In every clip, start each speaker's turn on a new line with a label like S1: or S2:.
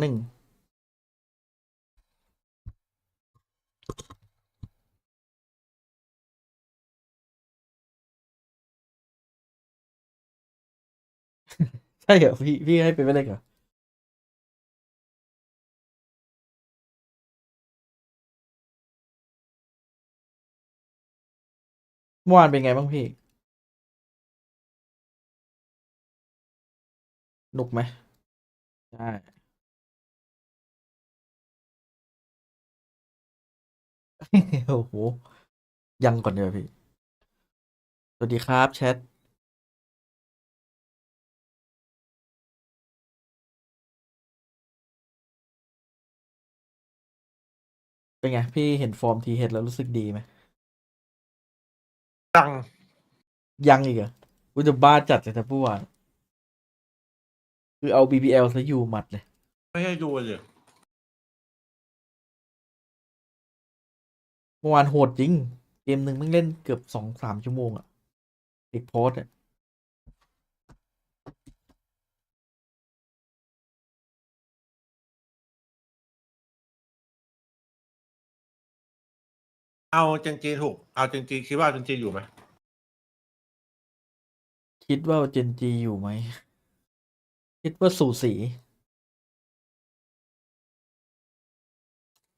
S1: 2-1ใช่เหรอพี่ให้เป็นไปได้เหรอเมื่อวานเป็นไงบ้างพี่หนุกไหมใช่โอ้โหยังก่อนเดี๋ยวพี่สวัสดีครับแชทเป็นไงพี่เห็นฟอร์มทีเฮดแล้วรู้สึกดีไหม
S2: ดัง
S1: ยังอีกเหรอกูจะบ้าจัดเลยแต่เมื่อวานคือเอา BBL ซะอยู่หมัดเลย
S2: ไม่ให้ดูเลย
S1: เมื่อวานโหดจริงเกมหนึ่งมึงเล่นเกือบ2-3 ชั่วโมงอะเอกโพสอะ
S2: เอาจริงๆถูกเอาจริงๆคิดว่าจริงๆอยู่ไหม
S1: คิดว่าเจนจีอยู่ไหมคิดว่าสูสี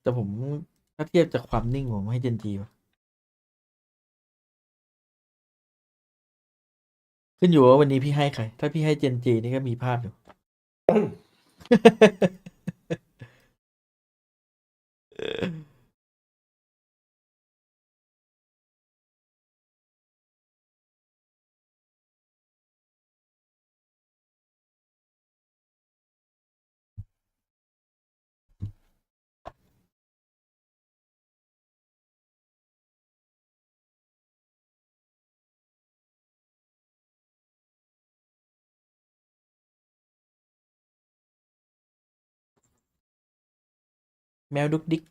S1: แต่ผมถ้าเทียบจากความนิ่งผมให้เจนจีว่ะขึ้นอยู่ว่าวันนี้พี่ให้ใครถ้าพี่ให้เจนจีนี่ก็มีพลาดอยู่ แมวดุกดิก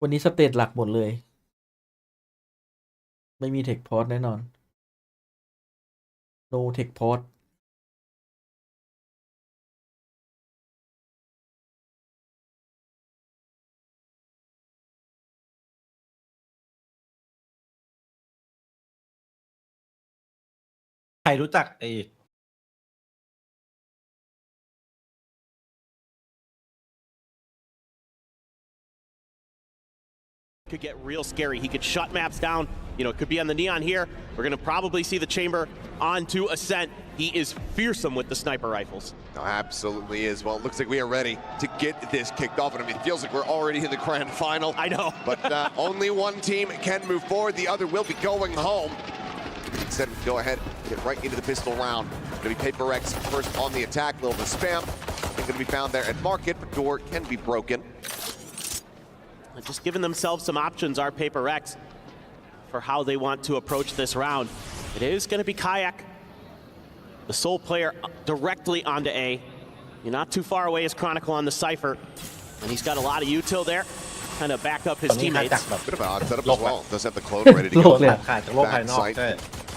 S1: วันนี้สเตจหลักหมดเลย ไม่มีเทคพอร์ตแน่นอน no เทคพอร์ต
S2: ใครรู้จักไอ้
S3: could get real scary. He could shut maps down. You know, it could be on the neon here. We're going to probably see the chamber onto Ascent. He is fearsome with the sniper rifles.
S4: No, absolutely is. Well, it looks like we are ready to get this kicked off. And I mean, it feels like we're already in the grand final.
S3: I know.
S4: But only one team can move forward. The other will be going home. Instead, we go ahead, get right into the pistol round. Going to be PRX first on the attack. A little bit of spam. Going to be found there at market, but door can be broken.
S3: Just giving themselves some options, our PRX, for how they want to approach this round. It is going to be Kayak, the sole player directly onto A. You're not too far away as Chronicle on the Cypher, and he's got a lot of util there, kind of back up his teammates.
S4: Bit of an odd setup as well. Does have the clone ready to
S1: โล
S4: go.
S1: กเลย
S2: ขาดจากโลกภายนอกใช่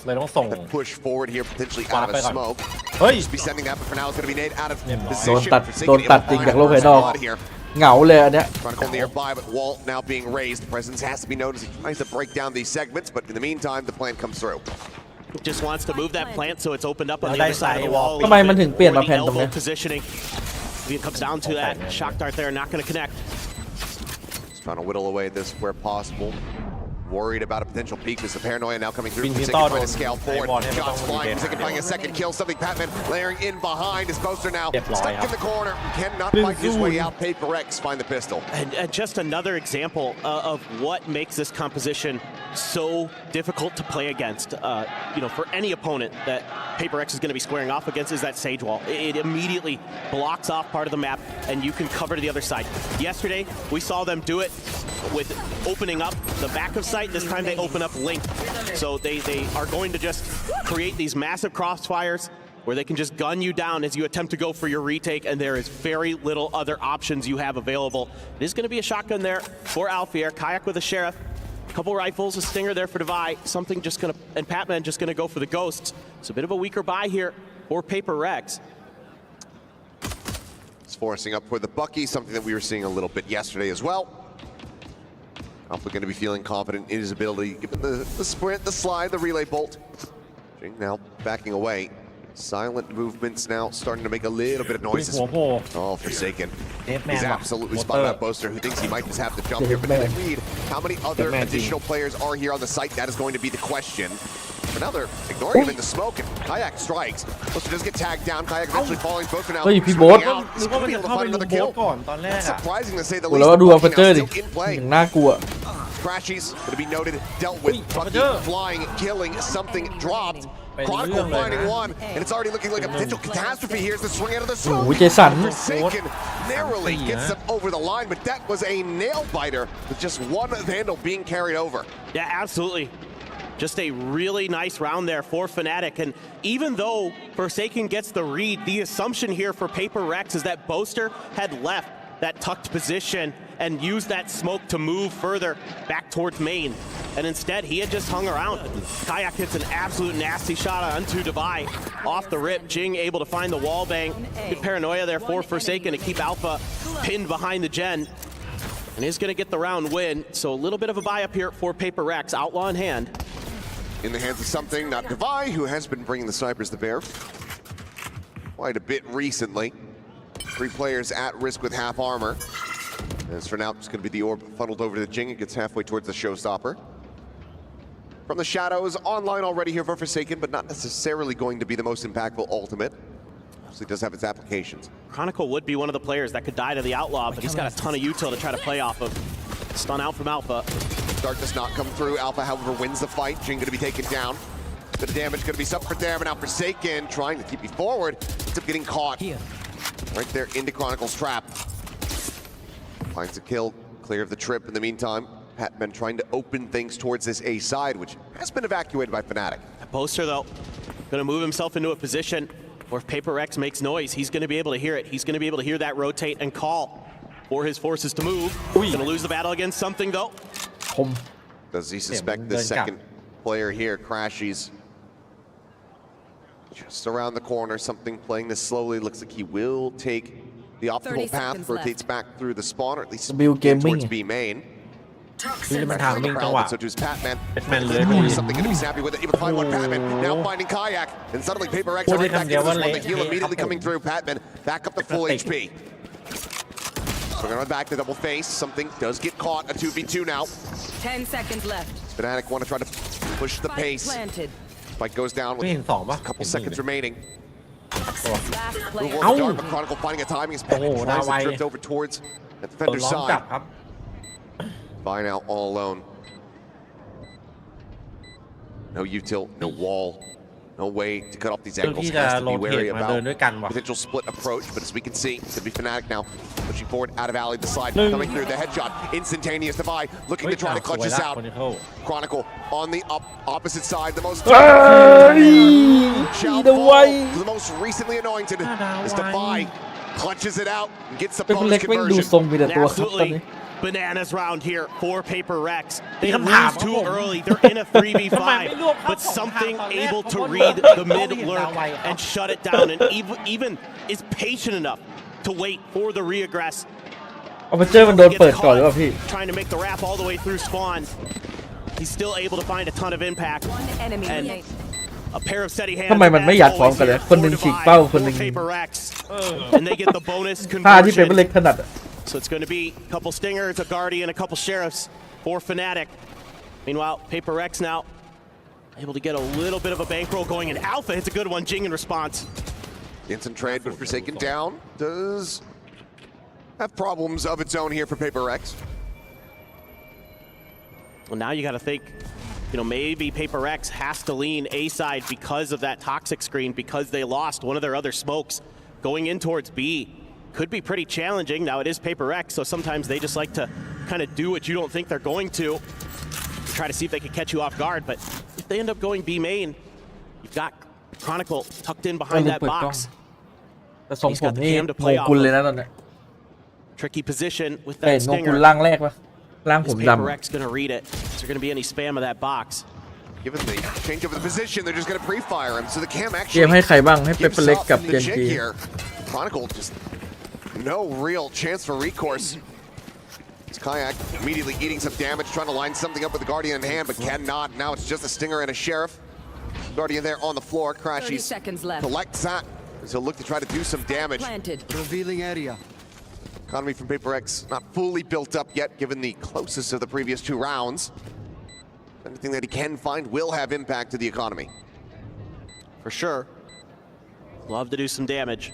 S2: เลยต้องส่ง
S4: Then push forward here, potentially out of smoke.
S2: เฮ้ย
S4: Just be sending that, but for now it's going to be Nate out of
S1: โดน
S4: position.
S1: ตัด
S4: Forsaken
S1: โดนตัด
S4: able to
S1: จริง
S4: find
S1: จากโลกภาย
S4: a
S1: นอก
S4: spot here.
S1: เหงาเลยอันเนี้ย
S4: Chronicle nearby, but wall now being raised. The presence has to be noticed. He tries to break down these segments, but in the meantime, the plan comes through.
S3: Just wants to move that plant so it's opened up on the
S2: They
S3: other side of the
S2: say
S3: wall.
S1: ทำไมมันถึงเปลี่ยนมาแผ่นตรง
S3: Elbow
S1: เนี้ย
S3: positioning. It comes down to that shock dart there, not going to connect.
S4: Just trying to whittle away this where possible. worried about a potential peak. There's a paranoia now coming through.
S2: Forsaken
S4: Forsaken
S2: trying
S4: to scale forward. Shots flying. Forsaken finding a second kill. Something Patman layering in behind. His poster now stuck in the corner. Cannot fight his way out. PRX find the pistol.
S3: And just another example of what makes this composition so difficult to play against. For any opponent that PRX is going to be squaring off against is that Sage Wall. It immediately blocks off part of the map, and you can cover to the other side. Yesterday, we saw them do it with opening up the back of sight. This time they open up link. So they are going to just create these massive crossfires where they can just gun you down as you attempt to go for your retake, and there is very little other options you have available. It is going to be a shotgun there for Alfier. Kayak with a Sheriff. A couple rifles, a Stinger there for Devi. Something just going to, and Patman just going to go for the Ghosts. It's a bit of a weaker buy here for PRX.
S4: It's forcing up for the Bucky, something that we were seeing a little bit yesterday as well. Alpha going to be feeling confident in his ability, given the sprint, the slide, the relay bolt. Jing now backing away. Silent movements now starting to make a little bit of noises. Oh, Forsaken. He's absolutely spotted out Boaster, who thinks he might just have to jump here. But then read how many other additional players are here on the site. That is going to be the question. For now, they're ignoring him in the smoke, and Kayak strikes. Boaster does get tagged down. Kayak eventually falling. Boaster now swinging out. He's going to be able to find another kill. Surprising to say the least.
S1: แล้วดูอัลเฟอร์เจอร์ดิ
S4: still in play.
S1: อย่างน่ากลัว
S4: Crashies going to be noted, dealt with. Bucky flying, killing, something dropped. Chronicle finding one, and it's already looking like a potential catastrophe here as the swing out of the smoke.
S1: โอ้โหเจสัน
S4: Forsaken narrowly gets them over the line, but that was a nail biter with just one Vandal being carried over.
S3: Yeah, absolutely. Just a really nice round there for Fnatic. And even though Forsaken gets the read, the assumption here for PRX is that Boaster had left that tucked position and used that smoke to move further back towards main. And instead, he had just hung around. Kayak hits an absolute nasty shot onto Devi. Off the rip, Jing able to find the wall bang. Good paranoia there for Forsaken to keep Alpha pinned behind the gen. And is going to get the round win. So a little bit of a buy up here for PRX. Outlaw in hand.
S4: In the hands of something, not Devi, who has been bringing the snipers to bear quite a bit recently. 3 players at risk with half armor. As for now, it's going to be the orb funneled over to Jing. It gets halfway towards the showstopper. From the shadows, online already here for Forsaken, but not necessarily going to be the most impactful ultimate. Obviously does have its applications.
S3: Chronicle would be one of the players that could die to the Outlaw, but he's got a ton of util to try to play off of. Stun out from Alpha.
S4: Start does not come through. Alpha, however, wins the fight. Jing going to be taken down. Bit of damage going to be suffered for them, and now Forsaken trying to keep me forward. Ends up getting caught. Right there into Chronicle's trap. Finds a kill, clear of the trip in the meantime. Patman trying to open things towards this A side, which has been evacuated by Fnatic.
S3: Boaster, though, going to move himself into a position where if PRX makes noise, he's going to be able to hear it. He's going to be able to hear that rotate and call for his forces to move. He's going to lose the battle against something, though.
S1: คม
S4: Does he suspect the second player here, Crashies? Just around the corner, something playing this slowly. Looks like he will take the optimal path, rotates back through the spawn, or at least towards B main.
S2: นี่มันทางมิ่งจังหวะ
S4: So to his Patman.
S2: แมนเลย
S4: Something going to be snappy with it. Able to find one Patman. Now finding Kayak. And suddenly PRX are right back into this one. The heal immediately coming through. Patman back up to full HP. We're going to run back to double face. Something does get caught. A 2v2 now.
S5: 10 seconons left.
S4: Fnatic want to try to push the pace. Fight goes down with a couple seconds remaining.
S5: Last player.
S4: Move over but Chronicle finding a timing. His Patman tries to drift over towards the defender's side. By now, all alone. No util, no wall, no way to cut off these angles. Has to be wary about potential split approach, but as we can see, it's going to be Fnatic now pushing forward out of alley, the slide coming through, the headshot, instantaneous Devi, looking to try to clutch this out. Chronicle on the opposite side, the most shall fall to the most recently anointed as Devi clutches it out and gets the
S1: เป็นคน
S4: bonus
S1: เล็กไม่ดู
S4: conversion.
S1: ทรงมีแต่ตัวครับตอนนี้
S3: Bananas round here for PRX. They lose too early. They're in a 3v5, but something able to read the mid lurk and shut it down, and even is patient enough to wait for the reaggress.
S1: เอาไปเจอมันโดนเปิดก่อนหรือเปล่าพี่
S3: Trying to make the wrap all the way through spawn. He's still able to find a ton of impact. And a pair of steady hands.
S1: ทำไมมันไม่อยากฟ้องกันเลยคนหนึ่งฉีกเป้าคนหนึ่ง
S3: and they get the bonus
S1: ท่าที่เป็น
S3: conversion.
S1: เล็กถนัด
S3: So it's going to be a couple stingers, a guardian, a couple sheriffs for Fnatic. Meanwhile, PRX now able to get a little bit of a bankroll going, and Alpha hits a good one. Jing in response.
S4: Instant trade, but Forsaken down does have problems of its own here for PRX.
S3: Well, now you got to think, maybe PRX has to lean A side because of that toxic screen, because they lost one of their other smokes going in towards B. Could be pretty challenging. Now it is PRX, so sometimes they just like to kind of do what you don't think they're going to try to see if they can catch you off guard. But if they end up going B main, you've got Chronicle tucked in behind that box.
S1: แต่ทรงผมนี่โงกุลเลยนะตอนนี้
S3: Tricky position with
S1: เห็
S3: that
S1: นโงกุล
S3: stinger.
S1: ร่างแรกปะร่างผม
S3: Is
S1: ด
S3: PRX going to read it? Is there going to be any spam of that box?
S4: Given the change of the position, they're just going to pre-fire him. So the cam
S1: ำเก
S4: actually
S1: มให้ใครบ้างให้เป
S4: gives
S1: เปอร์เล็ก
S4: up
S1: กับ
S4: from
S1: เจ
S4: the
S1: น
S4: jig
S1: จี
S4: here. Chronicle just no real chance for recourse. It's Kayak immediately eating some damage, trying to line something up with the Guardian in hand, but cannot. Now it's just a Stinger and a Sheriff. Guardian there on the floor.
S5: 30
S4: Crashies
S5: seconds left.
S4: collects that. So he'll look to try to do some damage.
S5: Planted.
S6: Revealing area.
S4: Economy from PRX not fully built up yet, given the closest of the previous 2 rounds. Anything that he can find will have impact to the economy.
S3: For sure. Love to do some damage.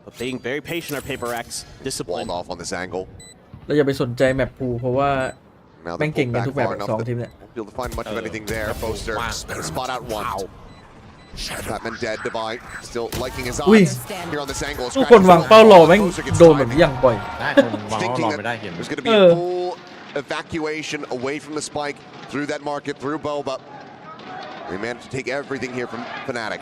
S3: But being very patient are PRX. Disciplined.
S4: Walled off on this angle.
S1: เราอย่าไปสนใจแมปพูเพราะว่า
S4: Now
S1: แม่ง
S4: they're
S1: เก่ง
S4: pulled
S1: กัน
S4: back
S1: ทุกแมป
S4: far enough
S1: สอง
S4: that
S1: ทีมเนี่ย
S4: won't be able to find much of anything there. Boaster spot out one. Batman dead. Divide still liking his
S1: Ui.
S4: odds here on this angle.
S1: ทุกคนวางเป้ารอแม่งโดนแบบนี้อย่างบ่อย
S2: ได้คนวางว่ารอไม่ได้เห็น
S4: There's going to be a full evacuation away from the spike through that market through Boba. They managed to take everything here from Fnatic.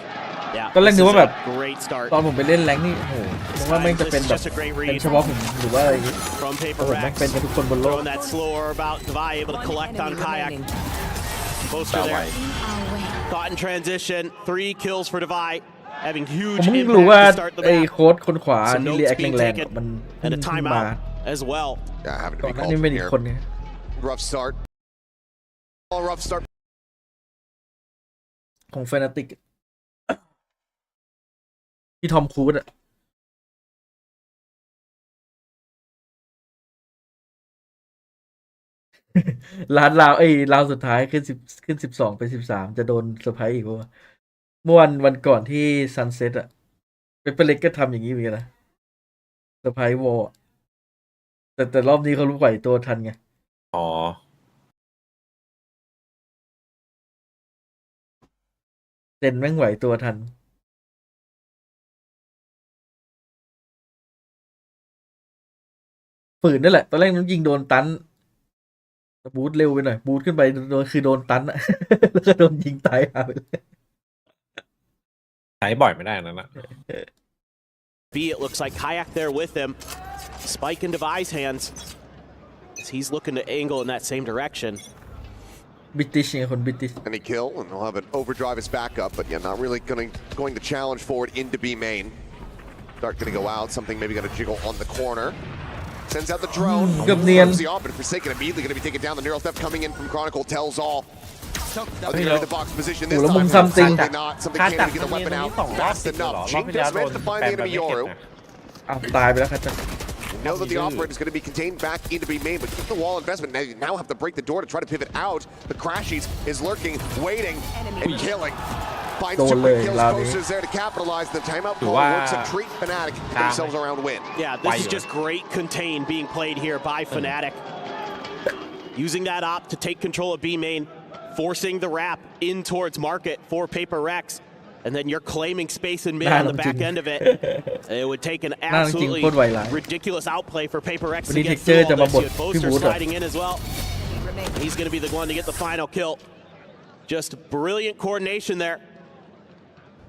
S3: Yeah.
S1: ตอนแรก
S3: this
S1: นึก
S3: is
S1: ว่าแบบ
S3: a great start
S1: ตอนผมไปเล่นแรงค์นี่โอ้โหผมว่าแม่งจะเป็นแบบเป็นเฉพาะผมหรือว่าอะไรอย่างงี้
S3: from
S1: โอ้โหแม่ง
S3: PRX.
S1: เป็นกันทุกคนบนโลก
S3: Throwing that slow orb out. Divide able to
S5: One
S3: collect on
S5: enemy
S3: Kayak.
S5: remaining.
S3: Poster there. Caught in transition. 3 kills for Divide. Having
S1: ผม
S3: huge
S1: เพิ่งรู้ว่า
S3: impact to start the
S1: ไอ้
S3: map.
S1: โค้ดคนขวา
S3: Some
S1: ที่รี
S3: notes
S1: แอค
S3: being
S1: แรงๆ
S3: taken
S1: อะมัน
S3: and a
S1: เพิ่งมา
S3: timeout as well.
S4: Yeah, having to
S1: ก่อน
S4: be
S1: หน้า
S4: called
S1: นี้เป็น
S4: from
S1: อีก
S4: here.
S1: คนนึง
S4: Rough start. All rough start.
S1: ของแฟนาติกที่ทอมครูซอะ ร้านราวสุดท้ายขึ้น12เป็น13จะโดนเซอร์ไพรส์อีกเพราะว่าเมื่อวันก่อนที่ซันเซ็ตอะเปเปอร์เล็กก็ทำอย่างนี้เหมือนกันนะเซอร์ไพรส์วอลแต่รอบนี้เขารู้ไหวตัวทันไง
S2: อ๋อ
S1: เซนแม่งไหวตัวทันฝืนนั่นแหละตอนแรกมันยิงโดนตันบูทเร็วไปหน่อยบูทขึ้นไปโดนตันอะ แล้วก็โดนยิงตายหาไปเลย
S2: ใช้บ่อยไม่ได้นั่นนะ
S3: B, it looks like Kayak there with him. Spike in Devi's hands. As he's looking to angle in that same direction.
S1: บิติชไงคนบิติช
S4: Any kill, and he'll have an overdrive as backup, but yeah, not really going to challenge forward into B main. Dart going to go out, something maybe going to jiggle on the corner. Sends out the drone.
S1: เกือบเนียน
S4: Throws the off, but Forsaken immediately going to be taken down. The neural theft coming in from Chronicle tells all. Other in the box position this
S1: Ủa,
S4: time.
S1: something.
S4: Something not. Something can't even get the weapon out fast enough. Jing does manage to find the enemy Yoru.
S1: อ้าวตายไปแล้วครับจัง
S4: Know that the operator is going to be contained back into B main, but keep the wall investment. Now you now have to break the door to try to pivot out. The Crashies is lurking, waiting, and killing. Finds 2 quick kills, posters there to capitalize. The timeout call works a treat. Fnatic themselves around win.
S3: Yeah, this is just great contain being played here by Fnatic. Using that op to take control of B main, forcing the wrap in towards market for PRX. And then you're claiming space in mid on the back end of it. It would take an absolutely ridiculous outplay for PRX to get through all this. You had Boaster sliding in as well. He's going to be the one to get the final kill. Just brilliant coordination there.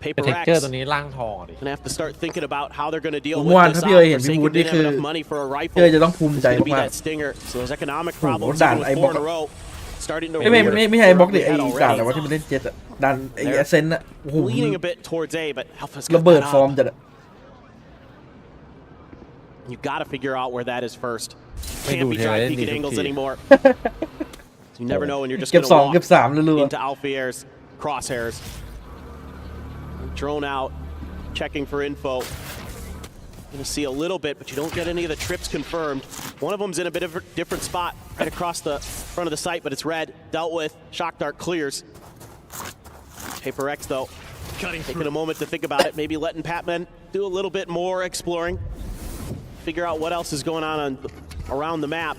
S2: เทคเจอร์ตัว
S3: PRX
S2: นี้ล่างทองดิ
S3: gonna have to start thinking about how they're going to deal
S1: ผม
S3: with
S1: ว่า
S3: this
S1: ถ้า
S3: op.
S1: พี่เอ๋เห็นพี่
S3: Forsaken
S1: วูดนี่
S3: didn't
S1: คือ
S3: have enough money for a rifle.
S1: พี่เอ๋จะต้องภูมิใจ
S3: It's gonna be
S1: มาก
S3: that stinger. So those economic
S1: โอ้โห
S3: problems
S1: ด่าน
S3: even
S1: ไอ้
S3: with
S1: บล็อก
S3: 4 in a row starting to
S1: ไม่ใช่ไอ้บล็อกดิไอ้
S3: already.
S1: กาดแต่ว่าที่มันเล่นเจ็ตอะดันไอ้แอสเซนต์อะโอ้โห
S3: Leaning a bit towards A, but Alpha's
S1: ระ
S3: got
S1: เบิด
S3: that
S1: ฟอร์ม
S3: up.
S1: จัดอะ
S3: You got to figure out where that is first.
S2: ไม่
S3: Can't
S2: ดู
S3: be
S2: เทเล
S3: trying
S2: น
S3: peeking
S2: ดีทุก
S3: angles
S2: ที
S3: anymore. You never know when you're just
S1: เก็บ
S3: going to
S1: 2เก็บ
S3: walk
S1: 3รัว
S3: into Alfiair's crosshairs. Drone out, checking for info. Going to see a little bit, but you don't get any of the trips confirmed. One of them's in a bit of a different spot, right across the front of the site, but it's red. Dealt with. Shock dart clears. PRX though, taking a moment to think about it. Maybe letting Patman do a little bit more exploring. Figure out what else is going on around the map.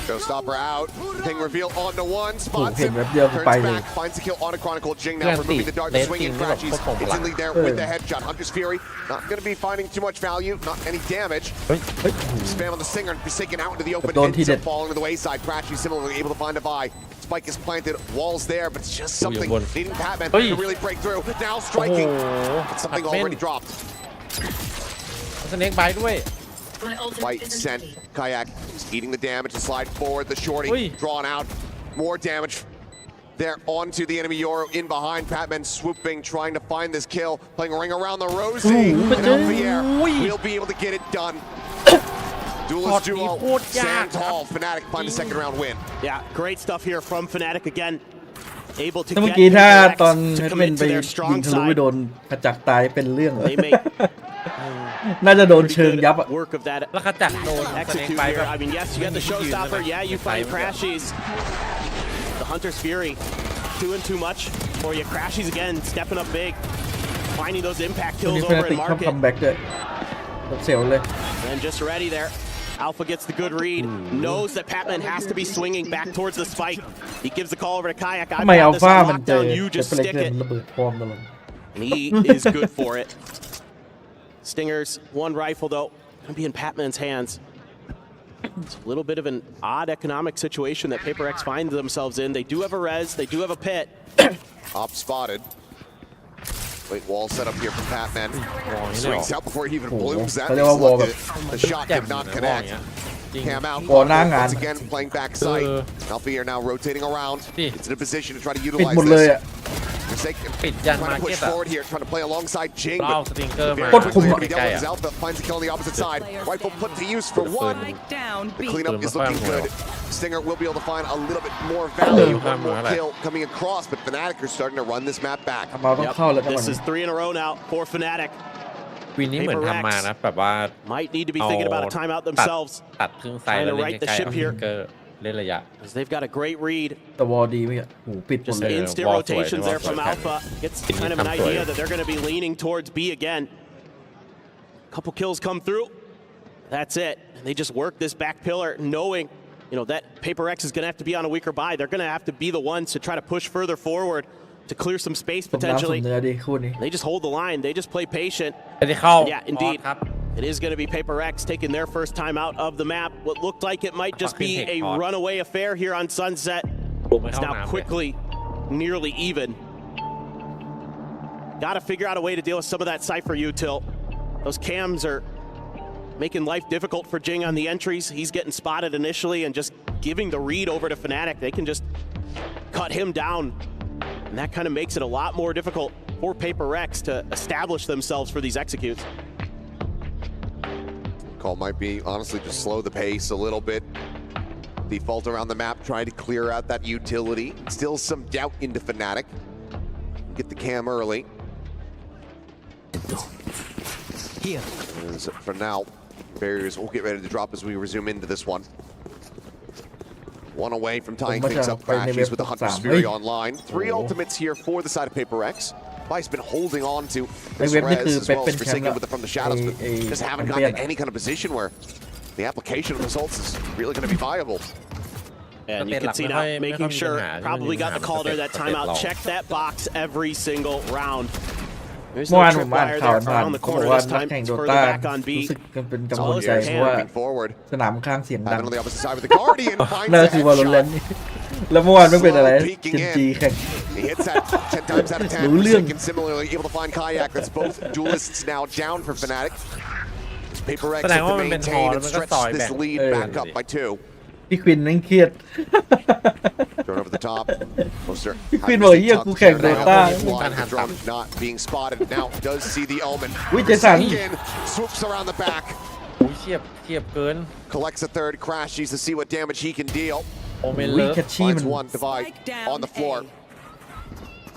S4: Showstopper out. Ping reveal onto one.
S1: โอ้
S4: Spots
S1: เห็น
S4: him.
S1: แป๊บเดียวกู
S4: Turns
S1: ไปเลย
S4: back. Finds the kill on a Chronicle. Jing now
S2: เรื่อง
S4: removing the dart.
S2: เลส
S4: Swing
S2: ติ
S4: and
S2: งที่แบบ
S4: crashes.
S2: โคตรโป่ง
S4: It's
S2: หลั
S4: in
S2: ง
S4: lead there with the headshot. Hunter's Fury not going to be finding too much value. Not any damage.
S1: เฮ้ย
S4: Spam on the Singer. Forsaken out into the open.
S1: Don't hit
S4: Ends up
S1: it.
S4: falling to the wayside. Crashy similarly able to find a buy. Spike is planted. Walls there, but it's just something
S2: you're one.
S4: needing Patman
S2: Hey.
S4: to really break through. Now striking.
S2: โอ้โห
S4: But something
S2: หักเม่น
S4: already dropped.
S2: สเน็กไบต์ด้วย
S4: White sent. Kayak is eating the damage to slide forward. The shorty
S2: Oi.
S4: drawn out. More damage there onto the enemy Yoro in behind. Patman swooping, trying to find this kill. Playing a ring around the Rosie.
S1: Ooh,
S4: And out the air.
S2: Oi.
S4: We'll be able to get it done. Duelist
S2: ช็อตนี้
S4: duo.
S2: โคตรยาก
S4: Stand tall. Fnatic find a second round win.
S3: Yeah, great stuff here from Fnatic again. Able to
S1: ถ้าเมื่อ
S3: get
S1: กี้ถ้าตอน
S3: PRX
S1: เฮ
S3: to
S1: ดเมน
S3: commit
S1: ไป
S3: to their
S1: ยิ
S3: strong
S1: งทะลุไป
S3: side.
S1: โดนกระจักตายเป็นเรื่องเลย
S3: They make
S1: น่าจะโดนเชิงยับอ่ะ
S3: work of that
S2: แล้วขจัดโดนสเน็ก
S3: execute
S2: ไบต์
S3: here. I mean, yes, you got the showstopper. Yeah, you find Crashies. The Hunter's Fury doing too much for you. Crashies again, stepping up big, finding those impact
S1: ตรง
S3: kills
S1: นี้
S3: over
S1: แฟนติ
S3: in
S1: กชอบ
S3: market.
S1: คัมแบ็กด้วยรถเซลเลย
S3: And just ready there. Alpha gets the good read. Knows that Patman has to be swinging back towards the spike. He gives the call over to Kayak.
S1: ทำ
S3: I've
S1: ไมอั
S3: got
S1: ล
S3: this
S1: ฟา
S3: on
S1: มันเจอ
S3: lockdown. You
S1: จะ
S3: just
S1: เป็นเล็ก
S3: stick
S1: เล่น
S3: it.
S1: ระเบิดพร้อมตลอด
S3: And he is good for it. Stingers, one rifle though, gonna be in Patman's hands. It's a little bit of an odd economic situation that PRX find themselves in. They do have a res, they do have a pit.
S4: Op spotted. Wait, wall set up here from Patman. Swings out before he even blooms that.
S1: They all wall
S4: The shot did not connect. Cam out.
S1: Wall หน้างาน
S4: Once again playing backside. Alpha are now rotating around. It's in a position to try to
S1: ปิด
S4: utilize
S1: หมดเลย
S4: this.
S1: อ่ะ
S4: Forsaken
S2: ปิดยัน
S4: trying
S2: มา
S4: to
S2: ร์เก็
S4: push
S2: ตอะ
S4: forward here, trying to play alongside Jing.
S2: เรา
S4: But
S2: สติงเกอร์มา
S4: very
S1: กดคุม
S4: quickly
S1: อะ
S4: to be dealt with as Alpha finds the kill on the opposite side. Rifle put to use for one.
S5: Spike down.
S4: The
S5: B.
S4: cleanup is looking good. Stinger will be able to find a little bit more
S2: Oh,
S4: value.
S2: yeah.
S4: One more kill coming across, but Fnatic are starting to run this map back.
S1: ทำมาต้องเข้าแล้วจังหวะ
S3: This
S1: นี้
S3: is 3 in a row now for Fnatic.
S2: วินนี้เหมือนทำมานะแบบว่า
S3: Might need to be thinking about a timeout
S2: ตัด
S3: themselves
S2: ตัดครึ่งไซส์แล้วเล่นใกล้ๆเอาสติงเกอร์เล่นระยะ
S3: as they've got a great read.
S1: แต่วอลดีไหมอ่ะโหปิดหมด
S3: Just
S1: เลย
S3: instant
S2: wall
S3: rotations
S2: sway,
S3: there
S2: wall
S3: from
S2: sway.
S3: Alpha. Gets
S2: Can
S3: kind
S2: you
S3: of an
S2: come
S3: idea
S2: sway?
S3: that they're going to be leaning towards B again. Couple kills come through. That's it. And they just work this back pillar knowing, that PRX is going to have to be on a weaker buy. They're going to have to be the ones to try to push further forward to clear some space
S1: สมน้ำสม
S3: potentially.
S1: เนื้อดีคู่นี้
S3: They just hold the line. They just play patient.
S2: ไม่ได้เข้า
S3: Yeah, indeed.
S2: ครับ
S3: It is going to be PRX taking their first time out of the map. What looked like it might just be a runaway affair here on Sunset.
S2: บุกไม่
S3: It's
S2: เข้า
S3: now
S2: น้ำเลย
S3: quickly nearly even. Got to figure out a way to deal with some of that Cypher util. Those cams are making life difficult for Jing on the entries. He's getting spotted initially and just giving the read over to Fnatic. They can just cut him down. And that kind of makes it a lot more difficult for PRX to establish themselves for these executes.
S4: Call might be, honestly, just slow the pace a little bit. Default around the map, trying to clear out that utility. Still some doubt into Fnatic. Get the cam early.
S6: Here.
S4: As for now, barriers will get ready to drop as we resume into this one. One away from tying things up. Crashes with the Hunter's Fury online. 3 ultimates here for the side of PRX. Vice been holding on to this res as well as Forsaken with it from the shadows, but just haven't gotten to any kind of position where the application of results is really going to be viable.
S3: And you can see now, making sure, probably got the call there that timeout. Check that box every single round. There's
S1: เมื่อ
S3: no
S1: วานผม
S3: trip
S1: อ่าน
S3: wire
S1: ข่าว
S3: there
S1: ผ่าน
S3: around the
S1: เขาบอก
S3: corner
S1: ว่า
S3: this
S1: นัก
S3: time.
S1: แข่ง
S3: It's
S1: โด
S3: further
S1: ต้า
S3: back on
S1: รู้
S3: B.
S1: สึกเป็นกังวลใจเพราะว่า
S4: Moving forward.
S1: สนามข้างเสียงดัง
S4: Patman on the opposite side with the Guardian. Finds
S1: นั่น
S4: the
S1: คือวอล
S4: headshot.
S1: เลนนี่แล้วเมื่อวานไม่เป็นอะไรเจนจีแข่ง
S4: He hits that 10 times out of 10.
S1: Lũ lương.
S4: Forsaken similarly able to find Kayak. That's both duelists now down for Fnatic. PRX
S2: แสดง
S4: have
S2: ว่า
S4: to
S2: มันเป็นฮอ
S4: maintain
S2: แล้ว
S4: and
S2: มันก็
S4: stretch
S2: ซอย
S4: this
S2: แบ่ง
S4: lead back up by 2.
S1: พี่ควินนั่งเครียด
S4: Drone over the top. Poster.
S1: พี่ควินบอกเฮียกูแข่งโดต้า
S4: Blind, the drone not being spotted. Now does see the omen.
S1: อุ้ยเจสัน
S4: Forsaken swoops around the back.
S2: อุ้ยเทียบเกิน
S4: Collects a third. Crashes to see what damage he can deal.
S2: โอเมน
S1: อุ้
S2: เลิ
S1: ย
S2: ฟ
S1: แคชชี่มัน
S4: Finds one divide
S5: Spike down
S4: on the floor.
S5: A.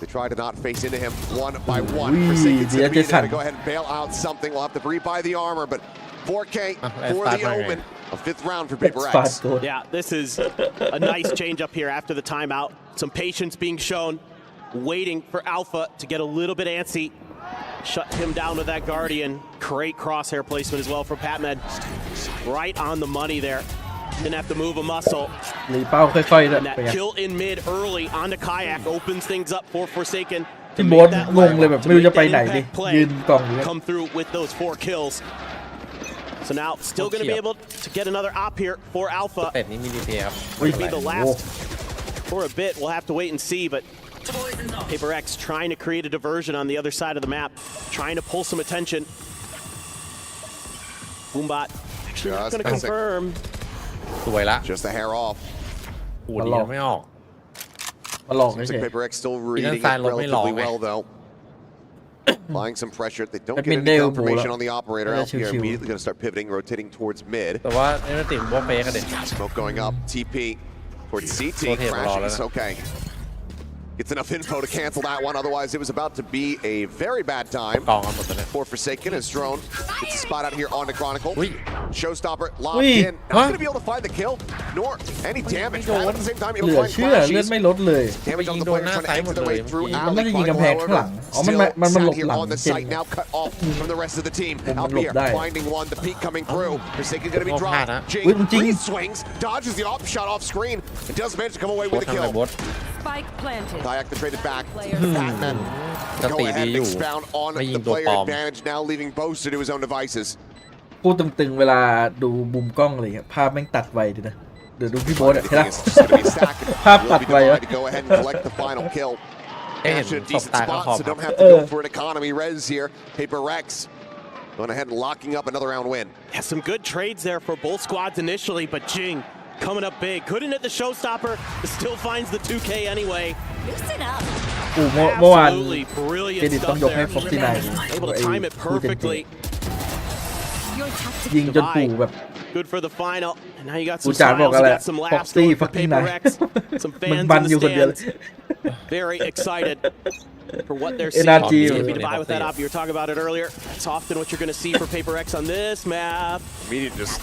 S4: They try to not face into him one by one.
S1: Ui,
S4: Forsaken's
S1: dia
S4: gonna be there
S1: Jason.
S4: to go ahead and bail out something. We'll have to rebuy the armor, but 4K
S2: Ah,
S4: for
S2: start
S4: the
S2: my
S4: omen. A fifth round for
S1: That's
S4: Paper
S1: fast
S4: X.
S1: goal.
S3: Yeah, this is a nice change up here after the timeout. Some patience being shown, waiting for Alpha to get a little bit antsy. Shut him down with that Guardian. Great crosshair placement as well from Patmed. Right on the money there. Didn't have to move a muscle.
S1: รีเป้าค่อยๆด้วย
S3: And that
S1: เป็นไง
S3: kill in mid early onto Kayak opens things up for Forsaken.
S1: ที่โบ๊ทงงเลยแบบไม่รู้จะไปไหนดิยืนกล่องอยู่
S3: Come through with those 4 kills. So now still going to be able to get another op here for Alpha.
S2: แต่นี้มีดีเพย์ครับ
S3: Might be the last for a bit. We'll have to wait and see, but Paper X trying to create a diversion on the other side of the map, trying to pull some attention. Boombot actually not going to confirm.
S2: สวยละ
S4: Just a hair off.
S2: โอ้ดีนะไม่ออก
S1: มาหลอก
S4: Looks
S1: เฉ
S4: like
S1: ย
S4: Paper X still reading it
S2: side look may
S4: relatively
S2: long,
S4: well, though. Applying some pressure. They don't
S1: That
S4: get
S1: mean
S4: any
S1: they will
S4: confirmation
S1: pull
S4: on the operator.
S1: Yeah,
S4: Alpha here
S1: chill.
S4: immediately going to start pivoting, rotating towards mid.
S2: แต่ว่าเนติว่าเฟกกันเด็ด
S4: Smoke going up. TP towards CT.
S2: Rotate
S4: Crashing.
S2: ball,
S4: Okay. Gets enough info to cancel that one. Otherwise, it was about to be a very bad time
S2: กองกันหมดเลย
S4: for Forsaken as Drone gets a spot out here on the Chronicle.
S2: Ui.
S4: Showstopper locked
S1: Ui.
S4: in. Not going to be able to find the kill, nor any damage. But at the same time,
S1: เห
S4: able
S1: ลื
S4: to
S1: อ
S4: find
S1: เชื่อเลือด
S4: flashes.
S1: ไม่ลดเลย
S4: Damage on the
S2: ยิงโดน
S4: player
S2: หน้า
S4: trying to
S2: ซ้ายหม
S4: exit
S2: ด
S4: their
S2: เลย
S4: way through
S1: มันน่า
S4: alley.
S1: จะยิงกำแพง
S4: Chronicle,
S1: ข้างหลัง
S4: however,
S1: อ๋อมัน
S4: still
S1: มันหล
S4: sat
S1: บ
S4: here
S1: หลัง
S4: on the
S1: เก่ง
S4: site, now cut off from the rest of the team.
S1: มัน
S4: Out
S1: หลบ
S4: here,
S1: ได้
S4: finding one. The peak coming through. Forsaken going to be
S2: Oh,
S4: dropped.
S2: Pat, huh?
S4: Jing,
S1: Ui, Jing.
S4: Reed swings, dodges the op shot off screen, and does manage to come away
S2: โบ
S4: with
S2: ส
S4: a
S2: ทำอะไร
S4: kill.
S2: โบส
S5: Spike planted.
S4: Kayak to trade it back.
S5: Player
S4: Patman
S2: ส
S4: go
S2: ติ
S4: ahead
S2: ดี
S4: and
S2: อยู่
S4: expound on
S2: ไม่ยิง
S4: the
S2: ตัว
S4: player
S2: ปลอม
S4: advantage, now leaving Boaster to his own devices.
S1: พูดตึงๆเวลาดูมุมกล้องอะไรเงี้ยภาพแม่งตัดไวดีนะเดี๋ยวดูพี่โบ๊ทอะเห็น
S4: Everything
S1: ไหม
S4: is just going to be stacked.
S1: Pop
S4: Will be
S1: ตัดไววะ
S4: divided to go ahead and collect the final kill.
S2: เอ้ยเห็น
S4: Actually, a
S2: ตบ
S4: decent
S2: ตาก็ข
S4: spot,
S2: อบ
S4: so
S2: ครับ
S4: don't have to go for an economy res here. Paper Rex going ahead and locking up another round win.
S3: Yeah, some good trades there for both squads initially, but Jing coming up big. Couldn't hit the showstopper, but still finds the 2K anyway.
S5: Loosen up.
S1: ปู่เมื่อวาน
S3: Absolutely
S1: เคร
S3: brilliant
S1: ดิตต้อง
S3: stuff
S1: ยกให้
S3: there.
S1: ฟ็อกซี่ไนน์
S3: Able to time it perfectly.
S5: Your tactic.
S1: ยิงจนปู่แบบ
S3: Good for the final. And now you got
S1: ปู่
S3: some
S1: จ๋าบอก
S3: smiles,
S1: อะไร
S3: you got some laughs
S1: Foxy
S3: going for
S1: fucking
S3: Paper
S1: night
S3: Rex. Some
S1: มัน
S3: fans
S1: บัน
S3: in
S1: อยู่คน
S3: the
S1: เดียวเลย
S3: stands. Very excited for what they're seeing.
S1: NRG
S3: Skipping by with that op, you were talking about it earlier. That's often what you're going to see for Paper X on this map.
S4: Immediate just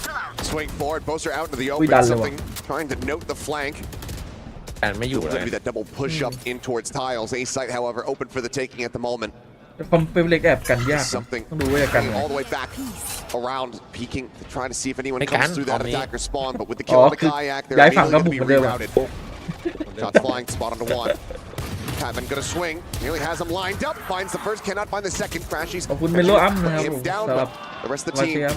S4: swing forward. Boaster out into the
S1: Ui,
S4: open.
S1: dale,
S4: Something trying to note the flank.
S2: แต่ไม่อยู่
S4: Going
S2: เล
S4: to
S2: ย
S4: be that double push up in towards tiles. A site, however, open for the taking at the moment.
S1: คอมเป็นเล็กแอบกันยาก
S4: Something
S1: ต้องดูว่าจะกัน
S4: bringing
S1: ไง
S4: all the way back around, peeking to try to see if anyone
S2: They
S4: comes
S2: can,
S4: through that
S2: on me.
S4: attacker spawn. But with the
S1: Oh,
S4: kill on the
S1: คือ
S4: kayak, they're
S1: ย้ายฝั่ง
S4: immediately
S1: ก็
S4: going to
S1: บุก
S4: be
S1: เหมือนเดิม
S4: rerouted. Shots flying, spot onto one. Patman gonna swing. Nearly has him lined up. Finds the first, cannot find the second. Crashes.
S1: ขอบคุณเมโลอัพนะครับ
S4: Him down,
S1: สำหรับ
S4: but the rest of the
S1: มาเชี
S4: team
S1: ยร์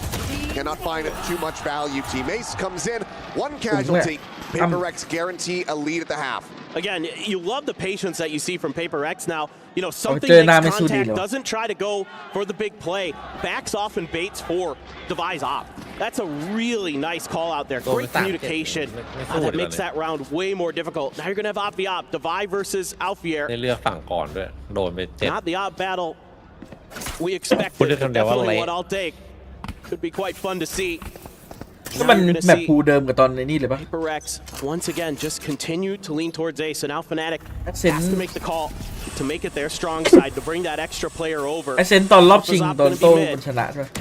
S4: cannot find too much value. Team Ace comes in. One casualty. Paper Rex guarantee a lead at the half.
S3: Again, you love the patience that you see from Paper X now. You know, something
S1: เจอหน้า
S3: makes
S1: ไม่สู้ดี
S3: contact,
S1: เลยวะ
S3: doesn't try to go for the big play, backs off and baits for Devi's op. That's a really nice call out there. Great communication. That makes that round way more difficult. Now you're going to have op v op, Devi versus Alfier.
S2: ได้เลือกฝั่งก่อนด้วยโดนไป7
S3: Not the op battle we expected.
S2: Put it on the
S3: Definitely
S2: lane.
S3: what I'll take. Could be quite fun to see.
S1: ก็
S3: Now
S1: มัน
S3: you're gonna
S1: แมป
S3: see
S1: พูเดิมกับตอนในนี่เลยปะ
S3: Paper Rex once again just continue to lean towards A. So now Fnatic
S1: That's
S3: has
S1: it.
S3: to make the call to make it their strong side, to bring that extra player over.
S1: ไอเซนตอนรอบชิงตอนโต้มันชนะใช่ปะ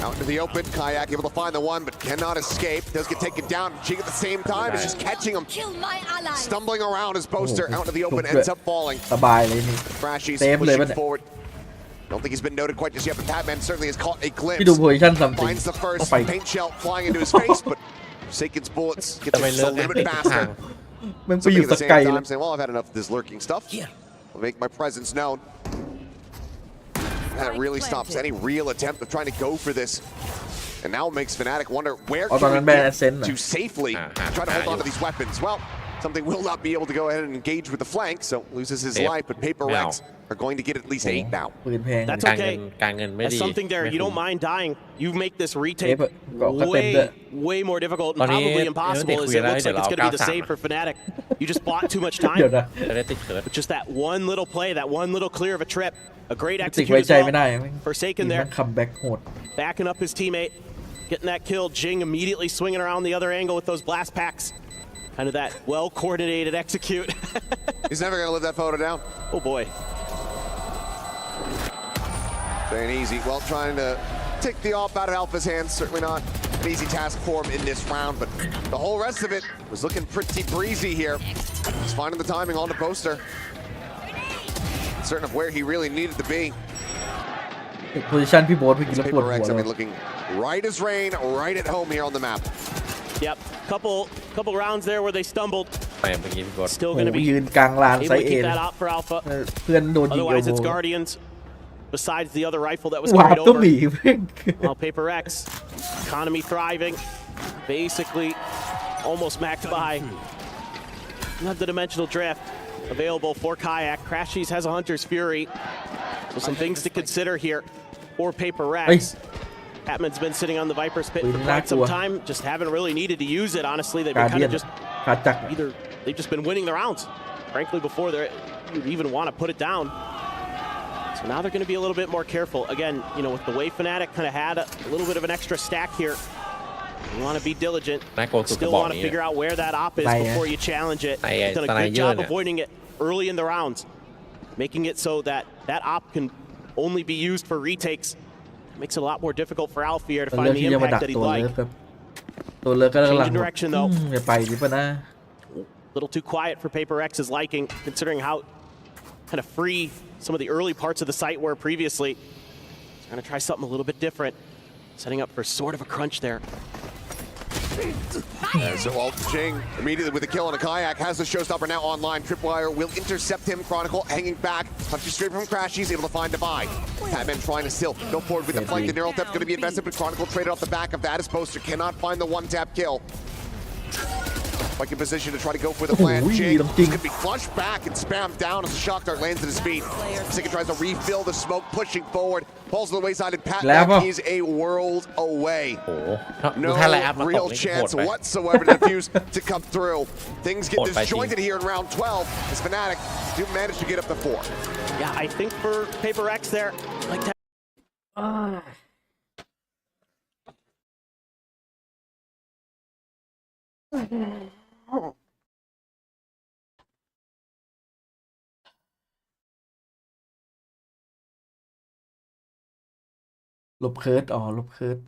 S4: Out into the open, Kayak able to find the one, but cannot escape. Does get taken down. Jing at the same time is just catching him,
S5: Kill my ally.
S4: stumbling around as Boaster
S1: Oh,
S4: out into the open,
S1: good.
S4: ends up falling.
S1: สบายเลยนี่
S4: Crashies
S1: Save
S4: pushing
S1: เลยปะเนี่ย
S4: forward. Don't think he's been noted quite just yet, but Patman certainly has caught a
S1: ที่ดู
S4: glimpse.
S1: โพซิชั่นซัมติง
S4: Finds the
S1: ก็
S4: first
S1: ไป
S4: paint shell flying into his face, but Forsaken's bullets get
S2: จะไป
S4: just
S2: เลิ
S4: a
S2: กแอ
S4: little
S2: ติ
S4: bit
S2: กทุกทาง
S4: faster.
S1: มันไป
S4: Something
S1: อยู่
S4: at
S1: ส
S4: the same
S1: กายเลย
S4: time saying, well, I've had enough of this lurking stuff. I'll make my presence known. That really stops any real attempt of trying to go for this. And now makes Fnatic wonder where
S1: Oh,
S4: can we
S1: than bad
S4: get
S1: Ascent.
S4: to safely try to hold on to these weapons. Well, something will not be able to go ahead and engage with the flank, so loses his
S2: Yep.
S4: life, but Paper
S2: Meow.
S4: Rex are going to get at least 8 now.
S1: ปืนแพง
S3: That's
S2: การเงิน
S3: okay.
S2: การเงินไม่
S3: That's
S2: ดี
S3: something there.
S2: ไม่
S3: You
S2: คุ้ม
S3: don't mind dying. You make this retake
S1: Yep, got
S3: way,
S1: that.
S3: way more difficult and
S2: ตอนนี้
S3: probably impossible as it looks like it's going to be the
S2: 93
S3: same for Fnatic. You just bought too much
S1: เดี๋ยว
S3: time.
S1: นะ
S2: จะได้ติดเคิร์ด
S3: But just that one little play, that one little clear of a trip. A great
S1: ติด
S3: execute
S1: ไว้
S3: as
S1: ใจไม่ได้
S3: well. Forsaken
S1: มัน
S3: there,
S1: คัมแบ็กโหด
S3: backing up his teammate, getting that kill. Jing immediately swinging around the other angle with those blast packs. Kind of that well-coordinated execute.
S4: He's never going to live that photo down.
S3: Oh boy.
S4: Very easy. Well, trying to take the off out of Alpha's hands. Certainly not an easy task for him in this round, but the whole rest of it was looking pretty breezy here. He's finding the timing on the poster. Certain of where he really needed to be.
S1: โพซิชันพี่โบ๊ทเมื่อกี้แล้วปวดหัว
S4: PRX, I
S1: เล
S4: mean,
S1: ย
S4: looking right as rain, right at home here on the map.
S3: Yep, couple rounds there where they stumbled.
S2: ไปเมื่อกี้พี่บอส
S3: Still
S1: โอ้
S3: going to
S1: โห
S3: be
S1: ยืนกลางลานไซ
S3: able to
S1: เอ
S3: keep
S1: เลย
S3: that out for Alpha.
S1: เพื่อนโดนยิงเอ
S3: Otherwise,
S1: ล
S3: it's
S1: โบ
S3: Guardians. Besides the other rifle that was
S1: วาร์ป
S3: carried
S1: ก็
S3: over.
S1: หนีเพ่ง
S3: Well, Paper X, economy thriving, basically almost maxed by. Not the dimensional drift available for Kayak. Crashies has a Hunter's Fury. So some things to consider here for Paper X. Hatman's been sitting on the Viper's pit for quite some time. Just haven't really needed to use it, honestly. They've been
S1: การ
S3: kind
S1: เดีย
S3: of
S1: น
S3: just
S1: ขาจักร
S3: either they've just been winning the rounds, frankly, before they even want to put it down. So now they're going to be a little bit more careful. Again, you know, with the way Fnatic kind of had a little bit of an extra stack here, you want to be diligent.
S2: น่ากลัวสุดกระ
S3: Still
S2: บอก
S3: want to
S2: นี้
S3: figure out where that op is
S1: ไหน
S3: before you challenge it.
S2: ไหน
S3: Done a
S2: สไน
S3: good
S2: เยอร์
S3: job
S2: เนี่ย
S3: avoiding it early in the rounds, making it so that that op can only be used for retakes. Makes it a lot more difficult for Alpha here to
S1: เลือก
S3: find the
S1: ที่จะมาดั
S3: impact
S1: ก
S3: that he'd
S1: ตัวเลิ
S3: like.
S1: ฟครับตัวเลิฟก็กำลัง
S3: Change direction, though.
S1: อย่าไปดิปะนะ
S3: Little too quiet for Paper X's liking, considering how kind of free some of the early parts of the site were previously. He's going to try something a little bit different, setting up for sort of a crunch there.
S4: So Jing immediately with a kill on a Kayak has the showstopper now online. Tripwire will intercept him. Chronicle hanging back, punching straight from Crash. He's able to find Divide. Hatman trying to still go forward with the flank. The neural depth going to be invested, but Chronicle traded off the back of that as Poster cannot find the one-tap kill. Like in position to try to go for the plan. Jing is going to be flushed back and spammed down as the shock dart lands at his feet. Sigan tries to refill the smoke, pushing forward. Falls to the wayside and Pat back. He's a world away.
S2: โอ้โหดู
S4: No
S2: ท่าไลน์อัพมาต
S4: real
S2: กนี่โหด
S4: chance
S2: ไป
S4: whatsoever to defuse to come through. Things get
S2: Hot by
S4: disjointed here in round 12 as Fnatic do manage to get up to 4.
S3: Yeah, I think for Paper X there, like that.
S1: ลบเคิร์ดอ๋อลบเคิร์ด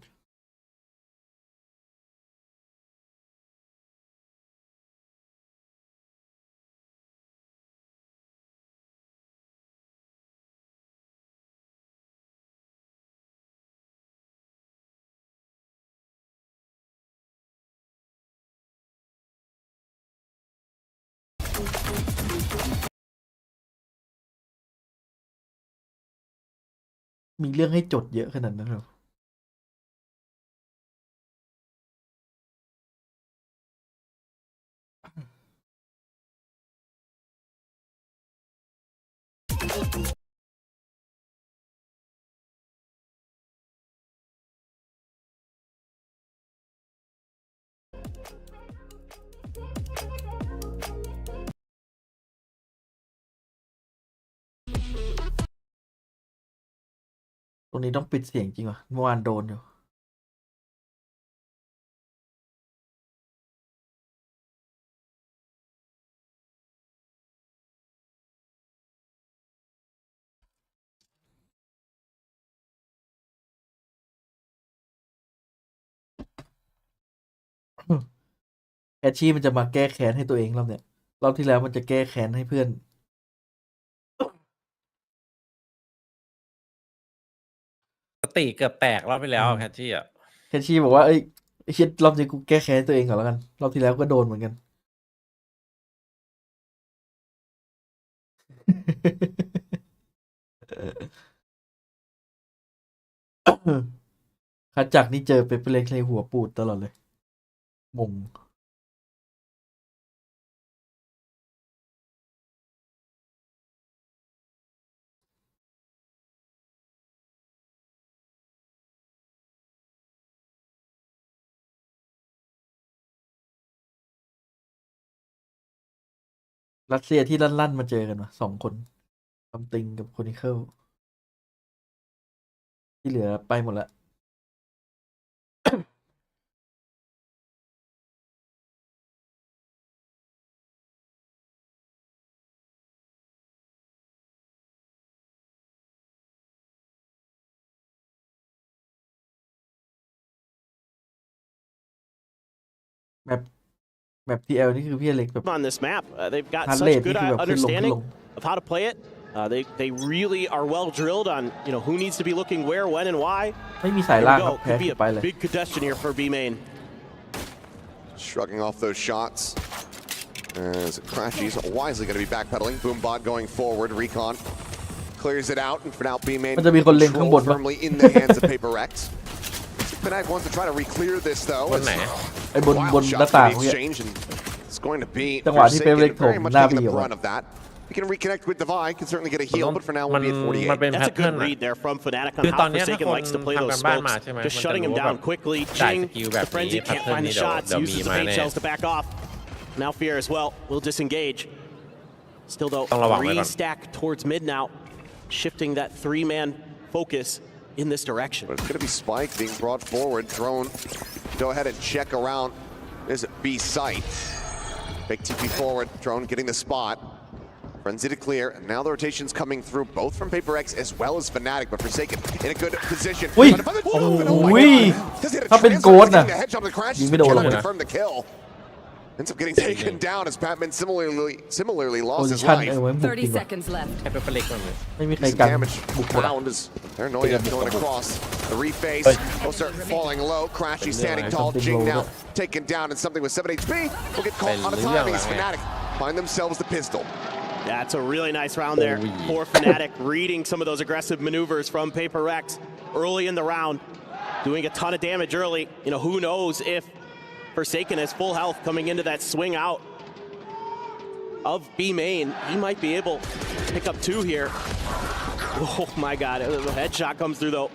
S1: มีเรื่องให้จดเยอะขนาดนั้นครับตรงนี้ต้องปิดเสียงจริงวะเมื่อวานโดนอยู่แอชชี่มันจะมาแก้แค้นให้ตัวเองรอบเนี้ยรอบที่แล้วมันจะแก้แค้นให้เพื่อน
S2: สติเกือบแตกรอบไปแล้วแคทชี่อ่ะ
S1: แคชชี่บอกว่าเอ้ยไอ้เชิดรอบนี้กูแก้แค้นตัวเองก่อนแล้วกัน รอบที่แล้วก็โดนเหมือนกัน คัดจักรนี่เจอเปเปอร์เล็กในหัวปูดตลอดเลยมงรัสเซียที่ลั่นๆมาเจอกันวะสองคนซัมติงกับโคนิเคิลที่เหลือไปหมดละ แบบ TL นี่คือพี่อเล็กแบบ
S3: On this map, they've got
S1: ฮาร์ด
S3: such
S1: เรท
S3: good
S1: นี่คือแบบขึ้นลง
S3: understanding of how to play it. They really are well drilled on who needs to be looking where, when, and why.
S1: ไม่มีสายล่างครับแพ้
S3: Could be
S1: ไปเลย
S3: a big congestion here for B main.
S4: Shrugging off those shots. As Crashy's wisely going to be backpedaling. Boombot going forward. Recon clears it out, and for now, B main
S1: มันจะมีคนเล็งข้างบนปะ
S4: firmly in the hands of PRX. Fnatic wants to try to re-clear this though.
S2: คนไหน
S1: ไอ้บน
S4: Wild
S1: หน้า
S4: shots
S1: ต่าง
S4: to be
S1: พวกเนี้ย
S4: exchanged, and it's going to be
S1: จังหวะที่ PRX ถม
S4: very much
S1: หน้า
S4: taking
S1: บี
S4: the
S1: ออกมา
S4: brunt of that. He can reconnect with Divine, can certainly get a heal, but for now we'll be at
S2: มัน
S4: 48.
S2: เป็น
S3: That's a
S2: แพทเทิร์
S3: good
S2: น
S3: read there from Fnatic on
S2: คือตอน
S3: how
S2: เนี้ยถ้า
S3: Forsaken
S2: คน
S3: likes to play
S2: ทำ
S3: those
S2: การบ้านมา
S3: smokes.
S2: ใช่ไหม
S3: Just shutting him down quickly.
S2: จ่าย
S3: Jing,
S2: สกิลแบบ
S3: the Frenzy
S2: นี้แพท
S3: can't
S2: เทิร์น
S3: find
S2: นี้
S3: the
S2: เดี๋ยว
S3: shots.
S2: มี
S3: Uses the
S2: มา
S3: bait
S2: แน่
S3: shells to back off. Now Fear as well will disengage. Still though,
S2: ต้องระวังไว้ก่อน
S3: re-stack towards mid now, shifting that 3-man focus in this direction.
S4: But it's going to be Spike being brought forward. Drone, go ahead and check around this B site. Big TP forward. Drone getting the spot. Frenzy to clear. And now the rotation's coming through, both from PRX as well as Fnatic. But Forsaken in a good position.
S1: อุ้ย
S4: Trying to find the-
S1: โอ้
S4: Oh my
S1: ย
S4: God. Does he have a
S1: ถ้าเป็น
S4: chance
S1: โก
S4: of
S1: ดน่ะ
S4: getting the headshot on the crash?
S1: ยิงไม่โดน
S4: Cannot
S1: เลยนะ
S4: confirm the kill. Ends up getting taken down as Patman similarly
S1: โพ
S4: lost
S1: ซิ
S4: his
S1: ชั่น
S4: life.
S1: ไว้บุก
S5: 30
S1: จริงว่ะ
S5: seconds left.
S2: ให้เป็นเล็กมันเลย
S1: ไม่มีใคร
S4: Some
S1: กัน
S4: damage
S1: บุกหมดอะ
S4: found as Paranoia going across the reface. They'll start falling low. Crashy standing tall.
S1: Something
S4: Jing
S1: low
S4: now
S1: there.
S4: taken down, and something with 7 HP will get caught on a timing as Fnatic find themselves the pistol.
S3: That's a really nice round there
S2: Oh, yeah.
S3: for Fnatic, reading some of those aggressive maneuvers from PRX early in the round, doing a ton of damage early. Who knows if Forsaken has full health coming into that swing out of B main. He might be able to pick up 2 here. Oh my God, the headshot comes through though.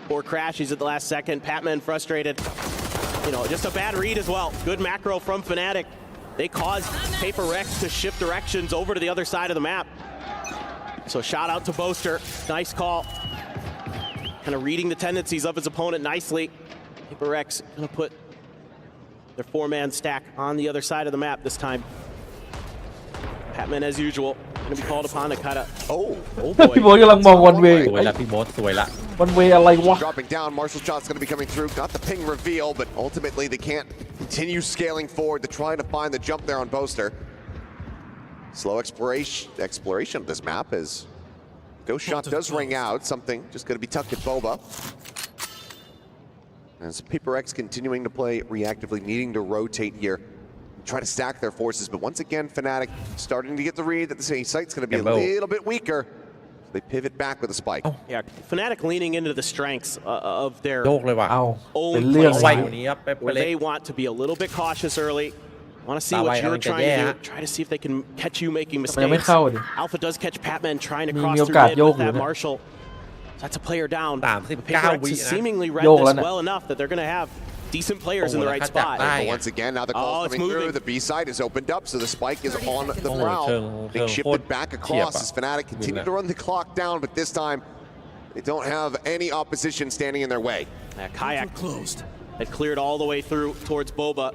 S3: Poor Crash, he's at the last second. Patman frustrated. Just a bad read as well. Good macro from Fnatic. They caused PRX to shift directions over to the other side of the map. So shout out to Boaster. Nice call. Kind of reading the tendencies of his opponent nicely. PRX going to put their 4-man stack on the other side of the map this time. Patman, as usual, going to be called upon to kind of... Oh
S1: พี่
S3: boy.
S1: โบ๊ทกำลังมองวันเว
S2: สวยละพี่โบ๊ทสวยละ
S1: วันเวอะไรวะ
S4: Dropping down, Marshall shot's going to be coming through. Got the ping reveal, but ultimately they can't continue scaling forward to try to find the jump there on Boaster. Slow exploration of this map as Ghost Shot does ring out. Something just going to be tucked at Boba. As PRX continuing to play reactively, needing to rotate here. Try to stack their forces, but once again, Fnatic starting to get the read that the site's going to be a little bit weaker. They pivot back with a spike.
S3: Yeah, Fnatic leaning into the strengths of their
S2: โยกเลยว่ะ
S1: เอา
S3: own
S1: เป็นเรื่อง
S2: ไว
S3: play
S2: กว่านี้ครับเป็น
S3: where
S2: เล็ก
S3: they want to be a little bit cautious early. Want to see
S2: That
S3: what
S2: way,
S3: you're
S2: I think
S3: trying to
S2: yeah.
S3: do. Try to see if they can catch you making
S1: มันยังไม่
S3: mistakes.
S1: เข้าดิ
S3: Alpha does catch Patman trying to
S1: มี
S3: cross
S1: มีโอ
S3: through
S1: กาส
S3: mid
S1: โยก
S3: with
S1: อยู่
S3: that
S1: นะ
S3: Marshall. That's a player down.
S2: 39
S3: PRX
S2: วิ
S3: has
S2: นะ
S3: seemingly read
S1: โยกแล้ว
S3: this
S1: นะ
S3: well enough that they're going to have decent players in the right
S2: โอ้โหแล้ว
S3: spot.
S2: ถ้าจับได้
S4: But once again, now the
S3: Oh,
S4: call's
S3: it's
S4: coming through.
S3: moving.
S4: The B side is opened up, so the spike is
S5: 30
S4: on the
S5: seconds
S4: prowl.
S2: left.
S4: Being shifted back across
S2: Cheap.
S4: as Fnatic continue to run the clock down, but this time they don't have any opposition standing in their way.
S3: That Kayak had cleared all the way through towards Boba.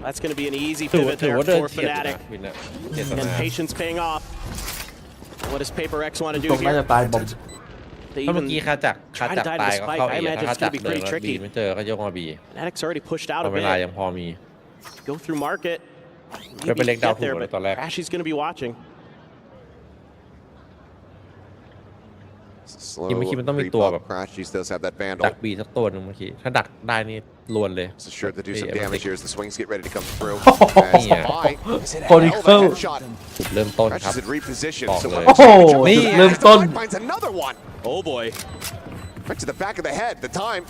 S3: That's going to be an easy
S2: ถือ
S3: pivot
S2: ถือ
S3: there
S2: ว่าเดิน
S3: for
S2: เทียบอยู่
S3: Fnatic.
S2: นะวินนะเจต
S3: And
S2: นา
S3: patience paying off. What does PRX want to
S1: ตร
S3: do
S1: งน่า
S3: here?
S1: จะตายบอม
S3: They
S2: ถ้าเมื่อ
S3: even
S2: กี้คาจักตายก็เข้า
S3: I
S2: เอ
S3: imagine
S2: ถ้า
S3: it's
S2: คาจั
S3: gonna
S2: ก
S3: be
S2: เดิน
S3: pretty
S2: แล้วบี
S3: tricky.
S2: ไม่เจอก็โยกมาบี
S3: Fnatic's already pushed out
S2: เอา
S3: a
S2: เวลา
S3: bit.
S2: ยังพอมี
S3: Go through market.
S2: ไม่เป็นเล็กดาว
S3: Get
S2: ถูก
S3: there,
S2: เลย
S3: but
S2: ตอนแรก
S3: Crashy's going to be watching.
S4: Slow
S2: เมื่อกี้มันต้องมี
S4: creep
S2: ตัว
S4: up.
S2: แบบ
S4: Crashies does have that
S2: ดัก
S4: vandal.
S2: บีสักตัวหนึงเมื่อกี้ถ้าดักได้นี่ลวนเลย
S4: It's sure to do some
S2: เอ้ย
S4: damage here as the swings get ready to come through.
S1: Yeah.
S4: As Defy is hit a
S1: Holy
S4: hell of a
S1: cow.
S4: headshot.
S2: จุดเริ่มต้นครับ
S4: Crashes had repositioned.
S2: บอก
S4: So
S2: เลย
S1: โอ้โห
S2: นี่
S1: จุดเริ่มต้น
S4: Defy finds another one.
S3: Oh boy.
S4: Right to the back of the head. The time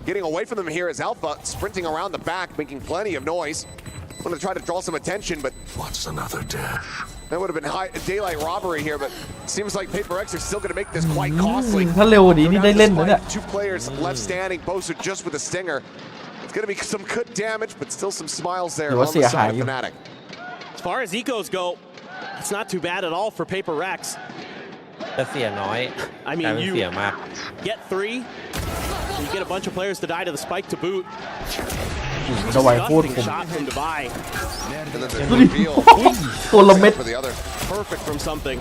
S4: getting away from them here is Alpha sprinting around the back, making plenty of noise. Want to try to draw some attention, but
S6: What's another dash?
S4: that would have been daylight robbery here. But it seems like PRX are still going to make this quite costly.
S1: ถ้าเร็วกว่านี้นี่ได้เล่นนะเนี่ย
S4: Two players left standing. Boaster just with a stinger. It's going to be some good damage, but still some smiles there
S1: Yo,
S4: on the side of
S1: you.
S4: Fnatic.
S3: As far as ecos go, it's not too bad at all for PRX.
S2: จะเสียน้อย
S3: I mean,
S2: แต่มัน
S3: you
S2: เสียมาก
S3: get 3. You get a bunch of players to die to the spike to boot.
S1: จะไวโคตร
S3: Disgusting
S1: คม
S3: shot from Dubai.
S4: And then the reveal
S1: ตัวละเม็ด
S4: for the other.
S3: Perfect from something.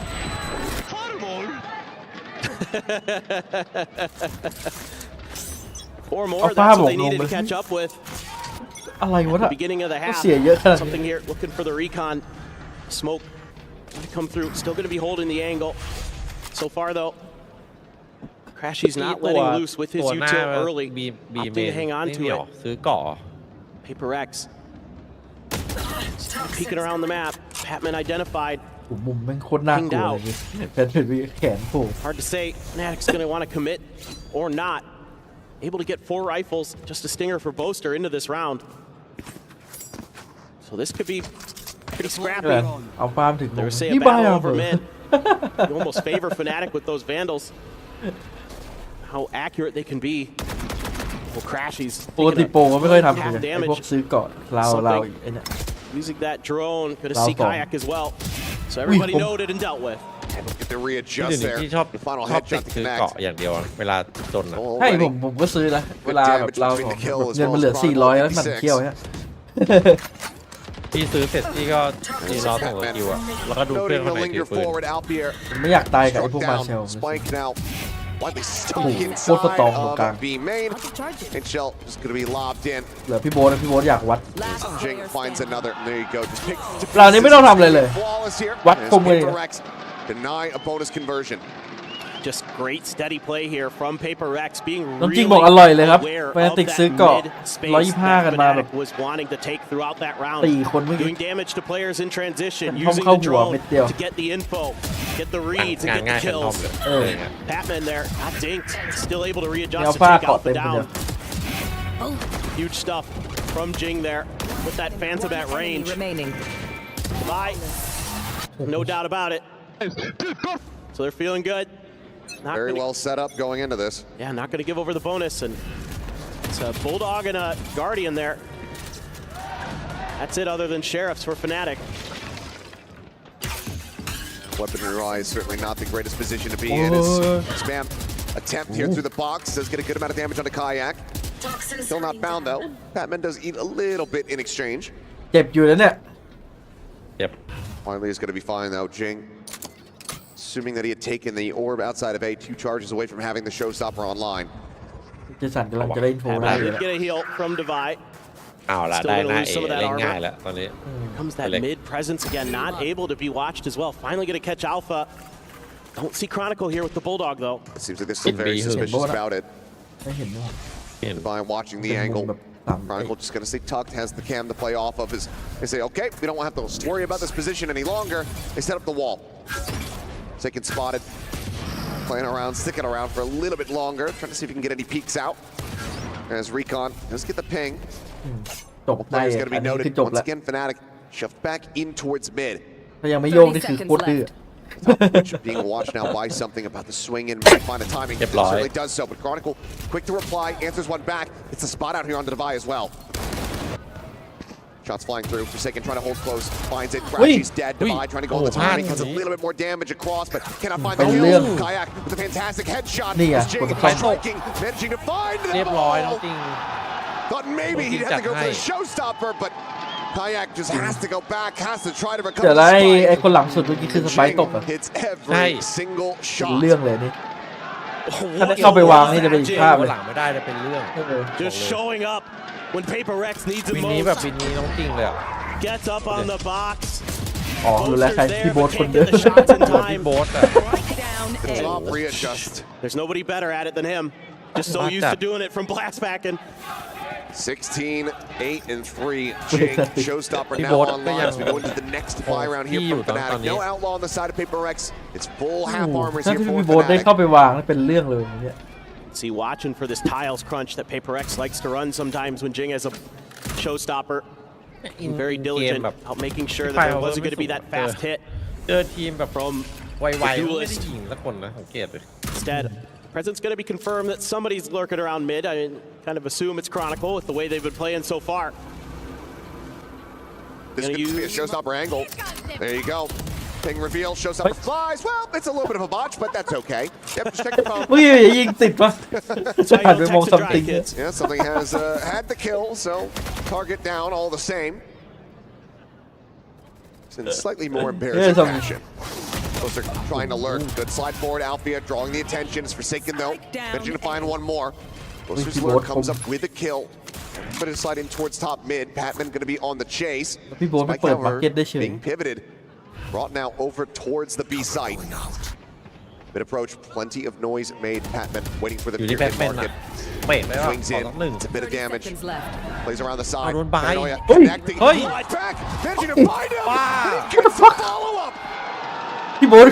S3: Four more.
S1: Alpha
S3: That's what
S1: บอก
S3: they
S1: ลง
S3: needed
S1: ไป
S3: to catch up with.
S1: อะไรวะ
S3: at the
S1: น่ะ
S3: beginning of the
S1: ต้อง
S3: half.
S1: เสียเยอะขนาดนี้
S3: Something here looking for the recon. Smoke going to come through. Still going to be holding the angle. So far though, Crashy's not letting loose with his
S2: ตัวหน้า
S3: util early.
S2: บีเม
S3: Opting to
S2: น
S3: hang on
S2: ไม่
S3: to
S2: เหนียว
S3: it.
S2: ซื้อเก่อ
S3: Paper X. Peeking around the map. Patman identified.
S1: โอ้โหมุมแม่งโคตรน่ากลัวเลยนี่แพทเป็นวีแขนโผล่
S3: Hard to say. Fnatic's going to want to commit or not. Able to get 4 rifles, just a stinger for Boaster into this round. So this could be pretty
S1: แห
S3: scrappy.
S1: ละเอาฟาร์มถึง
S3: There was say a
S1: นี่บ้า
S3: battle
S1: เหร
S3: over
S1: อ
S3: mid. You almost favor Fnatic with those Vandals. How accurate they can be. Well, Crashy's
S1: ปกติโปรก็ไม่ค่อยทำ
S3: half
S1: เลยไอ้พวก
S3: damage.
S1: ซื้อเกาะเราไอ้เนี่ย
S3: Using that drone, gonna
S1: Lao
S3: see
S1: Tong.
S3: Kayak as well. So everybody
S1: Ui,
S3: noted and dealt with.
S4: Able to get the
S2: ที่
S4: readjust
S2: หนึ่ง
S4: there.
S2: ที่ชอบ
S4: The final
S2: ชอบติด
S4: headshot to
S2: ซื้อ
S4: connect.
S2: เกาะอย่างเดียวเวลาจนอะ
S4: Oh,
S1: ใช่
S4: already.
S1: ผมก็ซื้อนะเวลาแบบเราของแบบเงินมันเหลือ 400 แล้วมันเที่ยวเนี่ย
S2: พี่ซื้อเสร็จพี่ก็รีรอส่งคิวอะแล้วก็ดูเพื่อน
S4: Noting
S2: คน
S4: to
S2: ไหนถื
S4: linger
S2: อปืน
S4: forward. Alpier
S1: ไม่อยากตายกับไอ้
S4: struck
S1: พวกมาเชล
S4: down. Spike now. Widely stuck
S1: Ui,
S4: inside
S1: cốt to một
S4: of
S1: càng.
S4: B main.
S5: I'll charge it.
S4: And Shell is going to be lobbed in.
S1: เหลือพี่โบ๊ทนะพี่โบ๊ทอยากวัด
S5: Last
S4: Jing
S5: player
S4: finds
S5: standing.
S4: another. There you go. Just pick.
S1: เรานี้ไม่ต้องทำอะไรเลย
S4: Flawless here.
S1: วัด
S4: As
S1: คมเลย
S4: Paper Rex deny a bonus conversion.
S3: Just great steady play here from Paper X, being
S1: น้ำจริง
S3: really
S1: บอกอร่อยเลยครับ
S3: aware
S1: แฟน
S3: of
S1: ติก
S3: that
S1: ซื้อเกาะ
S3: mid space
S1: 125 กันมาแบบ
S3: Fnatic was wanting to take throughout that round.
S1: 4 คนเมื่อกี้
S3: Doing damage to players in transition,
S1: เป็นทอม
S3: using
S1: เข้า
S3: the
S1: หัว
S3: drone
S1: เม็ดเดียว
S3: to get the info, get the reads,
S2: งาน
S3: and
S2: ง่าย
S3: get the
S2: แฟนทอม
S3: kills.
S2: เลย
S1: เออ
S2: อะไรเงี้ย
S3: Patman there got dinked, still able to
S1: แนว
S3: readjust to
S1: ฟ้า
S3: take
S1: เกาะ
S3: Alpha
S1: เต็มไปเดียว
S3: down. Huge stuff from Jing there with that Phantom at
S5: Enemy
S3: range.
S5: remaining.
S3: Bye. No doubt about it. So they're feeling good. Not
S4: Very
S3: gonna-
S4: well set up going into this.
S3: Yeah, not going to give over the bonus, and it's a Bulldog and a Guardian there. That's it other than Sheriffs for Fnatic.
S4: Weaponry-wise, certainly not the greatest position to be in. As Spam attempt here through the box does get a good amount of damage on the Kayak. Still not found though. Patman does eat a little bit in exchange.
S1: เจ็บอยู่แล้วเนี่ย
S2: เจ็บ
S4: Finally is going to be fine though. Jing, assuming that he had taken the orb outside of A, 2 charges away from having the showstopper online.
S1: เจสันกำลังจะได้อินโฟได้
S3: Patman
S1: เลย
S3: did
S1: นะ
S3: get a heal from Divide.
S2: เอาละ
S3: Still
S2: ได้
S3: gonna
S2: หน้า
S3: lose
S2: เอ
S3: some of that
S2: เล่น
S3: armor.
S2: ง่ายแล้วตอนนี้
S3: Comes that
S2: Select.
S3: mid presence again, not able to be watched as well. Finally going to catch Alpha. Don't see Chronicle here with the Bulldog though.
S4: It seems like they're still very
S2: Indeed.
S4: suspicious about it.
S1: ไม่เห็นว่า
S2: เห็น
S4: By watching the
S1: เป็นมุม
S4: angle.
S1: แบบต่ำ
S4: Chronicle just going to stay tucked, has the cam to play off of. They say, okay, we don't have to worry about this position any longer. They set up the wall. Second spotted. Playing around, sticking around for a little bit longer. Trying to see if he can get any peeks out. As Recon does get the ping.
S1: จบได้
S4: Player's
S1: อั
S4: going to
S1: น
S4: be
S1: นี้คือ
S4: noted.
S1: จบ
S4: Once
S1: แล้ว
S4: again, Fnatic shoved back in towards mid.
S1: ถ้ายังไม่โยกนี่คือโคตรดื้อ
S4: Which being watched now by something about the swing and might find the timing. It
S2: Deploy.
S4: certainly does so, but Chronicle quick to reply, answers one back. It's a spot out here on the Divide as well. Shots flying through. Forsaken trying to hold close. Finds it. Crashy's dead. Divide trying to go on the timing. Has a little bit more damage across, but cannot find the
S1: เป็น
S4: kill.
S1: เรื่อง
S4: Kayak with a fantastic headshot.
S1: นี่ไง
S4: As Jing
S1: กดไฟ
S4: striking, managing to find the
S2: เรียบร้อยน้อง
S4: ball.
S2: จริง
S4: Thought maybe he'd have to go for the showstopper, but Kayak just has to go back, has to try to
S1: เดี๋
S4: recover
S1: ยวแล้ว
S4: the
S1: ไอ้
S4: spike.
S1: คนหลังสุดเมื่อกี้คือสไปร์ตกอ่ะ
S4: Hits every single
S1: เป็น
S4: shot.
S1: เรื่องเลยนี่
S3: Oh,
S1: ถ้าได้
S3: what
S1: เข้าไปวาง
S3: was
S1: นี่จะเป็นอีก
S3: that,
S1: ภาพ
S3: Jing?
S1: เลย
S2: หลังไม่ได้จะเป็นเรื่อง
S3: Just showing up when Paper X needs it
S2: วินนี้แบบ
S3: most.
S2: วินนี้น้องจริงเลยอะ
S3: Gets up on the box.
S1: อ๋อรู้แล้วใคร
S3: Boaster's
S1: พี่
S3: there,
S1: โบ๊ท
S3: but
S1: คน
S3: can't
S1: เดิ
S3: get
S1: ม
S3: the shots in
S2: พี่
S3: time.
S2: โบ๊ทอะ
S5: Strike down A.
S4: Top readjust.
S3: There's nobody better at it than him. Just so used to doing it from blast packing.
S4: 16, 8, and 3. Jing, showstopper now
S2: Keyboard.
S4: online as we go into the next buy round here from Fnatic. No outlaw on the side of Paper X. It's full half
S1: โอ้
S4: armors
S1: ถ้า
S4: here
S1: ที่
S4: for
S1: พี่โบ๊ทได้เข้า
S4: Fnatic.
S1: ไปวางนี่เป็นเรื่องเลยอย่างเงี้ย
S3: See, watching for this tiles crunch that Paper X likes to run sometimes when Jing has a showstopper. Being very diligent about making sure that there wasn't going to be that fast hit.
S2: เจอทีมแบบ
S3: From
S2: ไวๆไม่ได้ยิงสักคนนะสังเกตเลย
S3: instead, Present's going to be confirmed that somebody's lurking around mid. I kind of assume it's Chronicle with the way they've been playing so far.
S4: This
S3: Gonna
S4: could be a
S3: use-
S4: showstopper angle. There you go. Ping reveal, showstopper flies. Well, it's a little bit of a botch, but that's okay. Yep, just check your phone.
S1: เฮ้ยอย่ายิงติดวะ
S3: That's
S1: จะ
S3: why
S1: หัน
S3: you
S1: ไป
S3: don't
S1: มอง
S3: text
S1: ซั
S3: and
S1: ม
S3: drive,
S1: ติง
S3: kids.
S4: Yeah, something has had the kill, so target down all the same. It's in slightly more embarrassing
S1: some-
S4: fashion. Those are trying to lurk. Good slide forward, Althea drawing the attention. It's Forsaken though.
S5: Strike down
S4: Managing to find one more.
S1: Wait,
S4: Boaster's
S1: he
S4: lurk
S1: bought
S4: comes
S1: from-
S4: up with a kill. but it's sliding towards top mid. Patman going to be on the chase.
S1: พี่โบ๊ทไปเปิดมาร์เก็ตได้เฉย
S4: being pivoted, brought now over towards the B site. Mid approach, plenty of noise made. Patman waiting for the
S2: อยู่ที่
S4: pyramid
S2: แบ็คแมน
S4: market.
S2: เป๊ะไปว่า
S4: Swings
S2: ขอ
S4: in,
S2: สักหนึ่ง
S4: it's a bit of
S5: 30
S4: damage.
S5: seconds left.
S4: Plays around the side.
S2: โดนบาย
S4: Paranoia
S1: เฮ้ย
S4: connecting.
S2: เฮ้ย
S4: Right back, managing to find him.
S2: ว้า
S4: He gets the follow up.
S1: พี่โบ๊ท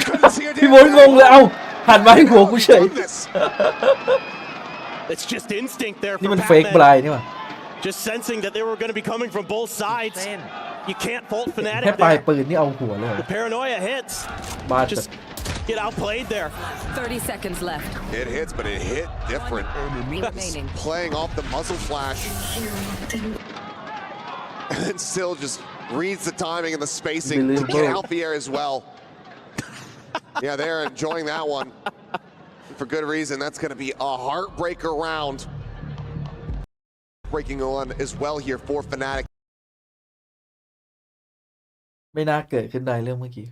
S1: พี่โบ๊ทงงเลยเอ้าหันมาให้หัวกูเฉย
S3: It's just instinct there
S1: นี่
S3: from
S1: มันเฟก
S3: Patman.
S1: บลายนี่หว่า
S3: Just sensing that they were going to be coming from both sides. You can't fault
S1: แค่
S3: Fnatic
S1: ปลาย
S3: there.
S1: ปืนนี่เอาหัวเลยเหรอ
S3: The paranoia hits.
S1: บาด
S3: Just get outplayed there.
S5: 30 seconds left.
S4: It hits, but it hit different.
S5: Remaining.
S4: Playing off the muzzle flash. And then still just reads the timing and the spacing to get out the air as well. Yeah, they're enjoying that one. For good reason. That's going to be a heartbreaker round. Breaking one as well here for Fnatic.
S1: ไม่น่าเกิดขึ้นได้เรื่องเมื่อกี้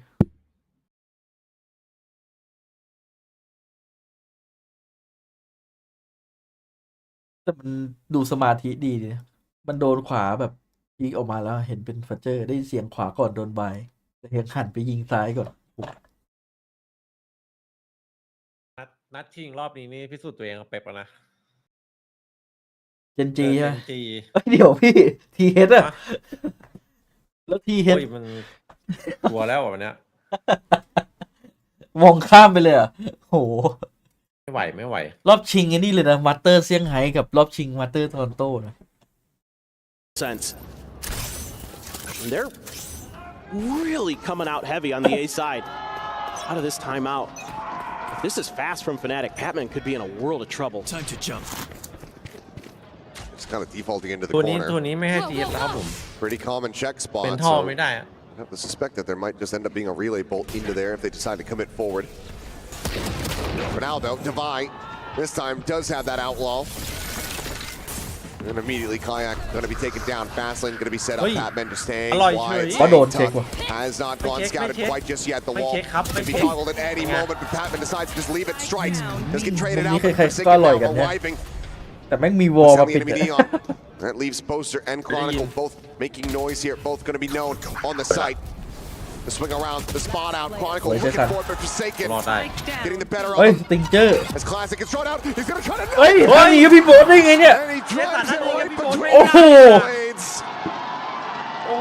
S1: แต่มันดูสมาธิดีนะมันโดนขวาแบบยิงออกมาแล้วเห็นเป็นฟัจเจอร์ได้ยินเสียงขวาก่อนโดนบายแต่ยังหันไปยิงซ้ายก่อน
S2: นัดชิงรอบนี้นี่พิสูจน์ตัวเองกับเป๊ปแล้วนะ
S1: เจนจีใช่ไหม
S2: จี
S1: เอ้ยเดี๋ยวพี่ทีเฮดอะแล้วทีเฮด
S2: โอ้ยมันกลัวแล้วแบบเนี้ย
S1: มองข้ามไปเลยอ่ะโห
S2: ไม่ไหว
S1: รอบชิงไอ้นี่เลยนะมาสเตอร์เซี่ยงไฮ้กับรอบชิงมาสเตอร์ทอรอนโตนะ
S3: Sense. And they're really coming out heavy on the A side. Out of this timeout. If this is fast from Fnatic, Patman could be in a world of trouble.
S6: Time to jump.
S4: Just kind of defaulting into the
S2: ตัว
S4: corner.
S2: นี้ไม่ให้จีนะครับผม
S4: Pretty common check
S2: เป็น
S4: spot.
S2: ท่อ
S4: So
S2: ไม่ได้อะ
S4: I have to suspect that there might just end up being a relay bolt into there if they decide to commit forward. For now, though, Divine this time does have that outlaw. And immediately Kayak going to be taken down. Fastlane going to be set up.
S2: Oi.
S4: Patman just staying
S2: Alloy
S4: quiet.
S2: tree.
S1: Có đồn
S4: staying
S1: check
S4: tough. Has not gone
S2: check,
S4: scouted
S2: check.
S4: quite just yet. The
S2: ไม่
S4: wall
S2: เช็คครับ
S4: can be toggled at any moment, but Patman decides to just leave it. Strikes. Does get traded out.
S1: มุมนี้ใครๆ
S4: Forsaken
S1: ก็อร่อย
S4: now
S1: กันนะ
S4: arriving.
S1: แต่แม่งมีวอลมา
S4: Selling
S1: ปิด
S4: enemy
S1: อะ
S4: Neon. That leaves Poster and Chronicle both making noise here. Both going to be known on the site. The swing around, the spot out. Chronicle
S1: Wait,
S4: looking
S1: that's
S4: for it, but Forsaken
S2: รอได้
S4: getting the better
S1: เฮ้ย
S4: of
S1: ส
S4: him.
S1: ติงเจอร์
S4: As Classic gets thrown out, he's going to cut it.
S1: เฮ้ยทางหนีกับพี่โบ๊ทได้ไงเนี่ย
S4: And he drives it right between
S1: โอ้โห
S4: the blades.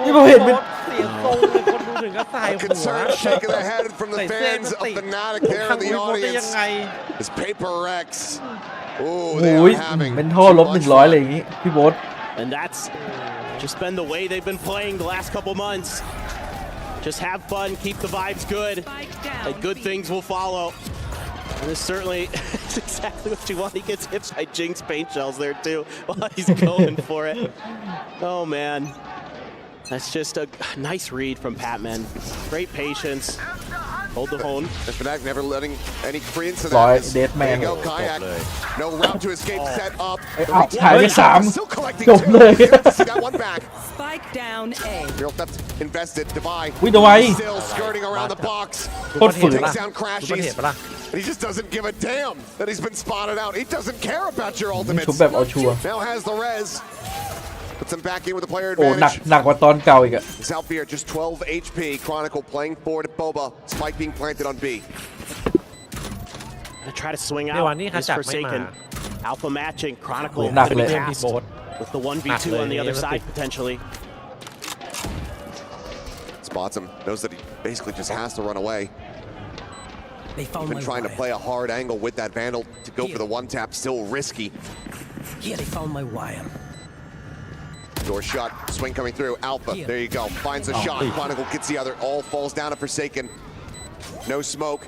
S1: นี่ผมเห็นเป็น
S2: เสียงทรงเลยคนดูถึงก็ใส่
S4: A
S2: หัว
S4: concerned shake of the head from the
S2: ใส่เสื้อ
S4: fans
S2: มัน
S4: of
S2: ติด
S4: Fnatic there
S2: ทา
S4: in
S2: ง
S4: the
S2: วิวได้ยัง
S4: audience.
S2: ไง
S4: As PRX. Oh,
S1: โอ้
S4: they
S1: ย
S4: are having
S1: เป็นท่อลบ
S4: too much
S1: 100
S4: fun.
S1: เลยอย่างงี้พี่โบ๊ท
S3: And that's just been the way they've been playing the last couple months. Just have fun, keep the vibes good,
S5: Spike down.
S3: and good things will follow. And this certainly is exactly what you want. He gets hit by Jinx paint shells there too while he's going for it. Oh man. That's just a nice read from Patman. Great patience. Hold the hone.
S4: And Fnatic never letting any credence to
S1: Right,
S4: that.
S1: dead man.
S4: There you go, Kayak. No route to escape set up. The
S1: อ้าว
S4: retake
S1: หายไปสาม
S4: still collecting
S1: จบ
S4: two.
S1: เลย
S4: See that one back.
S5: Spike down A.
S4: Real theft invested. Divide.
S1: อุ้ยเดวาย
S4: Still skirting around the box.
S1: โคตรฝืน
S4: Takes
S1: อะ
S4: down
S2: ดูมันเห็
S4: crashes.
S2: นปะล่ะ
S4: And he just doesn't give a damn that he's been spotted out. He doesn't care about your
S1: ชุบ
S4: ultimates.
S1: แบบเอาชัวร์
S4: Now has the res. Puts him back in with the player
S1: โอ้หนัก
S4: advantage.
S1: หนักกว่าตอนเก่าอีกอะ
S4: Zalfir just 12 HP. Chronicle playing forward at Boba. Spike being planted on B.
S3: Gonna try to swing
S2: ในวัน
S3: out.
S2: นี้ข
S3: He's
S2: จักไม่มา
S3: Forsaken. Alpha matching. Chronicle
S1: หนัก
S3: could
S1: เล
S3: be
S1: ย
S2: เกมพี่
S3: cast
S2: โบ๊ท
S3: with the 1v2 on the other side potentially.
S4: Spots him. Knows that he basically just has to run away.
S6: They found
S4: Been
S6: my
S4: trying to
S6: wire.
S4: play a hard angle with that Vandal to go for the one tap. Still risky.
S6: Here they found my wire.
S4: Door shut. Swing coming through. Alpha. There you go. Finds a shot. Chronicle gets the other. All falls down to Forsaken. No smoke.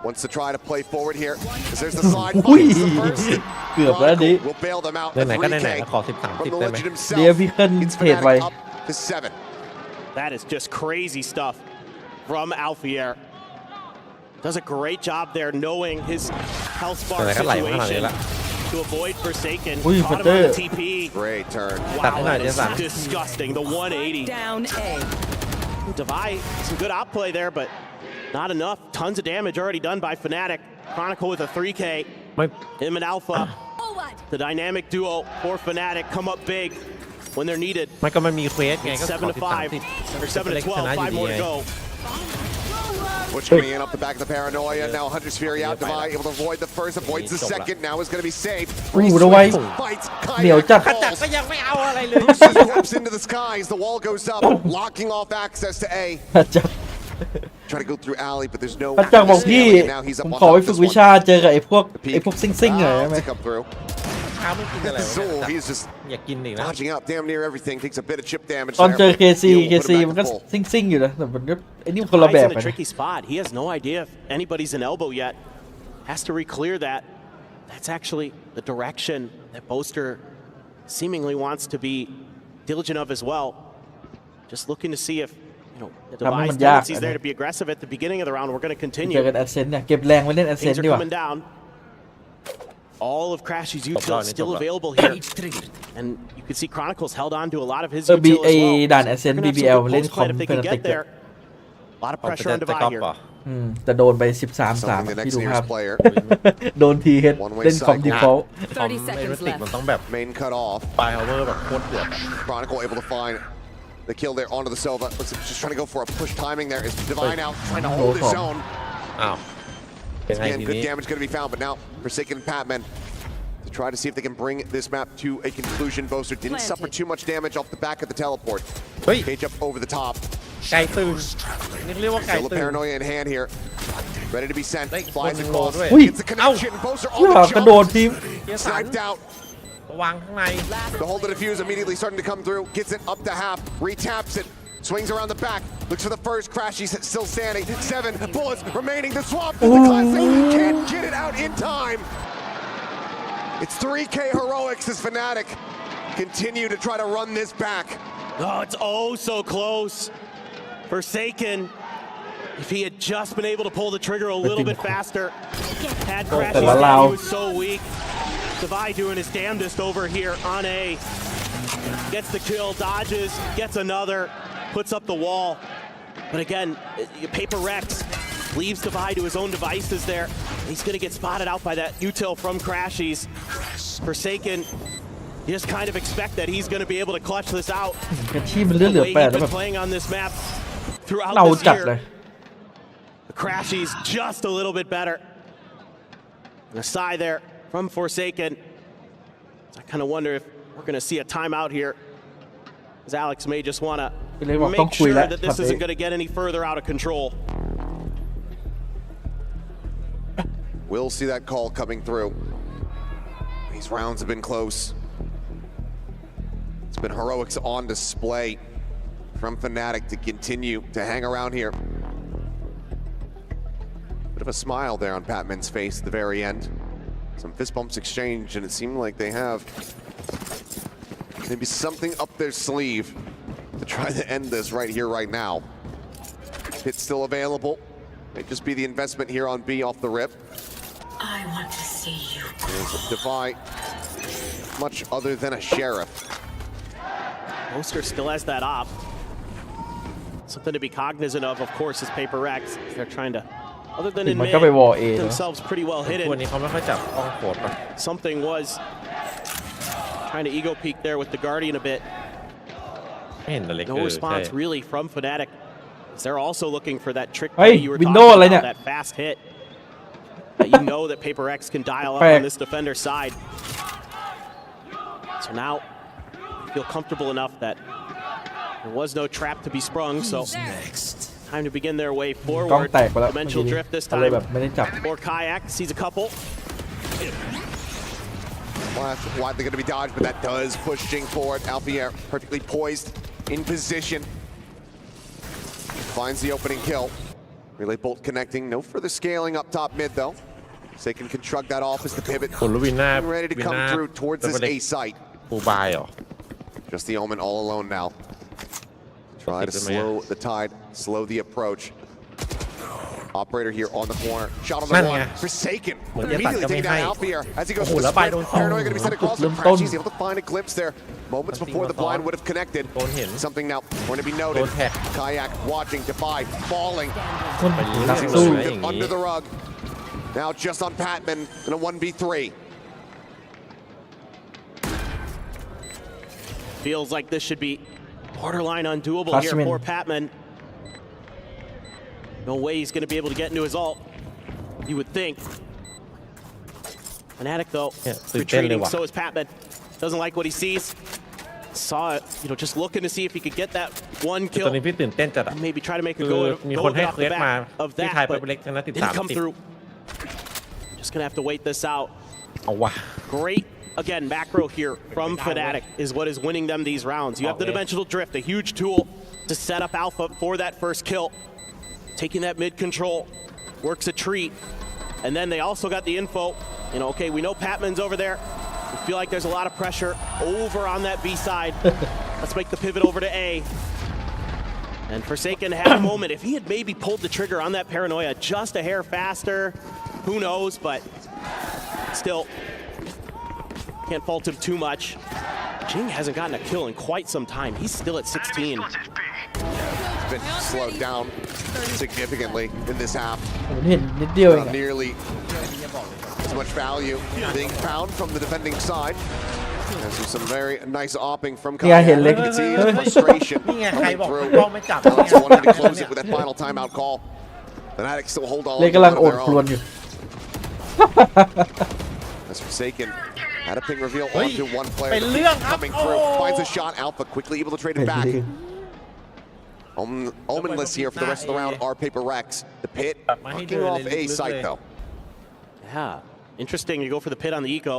S4: Wants to try to play forward here. Because there's the slide.
S1: อุ้ย
S4: Finds the first.
S1: เกือบแล้วดิ
S4: Will bail them out.
S2: ไหนๆก็ไหนๆ
S4: 3K
S2: ขอ 10-30
S4: from the
S2: ได้ไหม
S4: legend himself.
S1: เดี๋ยวพี่ขึ้น
S4: It's
S1: เพจไว้
S4: Fnatic up to 7.
S3: That is just crazy stuff from Alfier. Does a great job there knowing his health bar
S2: ไหนๆก็ไหลมาขนาดนี้
S3: situation
S2: ละ
S3: to avoid Forsaken.
S1: Ui,
S3: Caught him on the
S1: Fatter.
S3: TP.
S4: Great turn.
S3: Wow,
S2: Tạt thế
S3: that
S2: này
S3: is
S2: chứ sao?
S3: disgusting. The
S5: Spike
S3: 180.
S5: down A.
S3: Divide, some good outplay there, but not enough. Tons of damage already done by Fnatic. Chronicle with a 3K.
S2: ไม่
S3: Him and Alpha The dynamic duo for Fnatic come up big when they're needed.
S2: มันมีเควสไงก็
S3: 7 to 5 or 7 to 12, 5 more to go.
S4: Butch coming in off the back of the paranoia. Now Hunter's Fury out. Divide able to avoid the first, avoids the second. Now is going to be safe.
S1: โอ้โหเอาไว้
S4: Fights.
S1: เหนียวจัด
S2: จักก็ยังไม่เอาอะไรเลย
S4: Taps into the skies. The wall goes up, locking off access to A.
S1: จัก
S4: Trying to go through alley, but there's no.
S1: จักบอกพี่
S4: Now he's
S1: ผม
S4: up
S1: ขอ
S4: on
S1: ไป
S4: top
S1: ฝึ
S4: of
S1: ก
S4: this
S1: วิ
S4: one.
S1: ชาเจอกับไอ้พวกซิ่งๆหน่อยได้ไหม
S4: To come through.
S2: ข้าวไม่กินอะไรวะ
S4: Zool, he's just
S2: อยากกินอีกนะ
S4: dodging out damn near everything. Takes a bit of chip damage.
S1: ตอน
S4: there,
S1: เจอ
S4: but
S1: KC
S4: he'll put it back
S1: มัน
S4: to
S1: ก็
S4: full.
S1: ซิ่งๆอยู่นะแต่มันก็ไอ้นี่มันคนละแบบ
S3: He's in
S1: กั
S3: a
S1: น
S3: tricky spot. He has no idea if anybody's an elbow yet. Has to re-clear that. That's actually the direction that Boaster seemingly wants to be diligent of as well. Just looking to see if, the device tendency is there to be aggressive at the beginning of the round. We're going to
S1: เจ
S3: continue.
S1: อกันแอดเซนเนี่ยเก็บแรงไว้เล่นแอดเซน
S3: Things are
S1: ดีกว่า
S3: coming down. All of Crashy's utils still available here.
S6: It's triggered.
S3: And you can see Chronicles held on to a lot of his
S1: เออ
S3: util as
S1: ไอ้
S3: well.
S1: ด่านแอดเซน
S3: They're gonna have
S1: BBL
S3: some good
S1: เล่น
S3: post
S1: คอม
S3: play if they
S1: เฟ
S3: can
S1: นติก
S3: get there. A lot of
S2: เอาไป
S3: pressure
S2: จะ
S3: on
S2: จะ
S3: Divide
S2: ก๊อป
S3: here.
S2: ป่ะ
S1: แต่โดนไป 13-3
S4: Something the
S1: ที่
S4: next
S1: ดูภาพ
S4: nearest player.
S1: โดนทีเฮด
S4: One-way
S1: เล่นคอม
S4: cycle.
S1: ดีฟอลต์
S2: คอม
S5: 30
S2: ในเว
S5: seconds
S2: ติกมัน
S5: left.
S2: ต้องแบบ
S4: Main cut off.
S2: ปลายฮาวเวอร์แบบโคตรเดือด
S4: Chronicle able to find the kill there onto the Sova. Looks like he's just trying to go for a push timing there. Is Divine out trying to hold his own.
S2: อ้าวเป็นไง
S4: Again,
S2: ที
S4: good
S2: นี้
S4: damage going to be found, but now Forsaken and Patman to try to see if they can bring this map to a conclusion. Boaster didn't suffer too much damage off the back of the teleport.
S2: เฮ้ย
S4: Cage up over the top.
S2: ไก่ตื่นนี่เรียกว่าไก่
S4: Still a
S2: ตื่น
S4: paranoia in hand here. Ready to be sent.
S2: Hey,
S4: Flies
S2: one
S4: across.
S2: more,
S1: Ui.
S4: Gets the connection. Boaster
S1: เชื่
S4: on
S1: อ
S4: the
S1: กระโดด
S4: jump.
S1: ทีม
S4: Sniped out.
S2: ระวังข้างใน
S4: The hold the defuse immediately starting to come through. Gets it up to half. Retaps it. Swings around the back. Looks for the first crash. He's still standing. 7 bullets remaining. The swap. The classic. Can't get it out in time. It's 3K heroics as Fnatic continue to try to run this back.
S3: Oh, it's oh so close. Forsaken. If he had just been able to pull the trigger a little bit faster, had Crashy
S1: Pero
S3: he
S1: allow.
S3: was so weak. Divide doing his damnedest over here on A. Gets the kill, dodges, gets another, puts up the wall. But again, Paper Rex leaves Divide to his own devices there. He's going to get spotted out by that util from Crashies. Forsaken, you just kind of expect that he's going to be able to clutch this out.
S1: กระชี้มันเลือด
S3: The
S1: เหลือ
S3: way
S1: แปด
S3: he's
S1: แล้วแบ
S3: been
S1: บ
S3: playing on this map throughout
S1: เรา
S3: this
S1: จัดเลย
S3: year. The Crashies just a little bit better. And a sigh there from Forsaken. So I kind of wonder if we're going to see a timeout here. As Alex may just want to
S1: ก็เลยบอกต้อง
S3: make
S1: คุย
S3: sure
S1: แล้ว
S3: that
S1: ครั
S3: this
S1: บ
S3: isn't going to get any further out of control.
S4: We'll see that call coming through. These rounds have been close. It's been heroics on display from Fnatic to continue to hang around here. Bit of a smile there on Patman's face at the very end. Some fist bumps exchanged, and it seemed like they have maybe something up their sleeve to try to end this right here, right now. Hit's still available. May just be the investment here on B off the rip.
S5: I want to see you.
S4: There's a Divide, much other than a sheriff.
S3: Boaster still has that op. Something to be cognizant of course, is Paper Rex. They're trying to, other than in
S1: มัน
S3: mid,
S1: ก็ไปวอลเอ
S3: themselves pretty well
S2: วัน
S3: hidden.
S2: นี้เขาไม่ค่อยจับกล้องโคตรป่ะ
S3: Something was trying to ego peek there with the Guardian a bit.
S2: ไม่เห็นแต่เล็ก
S3: No
S2: ใช่
S3: response really from Fnatic. They're also looking for that trick
S1: Hey,
S3: play you were talking
S1: window อะไรเนี่ย
S3: about, that fast hit. That you know that Paper X can dial up
S1: แปลก
S3: on this defender's side. So now you feel comfortable enough that there was no trap to be sprung, so
S6: Next.
S3: time to begin their way
S1: กล้อง
S3: forward.
S1: แตกไปแล้วเมื่อ
S3: Dimensional
S1: กี้
S3: drift this
S1: ก็เลย
S3: time
S1: แบบไม่ได้จับ
S3: for Kayak. Sees a couple.
S4: Well, that's why they're going to be dodged, but that does push Jing forward. Alfier perfectly poised in position. Finds the opening kill. Relay bolt connecting. No further scaling up top mid, though. So they can shrug that off as the pivot.
S2: คุณรู้วินหน้า
S4: Ready to
S2: วิน
S4: come
S2: หน้า
S4: through towards
S2: แต่
S4: this
S2: ประเด็น
S4: A site.
S2: ฟูบายเหรอ
S4: Just the Omen all alone now. Try to slow the tide, slow the approach. Operator here on the corner. Shot on the
S2: Man,
S4: one.
S2: yeah.
S4: Forsaken.
S2: Well, yeah,
S4: Immediately
S2: but
S4: taking down
S2: kami
S4: Alfier as he goes
S2: Oh,
S4: for the
S2: labay
S4: sprint.
S2: doon.
S4: Paranoia going to be sent across the
S1: Lim
S4: crash.
S1: Ton.
S4: He's able to find a glimpse there. Moments
S2: Something
S4: before the
S2: was
S4: blind
S2: on.
S4: would have connected.
S2: Don't hit.
S4: Something now going to be noted.
S2: Don't hit.
S4: Kayak watching, Defy, falling.
S1: คน
S2: ไปเรื่อย
S1: นัก
S2: ๆ
S1: สู้
S2: เลยอย่าง
S4: Under
S2: นี้
S4: the rug. Now just on Patman in a 1v3.
S3: Feels like this should be borderline undoable here
S1: Watchman.
S3: for Patman. No way he's going to be able to get into his ult. You would think. Fnatic though, retreating. So is Patman. Doesn't like what he sees. Saw it, just looking to see if he could get that one
S2: ตอน
S3: kill.
S2: นี้พี่ตื่นเต้นจัดอะ
S3: Maybe try to make a
S2: คือ
S3: go
S2: มี
S3: go
S2: คนให้
S3: off
S2: เคว
S3: the
S2: สมา
S3: back of
S2: ที่ไทย
S3: that,
S2: ไป
S3: but
S2: เล็กชนะ
S3: didn't come
S2: 13-10
S3: through. Just gonna have to wait this out.
S2: เอาวะ
S3: Great, again, macro here from Fnatic is what is winning them these rounds. You have the
S2: Okay.
S3: dimensional drift, a huge tool to set up Alpha for that first kill. Taking that mid control, works a treat, and then they also got the info. Okay, we know Patman's over there. We feel like there's a lot of pressure over on that B side. Let's make the pivot over to A. And Forsaken had a moment. If he had maybe pulled the trigger on that paranoia just a hair faster, who knows, but still, can't fault him too much. Jing hasn't gotten a kill in quite some time. He's still at 16.
S4: Been slowed down significantly in this half.
S1: ผมเห็นนิดเดียวเอง
S4: Not
S1: อะ
S4: nearly as much value being found from the defending side. There's some very nice opping from
S1: เนี่ยเห็นเล็ก
S4: You can see the frustration
S2: นี่ไงใคร
S4: coming
S2: บอก
S4: through.
S2: กล้องไม่จับ
S4: Alex wanted to close it with that final timeout call. Fnatic still hold on
S1: เล็ก
S4: to
S1: กำลัง
S4: one
S1: โอ
S4: of
S1: ด
S4: their
S1: ครวน
S4: own.
S1: อยู่
S4: As Forsaken had a ping reveal
S2: เฮ้ย
S4: onto one
S2: เป็
S4: player.
S2: น
S4: The
S2: เรื่อง
S4: peek
S2: ครับ
S4: coming
S2: โอ้
S4: through, finds a shot. Alpha quickly able to trade it back. Omenless here for the rest of the round are Paper Rex. The pit knocking off A site though.
S3: Yeah, interesting. You go for the pit on the eco.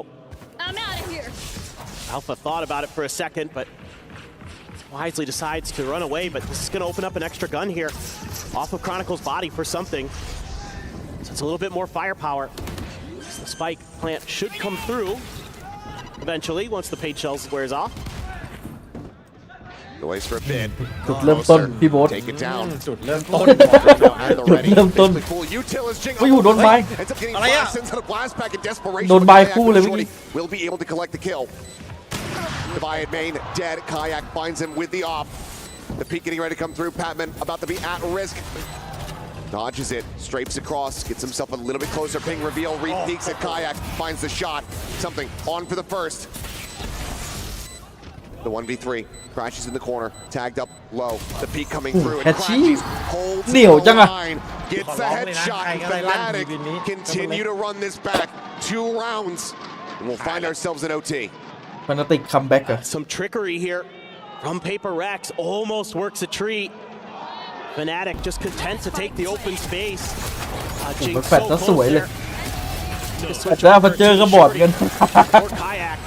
S5: I'm out of here.
S3: Alpha thought about it for a second, but wisely decides to run away. But this is going to open up an extra gun here off of Chronicle's body for something. So it's a little bit more firepower. The spike plant should come through eventually once the page shells wears off.
S4: The waits for a bit.
S1: จุดเริ่มต้นพี่โบ๊ท
S4: Take it down.
S2: จุดเริ่มต้น
S1: จุดเริ่มต้น
S4: Full util as Jing
S1: โอ้ยโดนไม้
S4: ends up getting
S2: อะไรอะ
S4: blast into the blast pack in desperation.
S1: โดนไม้คู่เลยเมื่อกี้
S4: Will be able to collect the kill. Divide main dead. Kayak finds him with the off. The peak getting ready to come through. Patman about to be at risk. Dodges it, strafes across, gets himself a little bit closer. Ping reveal, re-peeks at Kayak, finds the shot. Something on for the first. The 1v3 crashes in the corner, tagged up low. The peak coming through and crashes, holds
S1: Neil,
S4: the
S1: jangan.
S4: line, gets the headshot. And Fnatic continue to run this back 2 rounds, and we'll find ourselves in OT.
S1: มันติดคัมแบ็กอะ
S3: Some trickery here from Paper Rex. Almost works a treat. Fnatic just content to take the open space.
S1: มันแฟดแล้วสวยเลย แต่ถ้ามาเจอก็บอดกัน
S3: Or Kayak.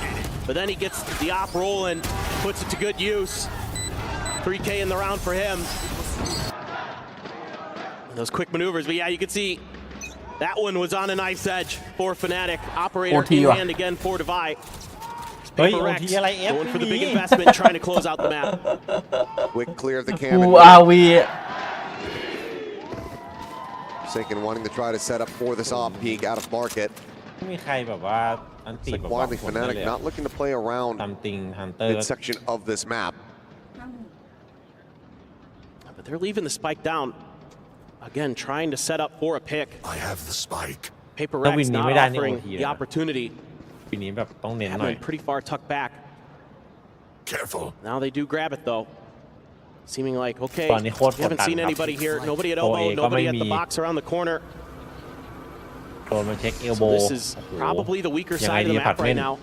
S3: But then he gets the op rolling, puts it to good use. 3K in the round for him. Those quick maneuvers, but yeah, you can see that one was on a knife's edge for Fnatic. Operator
S1: OT
S3: in
S1: ว่ะ
S3: hand again for Divide.
S2: เฮ้ย
S3: Paper
S2: โอ
S3: Rex
S2: ทีอะไรเอฟ
S3: going for the
S2: ไม่
S3: big
S2: มี
S3: investment, trying to close out the map.
S4: Quick clear of the
S1: กู
S4: cam.
S1: อาวี
S4: Forsaken wanting to try to set up for this off peak out of market.
S2: ไม่มีใครแบบว่าอันตี
S4: It's
S2: แบ
S4: like
S2: บว่า
S4: widely Fnatic not looking to play around
S2: ทำติงฮันเตอร์
S4: midsection of this map.
S3: But they're leaving the spike down. Again, trying to set up for a pick.
S7: I have the spike.
S3: Paper
S2: ถ้าวิ
S3: Rex
S2: นนี้
S3: not
S2: ไม่ได้นี่
S3: offering
S2: โอที
S3: the opportunity.
S2: ปีนี้แบบต้องเน้นหน่อย
S3: Patman pretty far tucked back.
S7: Careful.
S3: Now they do grab it though. Seeming like, okay,
S2: ตอนนี้โคตร
S3: we haven't
S2: กดดัน
S3: seen
S2: ครับ
S3: anybody here. Nobody at
S2: ตัวเอ
S3: elbow,
S2: ก็ไม่
S3: nobody at
S2: มี
S3: the box around the corner.
S2: โดนมาเช็คเอลโบ
S3: So this is probably the weaker
S2: ยังไง
S3: side of
S2: ดี
S3: the
S2: ผัด
S3: map
S2: เล่น
S3: right now.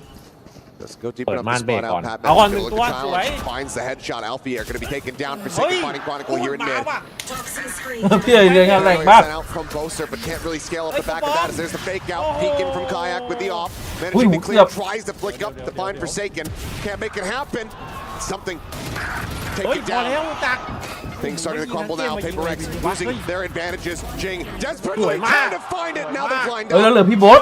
S4: Let's go deep
S2: เปิด
S4: enough
S2: ม่า
S4: to
S2: นเบรก
S4: spot
S2: ก่อน
S4: out.
S2: เอาก่อน
S4: Patman
S2: หนึ่ง
S4: gonna
S2: ตัว
S4: look at
S2: สวย
S4: challenge, finds the headshot. Alfie are going to be taken down.
S2: เฮ้ย
S4: Forsaken finding Chronicle here in
S2: มา
S4: mid.
S2: ว่ะ
S5: Toxin screen.
S1: พี่เรื่องแรงมาก
S4: Sent out from Boaster, but can't really scale up the back of that as there's the fake out. Peeking from Kayak with the off. Managing to clear, tries to flick up to find Forsaken. Can't make it happen. Something
S2: เฮ้ย
S4: taken
S2: พอแล้ว
S4: down.
S2: จัก
S4: Things starting to crumble now. Paper X losing their advantages. Jing desperately
S2: Đuổi mà.
S4: trying to find it. Now they're blind
S1: เออแล้ว
S4: up.
S1: เหลือพี่โบ๊ท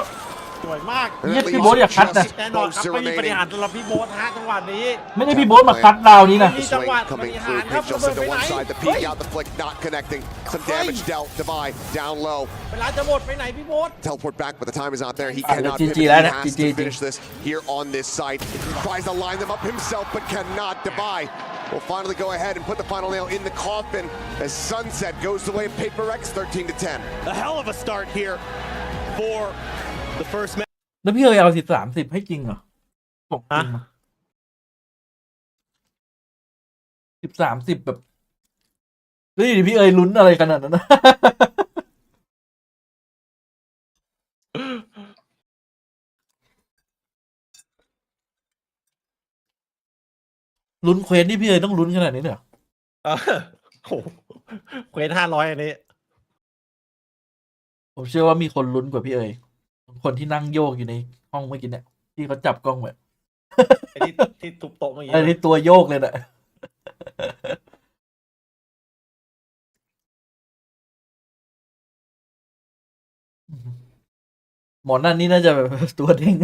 S2: สวยมาก
S4: And
S1: เนี่ย
S4: that
S1: พี่
S4: leaves
S1: โบ๊ทอยากคัดนะ
S4: just
S2: แน่นอนครับ
S4: Boaster
S2: ไม่มีปฏิ
S4: remaining.
S2: หารสำหรับพี่โบ๊ทฮะจังหวะนี้
S1: ไม่ได้พี่โบ๊ทมาคัดดาวนี้นะ
S2: มี
S4: The
S2: จัง
S4: swing
S2: หวะ
S4: coming
S2: ปฏิหา
S4: through.
S2: รครับ
S4: Pink
S2: ระ
S4: Jumps
S2: เบิด
S4: into
S2: ไปไหน
S4: one side. The
S2: เฮ้ย
S4: peek out the flick, not connecting. Some damage dealt. Divide down low.
S2: เวลาจะหมดไปไหนพี่โบ๊ท
S4: Teleport back, but the time is not there. He
S1: Ah,
S4: cannot
S1: GG
S4: pivot. He
S1: แล้วนะ
S4: has
S1: GG
S4: to finish this here on this site. Tries to line them up himself, but cannot. Divide will finally go ahead and put the final nail in the coffin as Sunset goes the way of Paper X 13-10.
S3: A hell of a start here for the first match.
S1: แล้วพี่เอ๋ยเอา30ให้จริงเหรอบอกจริงเหรอ 10-30แบบเฮ้ยพี่เอ๋ยลุ้นอะไรขนาดนั้นนะ ลุ้นเควสที่พี่เอ๋ยต้องลุ้นขนาดนี้เนี่ย
S2: เออโหเควส500อันนี้
S1: ผมเชื่อว่ามีคนลุ้นกว่าพี่เอ๋ยคนที่นั่งโยกอยู่ในห้องเมื่อกี้เนี่ยที่เขาจับกล้องไว้
S2: ไอ้ที่ทุบโต๊ะเมื่อกี้
S1: ไอ้ที่ตัวโยกเลยน่ะ หมอนั่นนี่น่าจะแบบ ตัวเด้ง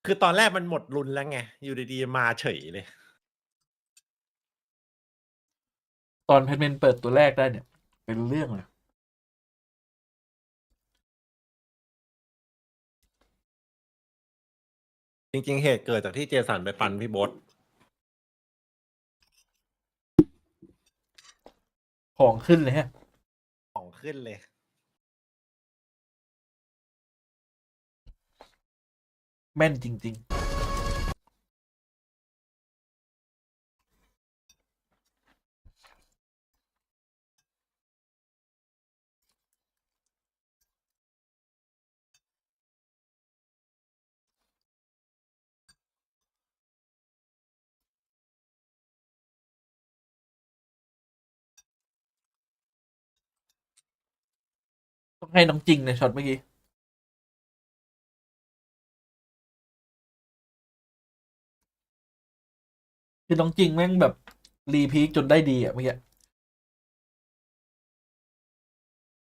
S2: คือตอนแรกมันหมดรุนแล้วไง อยู่ดีๆมาเฉยเลย
S1: ตอนเพนเมนเปิดตัวแรกได้เนี่ย เป็นเรื่องเลย
S2: จริงๆเหตุเกิดจากที่เจสันไปปันพี่โบท
S1: ของขึ้นเลยฮะ
S2: ของขึ้นเลย
S1: แม่นจริง ๆ ต้องให้น้องจริงในช็อตเมื่อกี้ คือน้องจริงแม่งแบบรีพีคจนได้ดีอ่ะเมื่อกี้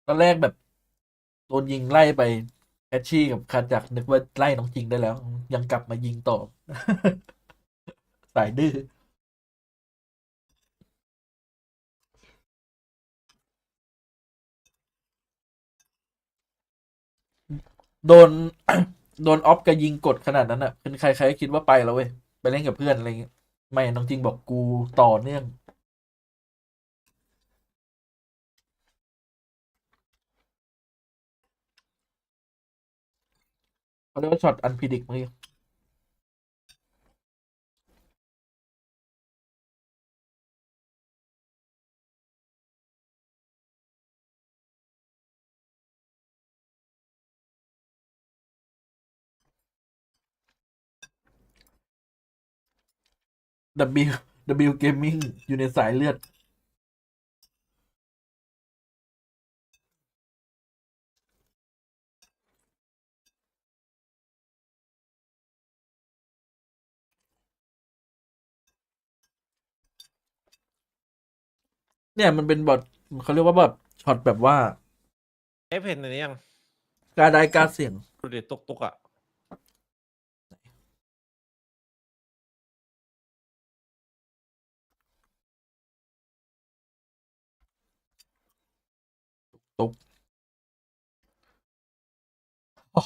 S1: ตอนแรกแบบโดนยิงไล่ไปแอชชี่กับคาจักนึกว่าไล่น้องจริงได้แล้ว ยังกลับมายิงต่อ สายดื้อ โดน โดนออฟกับยิงกดขนาดนั้นอ่ะเป็นใครๆก็คิดว่าไปแล้วเว้ย ไปเล่นกับเพื่อนอะไรเงี้ย ไม่น้องจริงบอกกูต่อเนื่องเขาเรียกว่าช็อตอันพิดิกเมื่อกี้W Gaming อยู่ในสายเลือด เนี่ยมันเป็นบอทเขาเรียกว่าแบบช็อตแบบว่า
S2: เห็นอันนี้ยัง
S1: กล้าได้กล้าเสี่ยง
S2: ดูดิตุกๆอ่ะ
S1: ตุ๊กอ๋อ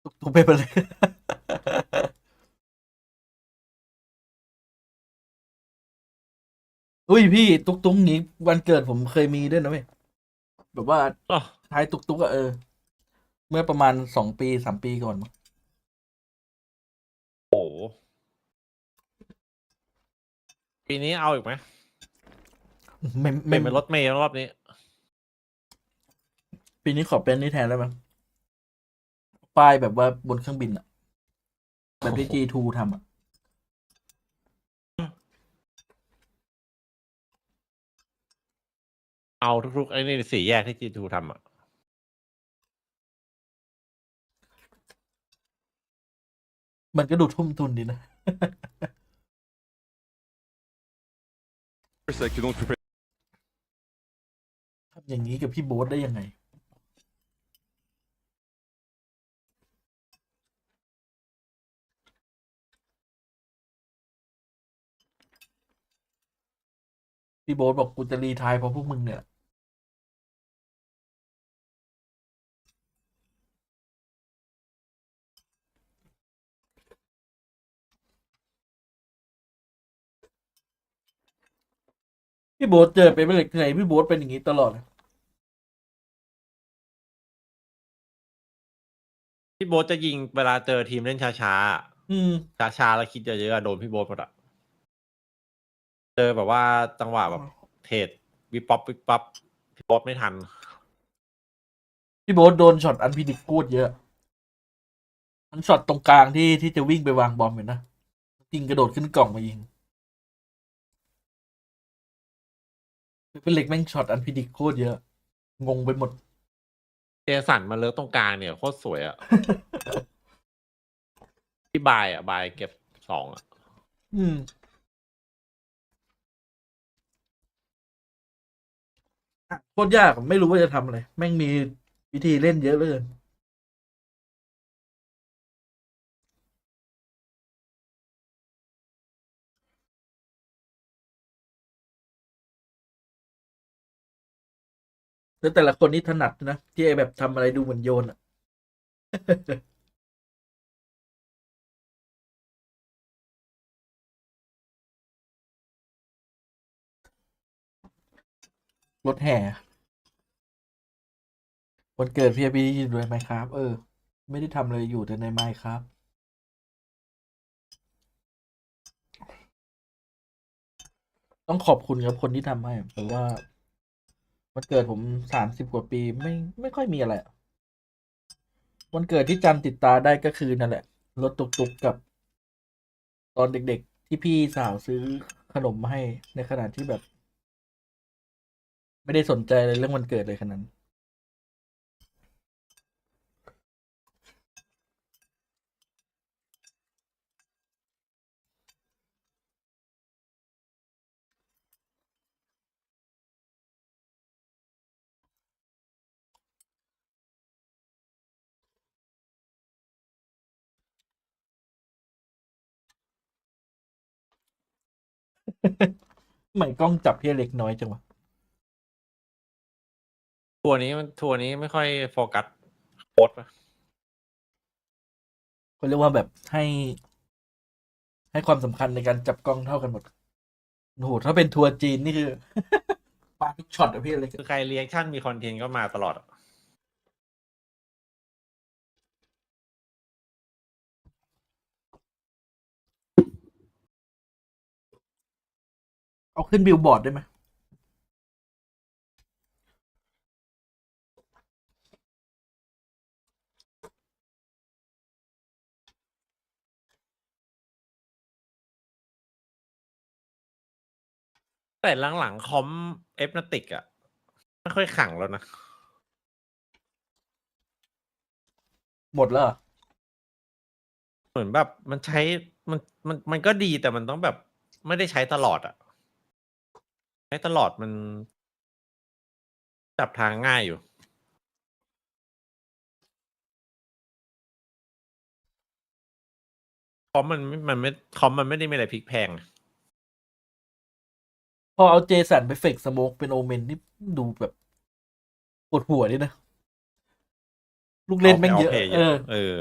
S1: ตุ๊กไปเลย อุ้ยพี่ตุ๊กตุ๊กงี้วันเกิดผมเคยมีด้วยนะเว้ยแบบว่า
S2: อ๋อ
S1: ท้ายตุ๊กตุ๊กอะเมื่อประมาณ2-3 ปีก่อนมั้ง
S2: โอ้โหปีนี้เอาอีกไหม
S1: ไม่
S2: เปลี่
S1: ไม่
S2: ยนเป็นรถเมล์รอบนี้
S1: ปีนี้ขอเป็นนี่แทนได้ไหมป้ายแบบว่าบนเครื่องบินอะแบบที่ G2 ทำอะ
S2: เอาทุกๆไอ้นี่4 แยกที่G2 ทำอ่ะ
S1: มันก็ดูทุ่มทุนดีนะ ทำอย่างนี้กับพี่โบ๊ทได้ยังไง พี่โบ๊ทบอกกูจะรีไทร์เพราะพวกมึงเนี่ย พี่โบ๊ทเจอเป็นเหล็กไหนพี่โบ๊ทเป็นอย่างนี้ตลอดเลย
S2: พี่โบ๊ทจะยิงเวลาเจอทีมเล่นช้า
S1: อืม
S2: ๆช้าๆแล้วคิดเยอะๆอะโดนพี่โบ๊ทหมดอะเจอแบบว่าจังหวะแบบเทรดวิปป๊อปวิปป๊อปพี่โบ๊ทไม่ทัน
S1: พี่โบ๊ทโดนช็อตอันพิดิกโคตรเยอะ มันช็อตตรงกลางที่จะวิ่งไปวางบอมเห็นนะยิงกระโดดขึ้นกล่องมายิงเป็นเหล็กแม่งช็อตอันพิดิกโคตรเยอะ งงไปหมด
S2: เจสันมาเลิกตรงกลางเนี่ยโคตรสวยอะ พี่บายอะบายเก็บ2อะ
S1: อืมโคตรยากอะไม่รู้ว่าจะทำอะไร แม่งมีวิธีเล่นเยอะเหลย แล้วแต่ละคนนี่ถนัดนะ ที่ไอแบบทำอะไรดูเหมือนโยนอะ รถแห่วันเกิดพี่อยู่ด้วยไหมครับ ไม่ได้ทำอะไรอยู่แต่ในไมค์ครับ ต้องขอบคุณครับคนที่ทำให้แต่ว่าวันเกิดผม30 กว่าปีไม่ค่อยมีอะไรอะวันเกิดที่จำติดตาได้ก็คือนั่นแหละรถตุกๆกับตอนเด็กๆที่พี่สาวซื้อขนมมาให้ในขณะที่แบบ ไม่ได้สนใจอะไรเรื่องวันเกิดเลยขนาดนั้น ใหม่กล้องจับพี่เล็กน้อยจังวะ
S2: ทัวร์นี้ไม่ค่อยโฟกัสโค้ดปะ
S1: เขาเรียกว่าแบบให้ความสำคัญในการจับกล้องเท่ากันหมดโอ้โหถ้าเป็นทัวร์จีนนี่คือ มาทุกช็อตอะพี่เล็ก
S2: คือใครรีแอคชั่นมีคอนเทนต์ก็มาตลอดอะ
S1: เอาขึ้นบิลบอร์ดได้ไหม
S2: แต่หลังๆคอมเอฟนาติกอะไม่ค่อยขังแล้วนะ
S1: หมดแล้วเหรอ
S2: เหมือนแบบมันใช้มันมันก็ดีแต่มันต้องแบบไม่ได้ใช้ตลอดอะใช้ตลอดมันจับทางง่ายอยู่คอมมันไม่คอมมันไม่ได้มีอะไรพลิกแพลงอะ
S1: พอเอาเจสันไปเฟกสโมกเป็นโอเมนนี่ดูแบบปวดหัวดินะ ลูกเล่นแม่งเยอะ
S2: เพลย์เยอะเออ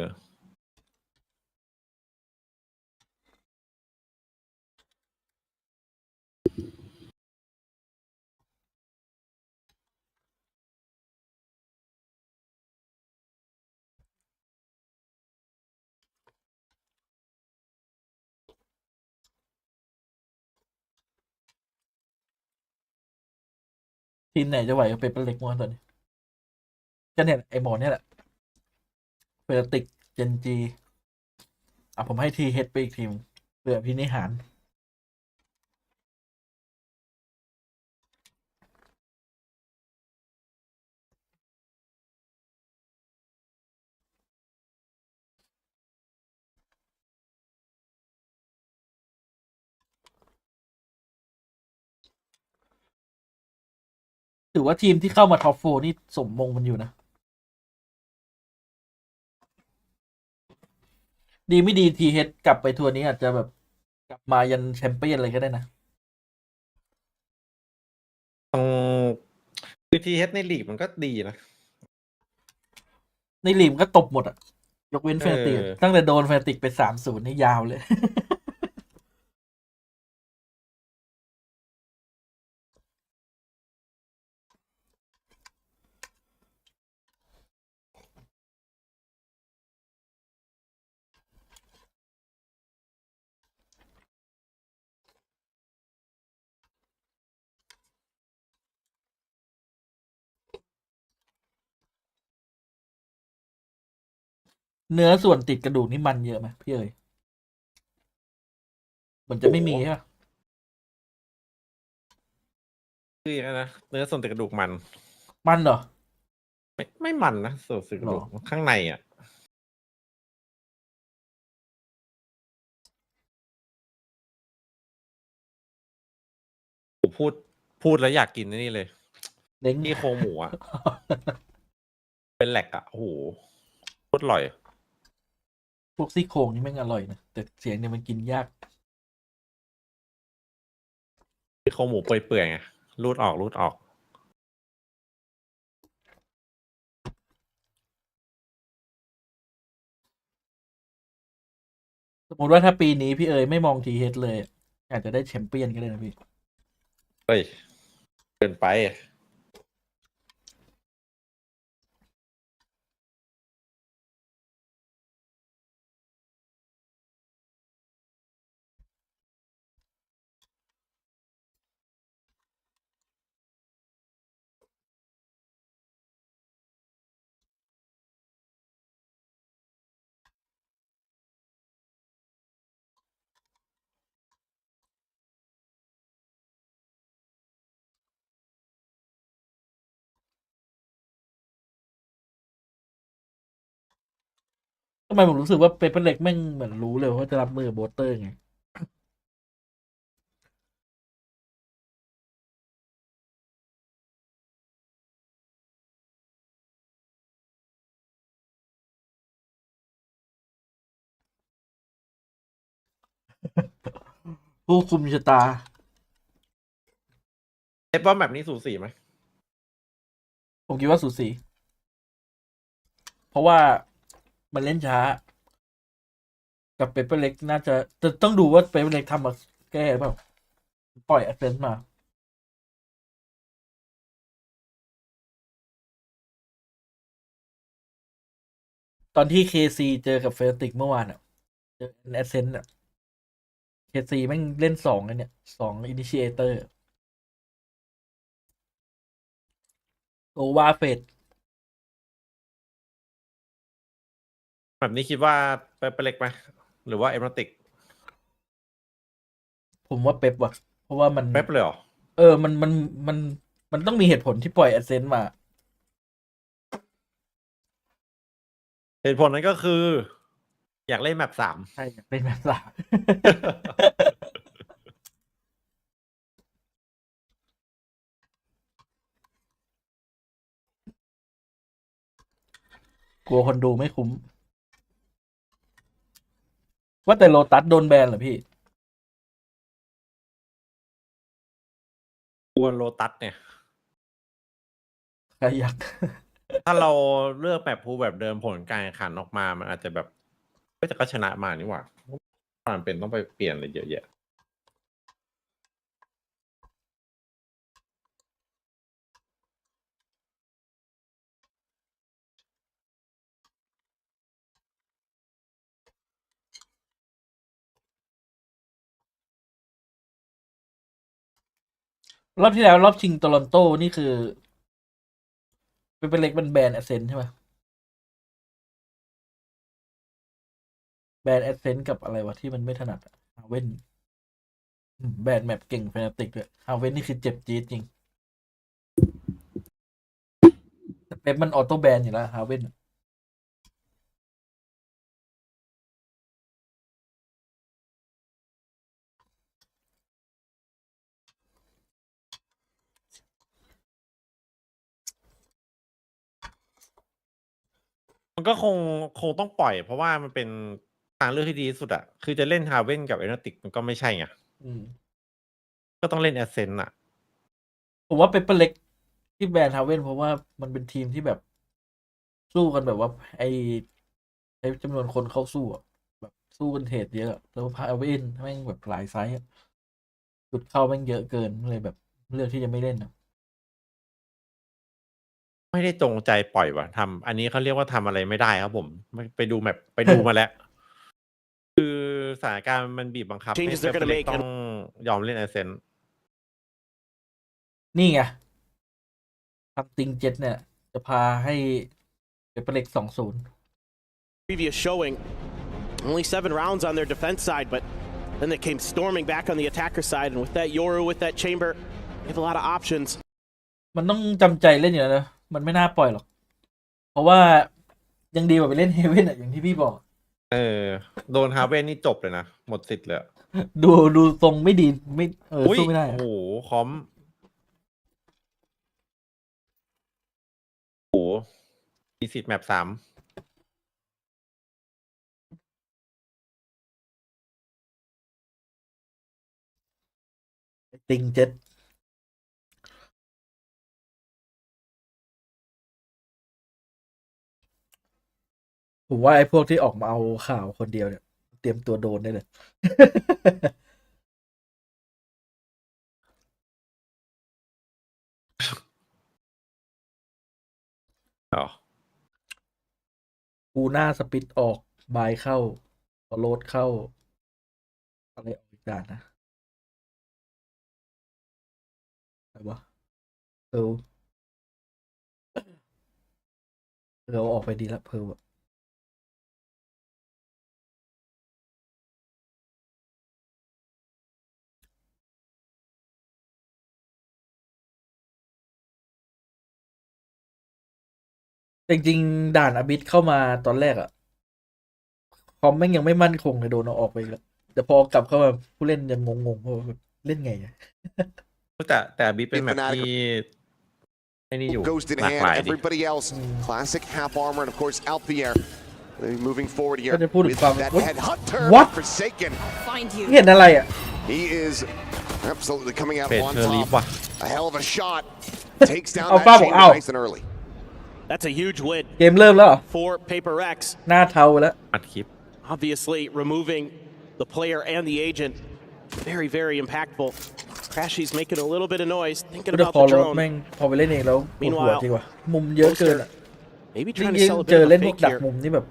S1: ทีมไหนจะไหวกับเปเปอร์เล็กมั้งตอนนี้ก็เนี่ยไอหมอเนี่ยแหละเฟรติกเจนจีผมให้ทีเฮดไปอีกทีมเผื่อพินิหาร ถือว่าทีมที่เข้ามาท็อปโฟนี่สมมงมันอยู่นะ ดีไม่ดีทีเฮดกลับไปทัวร์นี้อาจจะแบบกลับมายันแชมเปี้ยนเลยก็ได้นะ
S2: คือทีเอสในลีกมันก็ดีนะ
S1: ในลีมก็ตบหมดอะยกเว้นแฟนติก
S2: เออ
S1: ตั้งแต่โดนแฟนติกไป3-0นี่ยาวเลย เนื้อส่วนติดกระดูกนี่มันเยอะไหมพี่เอ๋ยเหมือนจะไม่มีใช่ปะ
S2: คืออย่างนั้นนะเนื้อส่วนติดกระดูกมัน
S1: มันเหรอ
S2: ไม่มันนะส่วนติดกระดูก
S1: หรอ
S2: ข้างในอ่ะผมพูดแล้วอยากกินนี่เลย
S1: เล้ง
S2: ที่โครงหมูอ่ะ เป็นแหลกอ่ะโอ้โหโคตรอร่อย
S1: พวกซี่โครงนี่แม่งอร่อยนะแต่เสียงเนี่ยมันกินยาก
S2: ที่โครงหมูเปื่อยๆไงรูดออก
S1: สมมติว่าถ้าปีนี้พี่เอ๋ยไม่มองทีเฮดเลยอาจจะได้แชมเปี้ยนก็ได้นะพี่
S2: เฮ้ยเกินไป
S1: ทำไมผมรู้สึกว่าเปเปอร์เล็กแม่งเหมือนรู้เลยว่าจะรับมือกับโบสเตอร์ไง ผู้คุมชะตา
S2: เอฟว่าแบบนี้สูสีไหม
S1: ผมคิดว่าสูสี เพราะว่ามันเล่นช้า กับเปเปอร์เล็กน่าจะต้องดูว่าเปเปอร์เล็กทำมาแก้หรือเปล่า ปล่อยแอดเซนต์มา ตอนที่เคซีเจอกับเฟลติกเมื่อวานอ่ะ เจอแอดเซนต์อ่ะเคซีแม่งเล่นสองเลยเนี่ย2 อินิชิเอเตอร์โอวาเฟด
S2: แบบนี้คิดว่าเป็นเล็กไหมหรือว่าเอมติก
S1: ผมว่าเป๊ปว่ะ เพราะว่ามัน
S2: เป๊ปเลยเหรอ
S1: มันต้องมีเหตุผลที่ปล่อยแอดเซนต์มา
S2: เหตุผลนั้นก็คือ อยากเล่นแมป3
S1: ใช่เป็นแบบสาม กลัวคนดูไม่คุ้ม ว่าแต่โลตัสโดนแบนเหรอพี่
S2: กลัวโลตัสเนี่ย
S1: ใครอยาก
S2: ถ้าเราเลือกแบบพูลแบบเดิมผลการแข่งขันออกมามันอาจจะแบบก็ชนะมานี่หว่ามันเป็นต้องไปเปลี่ยนอะไรเยอะแยะ
S1: รอบที่แล้วรอบชิงโตลอนโตนี่คือ เป็นเล็กมันแบนแอดเซนต์ใช่ไหมแบนแอดเซนต์กับอะไรวะที่มันไม่ถนัดฮาเว่นแบนแมปเก่งแฟนาติกด้วยฮาเว่นนี่คือเจ็บจี๊ดจริง แต่เป๊ปมันออโต้แบนอยู่แล้วฮาเว่น
S2: มันก็คงต้องปล่อย เพราะว่ามันเป็นทางเลือกที่ดีที่สุดอะคือจะเล่นฮาเว่นกับเอเนติกมันก็ไม่ใช่ไง
S1: อืม
S2: ก็ต้องเล่นแอสเซนต์อะ
S1: ผมว่าเปเปอร์เล็กที่แบนฮาเว่นเพราะว่ามันเป็นทีมที่แบบสู้กันแบบว่าไอ้จำนวนคนเข้าสู้อะแบบสู้กันเทรดเยอะแล้วฮาเว่นแม่งแบบหลายไซส์อะจุดเข้าแม่งเยอะเกินเลยแบบเลือกที่จะไม่เล่นอะ
S2: ไม่ได้จงใจปล่อยว่ะทำอันนี้เขาเรียกว่าทำอะไรไม่ได้ครับผมไปดูแมปไปดูมาแล้ว คือสถานการณ์มันบีบบังคับให้
S3: Changes they're
S2: เป
S3: gonna
S2: เล็ก
S3: make
S2: ต้องยอมเล่นแอสเซนต์
S1: นี่ไงทำติงเจ็ตเนี่ย จะพาให้เปเปอร์เล็ก2-0
S3: previous showing. Only 7 rounds on their defense side, but then they came storming back on the attacker side, and with that Yoru, with that chamber, they have a lot of options.
S1: มันต้องจำใจเล่นอยู่แล้วนะมันไม่น่าปล่อยหรอกเพราะว่ายังดีกว่าไปเล่นเฮเว่นอ่ะอย่างที่พี่บอก
S2: โดนฮาเว่นนี่จบเลยนะหมดสิทธิ์เลย
S1: ดูทรงไม่ดีไม่สู้ไม่ได้
S2: โอ้โหคอมโอ้โหมีสิทธิ์แมป3
S1: ติงเจ็ดผมว่าไอ้พวกที่ออกมาเอาข่าวคนเดียวเนี่ยเตรียมตัวโดนได้เลย กูหน้าสปิดออกบายเข้าโรดเข้าอะไรออกอีกด่านนะอะไรวะเราออกไปดีละเพลอะจริงๆด่านอบิสเข้ามาตอนแรกอะคอมแม่งยังไม่มั่นคงเลยโดนเอาออกไปแล้วแต่พอกลับเข้ามาผู้เล่นยังงงๆเพราะเล่นไง
S2: แต่อบิสเป็นแบบที่ไอ้นี่อยู่
S4: Ghost in hand. Everybody else, classic half armor, and of course Alpier moving forward here with that headhunter. Forsaken.
S5: Find you.
S1: เห็นอะไรอ่ะ
S4: He is absolutely coming out on top. A hell of a shot. Takes down that chamber nice and early.
S3: That's a huge win
S1: เกมเริ่มแล้ว
S3: for Paper X.
S1: หน้าเทาแล้ว
S2: อัดคลิป
S3: Obviously, removing the player and the agent, very, very impactful. Crashy's making a little bit of noise, thinking about the drone.
S1: แม่งพอไปเล่นเองแล้วปวดหัวจริงว่ะมุมเยอะเกินอ่ะ
S3: Maybe trying to sell a
S1: เจ
S3: bit
S1: อ
S3: of
S1: เล่
S3: a
S1: นพวก
S3: fake
S1: ดัก
S3: here.
S1: มุมนี่แบบ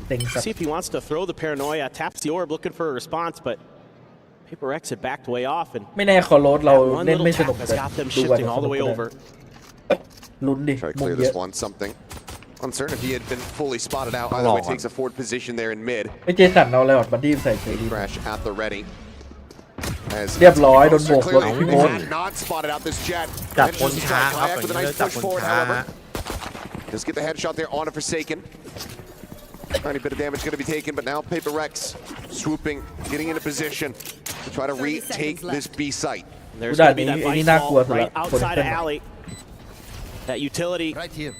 S1: เต็งสัต
S3: See
S1: ว์
S3: if he wants to throw the paranoia, taps the orb, looking for a response, but Paper X had backed way off, and
S1: ไม่แน่คอโรสเรา
S3: one
S1: เล่น
S3: little
S1: ไม่สนุก
S3: tap
S1: เลย
S3: has got them
S1: ดูวัน
S3: shifting all the way over.
S1: ลุ้นดิ
S4: Try to
S1: มุม
S4: clear
S1: เย
S4: this
S1: อะ
S4: one. Something uncertain if he had been fully spotted out. Either way, takes a forward position there in mid.
S1: ไอ้เจสันเอาอะไรออกบัดดี้ใส่เฉยดี
S4: Crash at the ready.
S1: เรียบร้อยโดนโบกรถพี่โบ๊ท
S4: Not spotted out this jet.
S2: จับคนช้าครับอย่างนี้จับคนช้า
S4: Just get the headshot there on a Forsaken. Tiny bit of damage going to be taken, but now Paper Rex swooping, getting into position to try to retake this B site.
S3: There's going to be that vice ball right outside of alley. That utility
S6: Right here.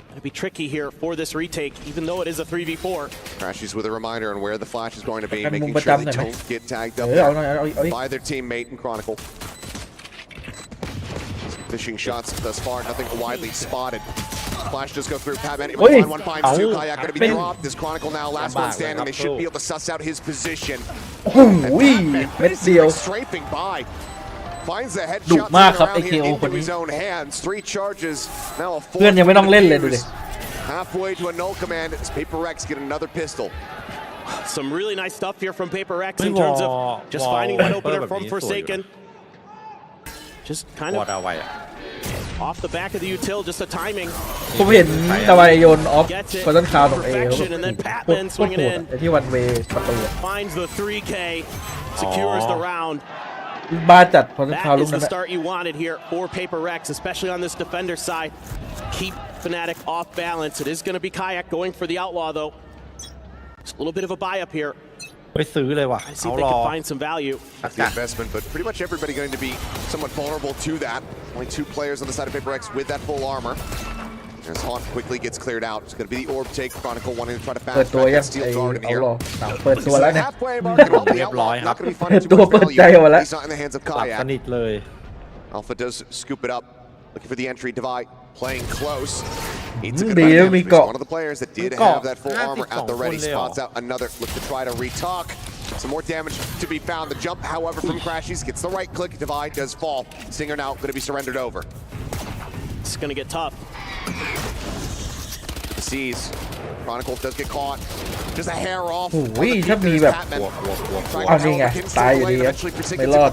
S3: going to be tricky here for this retake, even though it is a 3v4.
S4: Crashes with a reminder on where the flash is going to be,
S1: Kan
S4: making
S1: mong
S4: sure they
S1: badam na,
S4: don't get tagged up
S1: เอาหน่อยเอาอีก
S4: by their teammate in Chronicle. Fishing shots thus far, nothing widely spotted. Flash does go through. Padman able to find one, finds two. Kayak going to be dropped. This Chronicle now, last one standing. They should be able to suss out his position.
S1: โอ้โหเม็ดเดียว
S4: Strafing by. Finds the
S1: ดุ
S4: headshot
S1: มากครับ
S4: around here
S1: AKO คน
S4: into
S1: นี้
S4: his own hands. 3 charges. Now a
S1: เพื่อนยังไม่ต้องเล่นเลยดูดิ
S4: halfway to a null command as Paper Rex get another pistol.
S3: Some really nice stuff here from Paper X in terms of just finding that opener from Forsaken. Just kind
S2: วอ
S3: of
S2: ดเอาไว้
S3: off the back of the util, just the timing.
S1: ผมเห็นตะไวโยนออฟ
S3: Gets
S1: คอนตัน
S3: it
S1: คาว
S3: to
S1: ของเอ
S3: perfection, and then
S1: โคตร
S3: Patman
S1: โห
S3: swinging
S1: ด
S3: in.
S1: ไอ้ที่วันเวย์ประตู
S3: Finds the 3K, secures the round.
S1: บ้าจัดคอนตันคาว
S3: That
S1: ลูก
S3: is
S1: นั้
S3: the
S1: น
S3: start you wanted here for Paper Rex, especially on this defender side. Keep Fnatic off balance. It is going to be Kayak going for the outlaw, though. Just a little bit of a buy up here.
S2: ไปซื้อเลยว่ะ
S3: I see if they can find some value.
S4: That's the investment, but pretty much everybody going to be somewhat vulnerable to that. Only 2 players on the side of Paper X with that full armor. As Haunt quickly gets cleared out, it's going to be the orb take. Chronicle wanting to try to
S1: เปิด
S4: fast
S1: ตัว
S4: track
S1: ยั
S4: that
S1: ง
S4: steel
S1: ไอ้
S4: guard in
S1: เอา
S4: here.
S1: หรอเปิดตัวแล้วเนี่ย
S4: Halfway mark, and all the outlaw, not going to be finding too
S1: ตัว
S4: much
S1: เปิด
S4: value.
S1: ใจออกมาแล้ว
S4: He's not in the hands of
S2: หลับส
S4: Kayak.
S2: นิทเลย
S4: Alpha does scoop it up, looking for the entry. Divide playing close. Eats a
S1: ดี
S4: good
S1: แล้ว
S4: amount of
S1: มี
S4: damage.
S1: เกาะ
S4: One of the players that did
S2: เกาะ
S4: have that full armor at the ready
S2: 52
S4: spots out another. Look to try to retalk. Some more damage to be found. The jump, however, from Crashies gets the right click. Divide does fall. Singer now going to be surrendered over.
S3: It's going to get tough.
S4: Sees. Chronicle does get caught. Just a hair off.
S1: โอ้ยถ้ามีแบบ เอานี่ไงตายอยู่ดีครับไม่รอด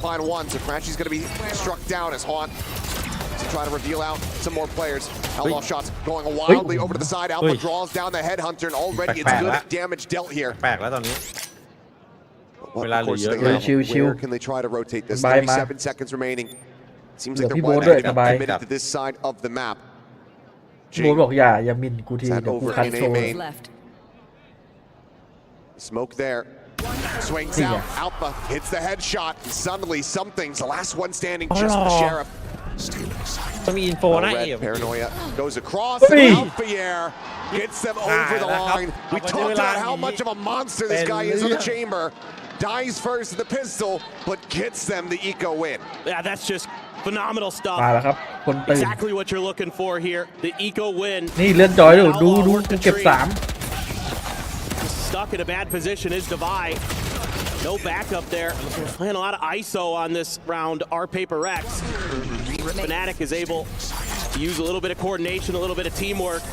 S4: So Crashies going to be struck down as Haunt to try to reveal out some more players. Outlaw shots going wildly over to the side. Alpha draws down the headhunter, and already it's good damage dealt here.
S2: แปลกแล้วตอนนี้
S4: What
S2: เวลาเหลือ
S4: course
S2: เยอะ
S4: they
S2: เลย
S4: have. Where can they try to rotate this? 37 seconds remaining. Seems like they're
S1: People
S4: wide
S1: do it,
S4: committed to this side of the map.
S1: โบนบอกอย่ามินกูที
S4: Is that
S1: เดี๋ยวกู
S4: over
S1: คัด
S4: in
S1: โช
S4: A
S1: ว์
S4: main? Smoke there. Swings
S1: Yeah.
S4: out. Alpha hits the headshot. And suddenly, something's the last one standing, just the sheriff.
S2: ต้องมีอินโฟนะ
S4: Red
S2: เอ๋
S4: Paranoia goes across
S1: Hey.
S4: and out the air. Gets them over the line. We talked about how much of a monster this guy is in the chamber. Dies first with the pistol, but gets them the eco win.
S3: Yeah, that's just phenomenal
S1: มา
S3: stuff.
S1: แล้วครับ คนตื่น
S3: Exactly what you're looking for here. The eco win.
S1: นี่เลื่อนจอยดูกูเก็บ3
S3: Stuck in a bad position is Devi. No backup there. Playing a lot of ISO on this round. Our Paper X. Fnatic is able to use a little bit of coordination, a little bit of teamwork.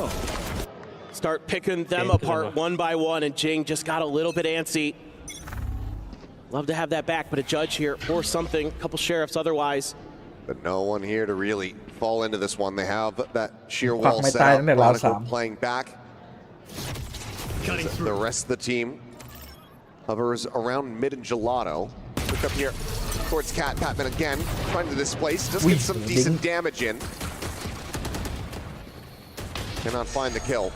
S3: Start picking them apart one by one, and Jing just got a little bit antsy. Love to have that back, but a judge here or something. A couple sheriffs otherwise.
S4: But no one here to really fall into this one. They have that sheer
S1: Fuck
S4: wall
S1: my
S4: set
S1: tie,
S4: up.
S1: isn't it, last
S4: Monaco
S1: time?
S4: playing back. The rest of the team hovers around mid and gelato. Look up here towards Cat. Patman again, trying to displace. Just get some decent damage in. Cannot find the kill.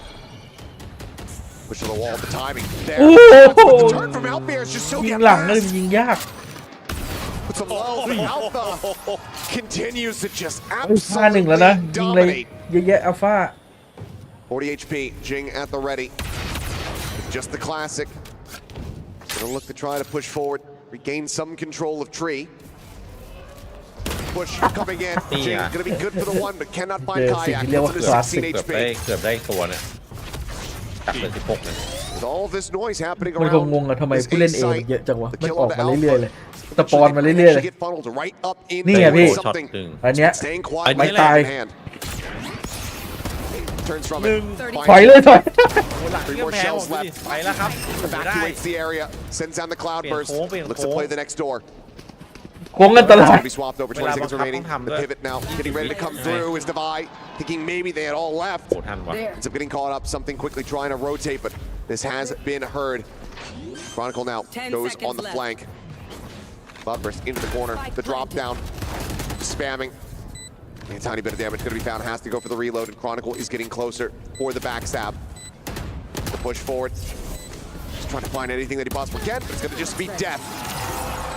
S4: Push to the wall, the timing there. But the turn from Alpha is just so
S1: ยิง
S4: damn
S1: หลังเลย
S4: fast.
S1: ยิงยาก
S4: With some low, Alpha continues to just
S1: 5-1 แล้วนะ
S4: absolutely
S1: ยิงเลย
S4: dominate.
S1: เยอะแยะอัลฟา
S4: 40 HP, Jing at the ready. Just the classic. Gonna look to try to push forward, regain some control of Tree. Push coming in. Jing gonna be good for the one, but cannot find Kayak. Gets him to 16
S2: เกือบได้
S4: HP.
S2: เกือบได้ตัวเนี่ยตัดเลย16เลย
S4: With all this noise happening
S1: มันคง
S4: around,
S1: งงอะทำไม
S4: this
S1: ผู้เล่น
S4: A
S1: เอมัน
S4: site,
S1: เยอะจังวะ
S4: the
S1: มัน
S4: kill
S1: ออก
S4: onto
S1: มาเรื่อยๆ
S4: Alpha.
S1: เลยสปอนมาเรื่อยๆเลย
S4: Get funneled right up in
S1: นี่
S4: there
S1: ไงพี่
S4: with something.
S1: อันเนี้ย
S4: Staying quiet,
S1: Mày
S4: with
S1: tài.
S4: in hand. Turns from it.
S1: ถอยเลยถอย
S4: Three more shells left.
S2: ไปแล้วครับไม่ได้
S4: Evacuates the area. Sends down the cloud burst. Looks to play the next door.
S1: โค้งอันตราย
S4: Be swapped over. 20 seconds remaining. The pivot now getting ready to come through is Devi. Thinking maybe they had all left.
S2: โหทันวะ
S4: Ends up getting caught up. Something quickly trying to rotate, but this has been heard. Chronicle now
S5: 10
S4: goes
S5: seconds
S4: on the
S5: left.
S4: flank. Cloud burst into the corner. The drop down. Spamming. A tiny bit of damage going to be found. Has to go for the reload, and Chronicle is getting closer for the backstab. The push forward. Just trying to find anything that he possibly can, but it's going to just be death.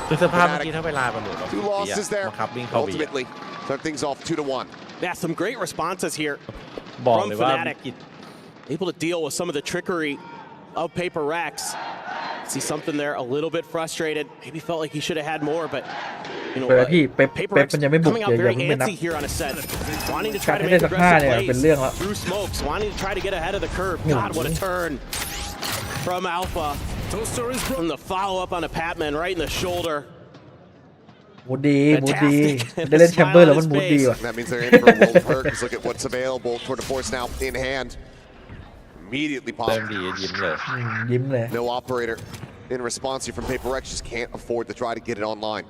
S2: คือสภาพเมื่อกี้ถ้าเวลามันหลุด
S4: Two losses there.
S2: บังคับวิ่งเข้าบี
S4: Ultimately, turn things off 2-1.
S3: Yeah, some great responses here
S2: บอก
S3: from
S2: เลยว่า
S3: Fnatic. Able to deal with some of the trickery of Paper Rex. See something there, a little bit frustrated. Maybe felt like he should have had more, but you know,
S1: เปิดพี่เป๊ป
S3: Paper
S1: เป๊ป
S3: Rex
S1: มันยังไม่บุก
S3: coming
S1: อ
S3: out
S1: ย่า
S3: very
S1: เพิ่งไปนับ
S3: antsy here on a set, wanting to
S1: กา
S3: try
S1: ร
S3: to
S1: ได้
S3: make
S1: สัก5
S3: aggressive
S1: เนี่ยเป็นเรื่อง
S3: plays
S1: แล้ว
S3: through smokes, wanting to try to get ahead of the curve. God, what a turn from Alpha. From the follow up on a Patman right in the shoulder.
S1: มูดดีได้เล่นแชมเบอร์แล้วมันมูดดีว่ะ
S4: That means they're in for a world of hurt, because look at what's available. Toward the force now in hand. Immediately
S2: เริ่ม
S4: popped.
S2: ดียิ้มเลย
S1: ยิ้มเลย
S4: No operator in response here from Paper X. Just can't afford to try to get it online.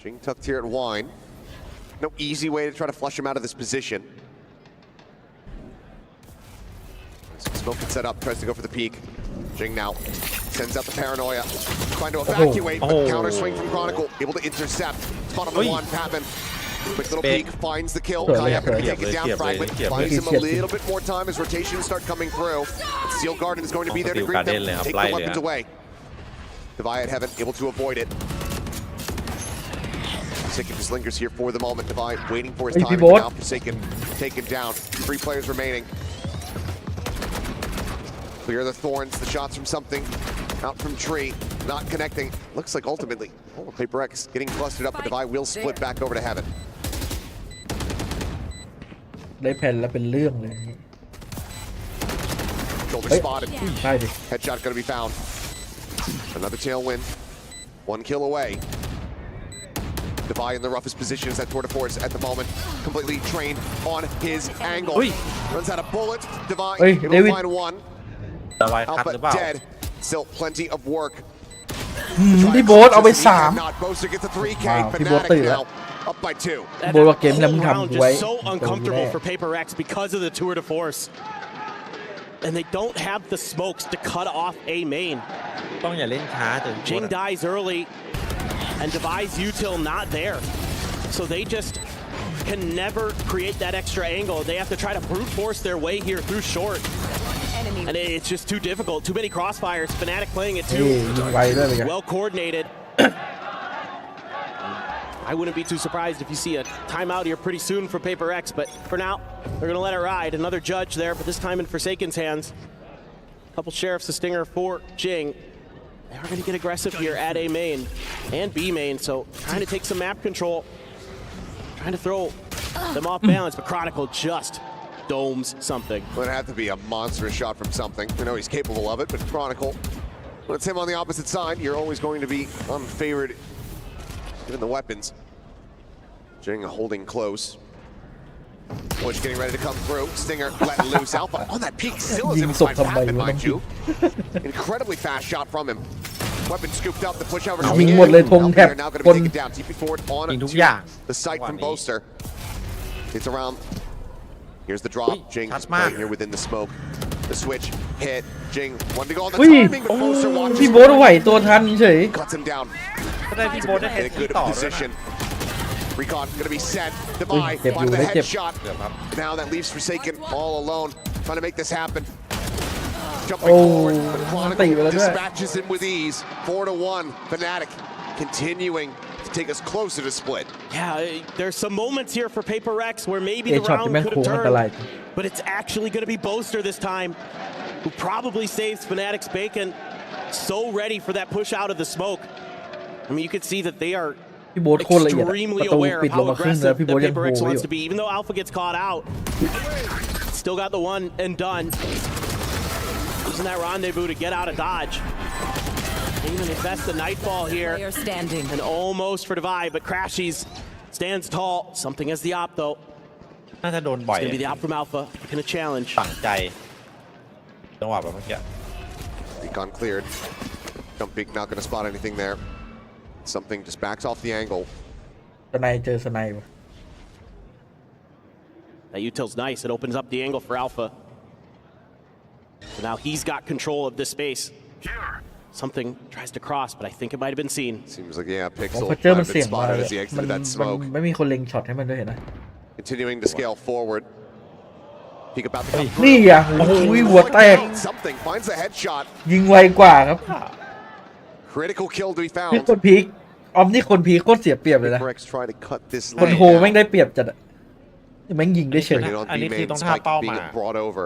S4: Jing tucked here at Wine. No easy way to try to flush him out of this position. Smoke it set up, tries to go for the peak. Jing now sends out the Paranoia. Trying to evacuate, but counter swing from Chronicle. Able to intercept. Spot on the one, Patman. Quick little peek, finds the kill. Kayak gonna take it down. Fragment finds him a little bit more time as rotations start coming through. Steel Garden is going to be there to greet them. Take the weapons away. Devi at Heaven, able to avoid it. Forsaken just lingers here for the moment. Devi waiting for his time. Now Forsaken taken down. 3 players remaining. Clear the thorns, the shots from something. Out from Tree, not connecting. Looks like ultimately, Paper X getting clustered up, but Devi will split back over to Heaven.
S1: ได้แผ่นแล้วเป็นเรื่องเลย
S4: Shoulder spotted.
S1: ใช่ดิ
S4: Headshot gonna be found. Another tailwind. 1 kill away. Devi in the roughest positions at Tour de Force at the moment. Completely trained on his angle. Runs out of bullets. Devi able to find one.
S2: Devi คัด
S4: Alpha
S2: หรือเปล่า
S4: dead. Still plenty of work
S1: พี่โบ๊ทเอาไป3
S4: Not Boaster gets a 3K.
S1: Wow,พี่โบ๊ท
S4: Fnatic
S1: ตื่นแล้ว
S4: now up by 2.
S1: โบ๊ทว่าเกมแล้วมึง
S3: That
S1: ทำ
S3: whole
S1: กู
S3: round
S1: ไว้
S3: just so uncomfortable for PRX because of the tour de force. And they don't have the smokes to cut off A main.
S2: ต้องอย่าเล่นช้าจน
S3: Jing dies early, and Devise util not there. So they just can never create that extra angle. They have to try to brute force their way here through short. And it's just too difficult. Too many crossfires. Fnatic playing it
S1: นี่
S3: too.
S1: ยิงไวด้วยเลยกัน
S3: Well coordinated. I wouldn't be too surprised if you see a timeout here pretty soon for PRX, but for now, they're going to let it ride. Another judge there, but this time in Forsaken's hands. Couple sheriffs, a stinger for Jing. They're going to get aggressive here at A main and B main, so trying to take some map control. Trying to throw them off balance, but Chronicle just domes something.
S4: Would have to be a monstrous shot from something. We know he's capable of it, but Chronicle, when it's him on the opposite side, you're always going to be unfavored given the weapons. Jing holding close. Bush getting ready to come through. Stinger letting loose. Alpha on that peak still is able to find Rapid, mind you. Incredibly fast shot from him. Weapon scooped up, the push over.
S1: ยิงหมดเลยธงแถบ
S4: Now going
S1: ค
S4: to
S1: น
S4: be taken down. TP forward on
S2: ยิงทุกอย่าง
S4: the site from Boaster. It's around. Here's the drop. Jing
S2: That's
S4: playing
S2: mad.
S4: here within the smoke. The switch hit. Jing wanted to go on the
S1: อุ้ย
S4: timing, but Boaster watches
S1: พี่โบ๊ทไหวตัวทันเฉย
S4: cuts him down.
S2: ก็ได้พี่โบ๊ทได้เท
S4: In
S2: ส
S4: a
S2: ที่
S4: good
S2: ต่อด้วยนะ
S4: position. Recon gonna be set. Divide.
S1: Ui,
S4: Find the
S1: đẹp.
S4: headshot.
S2: Đẹp lắm.
S4: Now that leaves Forsaken all alone. Trying to make this happen.
S1: Oh,
S4: Jumping forward. But
S1: tỷ
S4: Chronicle
S1: vào đấy.
S4: dispatches him with ease. 4-1. Fnatic continuing to take us closer to split.
S3: Yeah, there's some moments here for PRX where maybe
S1: เอ
S3: the
S1: ช็อต
S3: round
S1: แม่ง
S3: could
S1: โค้
S3: have
S1: งอันตราย
S3: turned, but it's actually going to be Boaster this time, who probably saves Fnatic's bacon. So ready for that push out of the smoke. I mean, you could see that they are
S1: พี่โบ๊ทโคตรละเอียดอะ
S3: extremely
S1: ประตู
S3: aware
S1: ปิ
S3: of
S1: ดลง
S3: how
S1: มาครึ่งแล้ว
S3: aggressive
S1: พี่โบ๊ท
S3: that
S1: ยังโห
S3: PRX
S1: อยู่
S3: wants to be. Even though Alpha gets caught out, still got the one and done. Using that rendezvous to get out of dodge. Even invest the Nightfall here.
S8: Player standing.
S3: And almost for Divide, but Crashies stands tall. Something as the op, though.
S2: น่าจะโดนบ่อย
S3: It's going to be the op from Alpha. Going to challenge.
S2: ฝังใจจังหวะแบบเมื่อกี้
S4: Recon cleared. Jump peek not gonna spot anything there. Something just backs off the angle.
S1: สไนเจอสไนวะ
S3: That util's nice. It opens up the angle for Alpha. So now he's got control of this space. Something tries to cross, but I think it might have been seen.
S4: Seems like, yeah,
S1: โอ้
S4: Pixel
S1: พอเจอ
S4: might
S1: มัน
S4: have
S1: เสี่ย
S4: been
S1: งมากเล
S4: spotted
S1: ย
S4: as he
S1: มัน
S4: exited that
S1: มัน
S4: smoke.
S1: ไม่มีคนเล็งช็อตให้มันด้วยเห็นนะ
S4: Continuing to scale forward. Peek about to come
S1: นี่
S4: through.
S1: อ่ะโอ้โหหัวแตก
S4: Something finds the headshot.
S1: ยิงไวกว่าครับ
S4: Critical kill to be
S1: พี่
S4: found.
S1: คนพีคออมนี่คนพีคโคตรเสียเปรียบเลยนะ
S4: PRX trying to cut this
S1: คน
S4: lane
S1: โฮแม่ง
S4: down.
S1: ได้เปรียบจัดอะแม่งยิงได้เฉย
S4: Bring it on
S2: อัน
S4: B
S2: นี้คือ
S4: main.
S2: ต้องท่า
S4: Spike
S2: เป้า
S4: being
S2: มา
S4: brought over.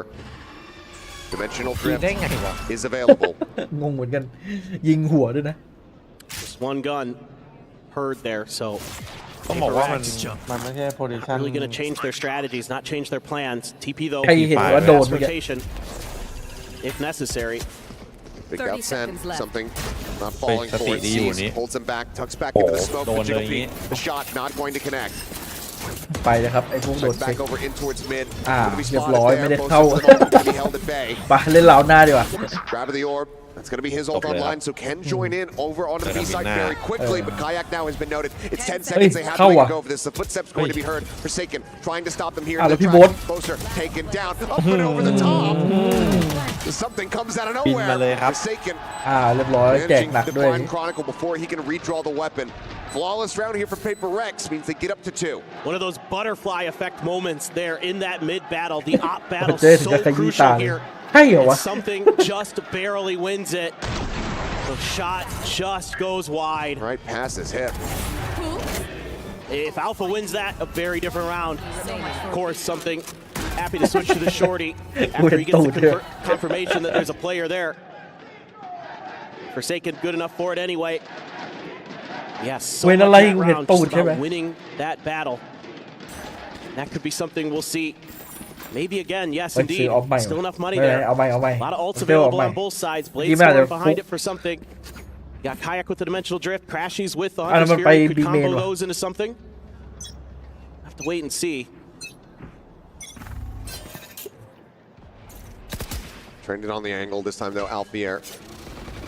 S4: Dimensional
S2: ยิง
S4: drift
S2: ได้ไงวะ
S4: is available.
S1: งงเหมือนกัน ยิงหัวด้วยนะ
S3: Just one gun heard there, so
S2: ต้องบอกว่ามันไม่ใช่โพซิชั่น
S3: really going to change their strategies, not change their plans. TP though,
S1: ใครเห็นว่าโดน
S3: fast
S1: เมื่อกี้
S3: rotation if necessary.
S4: Big
S8: 30
S4: out send.
S8: seconds left.
S4: Something not falling for it.
S2: ดีอยู่
S4: Sees,
S2: นี้
S4: holds him back, tucks back into the smoke.
S2: โดน
S4: for
S2: เลย
S4: Jiggle
S2: อย่างนี้
S4: Peek. The shot not going to connect.
S1: ไปเลยครับไอ้พวกโดด
S4: Checks
S1: เช็ค
S4: back over in towards mid.
S1: Ah,
S4: Gonna be
S1: เรียบ
S4: spotted
S1: ร้อย
S4: there.
S1: ไม่ได้
S4: Both
S1: เข้า
S4: of them gonna be held at bay.
S1: ไปเล่นราวหน้าดีกว่า
S4: Grab of the orb. That's going to be his ult
S2: Okay.
S4: online, so can join in over on the B side
S2: Nah.
S4: very quickly. But Kayak now has been noted. It's 10
S8: Hey,
S4: seconds. They have to
S1: เข้า
S4: make
S1: ว่ะ
S4: a go for this. The footsteps going to be heard. Forsaken trying to stop them here.
S1: แล้ว
S4: in the
S1: พี่
S4: track.
S1: โบ๊ท
S4: Boaster taken down. Up and over the top. Something comes out of
S2: บินมาเลย
S4: nowhere.
S2: ครับ
S4: Forsaken
S1: เรียบร้อยแจก
S4: managing
S1: หนัก
S4: to
S1: ด้วย
S4: define Chronicle before he can redraw the weapon. Flawless round here for PRX means they get up to 2.
S3: One of those butterfly effect moments there in that mid battle. The op battle
S1: เจ๊ถึง
S3: so
S1: จะขยี้ตา
S3: crucial
S1: เลย
S3: here.
S1: ใช่เหรอวะ
S3: And something just barely wins it. The shot just goes wide.
S4: Right past his hip.
S3: If Alpha wins that, a very different round. Of course, something happy to switch to the shorty after he gets the confirmation that there's a player there. Forsaken good enough for it anyway. Yes, so
S1: Win
S3: much
S1: a
S3: that
S1: line,
S3: round
S1: hit
S3: just
S1: both,
S3: about
S1: right?
S3: winning that battle. That could be something we'll see. Maybe again, yes,
S1: มันซื้อ
S3: indeed.
S1: ออฟใหม่
S3: Still enough money
S1: ไม่เป็นไร
S3: there.
S1: เอาใหม่
S3: A lot of ults
S1: เดี๋ยวออก
S3: available
S1: ใหม่
S3: on both sides.
S1: ที่
S3: Blade
S1: มันอาจจะ
S3: Storm behind it for something. Got Kayak with the dimensional drift. Crashies with the
S1: อันนั้น
S3: Hunter
S1: มันไป
S3: Fury. Could
S1: B main
S3: combo
S1: ว่ะ
S3: those into something. Have to wait and see.
S4: Turned it on the angle this time though. Alfier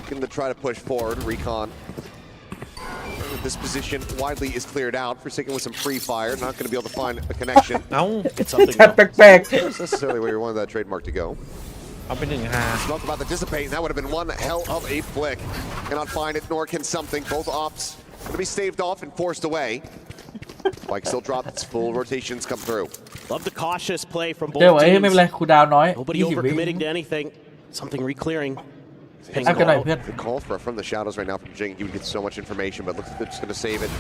S4: looking to try to push forward. Recon. This position widely is cleared out. Forsaken with some free fire. Not going to be able to find a connection.
S2: เอ้า
S3: It's something
S1: แปลก
S4: Not necessarily where you wanted that trademark to go.
S2: เอาไป1 5
S4: Smoke about to dissipate, and that would have been one hell of a flick. Cannot find it, nor can something. Both ops going to be staved off and forced away. Spike still dropped. Its full rotations come through.
S3: Love the cautious play from
S1: ๆ
S3: both
S1: เดี๋ยวไอ้ไม่
S3: teams.
S1: เป็นไรคูลดาวน์น้อย
S3: Nobody
S1: 20 วิ
S3: overcommitting to anything. Something reclearing. Ping
S1: อัพกันหน่อย
S3: call.
S1: เพื่อน
S4: The call from the shadows right now from Jing. He would get so much information, but looks like they're just going to save it.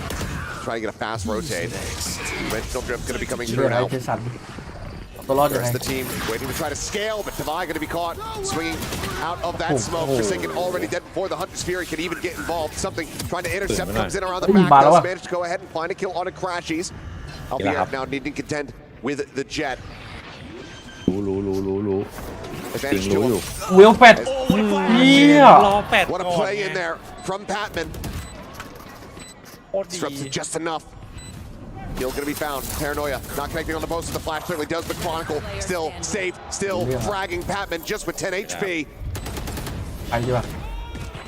S4: Try to get a fast rotate. Conventional drift going to be coming
S1: เรื่
S4: through
S1: องไอ้
S4: now.
S1: เจสันตัวรอด
S4: The
S1: ยังไง
S4: rest of the team waiting to try to scale, but Divide going to be caught swinging out of that smoke. Forsaken already dead before the Hunter's Fury can even get involved. Something trying to intercept comes in around the back. Does manage to go ahead and find a kill on a Crashies. Alpha now needing to contend with the Jet.
S2: รู้
S4: Advantage
S2: รู้
S4: to
S2: อยู่
S4: him.
S1: วิลแฟดเยี่ย
S2: รอแปด
S4: What a
S2: ก่อน
S4: play in
S2: ไง
S4: there from Patman.
S2: โคตรดี
S4: Disrupts just enough. Kill going to be found. Paranoia not connecting on the post. The flash certainly does, but Chronicle still safe, still fragging Patman just with 10 HP.
S1: ไปดีป่ะ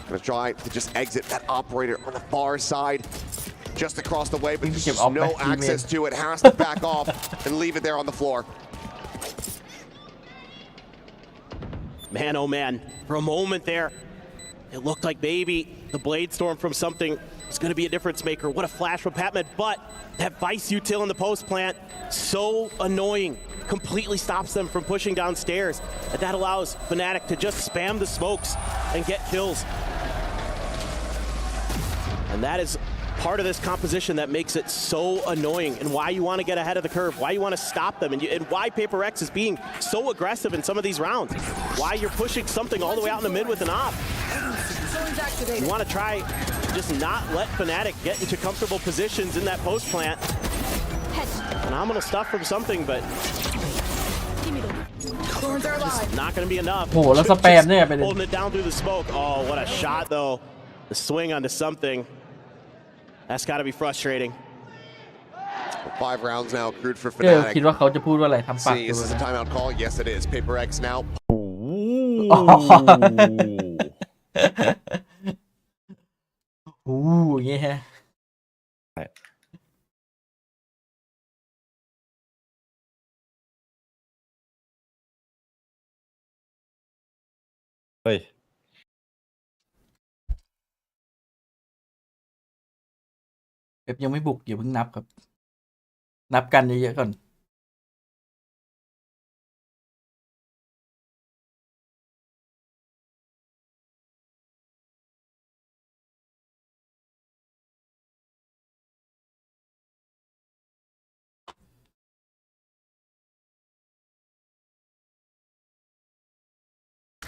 S4: Gonna try to just exit that operator on the far side, just across the way, but
S1: Think
S4: just
S1: you can
S4: no
S1: up back
S4: access
S1: team
S4: to it. Has to back off and leave it there on the floor.
S3: Man, oh man, for a moment there, it looked like maybe the Blade Storm from something was going to be a difference maker. What a flash from Patman, but that Vice util in the post plant, so annoying. Completely stops them from pushing downstairs. And that allows Fnatic to just spam the smokes and get kills. And that is part of this composition that makes it so annoying and why you want to get ahead of the curve, why you want to stop them, and why PRX is being so aggressive in some of these rounds, why you're pushing something all the way out in the mid with an op. You want to try just not let Fnatic get into comfortable positions in that post plant. Phenomenal stuff from something, but just not going to be enough.
S1: โหแล้วสแปมเนี่ยไปเลย
S3: Holding it down through the smoke. Oh, what a shot though. The swing onto something. That's got to be frustrating.
S4: 5 rounds now accrued for
S1: เดี๋ยว
S4: Fnatic.
S1: คิดว่าเขาจะพูดว่าอะไรทำปาก
S4: See,
S1: ดู
S4: is this a
S1: นะ
S4: timeout call? Yes, it is. PRX now.
S2: โอ้โห
S1: โอ้ยอย่างเงี้ยฮะ
S2: เฮ้ย
S1: เบบยังไม่บุกอย่าเพิ่งนับครับ นับกันเยอะๆก่อน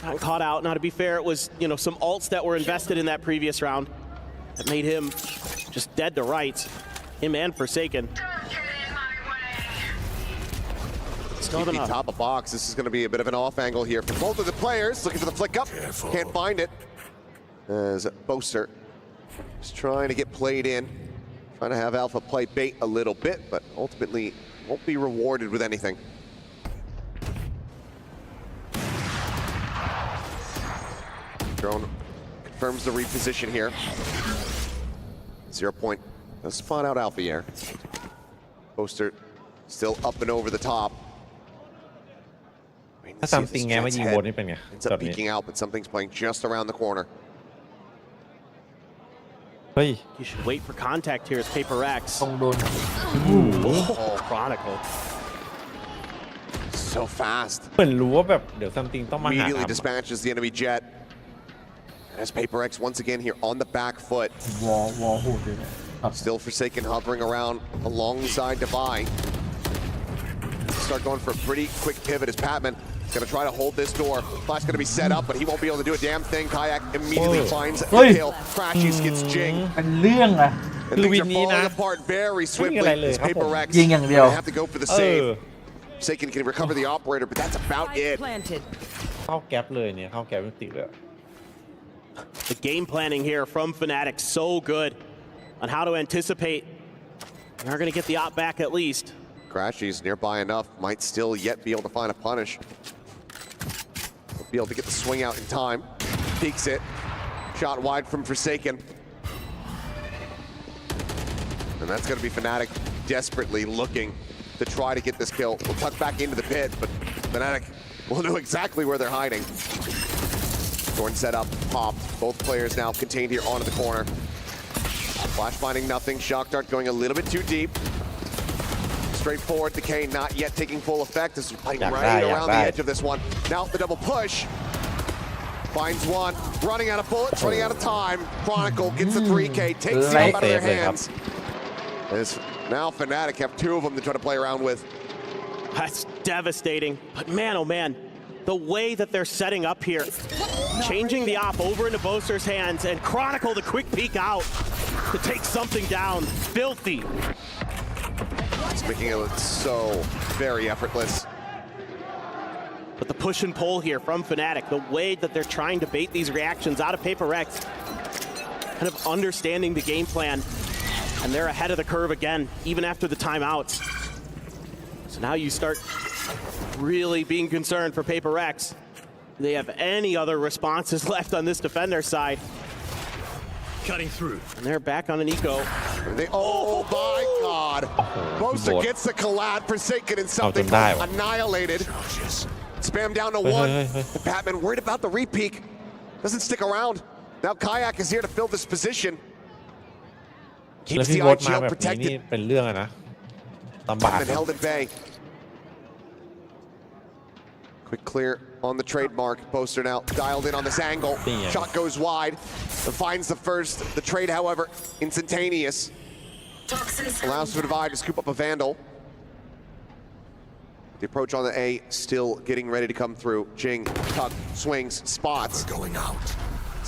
S3: Got caught out. Now, to be fair, it was, some ults that were invested in that previous round that made him just dead to rights. Him and Forsaken. Still
S4: TP
S3: enough.
S4: top of box. This is going to be a bit of an off angle here for both of the players. Looking for the flick up.
S7: Careful.
S4: Can't find it. As Boaster is trying to get played in. Trying to have Alpha play bait a little bit, but ultimately won't be rewarded with anything. Drone confirms the reposition here. 0 point. Let's spot out Alpha here. Boaster still up and over the top.
S2: ถ้าซัมติงแงมายิงบนนี่เป็นไง
S4: Ends
S2: ช็อ
S4: up
S2: ตนี้
S4: peeking out, but something's playing just around the corner.
S2: เฮ้ย
S3: You should wait for contact here as PRX.
S1: ต้องโดน
S3: Oh, Chronicle.
S4: So fast.
S2: เหมือนรู้ว่าแบบเดี๋ยวซัมติงต้องมาหา
S4: Immediately
S2: ทำ
S4: dispatches the enemy jet. As PRX once again here on the back foot.
S1: วอลโหดเลยนะครับ
S4: Still Forsaken hovering around alongside Divide. Start going for a pretty quick pivot as Patman is going to try to hold this door. Flash going to be set up, but he won't be able to do a damn thing. Kayak immediately finds the kill. Crashies gets Jing.
S1: เป็นเรื่องอะ
S4: And things are falling apart very swiftly as PRX
S1: ยิงอย่างเดียว
S4: have to go for the
S2: เออ
S4: save. Forsaken can recover the operator, but that's about it.
S2: เข้าแก๊ปเลยเนี่ยเข้าแก๊ปไม่ติดเลย
S3: The game planning here from Fnatic so good on how to anticipate. They're going to get the op back at least.
S4: Crashies nearby enough, might still yet be able to find a punish. Be able to get the swing out in time. Peeks it. shot wide from Forsaken. And that's going to be Fnatic desperately looking to try to get this kill. We'll tuck back into the pit, but Fnatic will know exactly where they're hiding. Thorn set up, popped. Both players now contained here onto the corner. Flash finding nothing. Shock dart going a little bit too deep. Straightforward decay not yet taking full effect. This is playing right around the edge of this one. Now the double push. Finds one. Running out of bullets, running out of time. Chronicle gets the 3K, takes the up out of their hands. As now Fnatic have two of them to try to play around with.
S3: That's devastating. But man, oh man, the way that they're setting up here, changing the op over into Boaster's hands, and Chronicle the quick peek out to take something down. Filthy.
S4: It's making it look so very effortless.
S3: But the push and pull here from Fnatic, the way that they're trying to bait these reactions out of PRX, kind of understanding the game plan, and they're ahead of the curve again, even after the timeouts. So now you start really being concerned for PRX. Do they have any other responses left on this defender side?
S7: Cutting through.
S3: And they're back on an eco.
S4: Oh my God! Boaster gets the collab, Forsaken and something annihilated. Spam down to one. Batman worried about the repeak. Doesn't stick around. Now Kayak is here to fill this position.
S2: แล้ว
S4: Keeps
S2: พี่
S4: the
S2: วอตมา
S4: IGL
S2: แบบนี้
S4: protected.
S2: นี่เป็นเรื่องอะนะลำบาก
S4: Batman held at bay. Quick clear on the trademark. Boaster now dialed in on this angle. Shot goes wide. Finds the first. The trade, however, instantaneous. Allows for Divide to scoop up a Vandal. The approach on the A still getting ready to come through. Jing, tuck, swings, spots.
S7: Going out.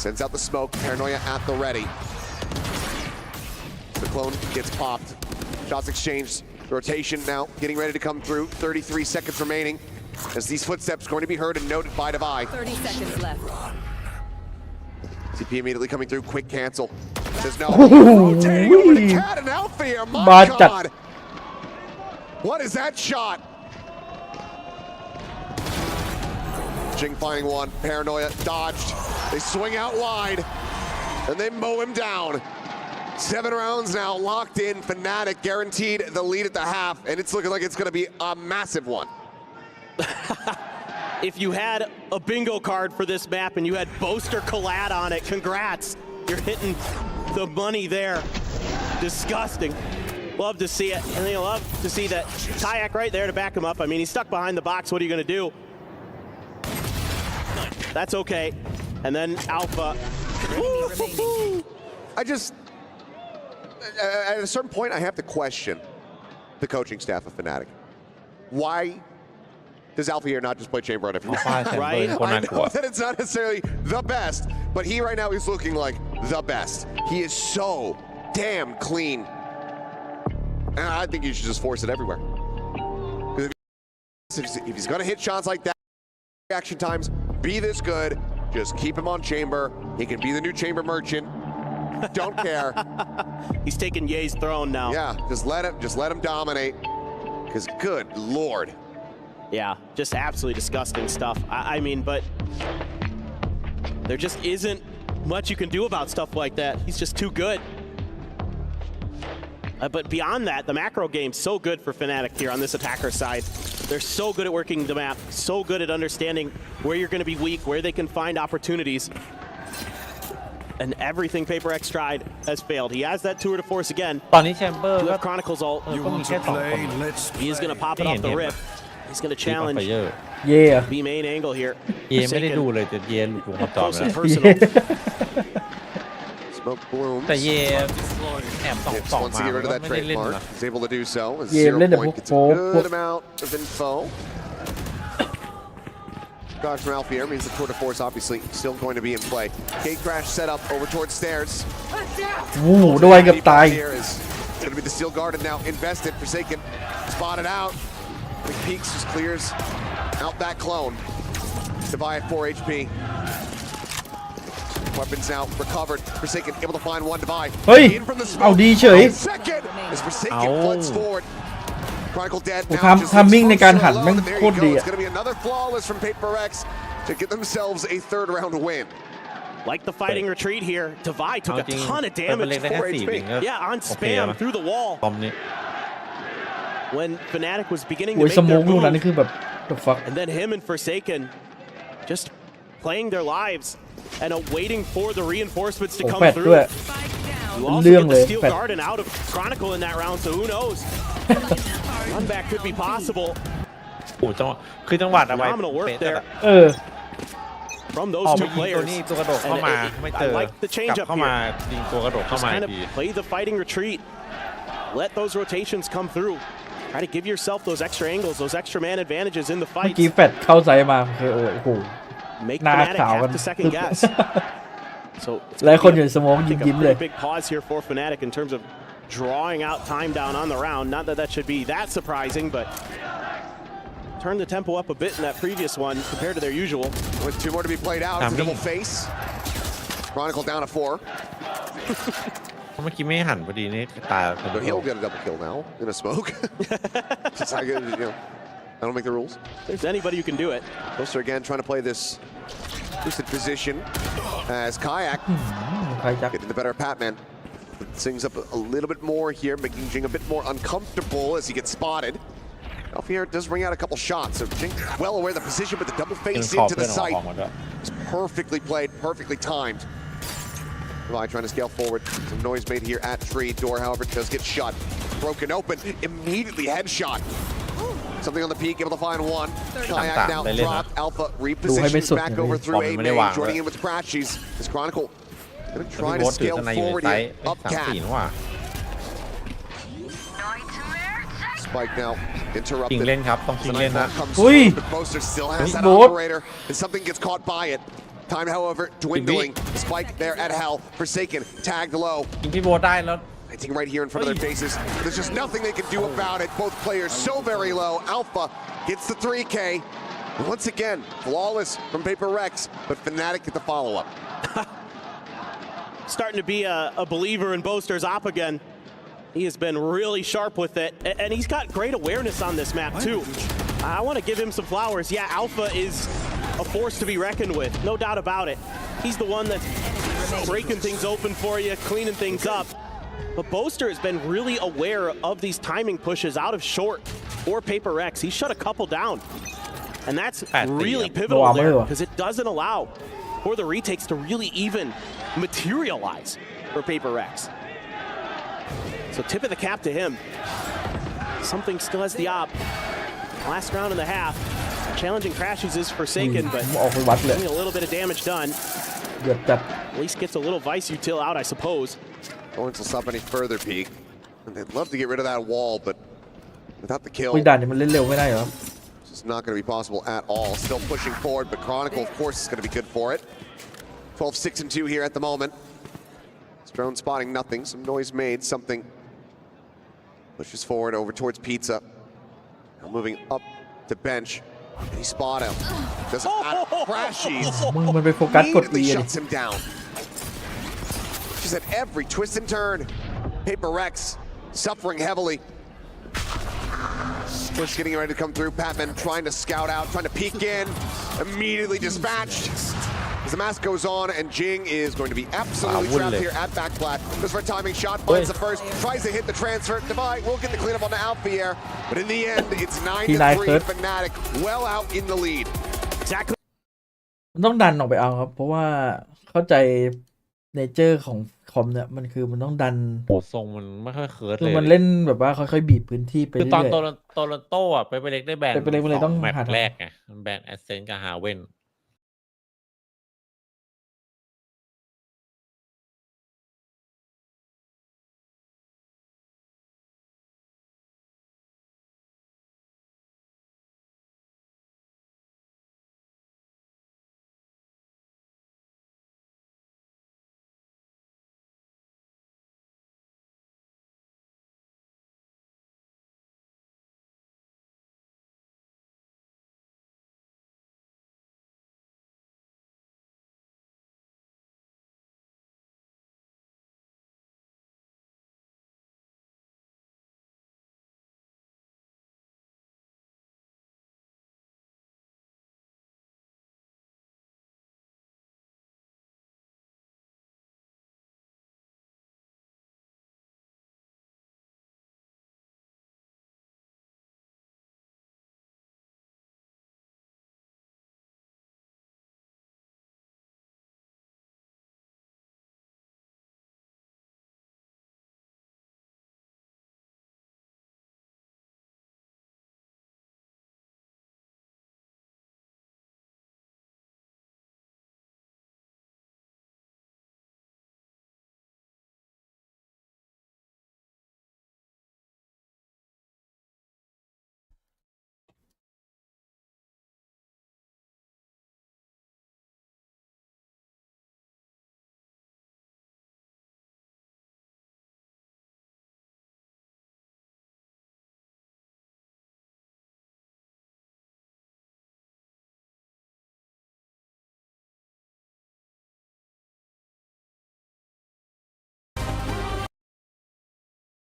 S4: Sends out the smoke. Paranoia at the ready. The clone gets popped. Shots exchanged. Rotation now getting ready to come through. 33 seconds remaining. As these footsteps going to be heard and noted by Divide.
S5: 30 seconds left.
S4: CP immediately coming through. Quick cancel. Says no. Rotating over to Cat and Alpha here. My God. What is that shot? Jing finding one. Paranoia dodged. They swing out wide. And they mow him down. 7 rounds now locked in. Fnatic guaranteed the lead at the half. And it's looking like it's going to be a massive one.
S3: If you had a bingo card for this map and you had Boaster collab on it, congrats. You're hitting the money there. Disgusting. Love to see it. And they love to see that Kayak right there to back him up. I mean, he's stuck behind the box. What are you going to do? That's okay. And then Alpha.
S4: At a certain point, I have to question the coaching staff of Fnatic. Why does Alpha here not just play Chamber on every
S3: Right?
S4: I know that it's not necessarily the best, but he right now is looking like the best. He is so damn clean. And I think you should just force it everywhere. If he's going to hit shots like that, reaction times, be this good, just keep him on Chamber. He can be the new Chamber merchant. Don't care.
S3: He's taking Ye's throne now.
S4: Yeah, just let him dominate. Because good Lord.
S3: Yeah, just absolutely disgusting stuff. I mean, but there just isn't much you can do about stuff like that. He's just too good. But beyond that, the macro game's so good for Fnatic here on this attacker side. They're so good at working the map, so good at understanding where you're going to be weak, where they can find opportunities. And everything PRX tried has failed. He has that tour de force again.
S2: ตอนนี้แชมเบอร์
S3: Do
S2: ก็
S3: have Chronicles ult.
S2: ก็มีแค่2 คน
S3: He is going to pop it off the rip. He's going to challenge.
S1: Yeah.
S3: B main angle here.
S2: เยไม่ได้ดูเลยแต่เยหลุดวงจร
S3: Close
S2: แล้ว
S3: and personal.
S4: Smoke blooms.
S2: แต่เยแอบส่อง
S4: Gibbs
S2: มา
S4: wants to get
S2: มั
S4: rid of
S2: น
S4: that
S2: ไม่ได้เล่น
S4: trademark.
S2: นะ
S4: He's able to do so. As
S1: Yeah,
S4: Zero
S1: lit the
S4: Point gets a
S1: book.
S4: good amount of info. Dodge from Alfier means the tour de force obviously still going to be in play. Gate crash set up over towards stairs.
S1: โอ้โหด้วยเกับตาย
S4: Here is going to be the steel guarded now. Invested. Forsaken. Spotted out. Quick peeks just clears out that clone. Divide 4 HP. Weapons now recovered. Forsaken able to find one Divide.
S1: เฮ้ย
S4: In from the
S1: เอา
S4: smoke.
S1: ดีเฉย
S4: Second as Forsaken floods forward. Chronicle dead now.
S1: ทำมิ่งในการหันแม่ง
S4: There
S1: โค
S4: you
S1: ตร
S4: go.
S1: ดี
S4: It's
S1: อะ
S4: going to be another flawless from PRX to get themselves a 3rd round win.
S3: Like the fighting retreat here, Divide took
S2: เอา
S3: a
S2: จริง
S3: ton of
S2: ไปเล็ก
S3: damage.
S2: ได้แค่
S3: 4
S2: 4
S3: HP.
S2: วิงก็
S3: Yeah, on
S2: โอเค
S3: spam
S2: นะ
S3: through the wall.
S2: คอมนี้
S3: When Fnatic was beginning
S1: โอ้
S3: to
S1: ย
S3: make
S1: สโม
S3: their
S1: กลูกนั้น
S3: move,
S1: นี่คือแบบ the fuck
S3: and then him and Forsaken just playing their lives and awaiting for the reinforcements to
S1: โอ้
S3: come
S1: แฟด
S3: through.
S1: ด้วย
S3: You also
S1: เรื่อง
S3: get
S1: เล
S3: the
S1: ย
S3: Steel
S1: แฟด
S3: Garden out of Chronicle in that round, so who knows? Run back could be possible
S2: โอ้จังหวะคือจังหวะเอาไว้
S3: Phenomenal work
S2: เป๊ะ
S3: there
S2: จัดอะ
S1: เออ
S3: from
S2: อ
S3: those
S2: อกมา
S3: two
S2: ยิงตัว
S3: players.
S2: นี้ตัวกระโดดเข้ามา ไม่เจอ
S3: I like the
S2: กลั
S3: change
S2: บ
S3: up
S2: เข้ามา
S3: here.
S2: ยิงตัวกระโดดเข้า
S3: Just
S2: มาอี
S3: kind
S2: ก
S3: of
S2: ที
S3: play the fighting retreat. Let those rotations come through. Try to give yourself those extra angles, those extra man advantages in the
S1: เมื่อ
S3: fight.
S1: กี้แฟดเข้าไซส์มาคือโอ้โห
S3: Make
S1: หน้า
S3: Fnatic
S1: ขาวกัน
S3: have to second guess. So it's
S1: หลาย
S3: gonna
S1: คน
S3: be
S1: อยู่ในสโมก
S3: I
S1: ยิ้
S3: think a
S1: มๆเลย
S3: pretty big pause here for Fnatic in terms of drawing out time down on the round. Not that that should be that surprising, but turn the tempo up a bit in that previous one compared to their usual.
S4: With 2 more to be played out, it's a double face. Chronicle down to 4.
S2: เมื่อกี้ไม่หันพอดีนี่ตาย
S4: So he'll get a double kill now in a smoke. Just how good, you know. I don't make the rules.
S3: If there's anybody who can do it.
S4: Poster again trying to play this boosted position as Kayak
S1: ใครจัก
S4: getting the better of Patman. Sings up a little bit more here, making Jing a bit more uncomfortable as he gets spotted. Alfier does ring out a couple shots, so Jing well aware of the position, but the double
S2: เป็น
S4: face
S2: ขอบ
S4: into
S2: เพื่อ
S4: the
S2: นออก
S4: site
S2: มาด้วย
S4: is perfectly played, perfectly timed. Levi trying to scale forward. Some noise made here at tree. Door, however, does get shut. Broken open. Immediately headshot. Something on the peak, able to find one. Kayak now dropped. Alpha repositions back over through A main. Joining in with Crashies. This Chronicle gonna
S2: แล้ว
S4: try
S2: พี่
S4: to
S2: โบ๊ทถือ
S4: scale
S2: สไนอยู่ใน
S4: forward
S2: ไซ
S4: here.
S2: ส์
S4: Up
S2: 3-4
S4: cat.
S2: นี่หว่า
S4: Spike now
S2: จริง
S4: interrupted.
S2: เล่นครับต้องจริงเล่นนะ
S4: Comes
S1: Ui.
S4: through, but Boaster still has that
S1: Boat.
S4: operator, and something gets caught by it. Time, however, dwindling. The Spike there at Hell. Forsaken, tagged low.
S2: ยิงพี่โบ๊ทได้แล้ว
S4: Hitting right here in front of their faces. There's just nothing they can do about it. Both players so very low. Alpha gets the 3K. And once again, flawless from Paper Rex, but Fnatic get the follow-up.
S3: Starting to be a believer in Boaster's op again. He has been really sharp with it, and he's got great awareness on this map too. I want to give him some flowers. Yeah, Alpha is a force to be reckoned with, no doubt about it. He's the one that's breaking things open for you, cleaning things up. But Boaster has been really aware of these timing pushes out of short for Paper Rex. He shut a couple down, and that's really pivotal there because it doesn't allow for the retakes to really even materialize for Paper Rex. So tip of the cap to him. Something still has the op. Last round and a half. Challenging Crashes is Forsaken, but
S1: ออกไปวัดเลย
S3: only a little bit of damage done.
S1: เดือดจัด
S3: At least gets a little Vice Util out, I suppose.
S4: Lawrence will stop any further peek. And they'd love to get rid of that wall, but without the kill,
S1: อุ้ยด่านนี้มันเล่นเร็วไม่ได้เหรอ
S4: it's just not going to be possible at all. Still pushing forward, but Chronicle, of course, is going to be good for it. 12-6-2 here at the moment. Drone spotting nothing. Some noise made. Something pushes forward over towards Pizza. Now moving up to bench. And he spot him. Doesn't matter. Crashies
S1: มึงมันไปโฟกัสกด
S4: immediately
S1: E เลย
S4: shuts him down. She's at every twist and turn. Paper Rex suffering heavily. Push getting ready to come through. Patman trying to scout out, trying to peek in. Immediately dispatched. As the mask goes on, and Jing is going to be absolutely trapped here at back flat. Goes for a timing shot, finds the first, tries to hit the transfer. Divide will get the cleanup on the Alfier, but in the end, it's 9-3 Fnatic, well out in the lead.
S3: Exactly.
S1: มันต้องดันออกไปเอาครับ เพราะว่าเข้าใจเนเจอร์ของคอมเนี่ยมันคือมันต้องดัน
S2: โหทรงมันไม่ค่อยเคิร์ด
S1: คือ
S2: เลย
S1: มันเล่นแบบว่าค่อยๆบีบพื้นที่ไป
S2: คือ
S1: เรื่
S2: ตอน
S1: อย
S2: โตโรนโตอ่ะไปเล็กได้แบน
S1: ไปเล็กมันเลยต้อง
S2: แมต
S1: หา
S2: ช์
S1: ทาง
S2: แรกไงมันแบนแอสเซนกับฮาเว่น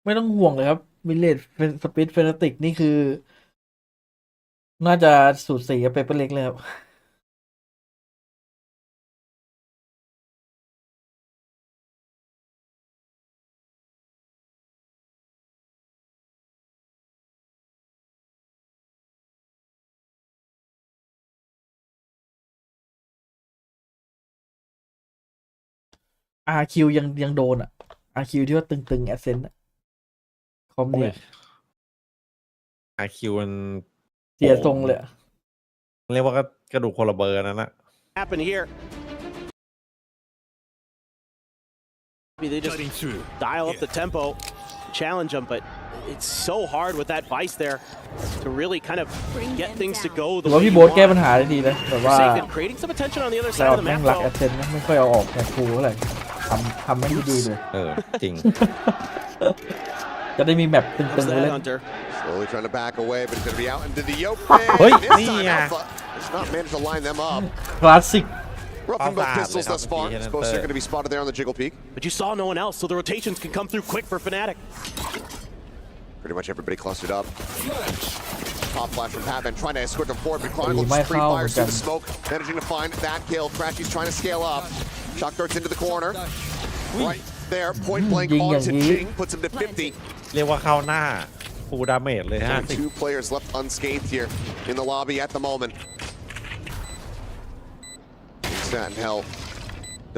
S1: ไม่ต้องห่วงเลยครับมิเลตสปิดเฟนติกนี่คือ น่าจะสูสีกับเปเปอร์เล็กเลยครับ RQ ยังโดนอ่ะ RQ ที่ว่าตึงแอสเซนต์คอมเนี่ย
S2: RQ มัน
S1: เสียทรงเลยอะ
S2: เรียกว่ากระดูกคนละเบอร์นั่นนะ
S3: Happen here. Maybe they just
S7: Cutting through.
S3: dial up the tempo, challenge them, but it's so hard with that vice there to really kind of get things to go
S1: ถื
S3: the
S1: อว่า
S3: way
S1: พี่
S3: you
S1: โบ๊ทแก้ปัญ
S3: want.
S1: หาได้ดีนะแบบว่า
S3: Forsaken creating some attention on the other
S1: เรา
S3: side of the
S1: แม่ง
S3: map
S1: รักแอ
S3: though.
S1: สเซนต์นะไม่ค่อยเอาออกแนวครูเท่าไหร่ทำไม่ดีเลย
S2: จริง
S1: จะได้มีแมปตึง
S3: Comes
S1: ๆไป
S3: the
S1: เล่น
S3: headhunter.
S4: Slowly trying to back away, but he's going to be out into the open.
S2: Oi,
S4: This time,
S2: Nia.
S4: Alpha has not managed to line them up.
S1: คลาสสิก
S4: Roughing both
S2: Alpha
S4: pistols
S2: had
S4: thus far.
S2: the
S4: Suppose they're going to be spotted there on the jiggle peak.
S3: But you saw no one else, so the rotations can come through quick for Fnatic.
S4: Pretty much everybody clustered up. Top flash from Patman trying to escort them forward, but Chronicle
S1: might
S4: just three
S1: foul
S4: fires through the
S1: again.
S4: smoke, managing to find that kill. Crashy's trying to scale up. Shock darts into the corner. Right there, point blank
S1: Ding
S4: onto
S1: yang
S4: Jing, puts him to 50.
S2: เรียกว่าเข้าหน้าฟูลดาเมจเลย
S4: Only
S2: 50
S4: two players left unscathed here in the lobby at the moment. Stat and Hell.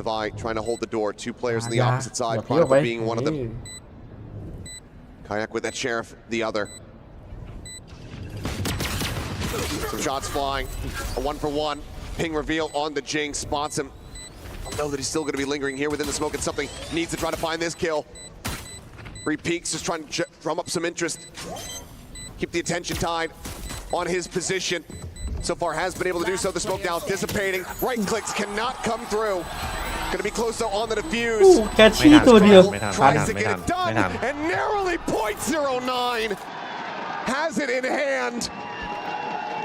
S4: Divide trying to hold the door. Two players on the opposite side.
S1: อย่าเที่ยวไป
S4: Chronicle being one of them. Kayak with that sheriff, the other. Some shots flying. A 1-for-1. Ping reveal on the Jing. Spots him. I know that he's still going to be lingering here within the smoke and something needs to try to find this kill. Three Peaks just trying to drum up some interest. Keep the attention tied on his position. So far has been able to do so. The smoke now dissipating. Right clicks cannot come through. Going to be close though on the defuse.
S1: แคชชี่ตัวเดียว
S2: ไม่ทัน
S4: Tries to
S2: ไม่
S4: get
S2: ทัน
S4: it done
S2: ไม่ทัน
S4: and narrowly .09 has it in hand.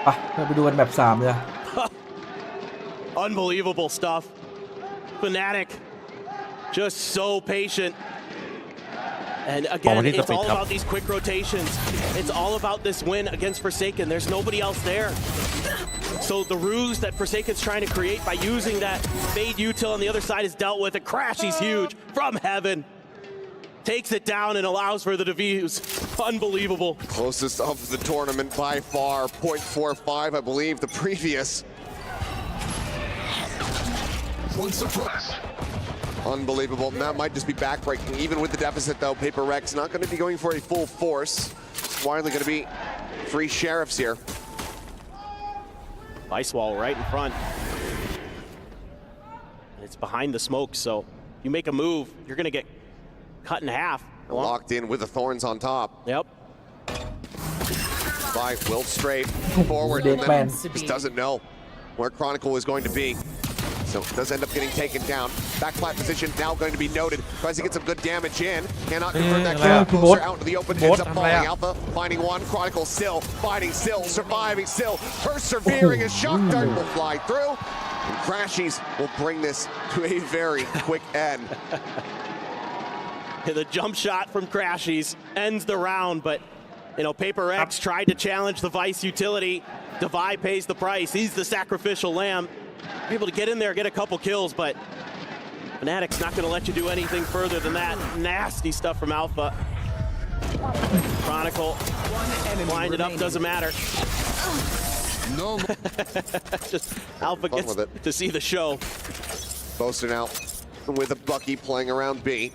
S1: อ่ะเราไปดูกันแบบ3เลย
S3: Unbelievable stuff. Fnatic just so patient. And again,
S2: Already the
S3: it's all
S2: pick up.
S3: about these quick rotations. It's all about this win against Forsaken. There's nobody else there. So the ruse that Forsaken's trying to create by using that fade util on the other side is dealt with. A crash, he's huge from heaven. Takes it down and allows for the defuse. Unbelievable.
S4: Closest of the tournament by far. .45, I believe, the previous.
S7: One suppressed.
S4: Unbelievable. And that might just be backbreaking. Even with the deficit, though, PRX not going to be going for a full force. It's widely going to be 3 sheriffs here.
S3: Ice wall right in front. It's behind the smoke, so you make a move, you're going to get cut in half.
S4: Locked in with the thorns on top.
S3: Yep.
S4: By Will straight forward.
S1: Big
S4: And then
S1: man.
S4: just doesn't know where Chronicle is going to be. So does end up getting taken down. Back flat position now going to be noted. Tries to get some good damage in. Cannot convert that
S2: Yeah,
S4: kill. Closer
S1: Bot.
S4: out into the open.
S2: Bot,
S4: Ends up falling.
S2: yeah.
S4: Alpha finding one. Chronicle still fighting, still surviving, still persevering. A shock dart will fly through. And Crashies will bring this to a very quick end.
S3: The jump shot from Crashies ends the round, but you know, PRX tried to challenge the Vice utility. Divide pays the price. He's the sacrificial lamb. Able to get in there, get a couple kills, but Fnatic's not going to let you do anything further than that. Nasty stuff from Alpha. Chronicle winded up, doesn't matter.
S7: No.
S3: Just Alpha
S4: Fun
S3: gets
S4: with it.
S3: to see the show.
S4: Boasting out with a Bucky playing around B.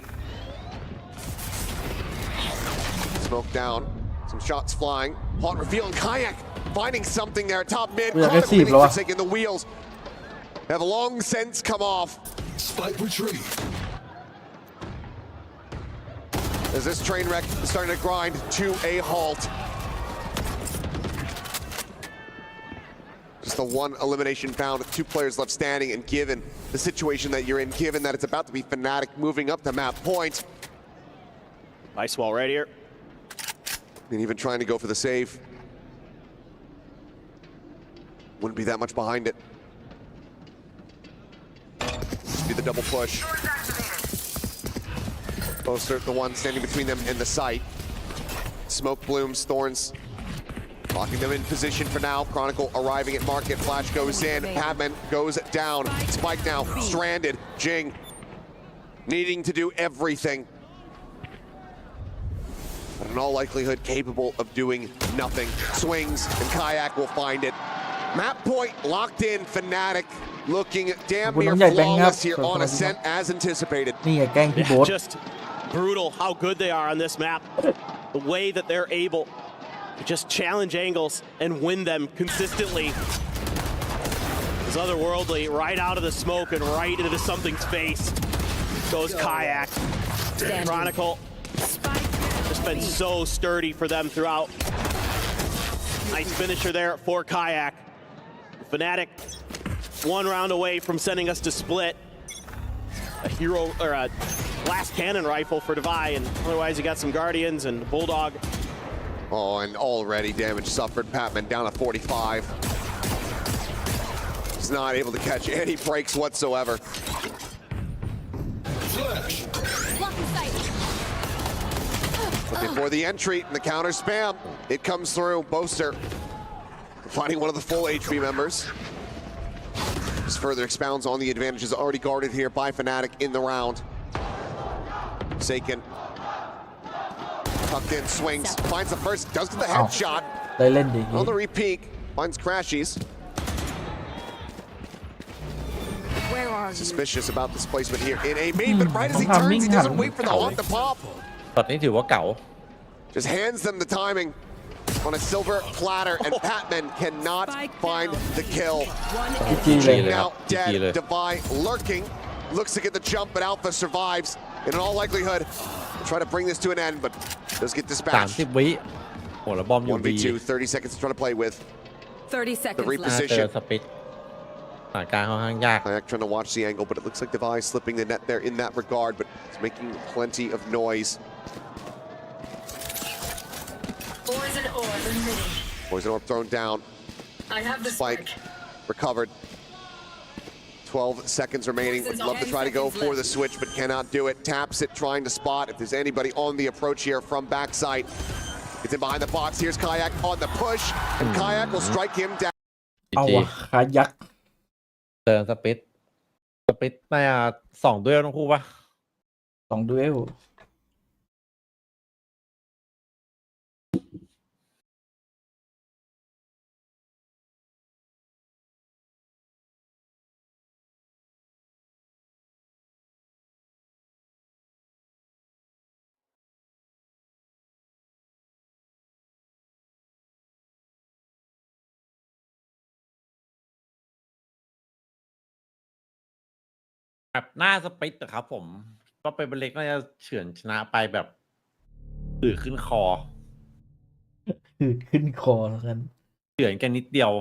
S4: Smoke down. Some shots flying. Hot reveal and Kayak finding something there. Top mid.
S1: Yeah, I
S4: Chronicle
S1: see,
S4: getting
S1: bro.
S4: forsaken. The wheels have long since come off.
S7: Spike retrieved.
S4: As this train wreck is starting to grind to a halt. Just the one elimination found, 2 players left standing, and given the situation that you're in, given that it's about to be Fnatic moving up the map point,
S3: Ice wall right here.
S4: and even trying to go for the save, wouldn't be that much behind it. Just be the double push. Boster, the one standing between them and the site. Smoke blooms, Thorns locking them in position for now. Chronicle arriving at market. Flash goes in. Padman goes down. Spike now stranded. Jing needing to do everything, but in all likelihood capable of doing nothing. Swings and Kayak will find it. Map point locked in. Fnatic looking damn near flawless here on Ascent as anticipated.
S1: นี่ไงแกล้งพี่โบ๊ท
S3: Just brutal how good they are on this map. The way that they're able to just challenge angles and win them consistently is otherworldly. Right out of the smoke and right into something's face goes Kayak. Chronicle just been so sturdy for them throughout. Nice finisher there for Kayak. Fnatic 1 round away from sending us to split. A hero or a blast cannon rifle for Devi, and otherwise you got some Guardians and Bulldog.
S4: Oh, and already damage suffered. Patman down to 45. He's not able to catch any breaks whatsoever.
S7: Flash.
S5: Blocking sight.
S4: Looking for the entry and the counter spam. It comes through. Boaster finding one of the full HP members. This further expounds on the advantages already guarded here by Fnatic in the round. Saken tucked in, swings, finds the first, does get the headshot.
S1: ได้เล่นดี
S4: On the repeat, finds Crashies.
S5: Where are you?
S4: Suspicious about this placement here in a main, but right as he turns, he doesn't wait for the haunt to pop.
S2: ตอนนี้ถือว่าเก่า
S4: Just hands them the timing on a silver platter, and Patman cannot find the kill.
S1: จีเลย
S4: Now
S2: GG
S4: dead,
S2: เลย
S4: Devi lurking, looks to get the jump, but Alpha survives. And in all likelihood, try to bring this to an end, but does get dispatched.
S2: 30 วิโหแล้วบอมอยู่ B
S4: 1v2, 30 seconds to try to play with.
S5: 30 seconds
S4: The
S5: left.
S2: น่าเจอ
S4: reposition.
S2: สปิดสถานการณ์ค่อนข้างยาก
S4: Kayak trying to watch the angle, but it looks like Devi slipping the net there in that regard, but it's making plenty of noise.
S5: Poison orb emitting.
S4: Poison orb thrown down.
S5: I have the
S4: Spike recovered. 12 seconds remaining. Would love to try to go for the switch, but cannot do it. Taps it, trying to spot if there's anybody on the approach here from backside. Gets in behind the box. Here's Kayak on the push, and Kayak will strike him down.
S1: เอาวะขายักษ์
S2: เจอสปิดน่าจะ2ด้วยทั้งคู่ปะ
S1: 2ดูเอล
S2: แบบหน้าสปิดอะครับผม ก็เป็นเล็กน่าจะเฉือนชนะไปแบบตื่นขึ้นคอ
S1: คือขึ้นคอแล้วกัน
S2: เฉือนกันนิดเดียว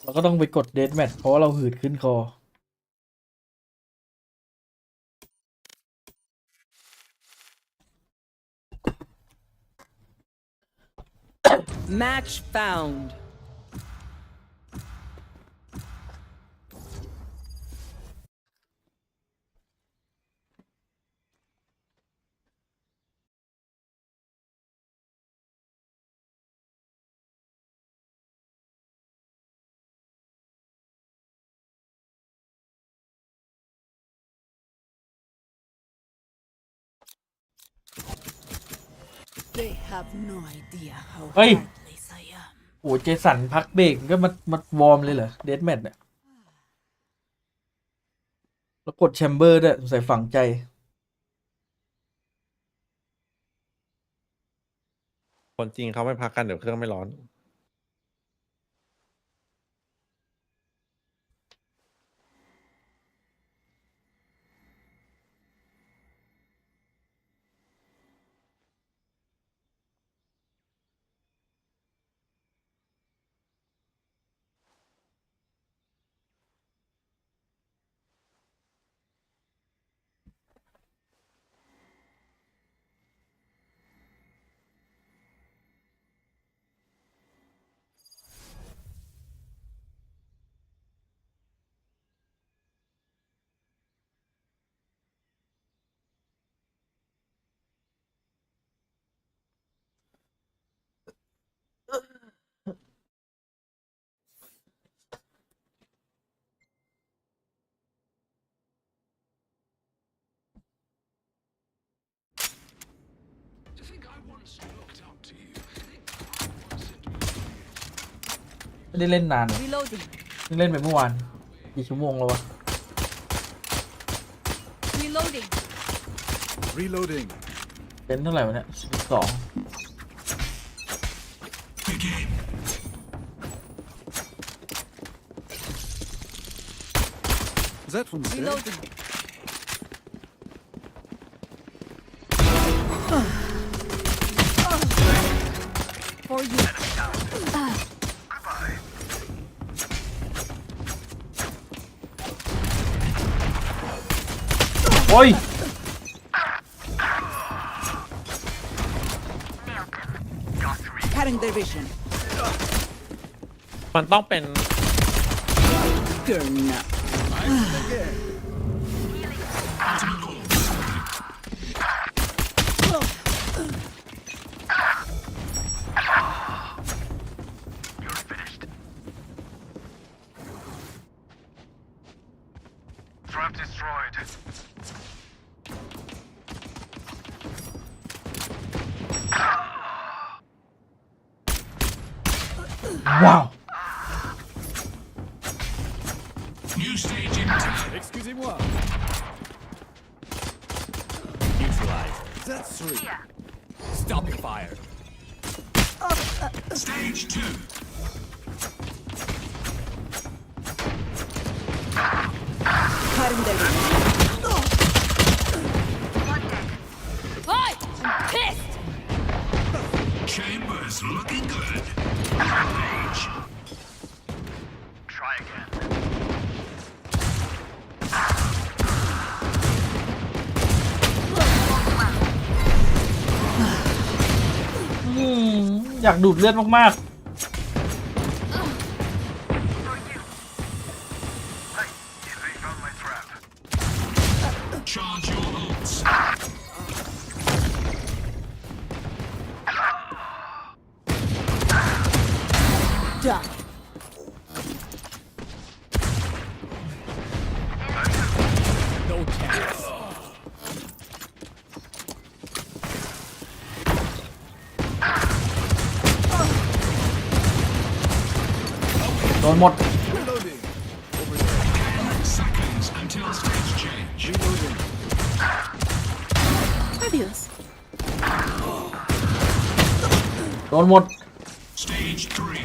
S1: เราก็ต้องไปกดเดทแมทเพราะว่าเราหืดขึ้นคอ
S8: Match found. They have no idea how
S1: Hey.
S8: heartless I am.
S1: โอ้เจสันพักเบรกก็มาวอร์มเลยเหรอเดทแมทเนี่ยแล้วกดแชมเบอร์ด้วยใส่ฝังใจ
S2: คนจริงเขาไม่พักกันเดี๋ยวเครื่องไม่ร้อน
S1: ไม่ได้เล่นนาน
S5: Reloading.
S1: เพิ่งเล่นไปเมื่อวานกี่ชั่วโมงแล้ววะ
S5: Reloading.
S7: Reloading.
S1: เป็นเท่าไหร่วะเนี่ย12
S7: Begin. Is that from Zed?
S5: Reloading. For you.
S1: โอ้ย
S8: Cutting their vision.
S2: มันต้องเป็น
S8: Girl up.
S7: Trap destroyed.
S1: ว้าว
S7: New stage in 10. Excusez-moi.
S3: Neutralized.
S7: That's 3. Stopping fire. Stage 2.
S8: Cutting their vision.
S5: Hi! I'm pissed!
S7: Chambers looking good. Rampage. Try again.
S1: อยากดูดเลือดมาก
S7: Charge your ults.
S8: Done.
S7: No chance.
S1: ๆ โดนหมด
S7: Reloading. Over there. 5 seconds until stage change. Reloading.
S8: Adios.
S1: โดนหมด
S7: Stage 3.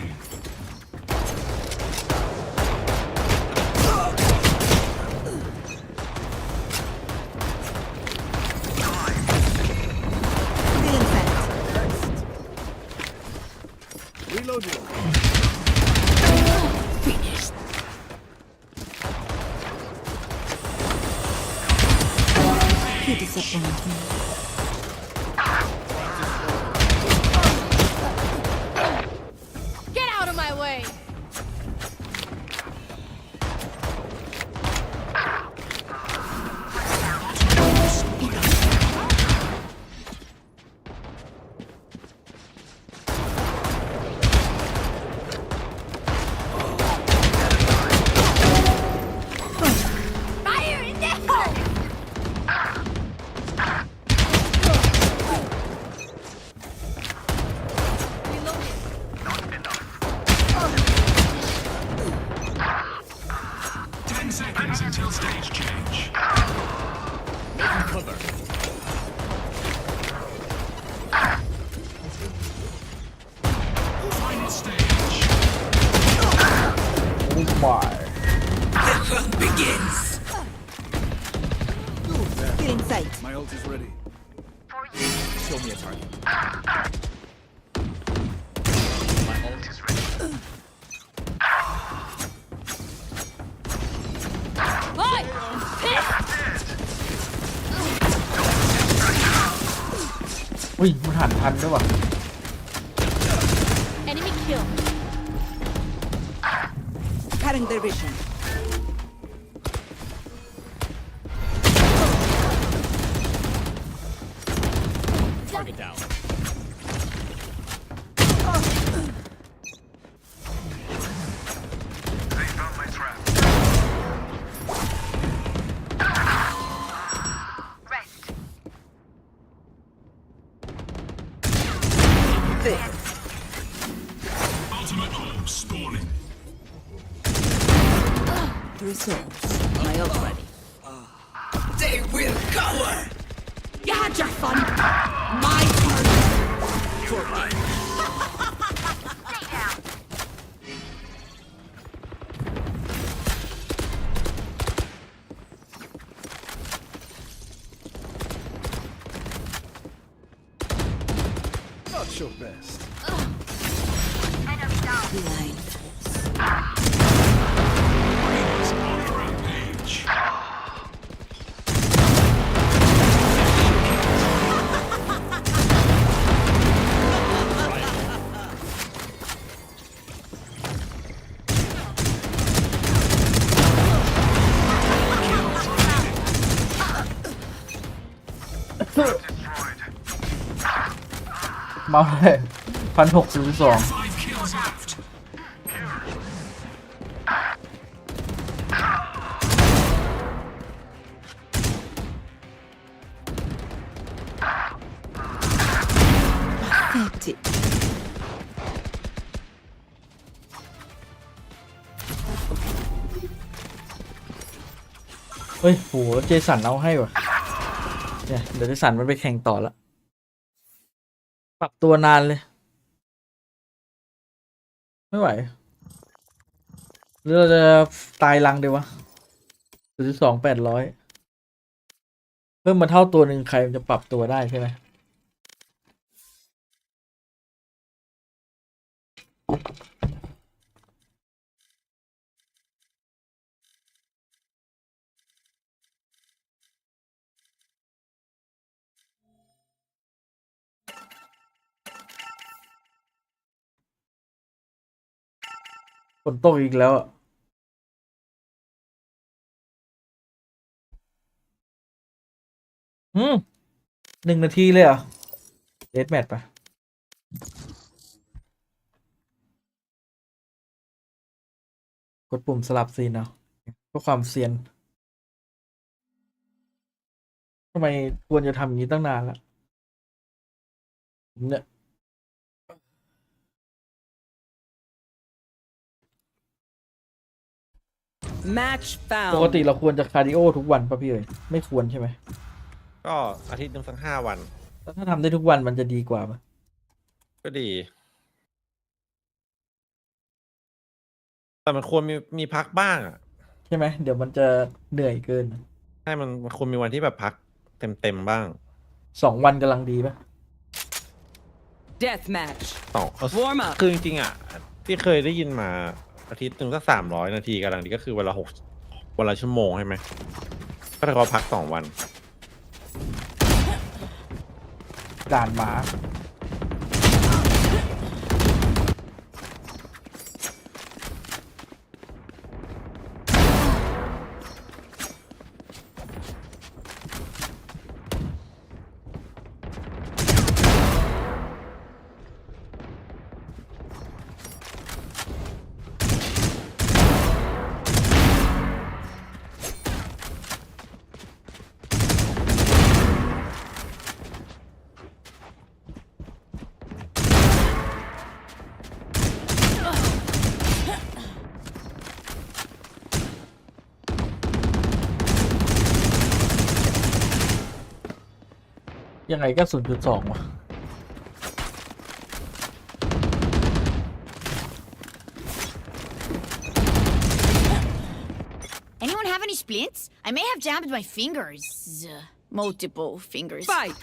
S8: Feeling fat.
S7: Reloading.
S8: Finished. You disappoint me.
S5: Get out of my way! Fire in the hole! Reloading.
S7: 10 seconds until stage change. Making cover. Final stage.
S1: โอ้ยบาย
S6: Begins.
S8: Feeling sight.
S7: My ult is ready. Show me a target. My ult is ready.
S5: Hi! Pissed!
S1: อุ้ยมันหันทันด้วยว่ะ
S5: Enemy kill.
S8: Cutting their vision.
S7: Target down. They found my trap.
S8: this.
S7: Ultimate orb spawning.
S8: Resolves. My ult ready.
S6: They will cower.
S5: You had your fun. My turn.
S7: Not your best.
S8: Blind.
S7: Wings on rampage. Destroyed.
S1: เมาเลย1602
S7: 5 kills left.
S8: Pathetic.
S1: เฮ้ยโหเจสันเอาให้ว่ะเนี่ยเดี๋ยวเจสันมันไปแข่งต่อละปรับตัวนานเลย ไม่ไหวหรือเราจะตายรังดีวะ0.2800เพิ่มมาเท่าตัวหนึ่งใครมันจะปรับตัวได้ใช่ไหมฝนตกอีกแล้วอ่ะ1 นาทีเลยเหรอเดทแมทปะกดปุ่มสลับซีนเอาเพื่อความเซียนทำไมควรจะทำอย่างนี้ตั้งนานละผมเนี่ย
S8: Match
S1: ปก
S8: found.
S1: ติเราควรจะคาร์ดิโอทุกวันป่ะพี่เอ๋ยไม่ควรใช่ไหม
S2: ก็อาทิตย์หนึงสัก5 วัน
S1: แล้วถ้าทำได้ทุกวันมันจะดีกว่าป่ะ
S2: ก็ดี แต่มันควรมีพักบ้างอ่ะ
S1: ใช่ไหมเดี๋ยวมันจะเหนื่อยเกิน
S2: ใช่มันควรมีวันที่แบบพักเต็มบ้าง
S1: 2 วันกำลังดีป่ะ
S8: Death match.
S2: 2 คือจริงๆอ่ะ ที่เคยได้ยินมาอาทิตย์หนึ่งสัก300 นาทีกำลังดีก็คือวันละชั่วโมงใช่ไหมก็ถ้าเขาพัก2 วัน
S1: ด่านหมา ยังไงก็ 0.2 ว่ะ
S5: Anyone have any splints? I may have jammed my fingers. Multiple fingers.
S8: Fight.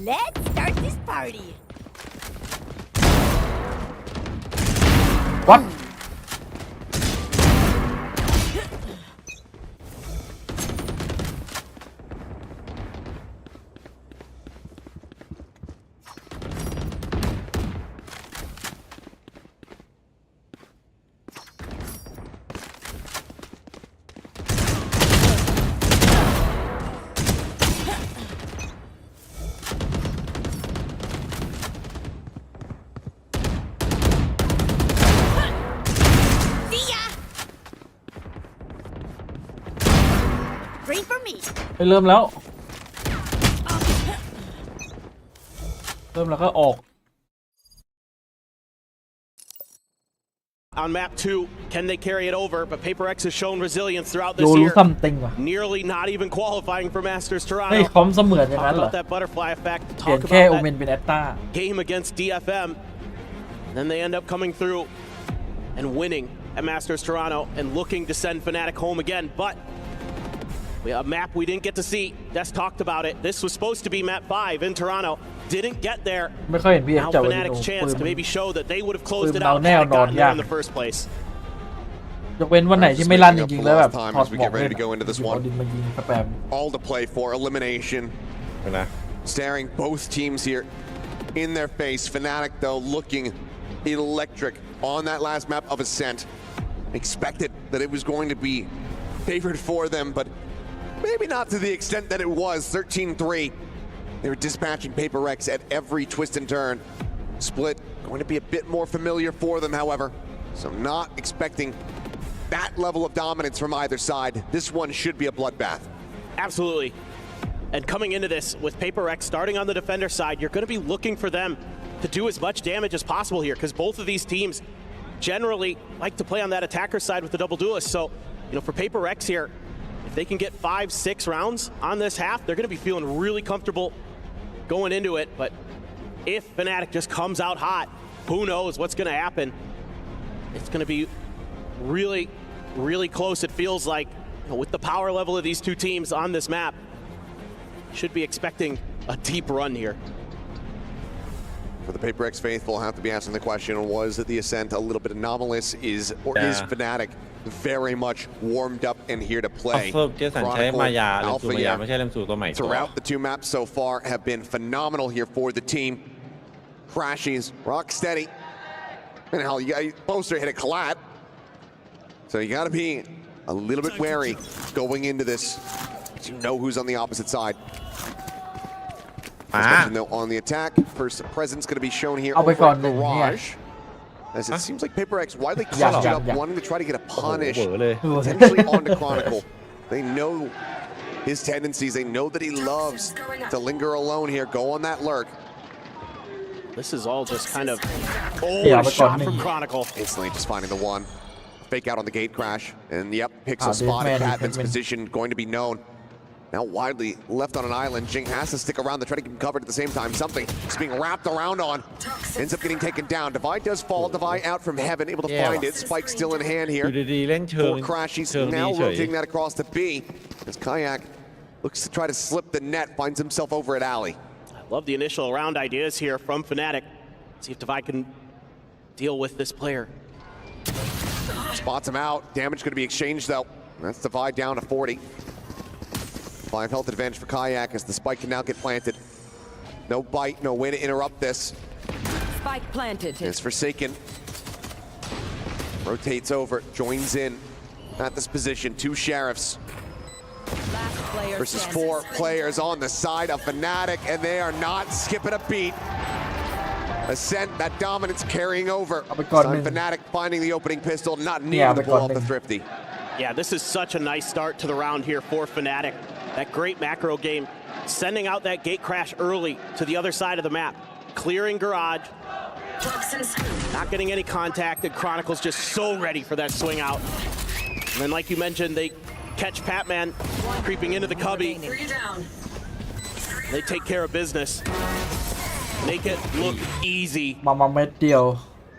S5: Let's start this party.
S1: What?
S5: See ya. Great for me.
S1: ไปเริ่มแล้ว เริ่มแล้วก็ออก
S3: on map 2. Can they carry it over? But PaperX has shown resilience throughout
S1: โย
S3: this
S1: รู้
S3: year.
S1: ซัมติงว่ะ
S3: Nearly not even qualifying for Masters
S1: เฮ้ย
S3: Toronto.
S1: คอมเสมือนอย่าง
S3: Talk
S1: นั้นเหรอ
S3: about that butterfly effect.
S1: เปลี่ยน
S3: Talk
S1: แค่
S3: about
S1: โอเมน
S3: that
S1: เป็นแอตตา
S3: game against DFM. Then they end up coming through and winning at Masters Toronto and looking to send Fnatic home again. But a map we didn't get to see. Des talked about it. This was supposed to be map 5 in Toronto. Didn't get there.
S1: ไม่ค่อยเห็นพี่เอ็ก
S3: Now
S1: จับไว้ดู
S3: Fnatic's
S1: ปื
S3: chance
S1: น
S3: to maybe show that they would have closed it
S1: ปืน
S3: out
S1: เราแน่ว
S3: had
S1: นอน
S3: gotten there
S1: ยาก
S3: in the first place.
S1: ยกเว้นวันไหนที่ไม่ลั่นจริงๆแล้วแบบ
S4: Time
S1: ถอด
S4: as we
S1: หมว
S4: get
S1: ก
S4: ready
S1: เล่น
S4: to go into this
S1: เอา
S4: one.
S1: ดินมายิงสแปม
S4: All to play for elimination.
S2: นะ
S4: Staring both teams here in their face. Fnatic, though, looking electric on that last map of Ascent. Expected that it was going to be favored for them, but maybe not to the extent that it was. 13-3. They were dispatching PaperX at every twist and turn. Split going to be a bit more familiar for them, however. So not expecting that level of dominance from either side. This one should be a bloodbath.
S3: Absolutely. And coming into this with PaperX starting on the defender side, you're going to be looking for them to do as much damage as possible here because both of these teams generally like to play on that attacker side with the double duelist. So, for PaperX here, if they can get 5-6 rounds on this half, they're going to be feeling really comfortable going into it. But if Fnatic just comes out hot, who knows what's going to happen. It's going to be really, really close. It feels like with the power level of these two teams on this map, should be expecting a deep run here.
S4: For the PaperX faithful, have to be asking the question, was the Ascent a little bit anomalous? Is Fnatic very much warmed up and here to play?
S2: เจสันใช้มายาเลมสู
S4: Alpha
S2: มายา
S4: here
S2: ไม่ใช่เลมสูตัวใหม่
S4: throughout the two maps so far have been phenomenal here for the team. Crashes, rock steady. And hell, Poster hit a collab. So you gotta be a little bit wary going into this. You know who's on the opposite side. Especially though on the attack. First presence gonna be shown here over at Garage. As it seems like PaperX widely clustered up, wanting to try to get a punish potentially onto Chronicle. They know his tendencies. They know that he loves to linger alone here, go on that lurk.
S3: This is all just kind of a shot from Chronicle.
S4: Instantly just finding the one. Fake out on the gate crash. And yep, Pixel spotted Catman's position, going to be known. Now widely left on an island. Jing has to stick around to try to get him covered at the same time. Something is being wrapped around on. Ends up getting taken down. Divide does fall. Divide out from heaven, able to find it. Spike still in hand here.
S2: อยู่ดีๆเล่นเชิง
S4: Four crashes
S2: เชิงดี
S4: now
S2: เฉย
S4: rotating that across to B. As Kayak looks to try to slip the net, finds himself over at Alley.
S3: I love the initial round ideas here from Fnatic. See if Divide can deal with this player.
S4: Spots him out. Damage going to be exchanged though. That's Divide down to 40. 5 health advantage for Kayak as the spike can now get planted. No bite, no way to interrupt this.
S8: Spike planted.
S4: It's Forsaken. Rotates over, joins in at this position. 2 sheriffs
S8: Last player
S4: versus
S8: standing.
S4: 4 players on the side of Fnatic, and they are not skipping a beat. Ascent, that dominance carrying over. Time Fnatic finding the opening pistol, not needing to pull off the thrifty.
S3: Yeah, this is such a nice start to the round here for Fnatic. That great macro game, sending out that gate crash early to the other side of the map, clearing Garage, not getting any contact, and Chronicle's just so ready for that swing out. And then like you mentioned, they catch Patman creeping into the cubby. They take care of business. Make it look easy.
S1: มาเม็ดเดียว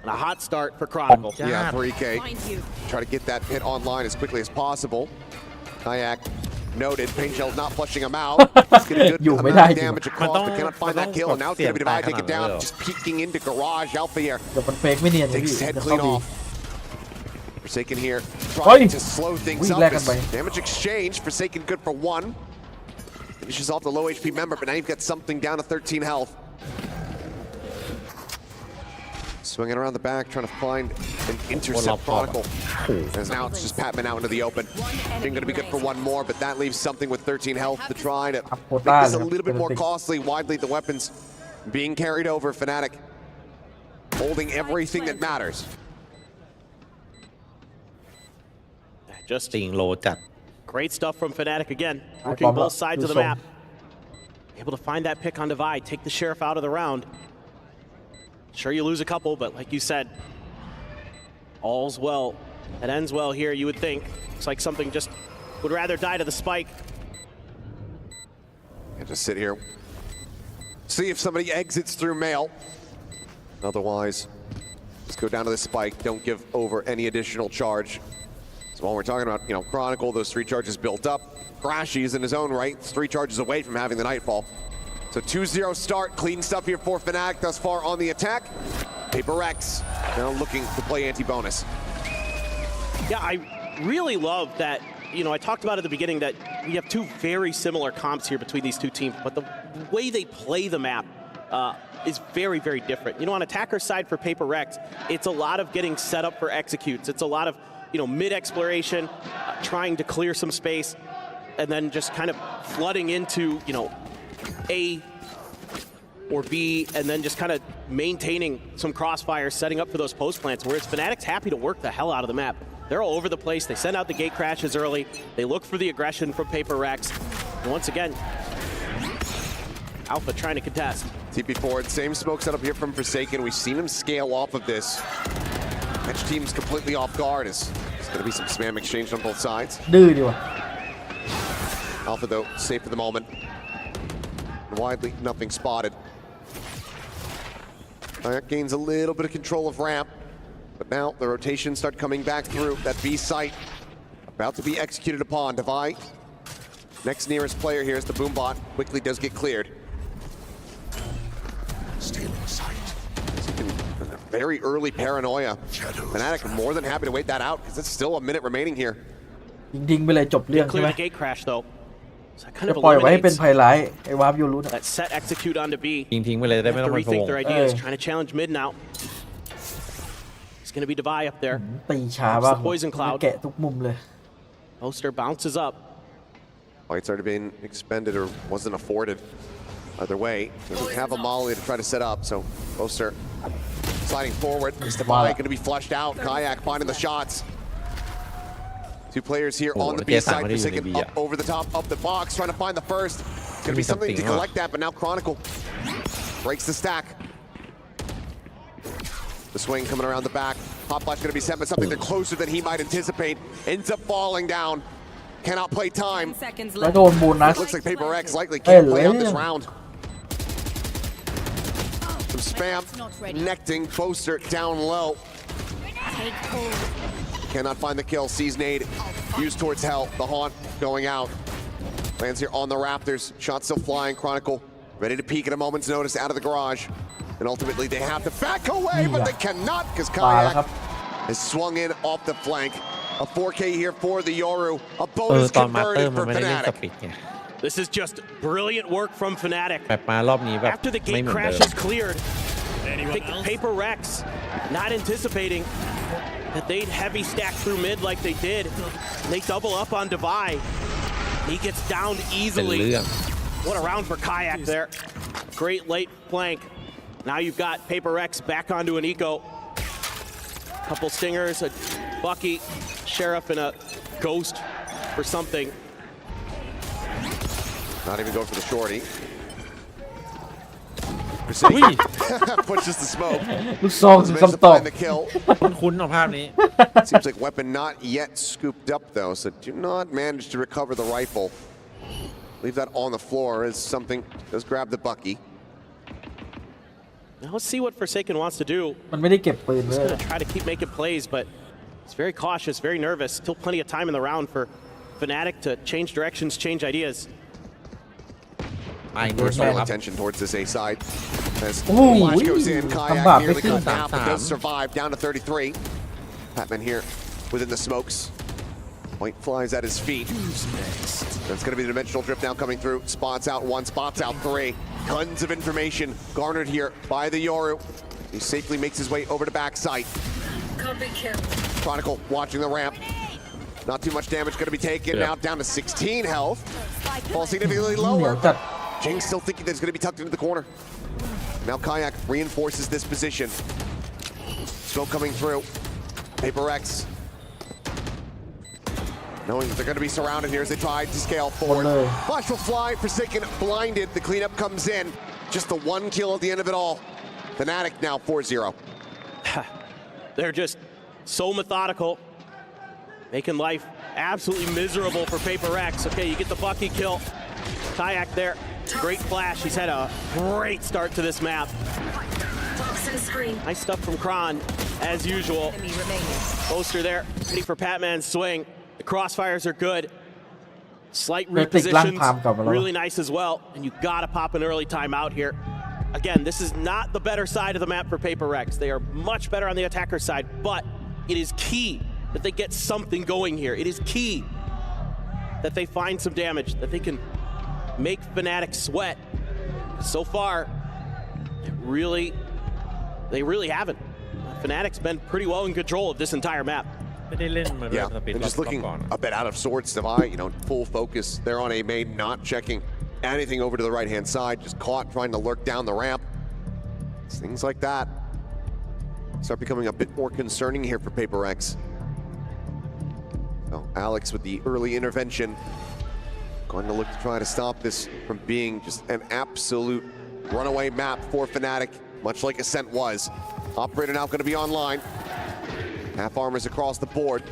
S3: And a hot start for Chronicle.
S4: Yeah, 3K. Try to get that hit online as quickly as possible. Kayak noted. Pain Shell's not flushing him out. He's getting a good amount of damage across, but cannot find that kill. And now it's going to be Divide take it down. Just peeking into Garage. Alpha here.
S1: เดี๋ยวมันเฟกไม่เนียน
S4: Takes
S1: พี่
S4: his head
S1: จะเข้า
S4: clean
S1: ดี
S4: off. Forsaken here.
S1: Oi!
S4: Trying to slow things
S1: Ui,
S4: up.
S1: lag
S4: As
S1: กันไป
S4: damage exchange. Forsaken good for 1. Finishes off the low HP member, but now you've got something down to 13 health. Swinging around the back, trying to find an intercept Chronicle. As now it's just Patman out into the open. Being going to be good for 1 more, but that leaves something with 13 health to try to make this a little bit more costly. Widely, the weapons being carried over. Fnatic holding everything that matters.
S3: Just
S2: ติงโลจัด
S3: great stuff from Fnatic again. Working both sides of the map. Able to find that pick on Divide, take the Sheriff out of the round. Sure, you lose a couple, but like you said, All's well. It ends well here, you would think. Looks like something just would rather die to the spike.
S4: And just sit here. See if somebody exits through mail. Otherwise, just go down to the spike. Don't give over any additional charge. So while we're talking about, Chronicle, those 3 charges built up. Crashy's in his own right, 3 charges away from having the Nightfall. So 2-0 start, clean stuff here for Fnatic thus far on the attack. PRX now looking to play anti-bonus.
S3: Yeah, I really love that, I talked about at the beginning that we have 2 very similar comps here between these 2 teams, but the way they play the map is very, very different. On attacker side for PRX, it's a lot of getting set up for executes. It's a lot of, mid-exploration, trying to clear some space, and then just kind of flooding into, A or B, and then just kind of maintaining some crossfires, setting up for those post plants, whereas Fnatic's happy to work the hell out of the map. They're all over the place. They send out the gate crashes early. They look for the aggression from PRX. And once again, Alpha trying to contest.
S4: TP forward, same smoke setup here from Forsaken. We've seen him scale off of this. Edge team's completely off guard. There's going to be some spam exchange on both sides.
S1: ดื้อดีว่ะ
S4: Alpha, though, safe for the moment. Widely, nothing spotted. That gains a little bit of control of ramp. But now the rotations start coming back through that B site. About to be executed upon. Devi, next nearest player here is the Boombot. Quickly does get cleared.
S7: Still in sight.
S4: Very early paranoia. Fnatic more than happy to wait that out because it's still a minute remaining here.
S1: ยิงไปเลยจบเรื่องใช่
S3: Clear
S1: ไหม
S3: the gate crash though. So that kind
S1: จะ
S3: of
S1: ปล่อยไว้ให้เป็น
S3: eliminates
S1: ภัยร้ายไอ้วาร์ปยูรุนะ
S3: that set execute onto B.
S2: ทิ้งไปเลยได้ไม่
S3: Have
S2: ต้อ
S3: to
S2: งเป็นพะว
S3: rethink
S2: ง
S3: their ideas.
S1: Hey.
S3: Trying to challenge mid now. It's going to be Devi up there.
S1: ตีช้าบ้าง
S3: Poison cloud.
S1: แกะทุกมุมเลย
S3: Poster bounces up.
S4: Fight's already been expended or wasn't afforded. Either way, doesn't have a molly to try to set up, so Poster sliding forward. Is Devi going to be flushed out? Kayak finding the shots. 2 players here on the B side. Forsaken up over the top of the box, trying to find the first. It's going to be something to collect that, but now Chronicle breaks the stack. The swing coming around the back. Pop Flash going to be sent, but something closer than he might anticipate. Ends up falling down. Cannot play time.
S8: 10 seconds
S1: แล้ว
S8: left.
S1: โดนโบนัส
S4: Looks like PRX likely can't play out this round. Some spam, necting, Poster down low.
S5: Take hold.
S4: Cannot find the kill. Sees nade. Used towards hell. The haunt going out. Lands here on the Raptors. Shot still flying. Chronicle ready to peek at a moment's notice out of the garage. And ultimately they have to back away, but they cannot because
S1: มาแล้วครับ
S4: Kayak has swung in off the flank. A 4K here for the Yoru. A
S2: เออ
S4: bonus
S2: ตอนมาเตอ
S4: converted
S2: ร์มัน
S4: for
S2: ไม่ได้เล่นส
S4: Fnatic.
S2: ปิดไง
S3: This is just brilliant work from Fnatic.
S2: แบบมารอบนี้แบบ
S3: After the
S2: ไม่
S3: gate
S2: เหมือน
S3: crash
S2: เดิม
S3: is cleared, I think PRX not anticipating that they'd heavy stack through mid like they did. They double up on Devi. He gets downed
S2: เป็น
S3: easily.
S2: เรื่อง
S3: What a round for Kayak there. Great late flank. Now you've got PRX back onto an eco. Couple stingers, a Bucky, Sheriff, and a Ghost or something.
S4: Not even going for the shorty. Pushes the smoke.
S1: ลูกซองคือ
S4: Managed to
S1: คำตอบ
S4: find the kill.
S2: คุ้นๆของภาพนี้
S4: Seems like weapon not yet scooped up though, so do not manage to recover the rifle. Leave that on the floor as something does grab the Bucky.
S3: Now let's see what Forsaken wants to do.
S1: มันไม่ได้เก็บปืนเล
S3: He's
S1: ย
S3: going to try to keep making plays, but he's very cautious, very nervous. Still plenty of time in the round for Fnatic to change directions, change ideas.
S2: ไป
S4: First
S2: ต่อ
S4: all
S2: ครับ
S4: attention towards this A side. As
S1: Ooh,
S4: Flash goes in,
S1: ทำบาป
S4: Kayak
S1: ไม่
S4: nearly
S1: ขึ้น
S4: cut in half, but does
S2: 3-3.
S4: survive down to 33. Patman here within the smokes. Point flies at his feet. That's going to be the dimensional drift now coming through. Spots out 1, spots out 3. Tons of information garnered here by the Yoru. He safely makes his way over to backside. Chronicle watching the ramp. Not too much damage going to be taken.
S2: Yeah.
S4: Now down to 16 health. Fall significantly
S1: เหนียว
S4: lower.
S1: จัด
S4: Jing still thinking that it's going to be tucked into the corner. Now Kayak reinforces this position. Smoke coming through. PRX. Knowing that they're going to be surrounded here as they try to scale forward.
S1: Oh, no.
S4: Flash will fly. Forsaken blinded. The cleanup comes in. Just the 1 kill at the end of it all. Fnatic now 4-0.
S3: They're just so methodical, making life absolutely miserable for PRX. Okay, you get the Bucky kill. Kayak there, great flash. He's had a great start to this map. Nice stuff from Kron, as usual. Poster there, ready for Patman's swing. The crossfires are good. Slight repositions, really nice as well. And you gotta pop an early timeout here. Again, this is not the better side of the map for PRX. They are much better on the attacker side, but it is key that they get something going here. It is key that they find some damage, that they can make Fnatic sweat. So far, they really haven't. Fnatic's been pretty well in control of this entire map.
S4: Yeah, and just looking a bit out of sorts. Divide, full focus. They're on A main, not checking anything over to the right-hand side. Just caught trying to lurk down the ramp. Things like that start becoming a bit more concerning here for PRX. So Alex with the early intervention, going to look to try to stop this from being just an absolute runaway map for Fnatic, much like Ascent was. Operator now going to be online. Half armors across the board.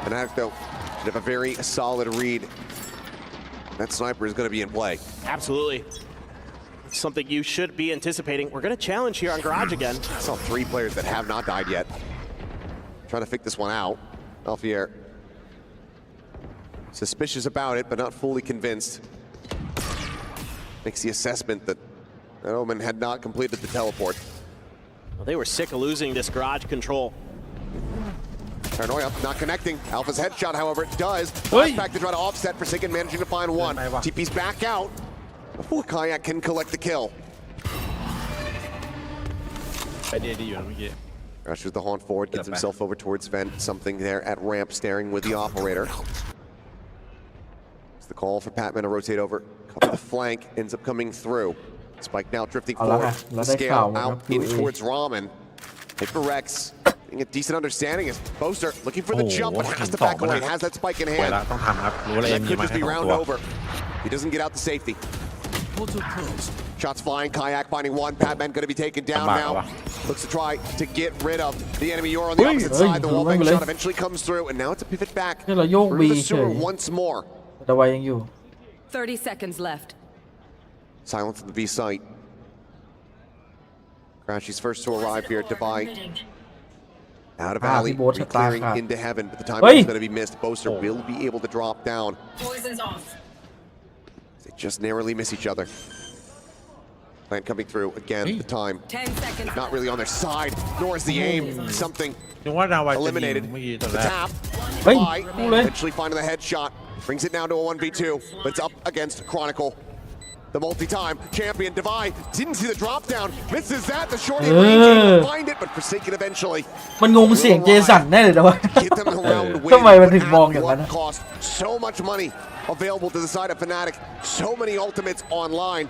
S4: Fnatic, though, should have a very solid read. That sniper is going to be in play.
S3: Absolutely. It's something you should be anticipating. We're going to challenge here on Garage again.
S4: I saw 3 players that have not died yet. Trying to figure this one out. Alfier suspicious about it, but not fully convinced. Makes the assessment that Omen had not completed the teleport.
S3: Well, they were sick of losing this garage control.
S4: Paranoia not connecting. Alpha's headshot, however, it does. Flashback to try to offset. Forsaken managing to find one. TP's back out before Kayak can collect the kill. Rushes the haunt forward, gets himself over towards Vent. Something there at ramp, staring with the operator. It's the call for Patman to rotate over. Cover the flank, ends up coming through. Spike now drifting forward. Scale out in towards Ramen. PRX getting a decent understanding as Boaster looking for the jump, but has to back away. Has that spike in hand. That could just be round over. He doesn't get out the safety. Shots flying, Kayak finding one. Patman going to be taken down now. Looks to try to get rid of the enemy. You're on the opposite side. The wallbang shot eventually comes through, and now it's a pivot back through the sewer once more.
S8: 30 seconds left.
S4: Silence at the B site. Crashy's first to arrive here at Divide. Out of alley, clearing into heaven, but the time is going to be missed. Boaster will be able to drop down.
S5: Poison's off.
S4: They just narrowly miss each other. Plant coming through again. The time
S8: 10 seconds.
S4: not really on their side, nor is the aim. Something eliminated. The tap. Eventually finding the headshot. Brings it down to a 1v2, but it's up against Chronicle. The multi-time champion Divide didn't see the drop down, misses that. The shorty range able to find it, but Forsaken eventually.
S1: มันงงเสียงเจสันแน่เลยนะวะ
S4: Get them around win.
S1: ทำไมมันถึงมองอย่างนั้นนะ
S4: Cost so much money available to the side of Fnatic. So many ultimates online.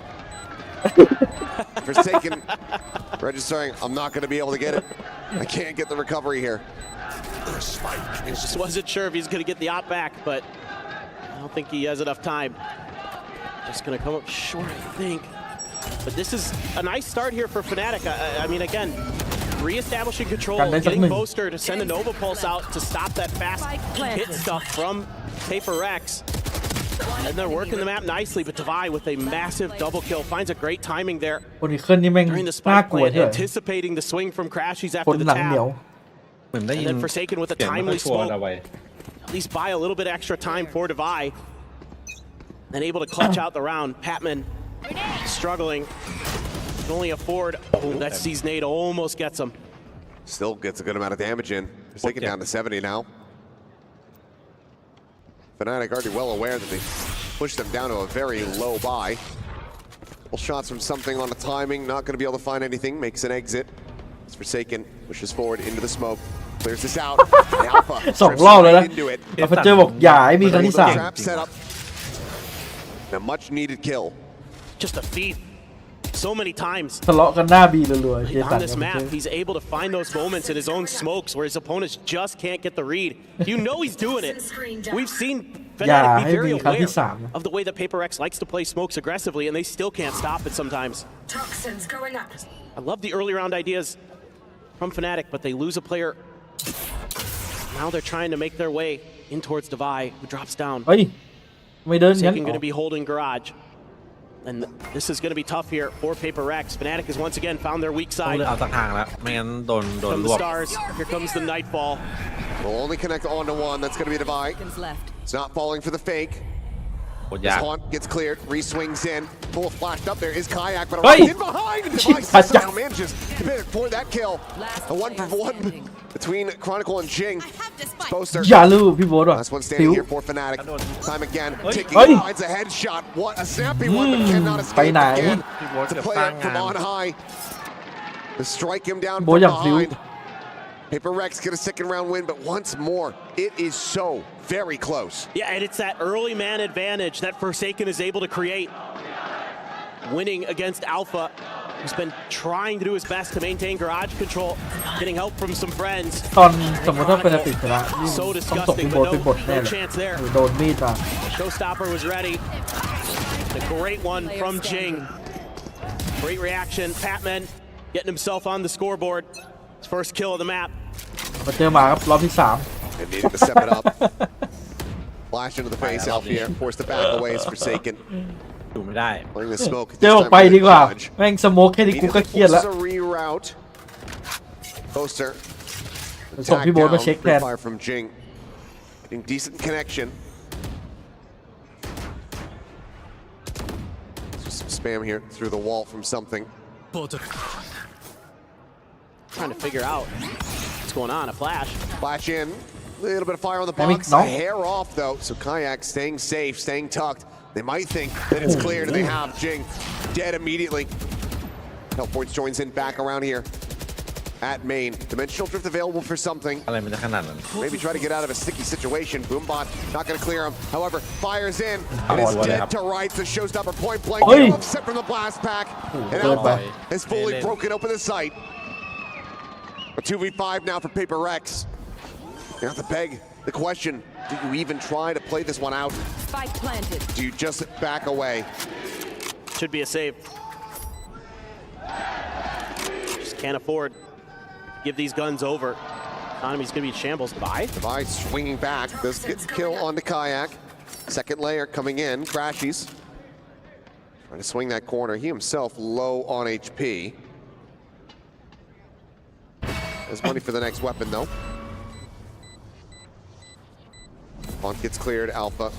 S4: Forsaken registering. I'm not going to be able to get it. I can't get the recovery here.
S3: Just wasn't sure if he's going to get the op back, but I don't think he has enough time. Just going to come up short, I think. But this is a nice start here for Fnatic. I mean, again, re-establishing control, getting Boaster to send a Nova Pulse out to stop that fast hit stuff from PRX. And they're working the map nicely, but Divide with a massive double kill finds a great timing there.
S1: คนนี้ขึ้นนี่แม่ง
S3: During the
S1: น่า
S3: spike
S1: กลัว
S3: plant,
S1: เถอะ
S3: anticipating the swing from Crashies
S1: ค
S3: after
S1: น
S3: the
S1: หลังเหนียว
S3: tap. And then Forsaken with a timely smoke. At least buy a little bit extra time for Divide. And able to clutch out the round. Patman struggling. Can only afford. Oh, that Sea's nade almost gets him.
S4: Still gets a good amount of damage in. Forsaken down to 70 now. Fnatic already well aware that they pushed them down to a very low buy. Couple shots from something on the timing. Not going to be able to find anything. Makes an exit. It's Forsaken. Pushes forward into the smoke. Clears this out. Alpha
S1: สองรอบเลยนะ
S4: into it.
S1: แล้วพอเจอบอกอย่าให้มีครั้งที่ 3
S4: Trap set up. A much needed kill.
S3: Just a feat. So many times
S1: ทะเลาะกันหน้าบีรัวๆเจสั
S3: on
S1: น
S3: this map, he's able to find those moments in his own smokes where his opponents just can't get the read. You know he's doing it. We've seen Fnatic be very aware of the way that PRX likes to play smokes aggressively, and they still can't stop it sometimes.
S6: Toxins going up.
S3: I love the early round ideas from Fnatic, but they lose a player Now they're trying to make their way in towards Devi, who drops down.
S1: เฮ้ยไม่เดินงั้น
S3: Forsaken going to be holding garage. And this is going to be tough here for Paper Rex. Fnatic has once again found their weak
S2: ต้อง
S3: side.
S2: เลือกเอาสักทางแล้วไม่งั้นโดน
S3: From
S2: ร
S3: the
S2: วบ
S3: stars, here comes the Nightfall.
S4: Will only connect on to one. That's going to be Devi.
S8: Seconds left.
S4: It's not falling for the fake.
S2: โคตร
S4: His
S2: ยาก
S4: haunt gets cleared. Re-swings in. Full flashed up there is Kayak, but
S1: Hey!
S4: in behind. And
S1: Shit,
S4: Devi
S1: that's
S4: somehow manages to pivot for that kill.
S8: Last
S4: A 1 for
S8: player
S4: 1
S8: standing.
S4: between Chronicle and Jing.
S5: I have this fight.
S4: Poster.
S1: อย่าลืมพี่โบ๊ทว่ะ
S4: Last one
S1: ซิว
S4: standing here for Fnatic. Time again. Taking
S1: Hey!
S4: finds a headshot. What a snappy one, but cannot escape
S1: ไปไหน
S4: again.
S2: พี่โบ๊ท
S4: To
S2: เกือบ
S4: play
S2: สร้าง
S4: it
S2: งา
S4: from
S2: น
S4: on high. To strike him down
S1: โบ๊ท
S4: from
S1: อย่างซิว
S4: behind. Paper Rex get a second round win, but once more, it is so very close.
S3: Yeah, and it's that early man advantage that Forsaken is able to create. Winning against Alpha, who's been trying to do his best to maintain garage control, getting help from some friends.
S1: ตอนสมมติถ้าเป็นติดชนะนี่
S3: So
S1: ต้องตก
S3: disgusting,
S1: พี่โบ๊ท
S3: but
S1: เป็นบทแน่
S3: no
S1: เลย
S3: chance there.
S1: หรือโดนมีดมา
S3: Showstopper was ready. A great one from Jing. Great reaction. Patman getting himself on the scoreboard. His first kill of the map.
S1: มาเจอมาครับรอบที่
S4: And needing to step it up. Flash into the face, Alfier forced to back away is Forsaken.
S2: อยู่ไม่ได้
S4: Playing the smoke.
S1: 3 เจอออกไปดีกว่า แม่งสโมกแค่นี้กูก็เครียดแล้ว
S4: Forces a reroute. Poster.
S1: ส่งพี่โบ๊ทมาเช็คแทน
S4: Fire from Jing. Getting decent connection. Just some spam here through the wall from something.
S3: Trying to figure out what's going on. A flash.
S4: Flash in. A little bit of fire on the
S1: Maybe
S4: box.
S1: no.
S4: A hair off though. So Kayak staying safe, staying tucked. They might think that it's clear. They have Jing dead immediately. Hellforge joins in back around here at main. Dimensional drift available for something.
S2: อะไรมันจะขนาดนั้น
S4: Maybe try to get out of a sticky situation. Boombot not going to clear him. However, fires in and is dead to rights. The Showstopper point blank.
S1: Hey!
S4: Upset from the blast pack. And
S1: good
S4: Alpha
S1: boy.
S4: has fully
S2: Hey,
S4: broken open the site. A 2v5 now for Paper Rex. You have to beg the question, do you even try to play this one out?
S8: Spike planted.
S4: Do you just back away?
S3: Should be a save. Just can't afford to give these guns over. Economy's going to be in shambles. Devi.
S4: Devi swinging back. Does get the kill onto Kayak. Second layer coming in. Crashies. Trying to swing that corner. He himself low on HP. There's money for the next weapon though. Font gets cleared. Alpha.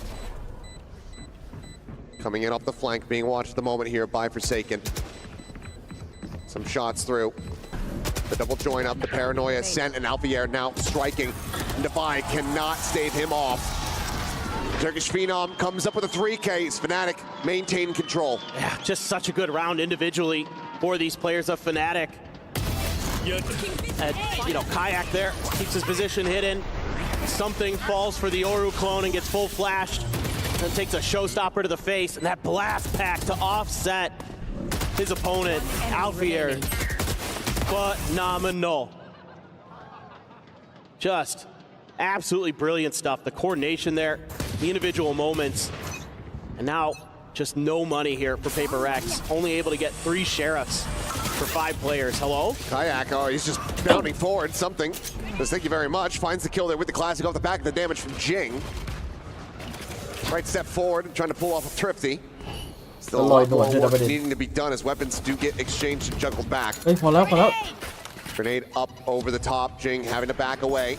S4: Coming in off the flank. Being watched at the moment here by Forsaken. Some shots through. The double join up, the paranoia sent, and Alfier now striking. Devi cannot stave him off. Turkish Phenom comes up with a 3K. Fnatic maintain control.
S3: Yeah, just such a good round individually for these players of Fnatic. And, you know, Kayak there keeps his position hidden. Something falls for the Oru clone and gets full flashed. Then takes a showstopper to the face, and that blast pack to offset his opponent, Alfier. Phenomenal. Just absolutely brilliant stuff. The coordination there, the individual moments, and now just no money here for Paper X. Only able to get 3 sheriffs for 5 players. Hello?
S4: Kayak, oh, he's just bounding forward. Something. Says thank you very much. Finds the kill there with the classic off the back of the damage from Jing. Right step forward, trying to pull off a Thrifty. Still a lot more work needing to be done as weapons do get exchanged and juggled back.
S1: เฮ้ยพอแล้ว
S4: Grenade up over the top. Jing having to back away.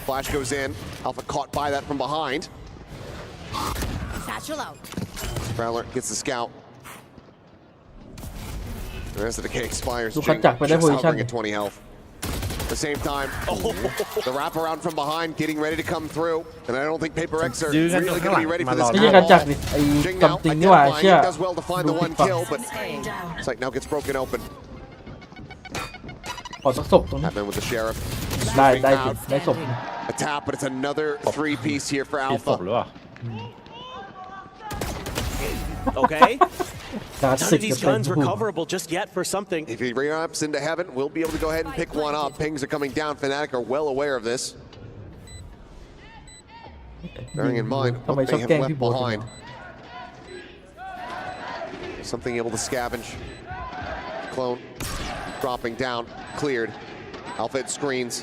S4: Flash goes in. Alpha caught by that from behind.
S5: Satchel out.
S4: Prowler gets the scout. The rest of the K expires.
S1: ดูคันจักรไปได้
S4: Just
S1: โพซิชั่น
S4: hovering at 20 health. At the same time, the wraparound from behind getting ready to come through. And I don't think Paper X are really going to be ready for this
S1: ไม่ใช่
S4: at
S1: การจักร
S4: all.
S1: ดิไอ้
S4: Jing
S1: กัม
S4: now
S1: ติงนี่หว่า
S4: identifying.
S1: เชื่อ
S4: He does well to find
S1: ดู
S4: the
S1: ผิ
S4: one
S1: ดฝั่ง
S4: kill, but it's like now gets broken open.
S1: ขอสักศพตรงนี้
S4: Batman with the sheriff.
S1: ได้
S4: Swooping
S1: ได้
S4: out.
S1: ได้ศพ
S4: A tap, but it's another 3-piece here for
S2: ผิดศพ
S4: Alpha.
S2: หรือเปล่า
S3: Okay.
S1: การ
S3: None
S1: ศึ
S3: of
S1: ก
S3: these
S1: จะเป็น
S3: guns
S1: ผู้
S3: recoverable just yet for something.
S4: If he re-ups into heaven, we'll be able to go ahead and pick one up. Pings are coming down. Fnatic are well aware of this. Bearing in mind
S1: ทำไม
S4: what
S1: ชอบ
S4: they
S1: แกล้ง
S4: have
S1: พี่
S4: left
S1: โบ๊ท
S4: behind. Something able to scavenge. Clone dropping down, cleared. Alpha screens.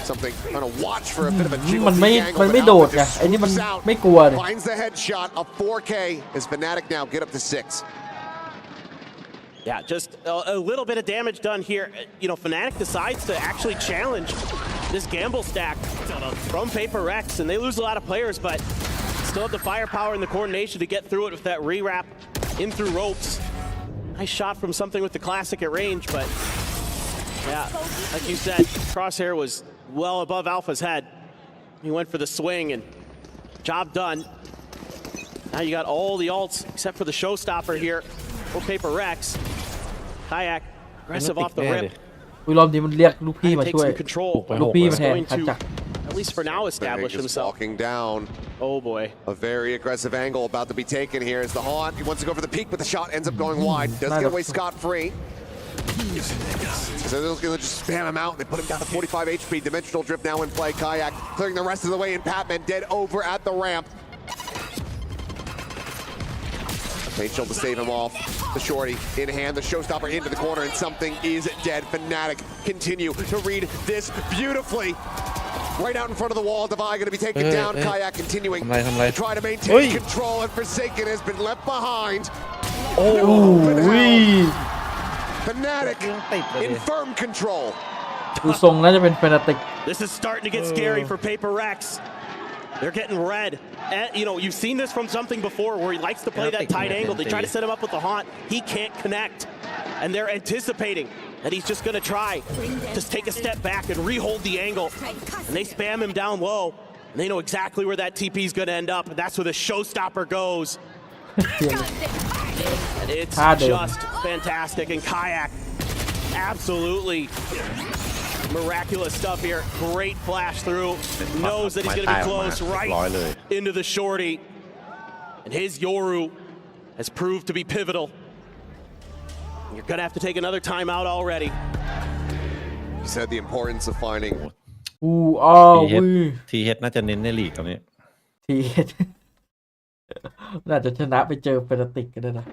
S4: Something trying to watch for a bit of a jiggle
S1: มันไม่
S4: angle,
S1: มัน
S4: but
S1: ไม่โดด
S4: Alpha
S1: ไง
S4: just
S1: ไอ้นี่มัน
S4: swoops out,
S1: ไม่กลัวเลย
S4: finds the headshot of 4K as Fnatic now get up to 6.
S3: Yeah, just a little bit of damage done here. You know, Fnatic decides to actually challenge this gamble stack from PRX, and they lose a lot of players, but still have the firepower and the coordination to get through it with that re-wrap in through ropes. Nice shot from something with the classic at range, but yeah, like you said, Crosshair was well above Alpha's head. He went for the swing, and job done. Now you got all the ults except for the showstopper here for PRX. Kayak aggressive off the rip.
S1: รอบนี้มันเรียกลูกพี่มา
S3: Take
S1: ช่วย
S3: some control.
S1: ลูกพี่มาแทน
S3: Going
S1: ขัด
S3: to,
S1: จักร
S3: at least for now, establish
S4: Just
S3: himself.
S4: walking down.
S3: Oh boy.
S4: A very aggressive angle about to be taken here as the Haunt. He wants to go for the peak, but the shot ends up going wide. Doesn't get away scot-free. So they're going to just spam him out. They put him down to 45 HP. Dimensional drift now in play. Kayak clearing the rest of the way, and Patman dead over at the ramp. Facial to save him off. The shorty in hand, the showstopper into the corner, and something is dead. Fnatic continue to read this beautifully. Right out in front of the wall, Divide going to be taken down. Kayak continuing to try to maintain control, and Forsaken has been left behind. Fnatic in firm control.
S1: ดูทรงน่าจะเป็นเฟนาติก
S3: This is starting to get scary for PRX. They're getting red. And, you know, you've seen this from something before where he likes to play that tight angle. They try to set him up with the Haunt. He can't connect. And they're anticipating that he's just going to try to take a step back and re-hold the angle. And they spam him down low. And they know exactly where that TP is going to end up. And that's where the showstopper goes. And it's just fantastic. And Kayak, absolutely miraculous stuff here. Great flash through. Knows that he's going to be close right into the shorty. And his Yoru has proved to be pivotal. You're going to have to take another timeout already.
S4: He said the importance of finding.
S2: ทีเฮดน่าจะเน้นในลีกตอนนี้
S1: ทีเฮดน่าจะชนะไปเจอเฟนาติกกันได้นะ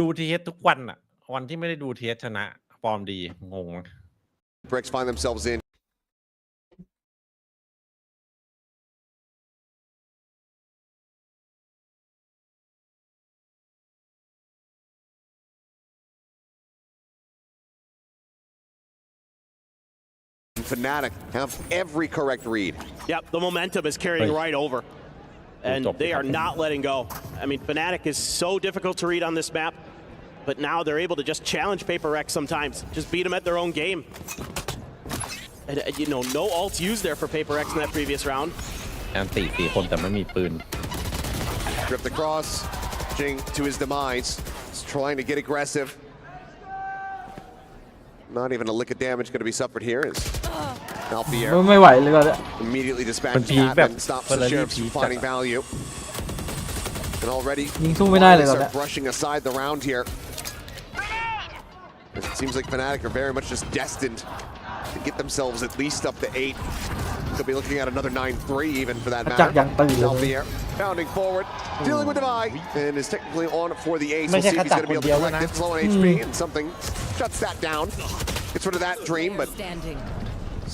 S2: ดูทีเฮดทุกวันอะวันที่ไม่ได้ดูทีเฮดชนะฟอร์มดีงง
S4: PRX find themselves in. Fnatic have every correct read.
S3: Yep, the momentum is carrying right over. And they are not letting go. I mean, Fnatic is so difficult to read on this map, but now they're able to just challenge PRX sometimes. Just beat them at their own game. And, you know, no ults used there for PRX in that previous round.
S2: แอนตี้4 คนแต่ไม่มีปืน
S4: Drift across, Jing to his demise. He's trying to get aggressive. Not even a lick of damage going to be suffered here as Alfier
S1: ไม่ไหวเลยก็ได้
S4: immediately dispatches Pat and stops the sheriffs from finding value. And already,
S1: ยิงสู้ไม่ได้เลยตอน
S4: are
S1: นี้
S4: brushing aside the round here. It seems like Fnatic are very much just destined to get themselves at least up to 8. Could be looking at another 9-3 even for that
S1: จักร
S4: matter.
S1: ยังตื่นเลย
S4: Alfier pounding forward, dealing with Divide, and is technically on for the ace.
S9: ไม่
S4: We'll
S9: ใช่
S4: see if
S9: แค่
S4: he's
S9: จัก
S4: going to
S9: ร
S4: be
S9: คน
S4: able
S9: เดี
S4: to
S9: ยว
S4: collect
S9: นะ
S4: this low on HP, and something shuts that down. Gets rid of that dream, but
S8: Standing.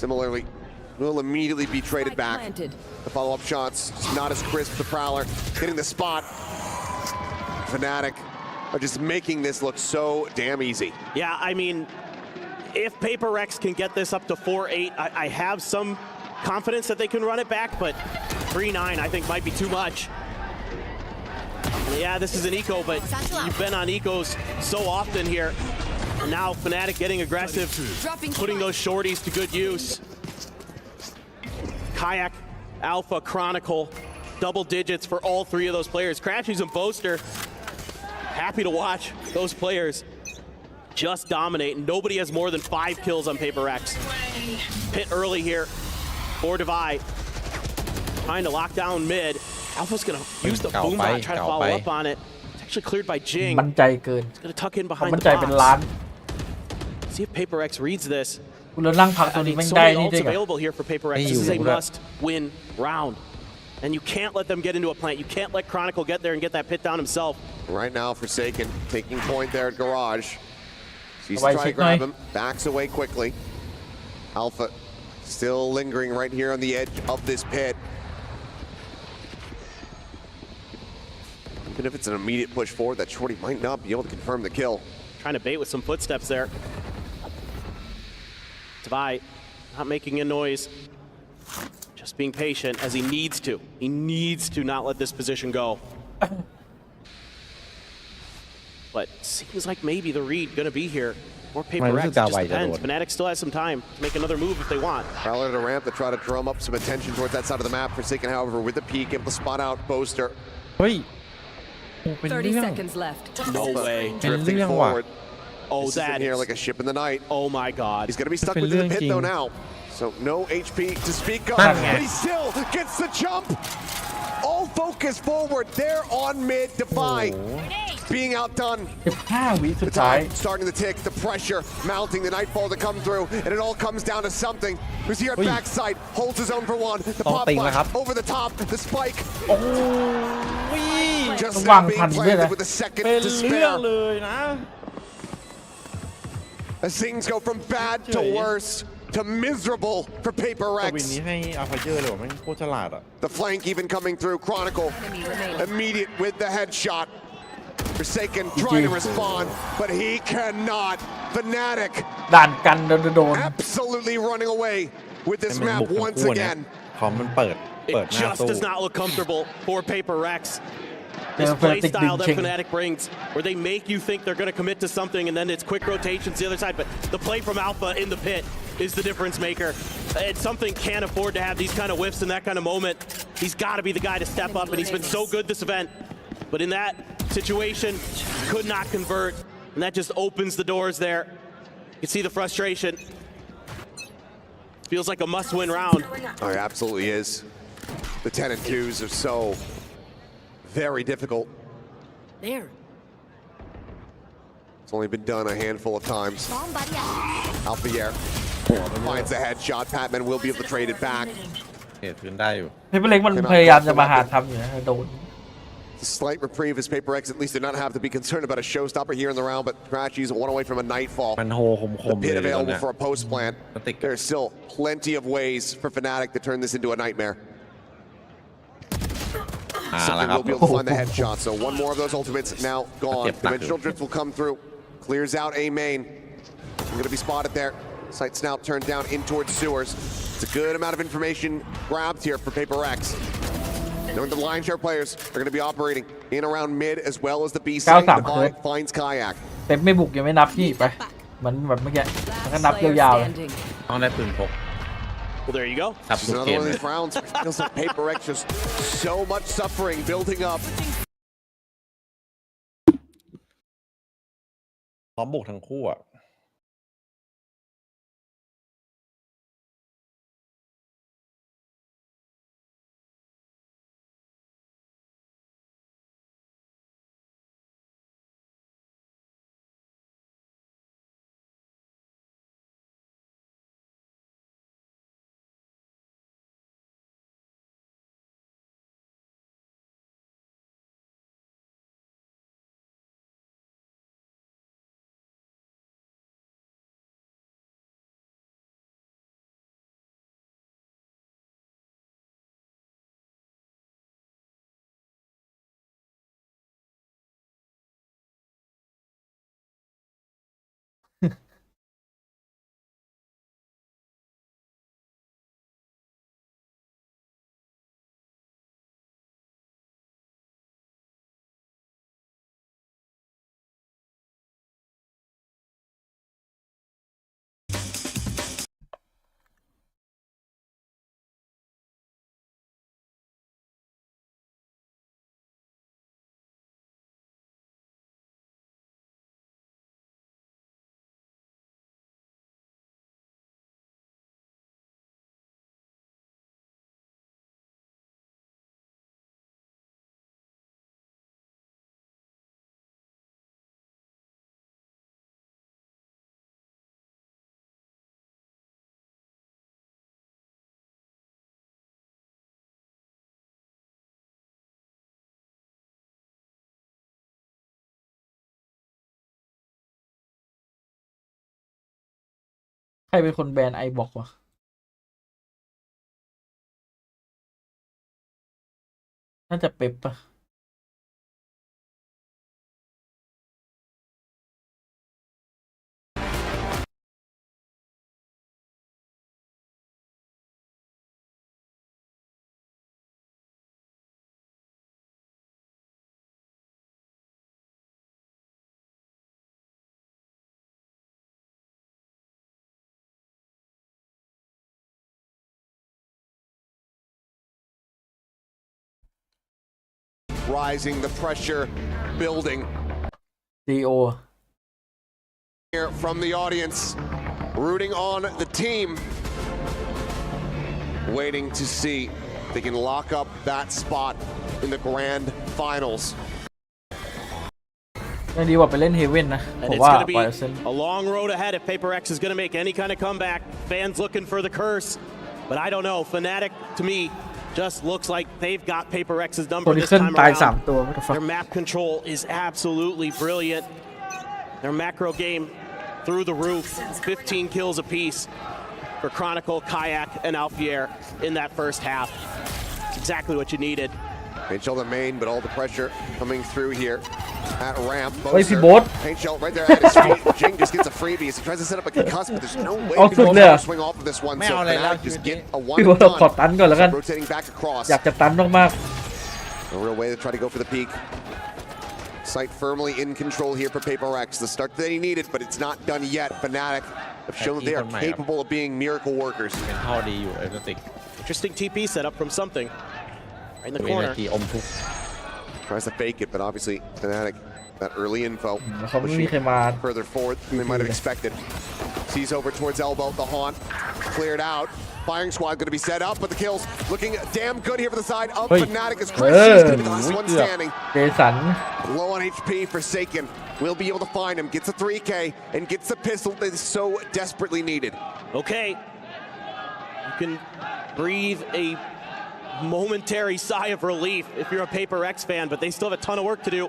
S4: similarly will immediately be traded
S8: Spike
S4: back.
S8: planted.
S4: The follow-up shots, not as crisp. The Prowler hitting the spot. Fnatic are just making this look so damn easy.
S3: Yeah, I mean, if PRX can get this up to 4-8, I have some confidence that they can run it back, but 3-9 I think might be too much. Yeah, this is an eco, but you've been on ecos so often here. And now Fnatic getting aggressive, putting those shorties to good use. Kayak, Alpha, Chronicle, double digits for all three of those players. Crashies and Boaster, happy to watch those players just dominate. Nobody has more than 5 kills on PRX. Pit early here for Divide. Trying to lock down mid. Alpha's going to use the boom bot, try to follow up on it. It's actually cleared by Jing.
S1: มั่นใจเกิน
S3: It's going to tuck in
S1: เขา
S3: behind
S1: มั่น
S3: the
S1: ใจเป็นล้าน
S3: box. See if PRX reads this.
S1: คุณเรานั่งพักตัว
S3: I
S1: นี้
S3: mean,
S1: แม่ง
S3: so
S1: ได้
S3: many
S1: นี่
S3: ults
S1: ด้วยกัน
S3: available here for PRX. This is a must-win round. And you can't let them get into a plant. You can't let Chronicle get there and get that pit down himself.
S4: Right now, Forsaken taking point there at Garage. He's
S1: Why
S4: trying to
S1: check
S4: grab
S1: my-
S4: him, backs away quickly. Alpha Still lingering right here on the edge of this pit. Even if it's an immediate push forward, that shorty might not be able to confirm the kill.
S3: Trying to bait with some footsteps there. Tavai not making a noise. Just being patient as he needs to. He needs to not let this position go. But seems like maybe the read gonna be here. Or Paper X, just depends. Fnatic still has some time to make another move if they want.
S4: Prowler to ramp to try to drum up some attention towards that side of the map. Forsaken, however, with the peek, able to spot out Boaster.
S2: เฮ้ยโอ้เป็นเรื่
S8: 30
S2: อง
S8: seconds left.
S3: No way.
S4: Drifting
S2: Really?
S4: forward.
S3: Oh,
S4: This is in
S3: that
S4: here
S3: is.
S4: like a ship in the night.
S3: Oh my god.
S4: He's going to be stuck
S2: It's been
S4: within the pit though
S2: lurking.
S4: now. So no HP to speak of.
S2: นั่นไง
S4: But he still gets the jump. All focus forward. There on mid. Defy
S2: โอ้โห
S4: being outdone.
S1: 15 วิสุ
S4: The
S1: ดท้าย
S4: time starting to tick. The pressure mounting. The nightfall to come through. And it all comes down to something. Who's here at
S2: Ui.
S4: backside. Holds his own for one. The
S2: Tong
S4: pop
S2: ting
S4: flash
S2: นะครับ
S4: over the top. The spike.
S2: โอ้ย
S4: Just
S1: ระวัง
S4: now being
S1: ทันด้วยนะ
S4: planted with a second
S2: เป็น
S4: to
S2: เรื่อง
S4: spare.
S2: เลยนะ
S4: As things go from bad to
S2: Okay.
S4: worse to miserable for Paper
S2: ตัววิน
S4: X.
S2: นี้ให้อัลฟาเจอร์เลยว่ะแม่งโคตรฉลาดอ่ะ
S4: The flank even coming through. Chronicle
S8: Enemy remaining.
S4: immediate with the headshot. Forsaken trying to respond, but he cannot. Fnatic
S1: ด่านกันโดน
S4: absolutely running away with
S2: ให้
S4: this
S2: มัน
S4: map
S2: บุกทั้ง
S4: once
S2: คู่เนี่ย
S4: again.
S2: พร้อมมันเปิด
S3: It
S2: หน้า
S3: just
S2: ตู้
S3: does not look comfortable for Paper X.
S1: เจ
S3: This
S1: อ
S3: play
S1: Fnatic
S3: style that
S1: ดึงเชง
S3: Fnatic brings, where they make you think they're going to commit to something and then it's quick rotations to the other side. But the play from Alpha in the pit is the difference maker. It's something can't afford to have these kind of whiffs in that kind of moment. He's got to be the guy to step up, and he's been so good this event. But in that situation, could not convert, and that just opens the doors there. You can see the frustration. Feels like a must-win round.
S4: Oh, it absolutely is. The 10 and 2s are so very difficult.
S5: There.
S4: It's only been done a handful of times.
S5: Bomb buddy out.
S4: Alpha Air finds the headshot. Patman will be able to trade it back.
S2: เหตุขึ้นได้อยู่
S1: เพเปอร์เล็กมันพยายามจะมาหาทำอยู่นะโดน
S4: It's a slight reprieve as Paper X at least did not have to be concerned about a showstopper here in the round, but Crashies one away from a nightfall.
S2: มันโฮค
S4: The
S2: มๆ
S4: pit
S2: เลยตอน
S4: available
S2: เนี้ย
S4: for a post plant.
S2: Pathetic.
S4: There's still plenty of ways for Fnatic to turn this into a nightmare.
S2: อ่า
S4: Simply
S2: แล้วครับ
S4: will be able to find the headshot. So one more of those ultimates now gone.
S2: Get back.
S4: Dimensional drift will come through. Clears out A main. I'm going to be spotted there. Sight snout turned down in towards sewers. It's a good amount of information grabbed here for Paper X. Knowing the lion's share players are going to be operating in around mid as well as the B side.
S1: Cao
S4: Divide
S1: Tạm.
S4: finds Kayak.
S1: เต็มไม่บุกยังไม่นับพี่ไปเหมือนแบบเมื่อกี้แล้วก็นับ
S8: Last player
S1: ยาวๆเลย
S8: standing.
S2: ต้องได้ปืนพก
S3: Well, there you go.
S2: ครับ
S4: It's
S2: ทุก
S4: another
S2: เกม
S4: one of
S2: เลย
S4: these rounds. It feels like Paper X just so much suffering building up.
S2: พร้อมบุกทั้งคู่อ่ะ
S1: ใครเป็นคนแบนไอบอกวะ น่าจะเป๊ปปะ
S4: Rising, the pressure building
S1: CEO
S4: here from the audience, rooting on the team, waiting to see if they can lock up that spot in the grand finals.
S1: ยังดีกว่าไปเล่นเฮเว่นนะ
S3: And
S1: ผม
S3: it's
S1: ว่า
S3: going to
S1: ปล่
S3: be
S1: อยเซน
S3: a long road ahead if Paper X is going to make any kind of comeback. Fans looking for the curse, but I don't know. Fnatic, to me, just looks like they've got Paper X's
S1: โค
S3: number
S1: นิ
S3: this
S1: เคิล
S3: time
S1: ตาย
S3: around.
S1: 3 ตัวไม่ต้องฟัง
S3: Their map control is absolutely brilliant. Their macro game through the roof. 15 kills apiece for Chronicle, Kayak, and Alfier in that first half. It's exactly what you needed.
S4: Paint shell the main, but all the pressure coming through here at ramp.
S1: เฮ้ยพี่
S4: Boaster,
S1: โบ๊ท
S4: paint shell right there at his feet. Jing just gets a freebie as he tries to set up a concuss, but there's no way
S1: Oh,
S4: to go
S1: yeah.
S4: swing off of this one.
S2: Man,
S4: So
S2: I like
S4: Fnatic just
S2: it.
S4: get a one
S1: พี่โบ๊ทขอ
S4: done.
S1: ตันก่อนแล้วกัน
S4: Rotating back across.
S1: อยากจะตันมาก
S4: A real way to try to go for the peak. Sight firmly in control here for Paper X. The start that he needed, but it's not done yet. Fnatic have shown that they are capable of being miracle workers.
S2: เป็นท่อดีอยู่เอเวอร์ติก
S3: Interesting TP setup from something. Right in the
S2: วินา
S3: corner.
S2: ทีอมทุก
S4: Tries to fake it, but obviously Fnatic, that early info,
S1: ๆเขาไม่มี
S4: pushing
S1: ใครมา
S4: further forward than they might have expected. Sees over towards elbow, the haunt, cleared out. Firing squad going to be set up, but the kills looking damn good here for the side of
S1: Hey.
S4: Fnatic as Chris is going to be the last
S1: Hey.
S4: one standing.
S1: เจสัน
S4: Low on HP, Forsaken will be able to find him, gets a 3K, and gets the pistol that is so desperately needed.
S3: Okay. You can breathe a momentary sigh of relief if you're a Paper X fan, but they still have a ton of work to do.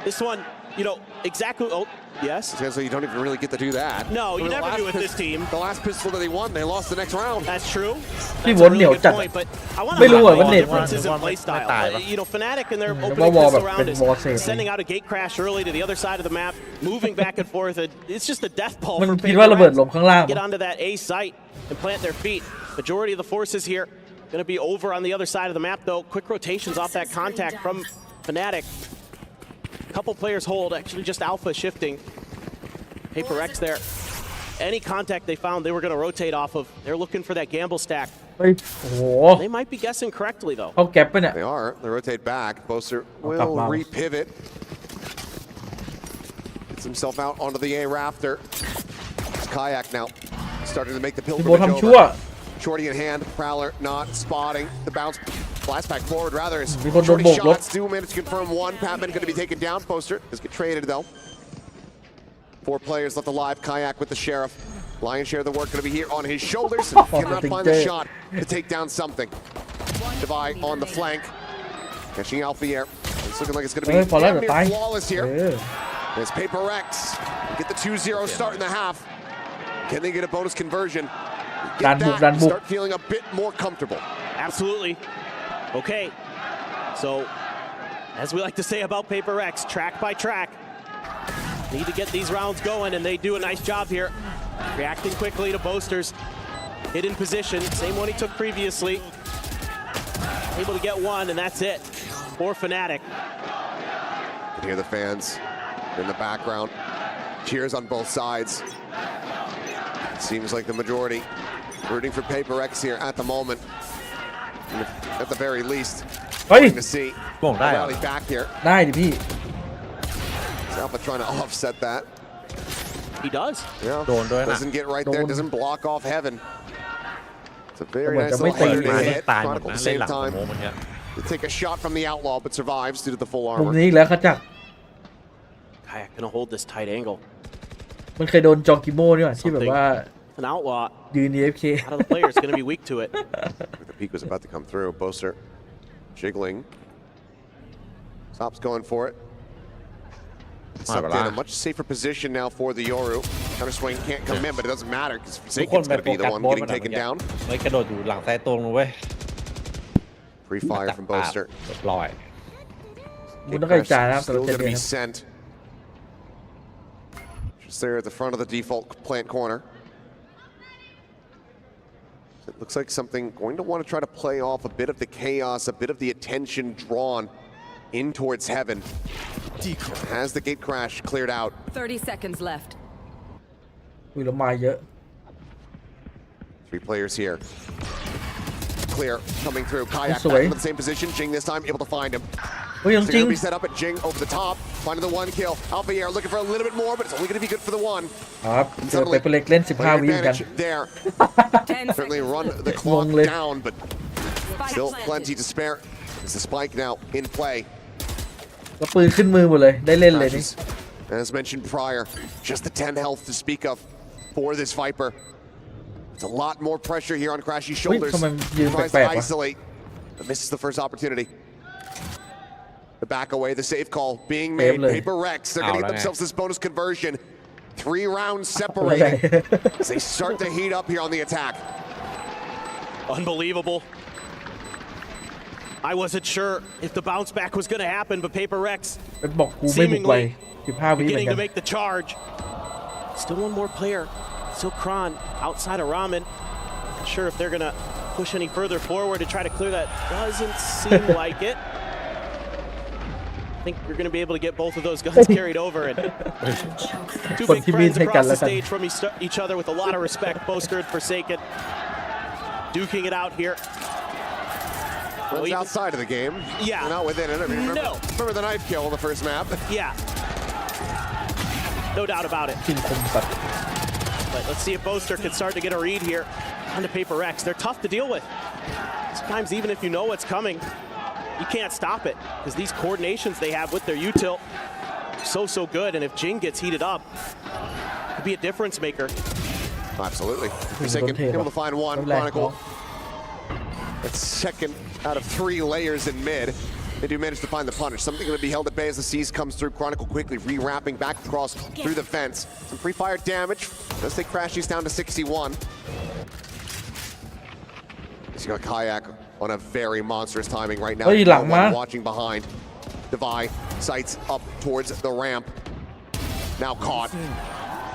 S3: This one, you know, exactly. Oh, yes.
S4: So you don't even really get to do that.
S3: No, you
S4: I mean, the
S3: never
S4: last
S3: do with this team.
S4: The last pistol that they won, they lost the next round.
S3: That's true.
S1: พี่
S3: That's
S1: ว
S3: a
S1: นเหนี
S3: really
S1: ยว
S3: good
S1: จัด
S3: point, but I want
S1: ไม่
S3: to
S1: รู้อะว่าเน็ต
S3: differences in play
S2: ไม่
S3: style.
S2: ตายปะ
S3: You know, Fnatic and their
S1: แล้ว
S3: opening
S1: วอล
S3: this
S1: แบบ
S3: around
S1: เป็น
S3: is
S1: วอลเซฟ
S3: sending out a gate crash early to the other side of the map, moving back and forth. It's just a death ball
S1: มัน
S3: for
S1: คิดว่า
S3: Paper
S1: ระเบิด
S3: X.
S1: ลงข้างล่าง
S3: Get onto that A site and plant their feet. Majority of the forces here going to be over on the other side of the map, though. Quick rotations off that contact from Fnatic. Couple players hold, actually just Alpha shifting. Paper X there. Any contact they found, they were going to rotate off of. They're looking for that gamble stack.
S1: เฮ้ยโอ้โห
S3: They might be guessing correctly, though.
S1: เข้าแก๊ปไปเนี่ย
S4: They are. They rotate back. Boaster
S1: I'll
S4: will
S1: cut mouth.
S4: repivot. Gets himself out onto the A rafter. It's Kayak now. Starting to make the
S1: พี่โบ๊ท
S4: pilgrimage
S1: ทำชั่ว
S4: over. Shorty in hand. Prowler not spotting. The bounce. Blast back forward rather. As
S1: มีคนโดน
S4: Shorty
S1: โบกรถ
S4: shots do manage to confirm one. Patman going to be taken down. Boaster does get traded though. 4 players left alive. Kayak with the sheriff. Lion's share of the work going to be here on his shoulders. And cannot find the shot to take down something. Divide on the flank. Catching Alpha here. It's looking like it's going to be
S1: เฮ้ยพอแล้ว
S4: damn
S1: เดี๋ยว
S4: near
S1: ตาย
S4: flawless
S1: เอ
S4: here.
S1: อ
S4: As Paper X get the 2-0 start in the half. Can they get a bonus conversion? Get
S1: Run book,
S4: that
S1: run
S4: and
S1: book.
S4: start feeling a bit more comfortable.
S3: Absolutely. Okay. So, as we like to say about Paper X, track by track. Need to get these rounds going, and they do a nice job here. Reacting quickly to Boasters. Hidden position, same one he took previously. Able to get one, and that's it for Fnatic.
S4: You can hear the fans in the background. Cheers on both sides. Seems like the majority rooting for Paper X here at the moment. And at the very least,
S1: เฮ้ย
S4: to see
S2: บ่งได้
S4: a
S2: เหรอ
S4: rally back here.
S1: ได้ดิพี่
S4: Alpha trying to offset that.
S3: He does.
S4: Yeah,
S2: โดนด้วยนะ
S4: doesn't get right there, doesn't block off heaven. It's a very
S1: Well,
S4: nice
S1: the
S4: little
S1: way
S4: header
S1: they-
S4: to
S2: มานี่
S4: hit.
S2: ตายหมด
S4: Chronicle
S2: นะ
S4: at the
S2: เล่น
S4: same
S2: หลังของ
S4: time.
S2: โมเมื่อกี้
S4: To take a shot from the outlaw, but survives due to the full
S1: มุม
S4: armor.
S1: นี้อีกแล้วเขาจัก
S3: Kayak gonna hold this tight angle.
S1: มันเคยโดนจองกิโม่นี่หว่าที่แบบว่า
S3: An outlaw
S1: ยืน AFK
S3: out of the players gonna be weak to it.
S4: The peak was about to come through. Boaster jiggling. Stops going for it. Sucked in a much safer position now for the Yoru. Counter swing can't come in, but it doesn't matter because
S2: ทุกคน
S4: Forsaken's
S2: ไป
S4: going to
S2: โฟ
S4: be
S2: กั
S4: the
S2: ส
S4: one
S2: บอส
S4: getting
S2: มัน
S4: taken down.
S2: ไม่กระโดดอยู่หลังซ้ายตรงเลยเว้ย
S4: Free fire from Boaster.
S2: เรียบร้อย
S1: คุณต้องกระจายนะครับแต่
S4: Still
S1: ละเจ
S4: going to
S1: น
S4: be sent. Just there at the front of the default plant corner. It looks like something going to want to try to play off a bit of the chaos, a bit of the attention drawn in towards heaven. Has the gate crash cleared out.
S8: 30 seconds left.
S1: อุ้ยแล้วมาเยอะ
S4: 3 players here. Clear coming through. Kayak
S1: That's the way.
S4: back in the same position. Jing this time able to find him.
S1: เฮ้ยยัง
S4: So
S1: จริง
S4: gonna be set up at Jing over the top, finding the 1 kill. Alpha Air looking for a little bit more, but it's only going to be good for the 1.
S1: ครับเจอไปเปเล็กเล่น 15 วิเหมือนกัน
S4: Advantage there.
S8: 10
S4: Certainly
S8: seconds.
S4: run the clock
S1: Long
S4: down, but
S8: Spike
S4: still
S8: planted.
S4: plenty to spare. It's the spike now in play.
S1: แล้วปืนขึ้นมือหมดเลยได้เล่นเลยนี่
S4: As mentioned prior, just the 10 health to speak of for this Viper. It's a lot more pressure here on Crashy's shoulders.
S1: ทำไมยืน
S4: Tries
S1: แปล
S4: to
S1: กๆวะ
S4: isolate, but misses the first opportunity. The back away, the safe call being made.
S1: Game
S4: Paper Rex, they're going to get themselves this bonus conversion. 3 rounds
S1: อะไร
S4: separating as they start to heat up here on the attack.
S3: Unbelievable. I wasn't sure if the bounce back was going to happen, but Paper Rex
S1: ไปบอกกูไม่บุกไป15 วิเหมือน
S3: beginning
S1: กัน
S3: to make the charge. Still one more player. Still Kron outside of Ramen. Not sure if they're going to push any further forward to try to clear that. Doesn't seem like it. I think you're going to be able to get both of those guns carried over. And two big friends across the stage from each other with a lot of respect. Boaster and Forsaken duking it out here.
S4: Runs outside of the game.
S3: Yeah.
S4: They're not within it. I mean, remember the knife kill on the first map?
S3: Yeah. No doubt about it.
S1: จริงคมสัตว์
S3: But let's see if Boaster can start to get a read here on the Paper X. They're tough to deal with. Sometimes even if you know what's coming, you can't stop it because these coordinations they have with their U-tilt so good. And if Jing gets heated up, it could be a difference maker.
S4: Absolutely. Forsaken able to find 1. Chronicle. That's second out of 3 layers in mid. They do manage to find the punish. Something going to be held at bay as the Seas comes through. Chronicle quickly re-wrapping back across through the fence. Some free fire damage. Does take Crashies down to 61. He's got Kayak on a very monstrous timing right now.
S1: เฮ้ยหลังมา
S4: Watching behind. Divide sights up towards the ramp. Now caught.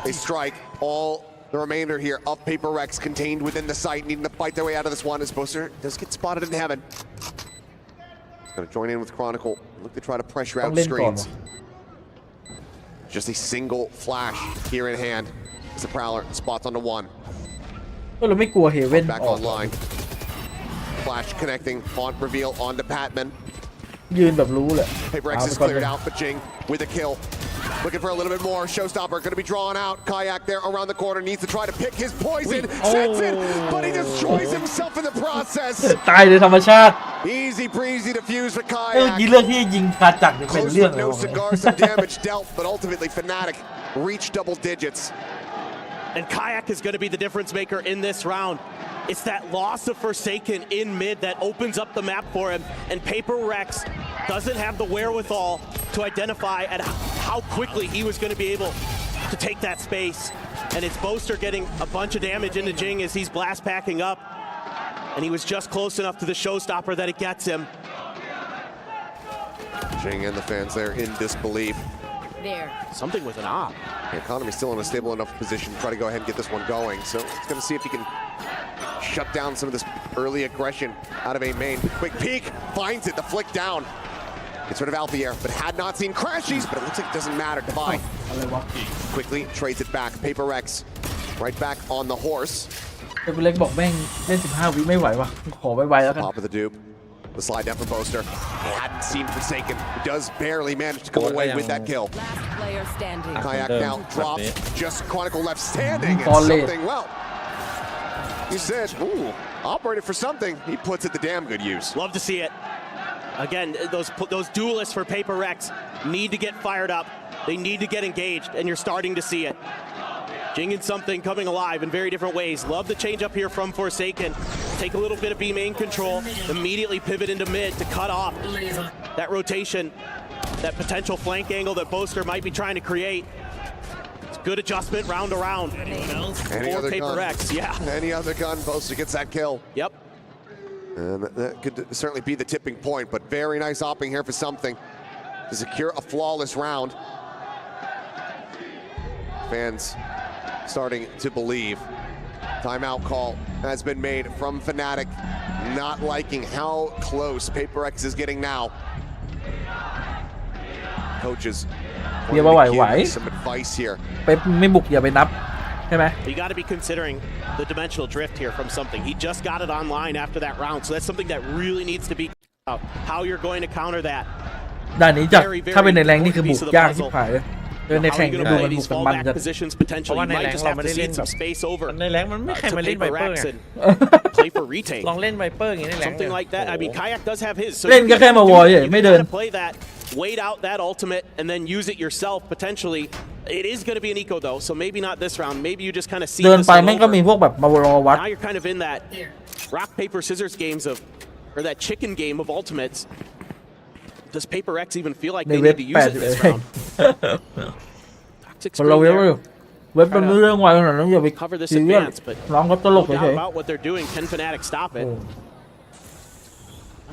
S4: They strike all the remainder here of Paper Rex contained within the site, needing to fight their way out of this one as Boaster does get spotted in heaven. He's going to join in with Chronicle. Look to try to pressure out screens. Just a single flash here in hand as the Prowler spots onto 1.
S1: ก็เราไม่กลัวเฮเว่น
S4: Back
S1: ออก
S4: online. Flash connecting, font reveal onto Patman.
S1: ยืนแบบรู้เลย
S4: Paper X is cleared out, but Jing with a kill. Looking for a little bit more. Showstopper going to be drawn out. Kayak there around the corner needs to try to pick his poison. Sets it, but he destroys himself in the process.
S1: ตายเลยธรรมชาติ
S4: Easy breezy defuse for
S1: เมื่อ
S4: Kayak.
S1: กี้เรื่องที่ยิงคาจักรเนี่ยเป็น
S4: Close
S1: เรื่อง
S4: but
S1: เลย
S4: no cigar, some damage dealt, but ultimately Fnatic reach double digits.
S3: And Kayak is going to be the difference maker in this round. It's that loss of Forsaken in mid that opens up the map for him. And Paper Rex doesn't have the wherewithal to identify at how quickly he was going to be able to take that space. And it's Boaster getting a bunch of damage into Jing as he's blast packing up. And he was just close enough to the showstopper that it gets him.
S4: Jing and the fans there in disbelief.
S5: There.
S3: Something with an op.
S4: The economy's still in a stable enough position to try to go ahead and get this one going. So it's going to see if he can shut down some of this early aggression out of a main. Quick peek, finds it, the flick down. It's sort of Alpha Air, but had not seen Crashies, but it looks like it doesn't matter. Divide quickly trades it back. Paper Rex right back on the horse.
S1: เปเล็กบอกแม่งเล่น15 วิไม่ไหวว่ะขอไวๆแล้วกัน
S4: Top of the dupe. The slide down from Boaster. Hadn't seen Forsaken. Does barely manage to come away with that kill.
S8: Last player standing.
S4: Kayak now drops. Just Chronicle left standing. And
S1: Solid.
S4: something, well, he said, ooh, operated for something. He puts it to damn good use.
S3: Love to see it. Again, those duelists for Paper Rex need to get fired up. They need to get engaged, and you're starting to see it. Jing and something coming alive in very different ways. Love the change up here from Forsaken. Take a little bit of B main control, immediately pivot into mid to cut off that rotation, that potential flank angle that Boaster might be trying to create. It's good adjustment round to round.
S4: Any
S3: For
S4: other
S3: Paper
S4: gun.
S3: X, yeah.
S4: Any other gun, Boaster gets that kill.
S3: Yep.
S4: And that could certainly be the tipping point, but very nice opping here for something to secure a flawless round. Fans starting to believe. Timeout call has been made from Fnatic, not liking how close PRX is getting now. Coaches,
S1: เดี๋ยวไหว
S4: some advice here.
S1: ไปไม่บุกอย่าไปนับใช่ไหม
S3: You got to be considering the dimensional drift here from something. He just got it online after that round, so that's something that really needs to be out. How you're going to counter that.
S1: ด่านนี้จากถ้าเป็นในแรงนี่คือบุกยากที่ผายเลยในแข่งดูมันบุกกันมันจะ
S2: เพราะว่าในแรงเราไม่ได้เล่นแบบในแรงมันไม่ใครมาเล่นไวเปอร์ไง
S3: Play for retake.
S2: ลองเล่นไวเปอร์อย่างนี้ในแรง
S3: Something like that. I mean, Kayak does have his. So
S1: เล่นก็แค่มาวอลเฉยไม่เดิน
S3: play that, wait out that ultimate, and then use it yourself potentially. It is going to be an eco though, so maybe not this round. Maybe you just kind of see.
S1: เดินไปแม่งก็มีพวกแบบมารอวัด
S3: Now you're kind of in that rock paper scissors games of, or that chicken game of ultimates. Does PRX even feel like
S1: ใน
S3: they
S1: เว็บ
S3: need to
S1: แป
S3: use
S1: ด
S3: it
S1: เลย
S3: this round?
S1: คนเราเว็บเว็บเป็นเรื่องไวขนาดนั้นอย่าไป
S3: Cover this
S1: ซีเรียส
S3: advance, but
S1: น้องเขาตล
S3: no
S1: กเฉ
S3: doubt
S1: ย
S3: about what they're doing. Can Fnatic stop it?
S1: Oh.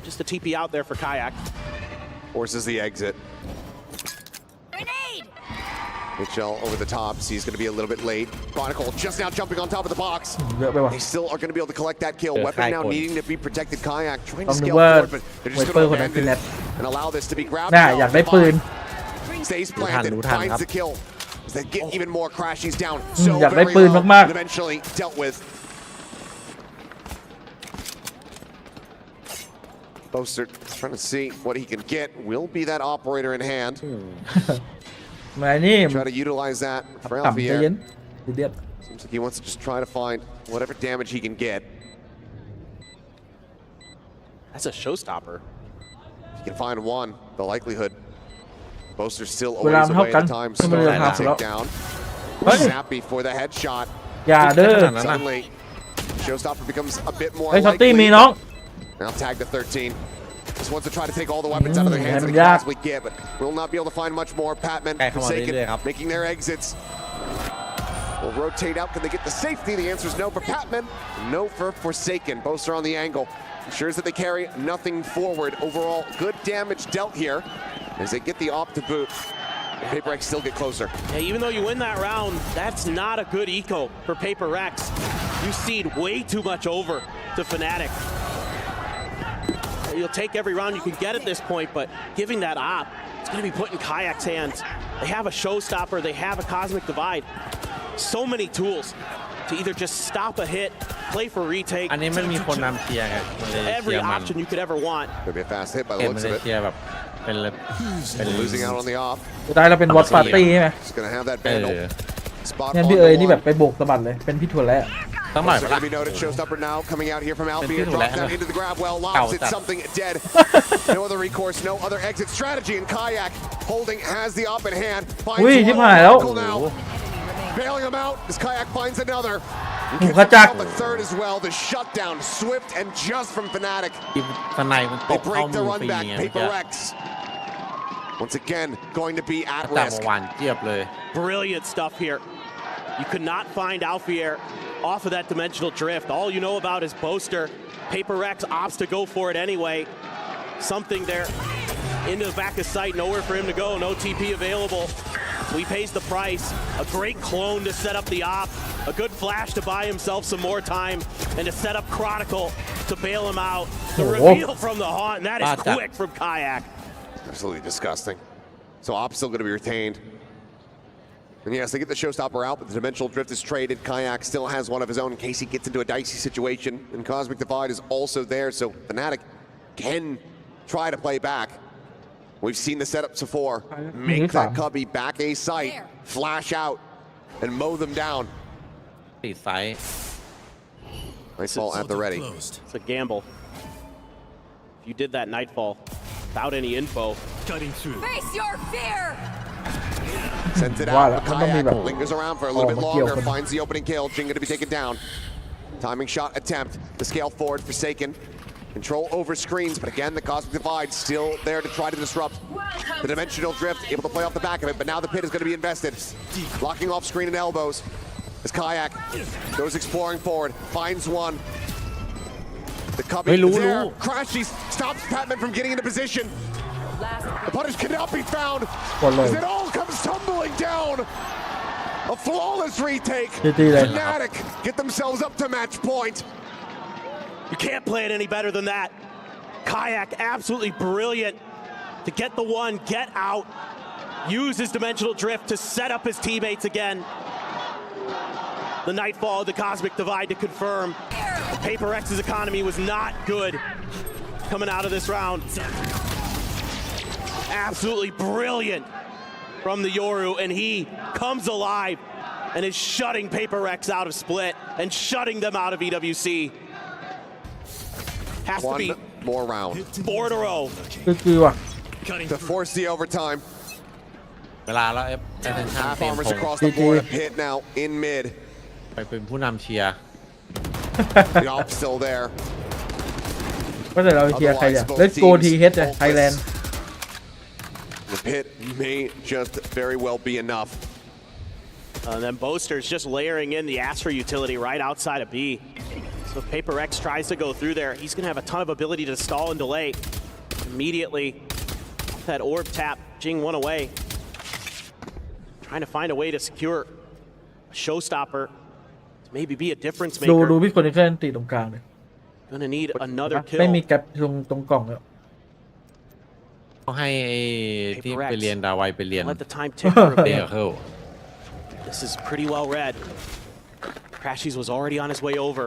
S3: Just a TP out there for Kayak.
S4: Forces the exit.
S5: Grenade!
S4: Mitchell over the top, so he's going to be a little bit late. Chronicle just now jumping on top of the box.
S1: เยอะไปว่ะ
S4: They still are going to be able to collect that kill. Weapon now needing to be protected. Kayak trying to
S1: ต้องนึก
S4: scale
S1: ว่า
S4: forward, but they're
S1: ไว
S4: just
S1: เปอ
S4: going
S1: ร์
S4: to
S1: คนนั้นคือ
S4: abandon
S1: แนท
S4: it and allow this to be grabbed.
S1: น่าอยากได้ปืน
S4: Stays planted, finds the kill. As they get even more crashies down.
S1: อยากได้
S4: very
S1: ปืน
S4: low,
S1: มาก
S4: eventually dealt with. Boaster trying to see what he can get. Will be that operator in hand.
S1: ๆมานี่
S4: Try to utilize that for
S1: ต่ำใจเย็น
S4: Alfier.
S1: ซีเรียส
S4: Seems like he wants to just try to find whatever damage he can get.
S3: That's a showstopper.
S4: If he can find one, the likelihood. Boaster's still a
S1: เวลา
S4: ways
S1: เท่า
S4: away
S1: กัน
S4: at the time.
S1: ขึ้นมาเรือทางสุดแล้ว
S4: Down.
S1: เฮ้ย
S4: Snappy for the headshot.
S1: อย่าเด้อ
S4: Suddenly, showstopper becomes a bit more
S1: ไอ้ช็อตตี้
S4: likely.
S1: มีน้อง
S4: Now tag to 13. Just wants to try to take all the weapons out of their hands that he
S1: yeah.
S4: possibly get, but will not be able to find much more. Patman,
S2: ใกล้เข้ามา
S4: Forsaken,
S2: เรื่อยๆครับ
S4: making their exits. Will rotate out. Can they get the safety? The answer is no for Patman. No for Forsaken. Boaster on the angle. Ensures that they carry nothing forward. Overall, good damage dealt here as they get the op to boot. PRX still get closer.
S3: Yeah, even though you win that round, that's not a good eco for PRX. You cede way too much over to Fnatic. You'll take every round you can get at this point, but giving that op, it's going to be put in Kayak's hands. They have a showstopper. They have a cosmic divide. So many tools to either just stop a hit, play for retake.
S2: อันนี้มันมีคนนำเชียร์ไงมันเลยเชี
S3: Every
S2: ยร์มัน
S3: option you could ever want.
S4: Could be a fast hit by
S2: เก
S4: the
S2: มมัน
S4: looks
S2: เล
S4: of
S2: ย
S4: it.
S2: เชียร์แบบเป็น
S4: Losing out on the op.
S1: สุดท้ายเราเป็นวอตปาร์ตี้ใช่ไหม
S4: Just going to have that
S2: เอ
S4: vandal.
S2: อ
S4: Spot
S1: เนี่ย
S4: on
S1: พี่เอ๋ย
S4: the
S1: นี่
S4: one.
S1: แบบไปโบกสะบัดเลยเป็นพี่ถั่วแล้ว
S2: ต้องหน่อย
S4: Also
S2: ปะ
S4: going to be noted, showstopper now coming out here from Alfier,
S2: เป็นที่
S4: drops
S2: ถูก
S4: down
S2: แล้ว
S4: into the grab well,
S2: เก่า
S4: lobs it,
S2: จัด
S4: something dead. No other recourse, no other exit strategy, and Kayak holding has the op in hand. Finds
S1: อุ้ย
S4: one
S1: ชิบหายแล้ว
S4: Chronicle now. Bailing him out as Kayak finds another. And
S1: หมู
S4: gets
S1: กระจัก
S4: himself a third as well. The shutdown, swift and just from Fnatic.
S2: ทีมสไนมันต
S4: They
S2: กเข้า
S4: break
S2: มื
S4: the
S2: อ
S4: run
S2: ฟรี
S4: back.
S2: ไงเมื่อกี้
S4: PRX once again going to be at
S2: แต่
S4: risk.
S2: เมื่อวานเจี๊ยบเลย
S3: Brilliant stuff here. You could not find Alfier off of that dimensional drift. All you know about is Boaster. PRX opts to go for it anyway. Something there into the back of sight, nowhere for him to go, no TP available. So he pays the price. A great clone to set up the op. A good flash to buy himself some more time and to set up Chronicle to bail him out. The reveal from the haunt, and that is quick from Kayak.
S4: Absolutely disgusting. So op's still going to be retained. And yes, they get the showstopper out, but the dimensional drift is traded. Kayak still has one of his own in case he gets into a dicey situation. And Cosmic Divide is also there, so Fnatic can try to play back. We've seen the setups before. Make that cubby back A site, flash out, and mow them down.
S2: ติดไซส์
S4: Nice ball at the ready.
S3: It's a gamble. If you did that Nightfall without any info,
S7: Cutting through.
S8: Face your fear.
S4: Sends it
S1: Wow,
S4: out.
S1: that don't be
S4: Kayak
S1: bad.
S4: lingers around for a little bit
S1: Oh,
S4: longer.
S1: McGill.
S4: Finds the opening kill. Jing going to be taken down. Timing shot attempt. The scale forward, Forsaken. Control over screens, but again, the Cosmic Divide still there to try to disrupt the dimensional drift. Able to play off the back of it, but now the pit is going to be invested. Locking off screen and elbows. As Kayak goes exploring forward, finds one. The cubby
S2: Hey, Lou,
S4: there.
S2: Lou.
S4: Crashy stops Patman from getting into position.
S8: Last
S4: The punish cannot be found
S1: บอลเลย
S4: as it all comes tumbling down. A flawless retake.
S1: ดีๆเลย
S4: Fnatic get themselves up to match point.
S3: You can't play it any better than that. Kayak absolutely brilliant to get the one, get out, use his dimensional drift to set up his teammates again. The nightfall of the cosmic divide to confirm Paper X's economy was not good coming out of this round. Absolutely brilliant from the Yoru, and he comes alive and is shutting Paper X out of Split and shutting them out of EWC. Has to be
S4: One more round
S3: 4 in a row.
S1: คือว่ะ
S4: to force the overtime.
S2: เวลาแล้วattention
S4: Half
S2: เต็ม
S4: armors
S2: ธง
S4: across the board. A pit now in mid.
S2: ไปเป็นผู้นำเชียร์
S4: The op still there.
S1: ก็แต่เราเชียร์ใครเนี่ย Let's go TH เลย Thailand
S4: The pit may just very well be enough.
S3: And then Boaster's just layering in the Astra utility right outside of B. So if Paper X tries to go through there, he's going to have a ton of ability to stall and delay. Immediately, that orb tap, Jing one away. Trying to find a way to secure a showstopper to maybe be a difference
S1: ดู
S3: maker.
S1: พี่คนนี้แค่ตีตรงกลางเลย
S3: Gonna need another
S1: ไม่มี
S3: kill.
S1: แกลบตรงกล่องแล้ว
S2: ต้องให้ไอ้ที่ไปเรียนดาวัยไปเรียน
S3: Let the time tick for a
S2: เดีย
S3: bit.
S2: เข้า
S3: This is pretty well read. Crashies was already on his way over.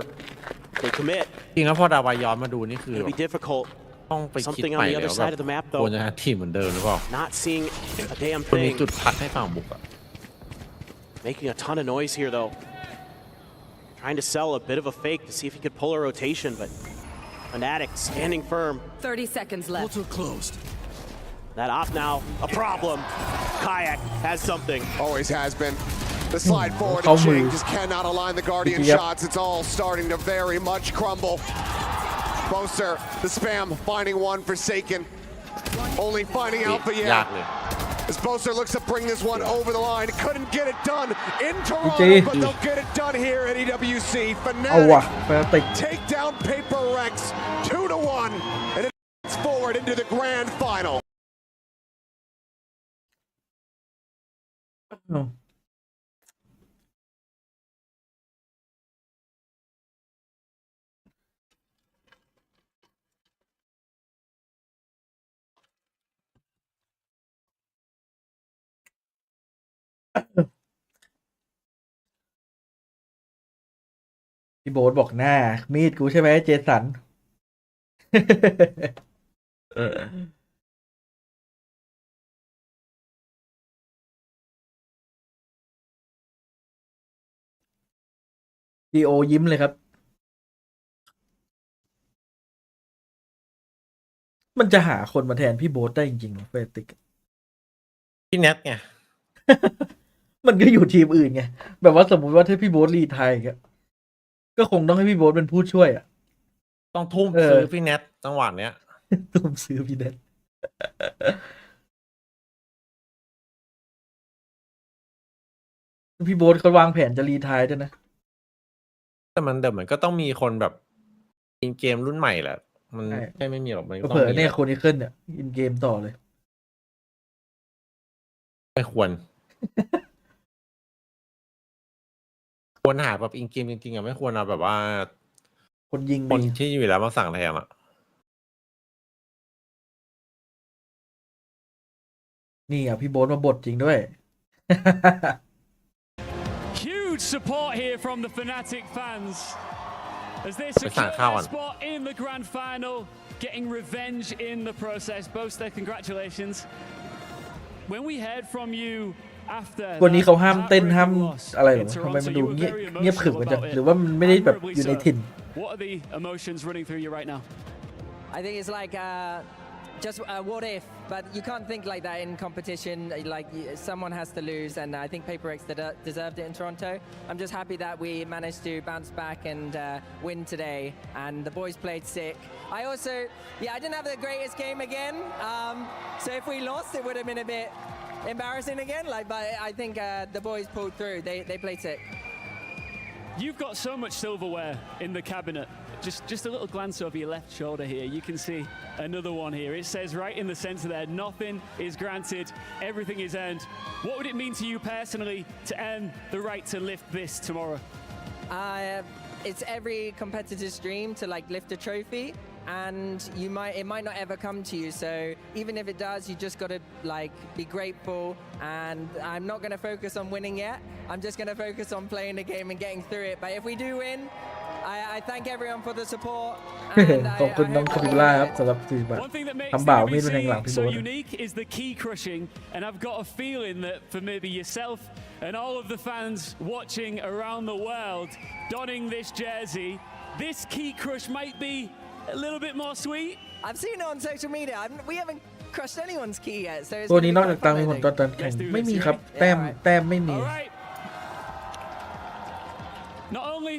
S3: They commit.
S2: จริงแล้วพอดาวัยย้อนมาดูนี่คือ
S3: It'll be difficult.
S2: ต้องไปคิด
S3: Something
S2: ให
S3: on
S2: ม่
S3: the
S2: แล้
S3: other
S2: วแบ
S3: side
S2: บ
S3: of the map
S2: ควร
S3: though.
S2: จะทีมเหมือนเดิมหรือเปล่า
S3: Not seeing a damn
S2: มันมี
S3: thing.
S2: จุดพักให้ฝั่งบุกอะ
S3: Making a ton of noise here though. Trying to sell a bit of a fake to see if he could pull a rotation, but Fnatic standing firm.
S8: 30 seconds left.
S7: Portal closed.
S3: That op now, a problem. Kayak has something.
S4: Always has been. The slide forward
S1: How
S4: and Jing
S1: move.
S4: just cannot align the Guardian
S1: Yep.
S4: shots. It's all starting to very much crumble. Boaster, the spam, finding one Forsaken. Only finding Alpha
S2: ยาก
S4: yet.
S2: เลย
S4: As Boaster looks to bring this one over the line. Couldn't get it done in Toronto,
S1: GG.
S4: but they'll get it done here at EWC.
S1: เอาว่ะ
S4: Fnatic
S1: แฟนติก
S4: take down Paper Rex 2-1, and it's forward into the grand final. พี่โบ๊ทบอกหน้า มีดกูใช่ไหมเจสัน ดีโอยิ้มเลยครับ มันจะหาคนมาแทนพี่โบ๊ทได้จริงๆเหรอเฟติก
S2: พี่เน็ตไง
S1: มันก็อยู่ทีมอื่นไง แบบว่าสมมุติว่าถ้าพี่โบ๊ทรีไทยก็คงต้องให้พี่โบ๊ทเป็นผู้ช่วยอ่ะ
S2: ต้องทุ่ม
S1: เออ
S2: ซื้อพี่เน็ตจังหวะเนี้ย
S1: ตุ้มซื้อพี่เน็ตพี่โบ๊ทเขาวางแผนจะรีไทยด้วยนะ
S2: แต่มันเดิมมันก็ต้องมีคนแบบอินเกมรุ่นใหม่แหละ มัน
S1: ใช่
S2: แค่ไม่มีหรอกมันก็ต้อ
S1: เผล
S2: ง
S1: อ
S2: มี
S1: ๆเนี่ย
S2: แหละ
S1: โคนิเคิลเนี่ยอินเกมต่อเลย
S2: ไม่ควร ควรหาแบบอินเกมจริงๆอะไม่ควรเอาแบบว่า
S1: คนยิง
S2: คน
S1: มี
S2: ที่อยู่แล้วมาสั่งแทนอะ
S1: นี่อ่ะพี่โบ๊ทมาบทจริงด้วย
S9: Huge support here from the Fnatic fans as they
S2: ไปสั่ง
S9: secure
S2: ข้าว
S9: their
S2: ก่อน
S9: spot in the grand final, getting revenge in the process. Boaster, congratulations. When we heard from you after
S1: วันนี้เขาห้าม
S9: that
S1: เต้นห้าม
S9: heartbreaking loss
S1: อะไรเหรอ
S9: in
S1: ทำไมมัน
S9: Toronto,
S1: ดู
S9: you were
S1: เงียบ
S9: very
S1: เงียบขรึม
S9: emotional
S1: กันจัง
S9: about it.
S1: หรือว่ามันไม่ได้แบบ
S9: Admirably
S1: อยู่ใน
S9: so.
S1: ถิ่น
S9: What are the emotions running through you right now?
S10: I think it's like just what if, but you can't think like that in competition. Like someone has to lose, and I think Paper X deserved it in Toronto. I'm just happy that we managed to bounce back and win today, and the boys played sick. I also, I didn't have the greatest game again. So if we lost, it would have been a bit embarrassing again. But I think the boys pulled through. They played sick.
S9: You've got so much silverware in the cabinet. just a little glance over your left shoulder here. You can see another one here. It says right in the center there, nothing is granted, everything is earned. What would it mean to you personally to earn the right to lift this tomorrow?
S10: It's every competitor's dream to like lift a trophy, and it might not ever come to you. So even if it does, you just got to like be grateful. And I'm not going to focus on winning yet. I'm just going to focus on playing the game and getting through it. But if we do win, I thank everyone for the support.
S1: ขอบคุณน้องคาปิล่าครับสำหรับ40 บาท
S9: One thing that makes
S1: ทำบ่าว
S9: the
S1: มีดมันแทงหลัง
S9: EWC
S1: พี่
S9: so
S1: โบ๊ท
S9: unique is the key crushing, and I've got a feeling that for maybe yourself and all of the fans watching around the world donning this jersey, this key crush might be a little bit more sweet.
S10: I've seen it on social media. We haven't crushed anyone's key yet. So it's
S1: ตัวนี้น
S10: gonna
S1: อก
S10: be
S1: จาก
S10: quite
S1: ตัง
S10: fun,
S1: ค์
S10: I
S1: มีผล
S10: think.
S1: ต่อการแข่งไม่มีครับ แต้มไม่มี
S9: All right. Not only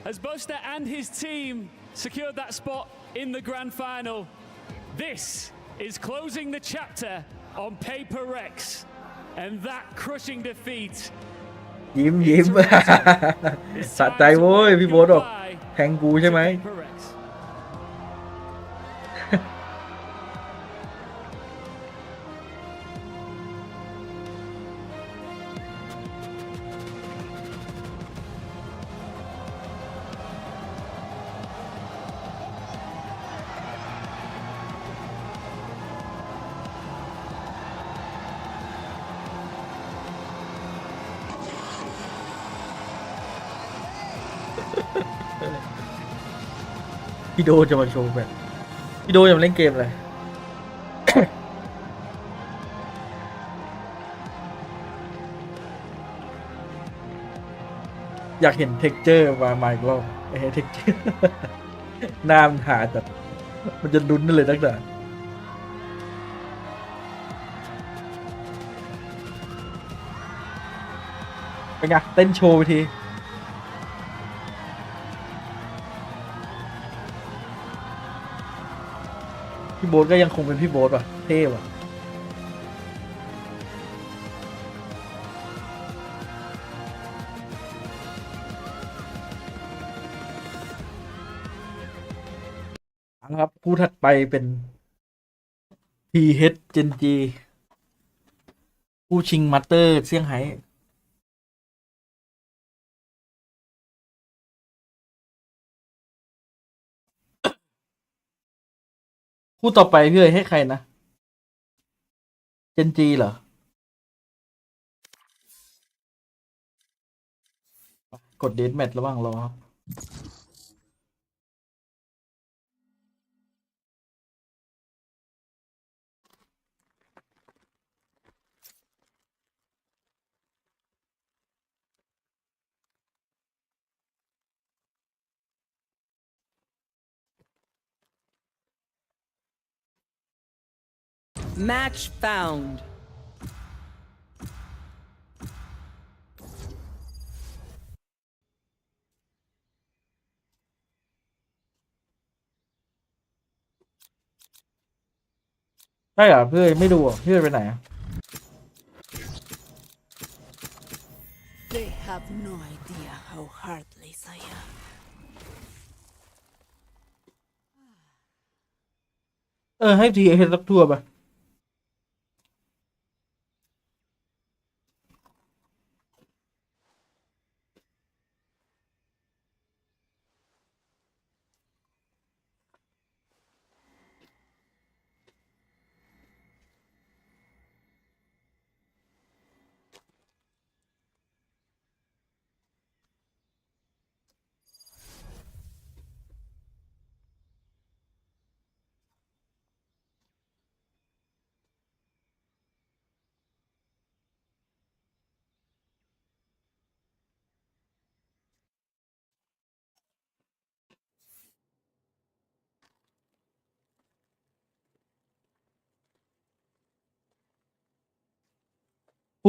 S9: has Buster and his team secured that spot in the grand final, this is closing the chapter on PRX, and that crushing defeat.
S1: ยิ้ม สะใจโว้ยพี่โบ๊ทบอกแทงกูใช่ไหม
S9: PRX.
S1: พี่โดจะมาโชว์แบบพี่โดจะมาเล่นเกมอะไร อยากเห็นเท็กเจอร์มาอีกรอบไอ้เท็กเจอร์ หน้ามันหาจัดมันจะลุ้นเลยตั้งแต่เป็นไงเต้นโชว์ไปทีพี่โบ๊ทก็ยังคงเป็นพี่โบ๊ทว่ะเท่ว่ะครับผู้ถัดไปเป็น PH Gen G ผู้ชิงมาสเตอร์เซี่ยงไฮ้คู่ต่อไปพี่เอ๋ยให้ใครนะ Gen G เหรอ กดเดทแมทระหว่างรอครับ
S8: Match found.
S1: ใช่เหรอเพื่อนไม่ดูอ่ะเพื่อนไปไหนอ่ะ
S6: They have no idea how heartless I am.
S1: ให้ทีเอสักทัวร์ไป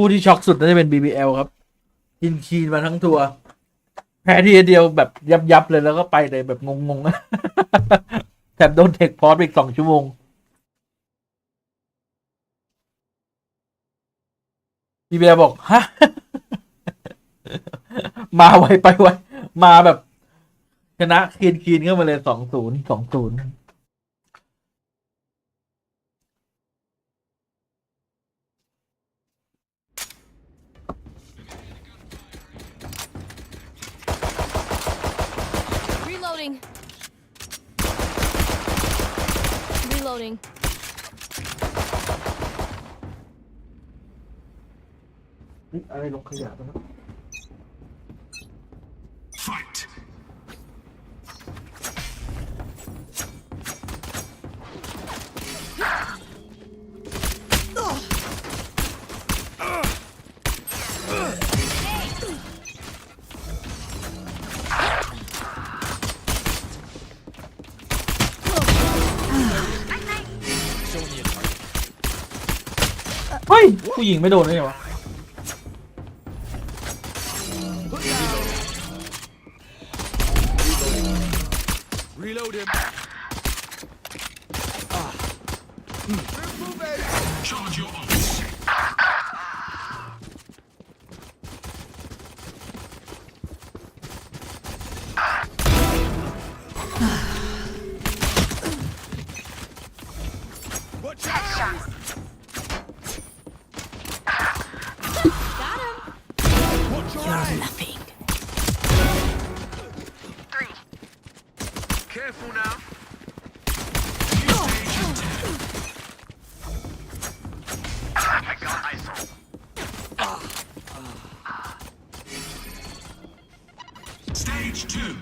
S1: ผู้ที่ช็อกสุดน่าจะเป็น BBL ครับกินคีนมาทั้งทัวร์แพ้ทีเดียวแบบยับเลยแล้วก็ไปเลยแบบงงๆ แถมโดนเทคพอสอีก2 ชั่วโมง BBL บอกฮะ มาไวไปไวมาแบบ ชนะคีนเข้ามาเลย2-0
S5: Reloading. Reloading.
S1: อะไรลงขยะไปแล้ว
S7: Fight.
S11: Show me a target.
S1: เฮ้ยผู้หญิงไม่โดนได้ไงวะ
S11: Reload him.
S7: Charge your ults.
S11: Watch out.
S5: Got him.
S11: Watch your
S6: You're
S11: eyes.
S6: nothing.
S11: Careful now.
S7: Stage 2.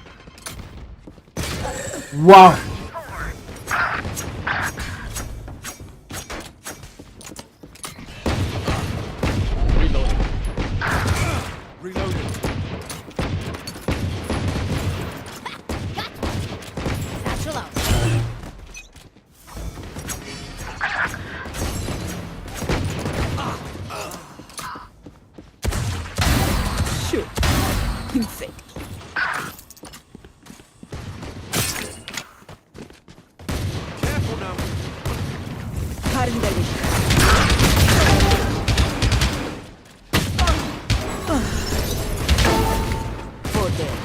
S1: ว้าว
S11: Reloading. Reloading.
S5: Satchel out.
S6: Shoot. Insane.
S11: Careful now.
S6: Cutting the vision. For them.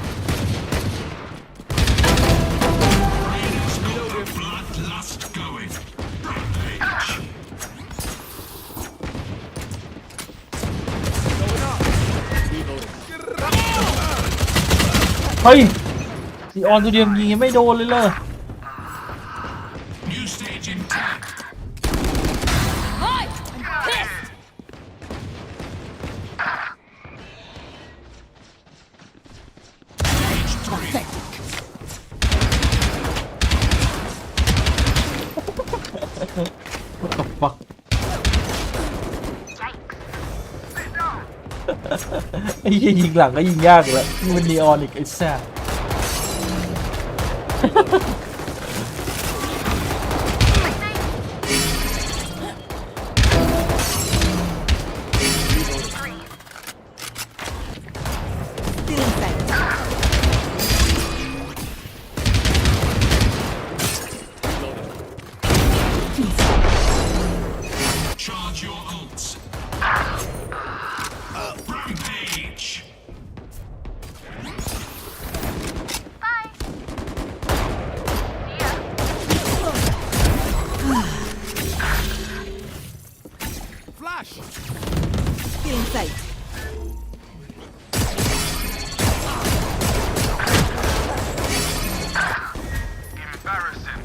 S7: Bloodlust going. Rampage.
S11: Going up. Reloading.
S1: เฮ้ยซีออนตัวเดียวยิงยังไม่โดนเลยเลย
S7: New stage in 10.
S5: Hi! I'm pissed!
S7: Stage 3.
S1: What the fuck ไอ้เหี้ยยิงหลังก็ยิงยากอยู่แล้วนี่มันนีออนอีกไอ้แซ่บ
S6: Still inside.
S7: Charge your ults. Rampage.
S11: Flash.
S6: Still inside.
S11: Embarrassing.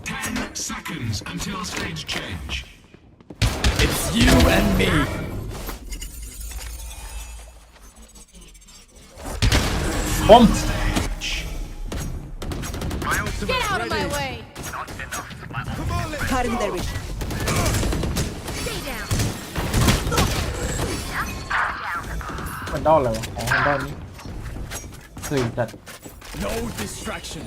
S7: 10 seconds until stage change.
S11: It's you and me.
S1: Bomb.
S7: Stage.
S11: My ultimate
S5: Get out of my
S11: ready.
S5: way!
S11: Not enough. Come on, let's
S6: Cutting
S11: go.
S6: the vision.
S5: Stay down.
S1: มันด้อนอะไรวะอ๋อมันด้อนนี้เคยจัด
S11: No distraction.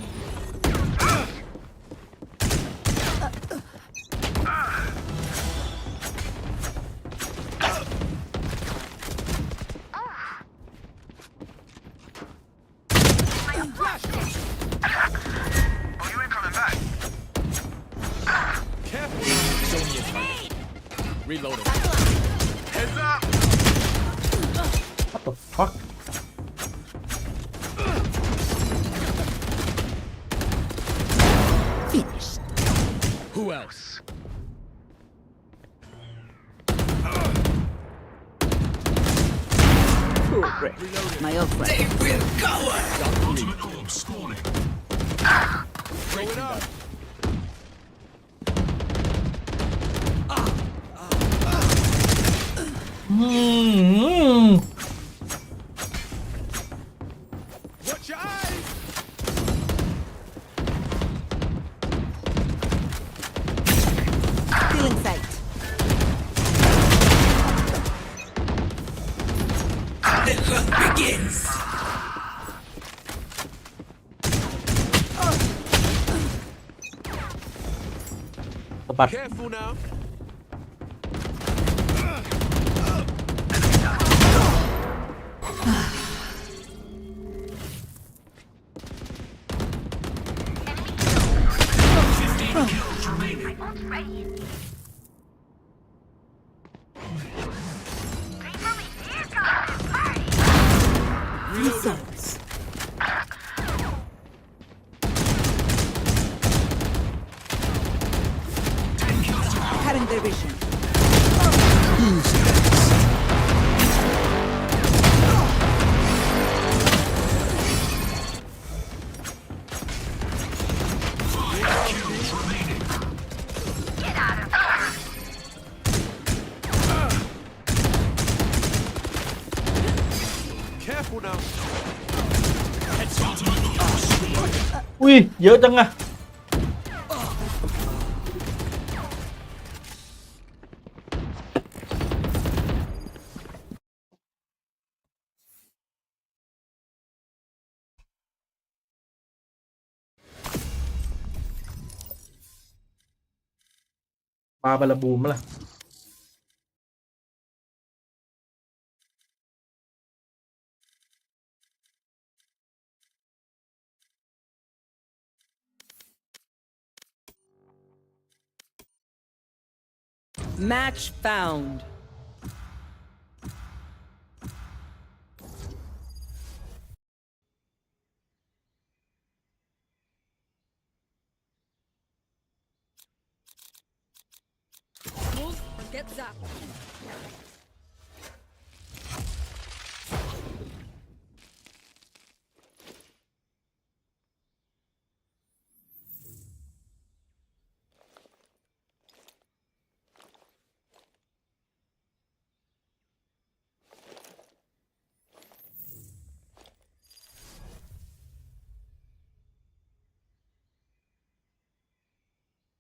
S11: Flash. Oh, you ain't coming back. Careful now. Show me a target. Reloading. Heads up.
S1: What the fuck
S6: Finished.
S11: Who else?
S6: Cool break. My old friend.
S11: Ultimate orb spawning. Breaking up. Watch your eyes.
S6: Still in sight. The hunt begins.
S1: สะบัด
S11: Careful now.
S6: Results. Cutting their vision.
S11: Careful now.
S1: อุ้ยเยอะจังอะปลาบาลาบูมล่ะ
S8: Match found. Move or get zapped.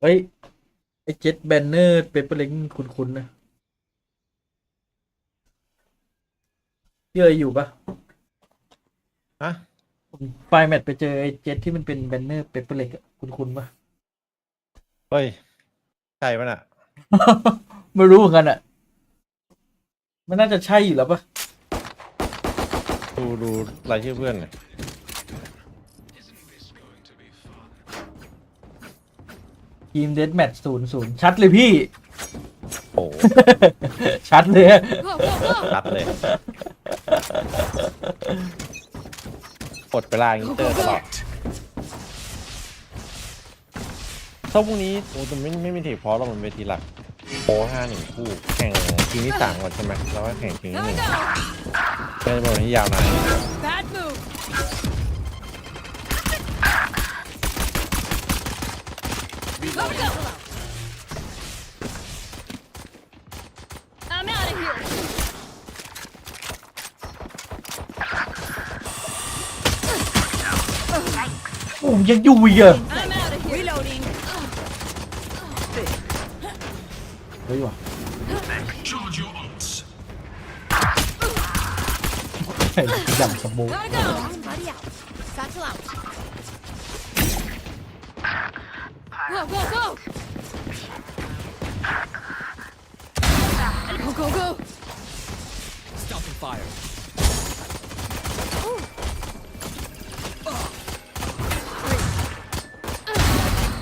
S1: เฮ้ย ไอเจ็ตแบนเนอร์เปเปอร์เล็กคุ้นๆนะพี่เอ๋ยอยู่ปะ
S2: ฮะ
S1: ผมไฟแมทไปเจอไอเจ็ตที่มันเป็นแบนเนอร์เปเปอร์เล็กคุ้นๆปะ
S2: เฮ้ยใช่ปะน่ะ
S1: ไม่รู้เหมือนกันอ่ะ มันน่าจะใช่อยู่แล้วปะ
S2: ดูรายชื่อเพื่อนหน่อย
S1: ทีมเดธแมท0-0ชัดเลยพี่
S2: โอ้
S1: ชัดเลย
S2: รัดเลยกดเวลาอย่างนี้เจอตลอดถ้าพรุ่งนี้โอ้แต่ไม่มีทีเพราะเรามันเวทีหลักโอ้5-1คู่แข่งทีที่3ก่อนใช่ไหมแล้วก็แข่งทีที่1ก็จะเป็นวันที่ยาวนาน
S8: Bad move. I'm out of here.
S1: โอ้ยังอยู่อีกอ่ะ
S8: I'm out of here. Reloading.
S1: เฮ้ยว่ะ
S11: Charge your ults.
S1: อย่างสมูท
S8: Gotta go.
S5: Body out. Satchel out.
S8: Go, go, go. Go, go, go.
S11: Stopping fire.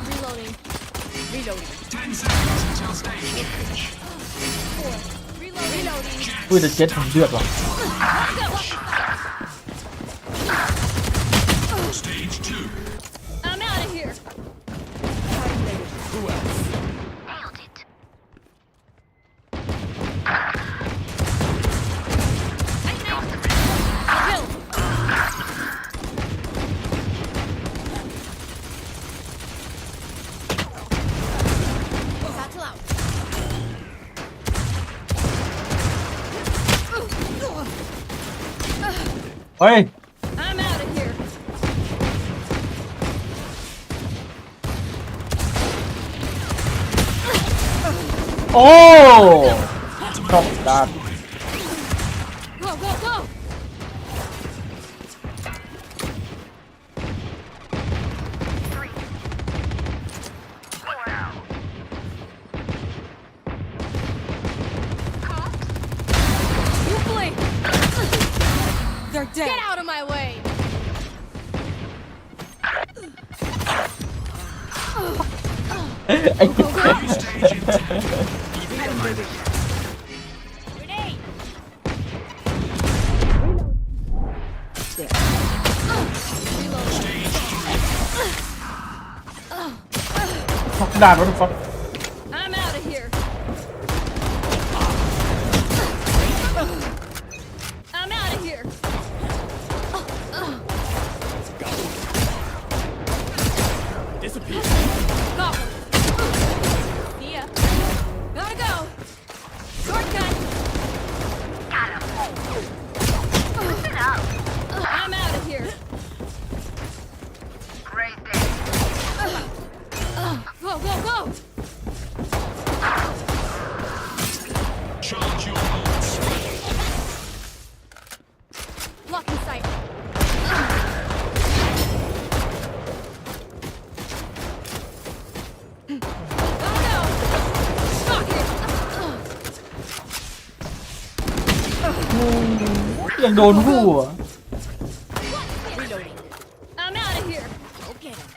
S5: Reloading. Reloading.
S11: 10 seconds until stage change.
S5: Reloading.
S1: อุ้ยแต่เจ็ตผมเดือดว่ะ
S11: Stage 2.
S8: I'm out of here.
S1: เฮ้ย
S8: I'm out of here.
S1: โอ้จบด้าน
S8: Go, go, go. You blink.
S6: They're dead.
S8: Get out of my way.
S1: ไอ้
S7: New stage in 10.
S8: Grenade.
S1: ฟักด่านวัดฟัก
S8: I'm out of here. I'm out of here.
S11: Disappear.
S8: Got one. See ya. Gotta go. Shortcut. I'm out of here. Go, go, go.
S7: Charge your ults.
S8: Blocking sight. Gotta go. Stop here.
S1: ยังโดนหัว
S8: Reloading. I'm out of here. Go get him.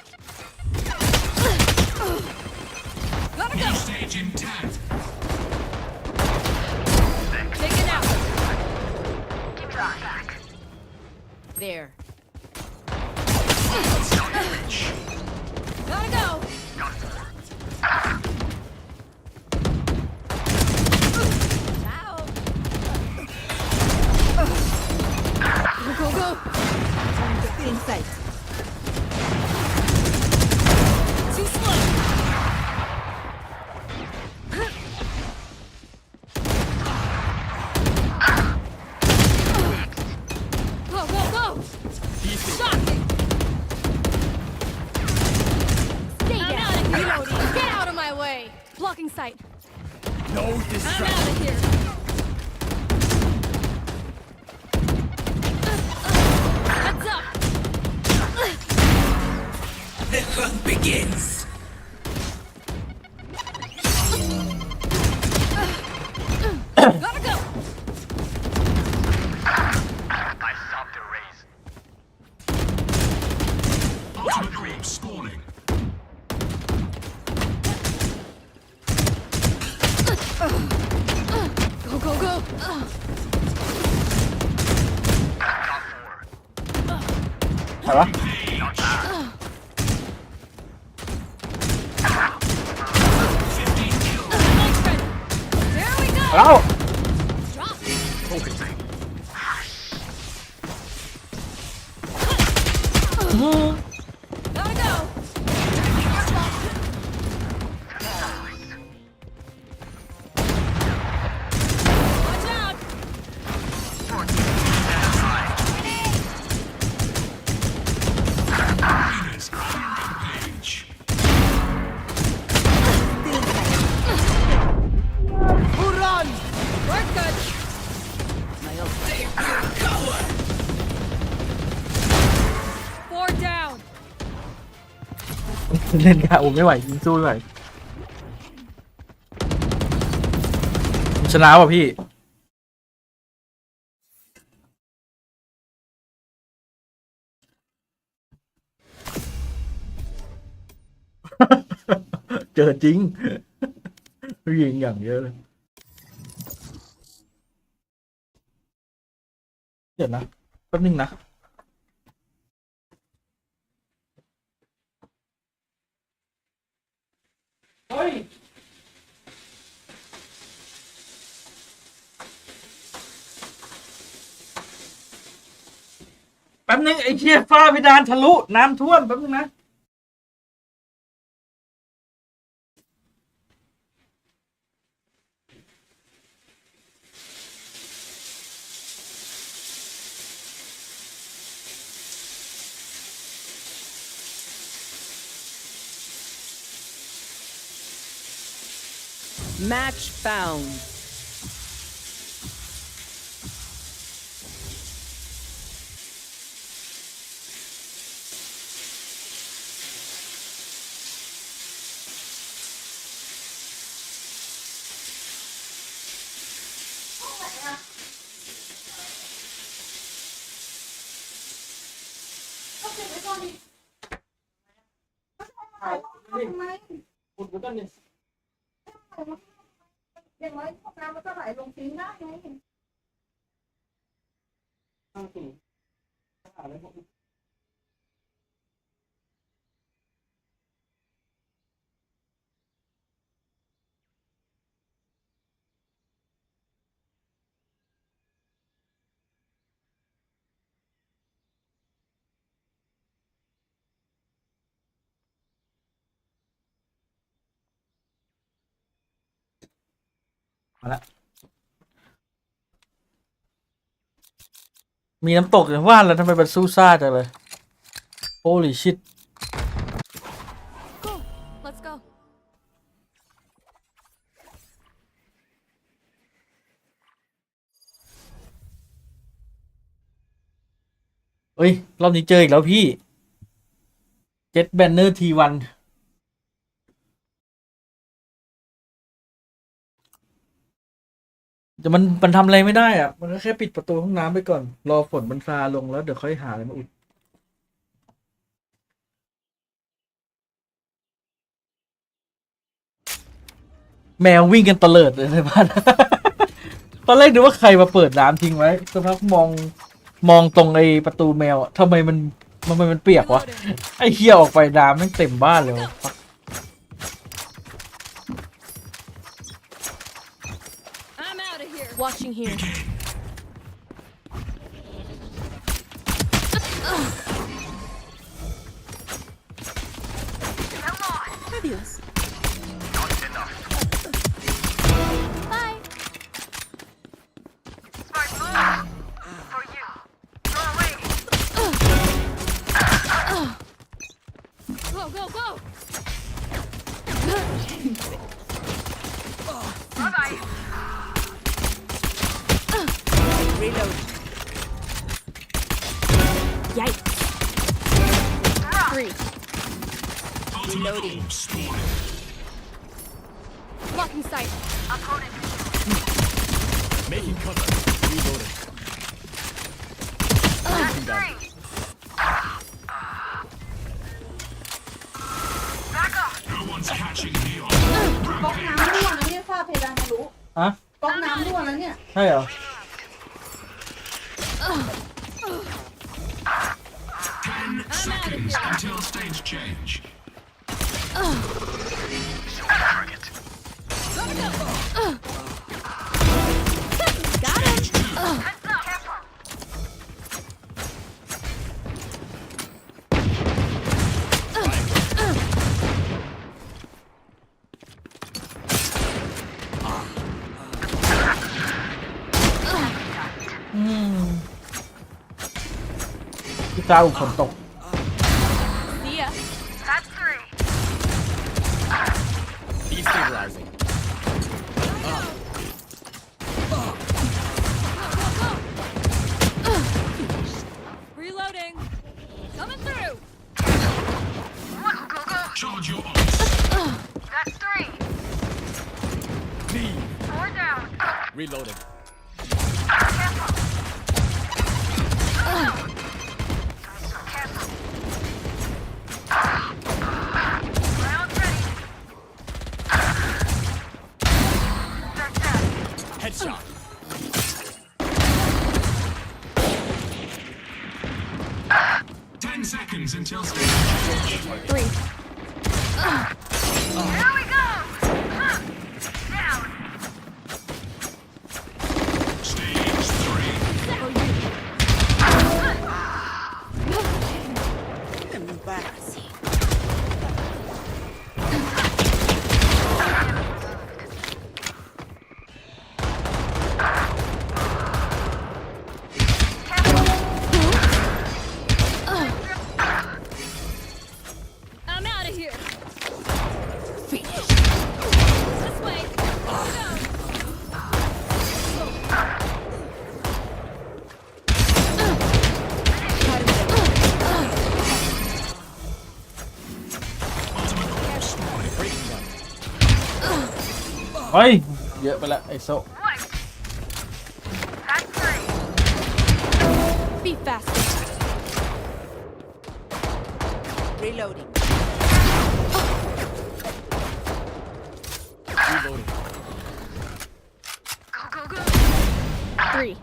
S8: Gotta go.
S7: New stage in 10.
S8: Taken out. There. Gotta go. Out. Go, go, go.
S6: In sight.
S8: Too slow. Go, go, go. Shocking. Stay down. Reloading. Get out of my way. Blocking sight.
S11: No
S8: I'm
S11: distraction.
S8: out of here. Heads up.
S6: The hunt begins.
S8: Gotta go.
S7: Ultimate orb spawning.
S8: Go, go, go.
S1: ใครวะ
S8: Legs ready. There we go.
S1: แล้ว
S8: Drop. Gotta go. Watch out.
S7: Winners on rampage.
S6: Who run?
S8: Work good.
S6: My ult.
S8: Four down.
S1: เล่นกาโอไม่ไหวยิงสู้ไม่ไหวผมชนะว่ะพี่ เจอจริงยิงอย่างเยอะเลยเดี๋ยวนะแป๊บนึงนะ เฮ้ย แป๊บนึงไอ้เชี่ยฝ้าเพดานทะลุน้ำท่วมแป๊บนึงนะ
S8: Gotta
S6: Match found.
S1: มาละมีน้ำตกอย่างว่าแล้วทำไมมันสู้ซ่าจังเลย Holy shit
S8: Go. Let's go.
S1: เฮ้ยรอบนี้เจออีกแล้วพี่ Jet Banner T1 แต่มันทำอะไรไม่ได้อ่ะ มันก็แค่ปิดประตูห้องน้ำไปก่อน รอฝนมันซาลงแล้วเดี๋ยวค่อยหาอะไรมาอุด แมววิ่งกันเตลิดเลยในบ้าน ตอนแรกนึกว่าใครมาเปิดน้ำทิ้งไว้สักพักมองตรงไอ้ประตูแมวอ่ะทำไมมันเปียกวะ ไอ้เหี้ยออกไปน้ำแม่งเต็มบ้านเลยวะ
S8: I'm out of here. Watching here.
S6: Fabulous.
S8: Bye. Go, go, go.
S6: Reload.
S8: Yikes. 3.
S6: Reloading.
S8: Blocking sight.
S11: Making cover. Reloading.
S7: No one's catching me on.
S12: ก๊อกน้ำรั่วนะเนี่ยฝ้าเพดานทะลุ
S1: อะ
S12: ก๊อกน้ำรั่วแล้วเนี่ย
S1: ใช่เหรอ
S7: Seconds until stage change.
S8: Got him.
S1: พี่จ้าอุฝนตก
S8: See ya.
S11: Destabilizing.
S8: Reloading. Coming through.
S7: Charge your ults.
S11: Reloading. Headshot.
S7: Seconds until stage change.
S8: 3.
S7: Here we go. Down. Stage 3.
S6: Embarrassing.
S8: I'm out of here.
S6: Finish.
S8: This way.
S1: เฮ้ยเยอะไปละไอโซ
S8: Be fast.
S6: Reloading.
S11: Reloading.
S8: Three.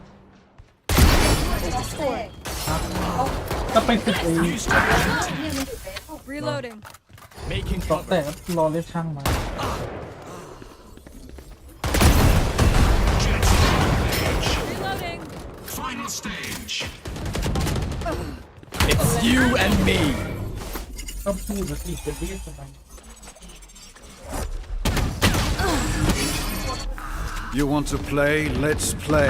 S1: ถ้าเป็นตึกไอ้
S8: Reloading.
S11: Making
S1: ตอกแต่
S11: cover.
S1: รอเรียกช่างมา
S8: Reloading.
S7: Final stage.
S11: It's you and me.
S1: ต้องพูดแล้วสิจะเรียกทำไม
S7: You want to play? Let's play.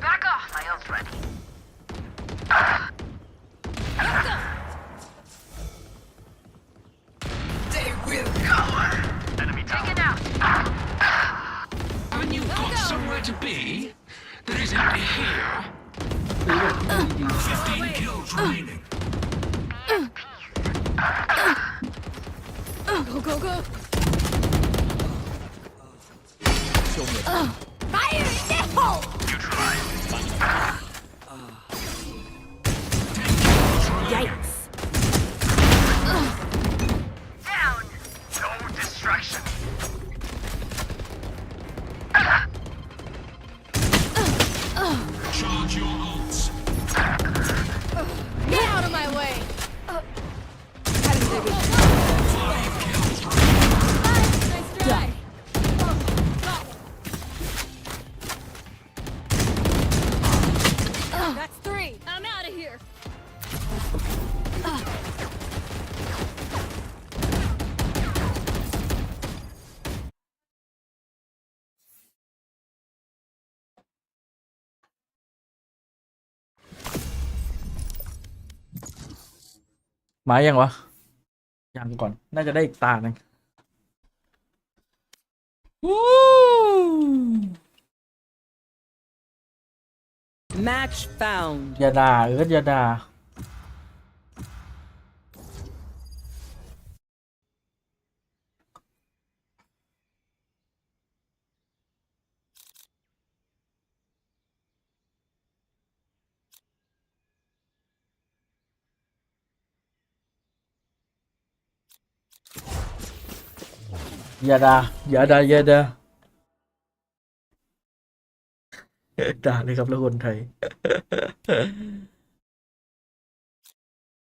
S6: Back off. My ult's ready. They will cover. Enemy taken out.
S7: When you've got somewhere to be, there is enemy here. 15 kills remaining.
S8: Go, go, go.
S11: Show me.
S8: Fire in the hole. Yikes.
S6: Down. No distraction.
S7: Charge your ults.
S8: Get out of my way. Nice try. That's three. I'm out of here.
S1: มายังวะยังก่อนน่าจะได้อีกตาหนึ่ง
S6: Match found.
S1: อย่าด่าอย่าด่าอย่าด่าอย่าด่าอย่าด่าด่าเลยครับแล้วคนไทย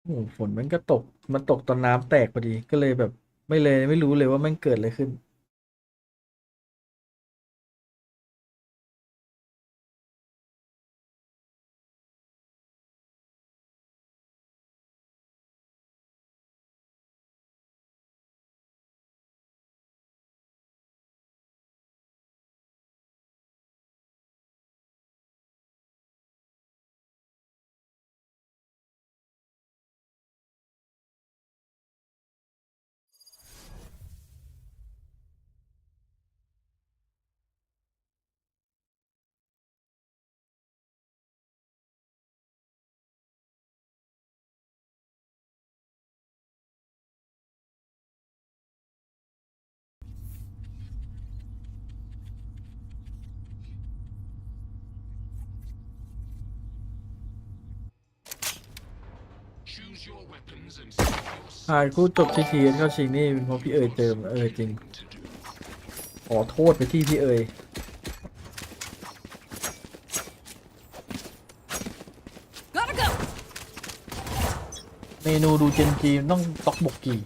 S1: โอ้โหฝนมันก็ตกมันตกตอนน้ำแตกพอดีก็เลยแบบไม่รู้เลยว่ามันเกิดอะไรขึ้น
S7: Choose your weapons and set your
S1: หายคู่จบที่ทีเข้าชิงนี่เป็นเพราะพี่เอ๋ยเติมจริงขอโทษไปที่พี่เอ๋ย
S8: Gotta go.
S1: เมนูดูเจนจีต้องต๊อกบกกี่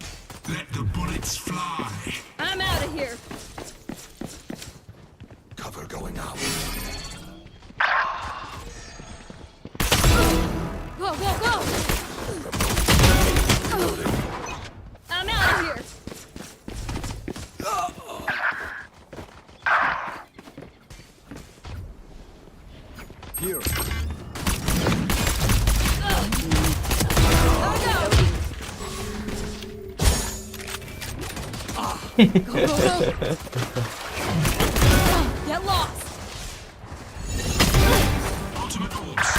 S7: Let the bullets fly.
S8: I'm out of here.
S7: Cover going out.
S8: Go, go, go. I'm out of here.
S7: Here.
S8: Go, go, go. Get lost.
S7: Ultimate orbs.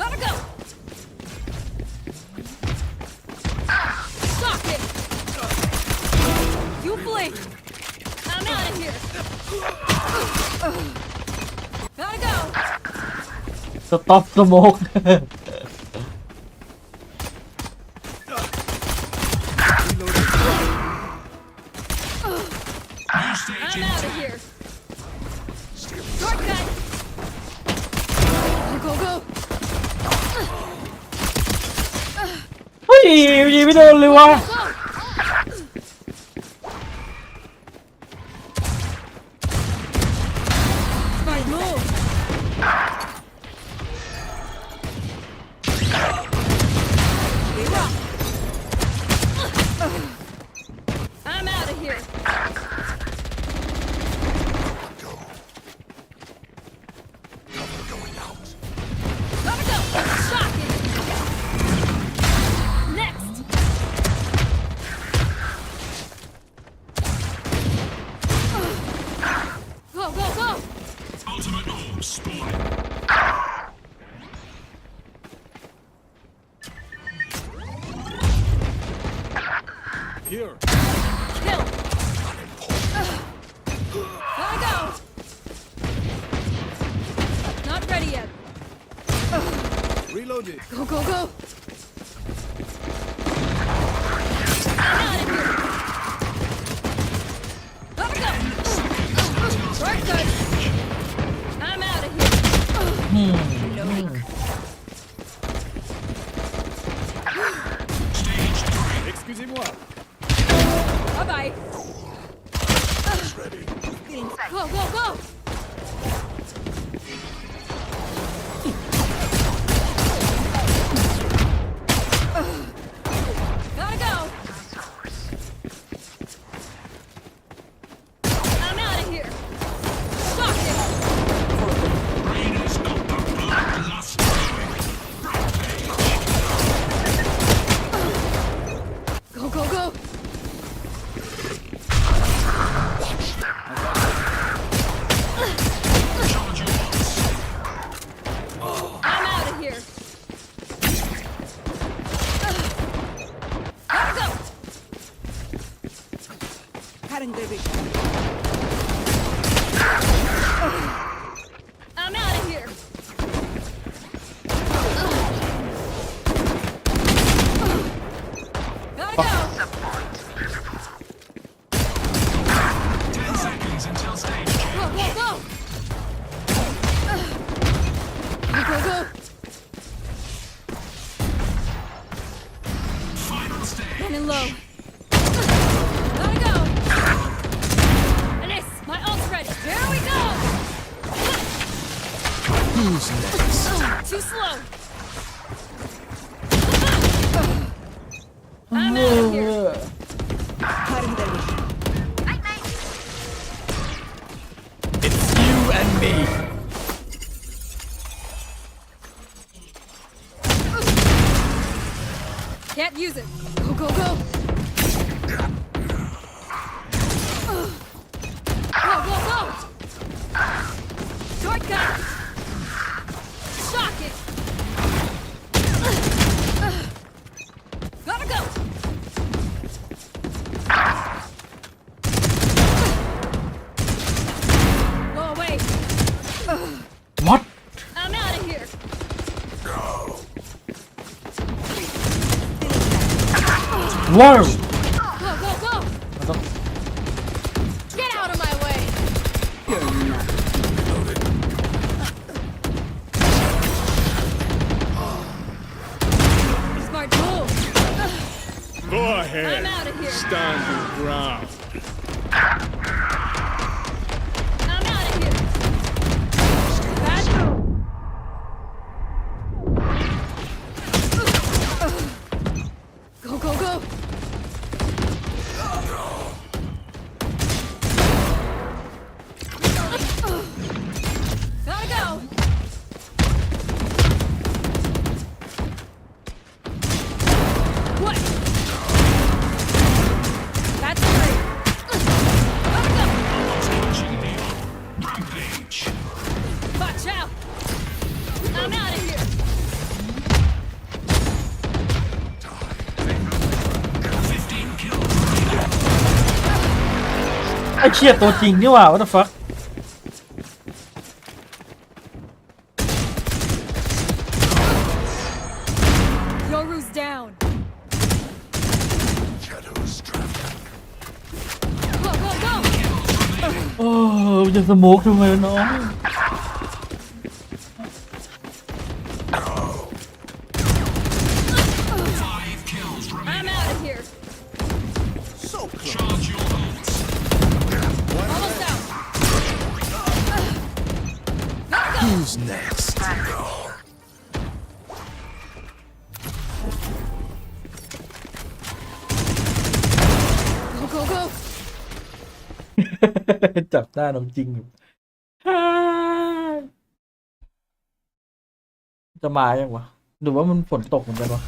S8: Gotta go. Stop it. You blink. here. Gotta go.
S1: สต็อปสโมก
S8: I'm out of here. Shortcut. Go, go.
S1: เฮ้ยยิงไม่โดนเลยวะ
S8: Go. Smart move. I'm out of here. Gotta go. Shock it. Next. Go, go, go.
S7: Ultimate orb spawn.
S11: Here.
S8: Kill. Gotta go. Not ready yet.
S11: Reloaded.
S8: Go, go, go. I'm out of here. Gotta go. Shortcut. I'm out of here. Reloading.
S7: Stage 3.
S11: Excusez-moi.
S8: Bye-bye. Go, go, go. Gotta go. I'm out of here. Shock it.
S7: Raiders of the bloodlust going.
S8: Go, go, go.
S7: Charge your bots.
S8: I'm out of here. Gotta go. I'm out of here. Gotta go.
S7: 10 seconds until stage change.
S8: Go, go, go. Go, go, go.
S7: Final stage.
S8: Running low. Gotta go. Anis, my ult's ready. Here we go.
S11: Who's next?
S8: Too slow. I'm out of here.
S11: It's you and me.
S8: Can't use it. Go, go, go. Go, go, go. Shortcut. Shock it. Gotta go. Go away.
S1: what
S8: I'm out of here.
S1: wow
S8: Go, go, go. Get out of my way. Smart move.
S11: Go ahead.
S8: I'm out of here.
S11: Stand your ground.
S8: I'm out of here. Bad move. Go, go, go. Gotta go. What? That's right. Gotta go.
S7: Launching neon. Rampage.
S8: Watch out. I'm out of here.
S7: 15 kills.
S1: ไอ้เชี่ยตัวจริงนี่หว่า what the fuck
S8: Yoru's down. Go, go, go.
S1: โอ้จะสโมกทำไมน้อง
S7: 5 kills
S8: I'm
S7: remaining.
S8: out of here.
S7: Charge your ults.
S8: Almost out.
S11: Who's next?
S8: Go, go, go.
S1: จับหน้าน้องจริงอยู่จะมายังวะหรือว่ามันฝนตกเหมือนกันวะ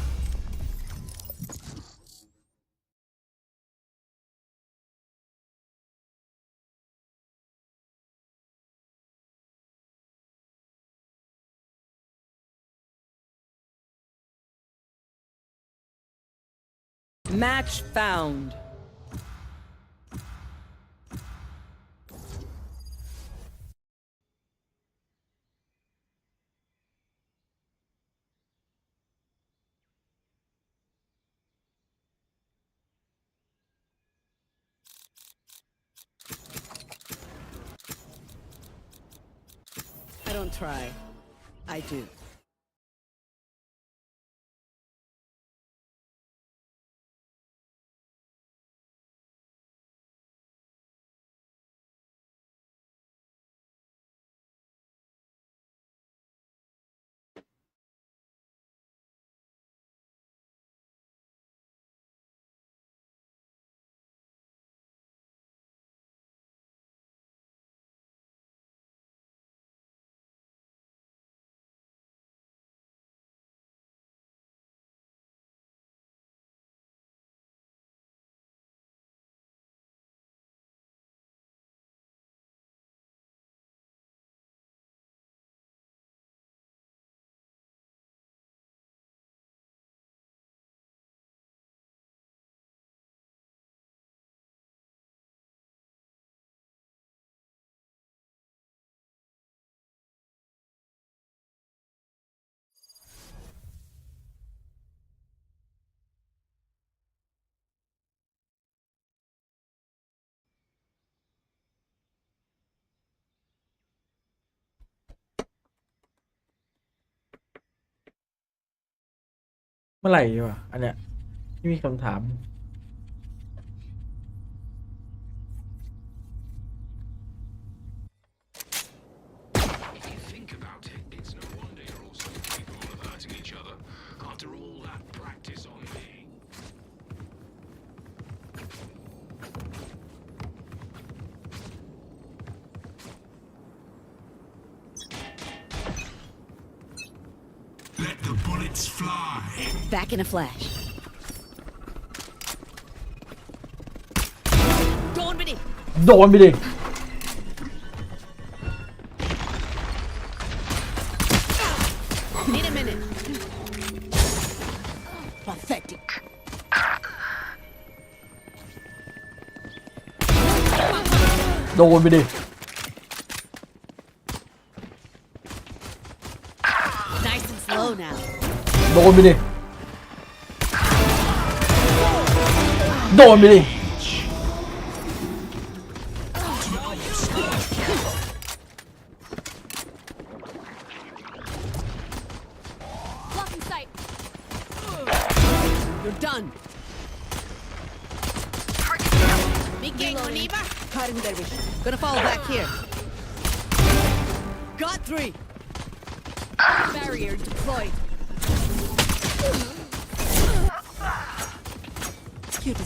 S10: Match found.
S13: I don't try. I do.
S1: เมื่อไหร่วะอันเนี้ยที่มีคำถาม
S7: If you think about it, it's no wonder you're all so capable of hurting each other. After all that practice on me. Let the bullets fly.
S13: Back in a flash. Don't be.
S1: โดนไปดิ
S13: Need a minute. Pathetic.
S1: โดนไปดิ
S13: Nice and slow now.
S1: โดนไปดิ โดนไปดิ
S8: Blocking sight.
S13: You're done. Big gang, Oniba. Cutting their vision. Gonna fall back here. Got 3. Barrier deployed.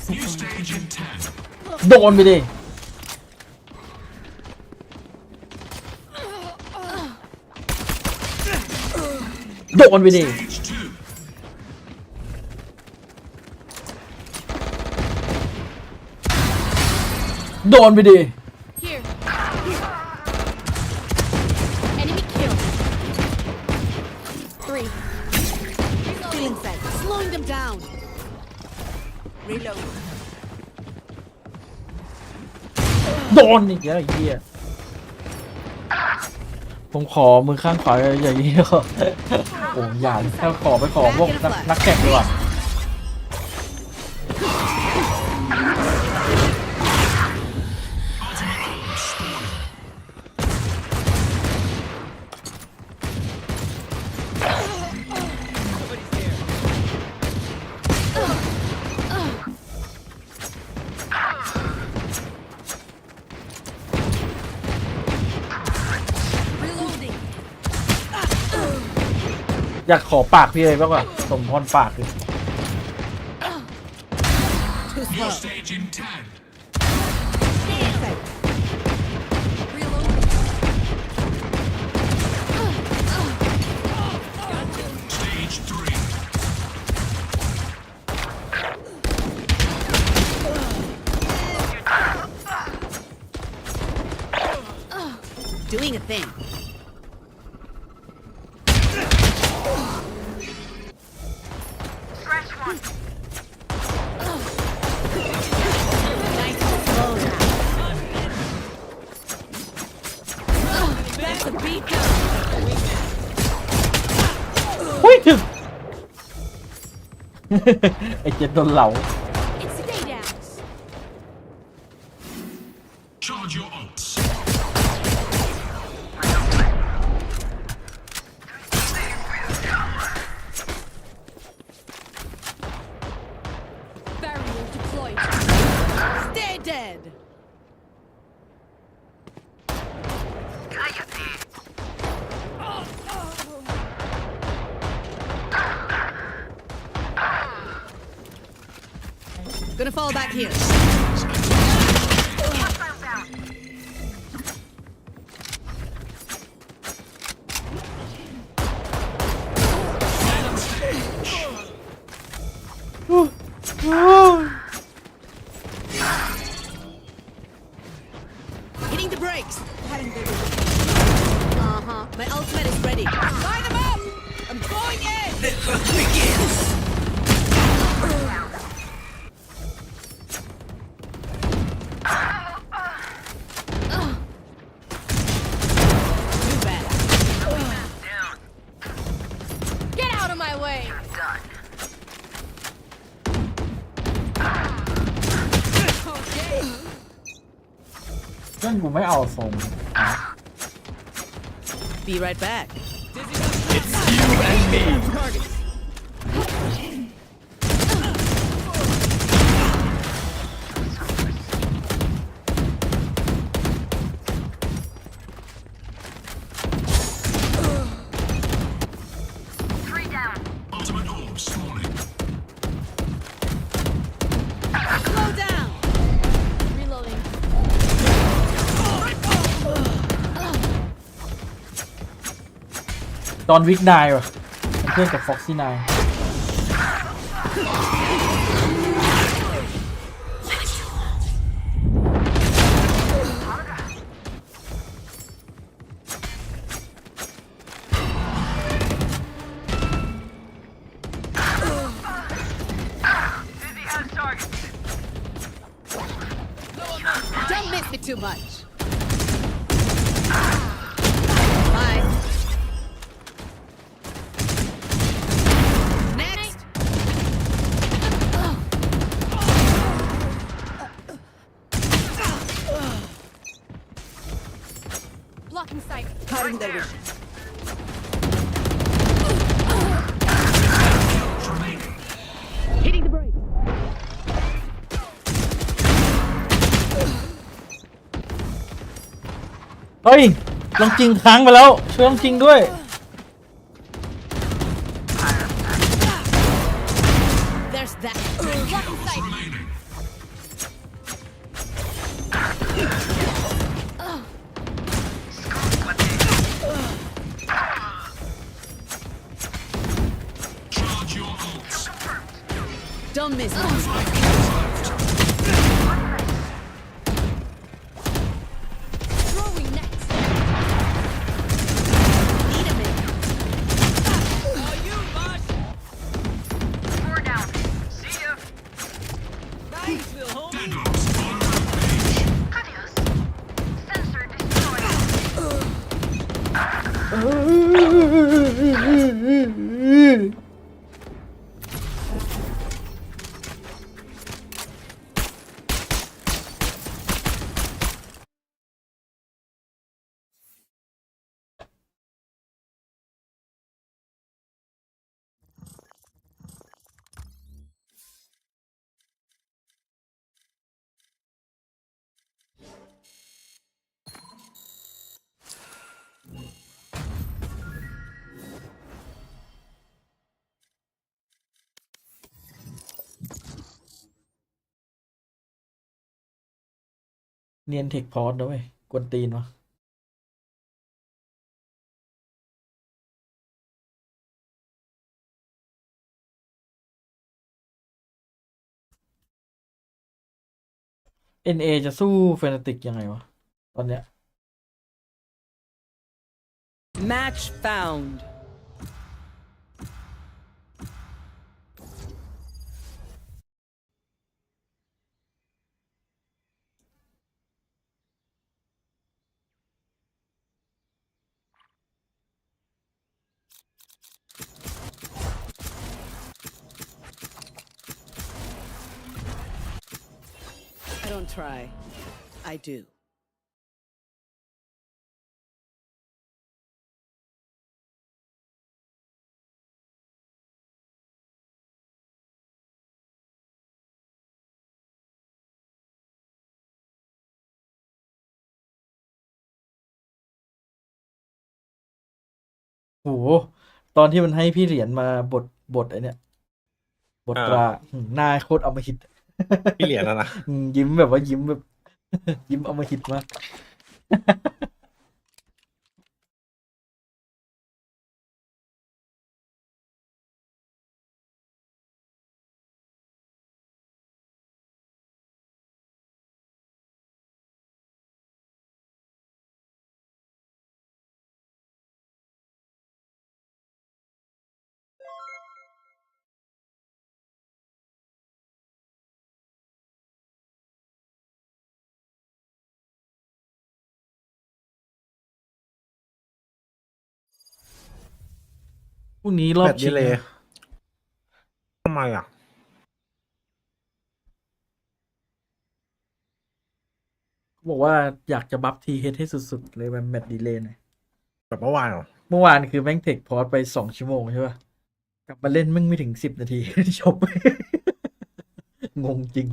S7: New stage in 10.
S1: โดนไปดิ โดนไปดิ
S7: Stage 2.
S1: โดนไปดิ
S8: Here. Enemy killed. 3.
S13: Feeling sight. Slowing them down. Reload.
S1: โดนอีกแล้วไอ้เหี้ยผมขอมือข้างขวาอย่างนี้ก็โอ้อย่าถ้าขอไปขอพวกนักแข่งดีกว่าอยากขอปากพี่เลยบ้างว่ะสมพรปากเลย
S7: Stage in 10. Stage 3.
S13: Doing a thing.
S6: Scratch one.
S13: Nice slow down. That's a beat down.
S1: หุ้ยถึง ไอ้เจ็ดโดนเหลา
S8: It's stay downs.
S7: Charge your ults.
S8: Barrier deployed.
S13: Stay dead. Gonna fall back here.
S6: Hostile down.
S13: Hitting the brakes. Uh-huh. My ultimate is ready. Line them up! I'm going in! The hunt begins! Too bad.
S8: Get out of my way.
S13: Okay.
S1: เพื่อนกูไม่เอาทรง
S13: Be right back.
S11: It's you and me.
S13: Targets.
S6: Three down.
S7: Ultimate orb spawning.
S13: Slow down.
S8: Reloading.
S1: ตอนวิกนายว่ะเป็นเพื่อนกับฟ็อกซี่นาย
S6: Dizzy has target.
S13: Don't miss me too much. Bye. Next.
S8: Blocking sight.
S13: Cutting their vision. Hitting the brake.
S1: เฮ้ยลองจริงค้างไปแล้วช่วยลองจริงด้วย
S13: There's that.
S8: Blocking sight.
S7: Remaining. Charge your ults.
S13: Don't miss me.
S8: Throwing next.
S13: Need a minute.
S6: Four down. See ya.
S7: Deadlocks on rampage.
S6: Adios.
S1: เนียนเทคพอร์ตนะเว้ยกวนตีนวะNA จะสู้เฟนาติกยังไงวะตอนเนี้ย
S13: Match found. I don't try. I do.
S1: โหตอนที่มันให้พี่เหรียญมาบทไอเนี้ยบทตราหน้าโคตรเอามาหิต
S2: พี่เหรียญแล้วนะ
S1: ยิ้มแบบว่ายิ้มแบบ ยิ้มเอามาหิตมาก พรุ่งนี้รอบ
S2: แบต
S1: ชิ
S2: ดี
S1: ง
S2: เลย
S1: นะ
S2: ทำไมอ่ะ
S1: บอกว่าอยากจะบัฟทีเฮดให้สุดๆเลยแบบแมตต์ดีเลย์หน่อย
S2: แบบเมื่อวานเหรอ
S1: เมื่อวานคือแม่งเทคพอร์ตไป2 ชั่วโมงใช่ป่ะ กลับมาเล่นมึงไม่ถึง10 นาที จบ งงจริง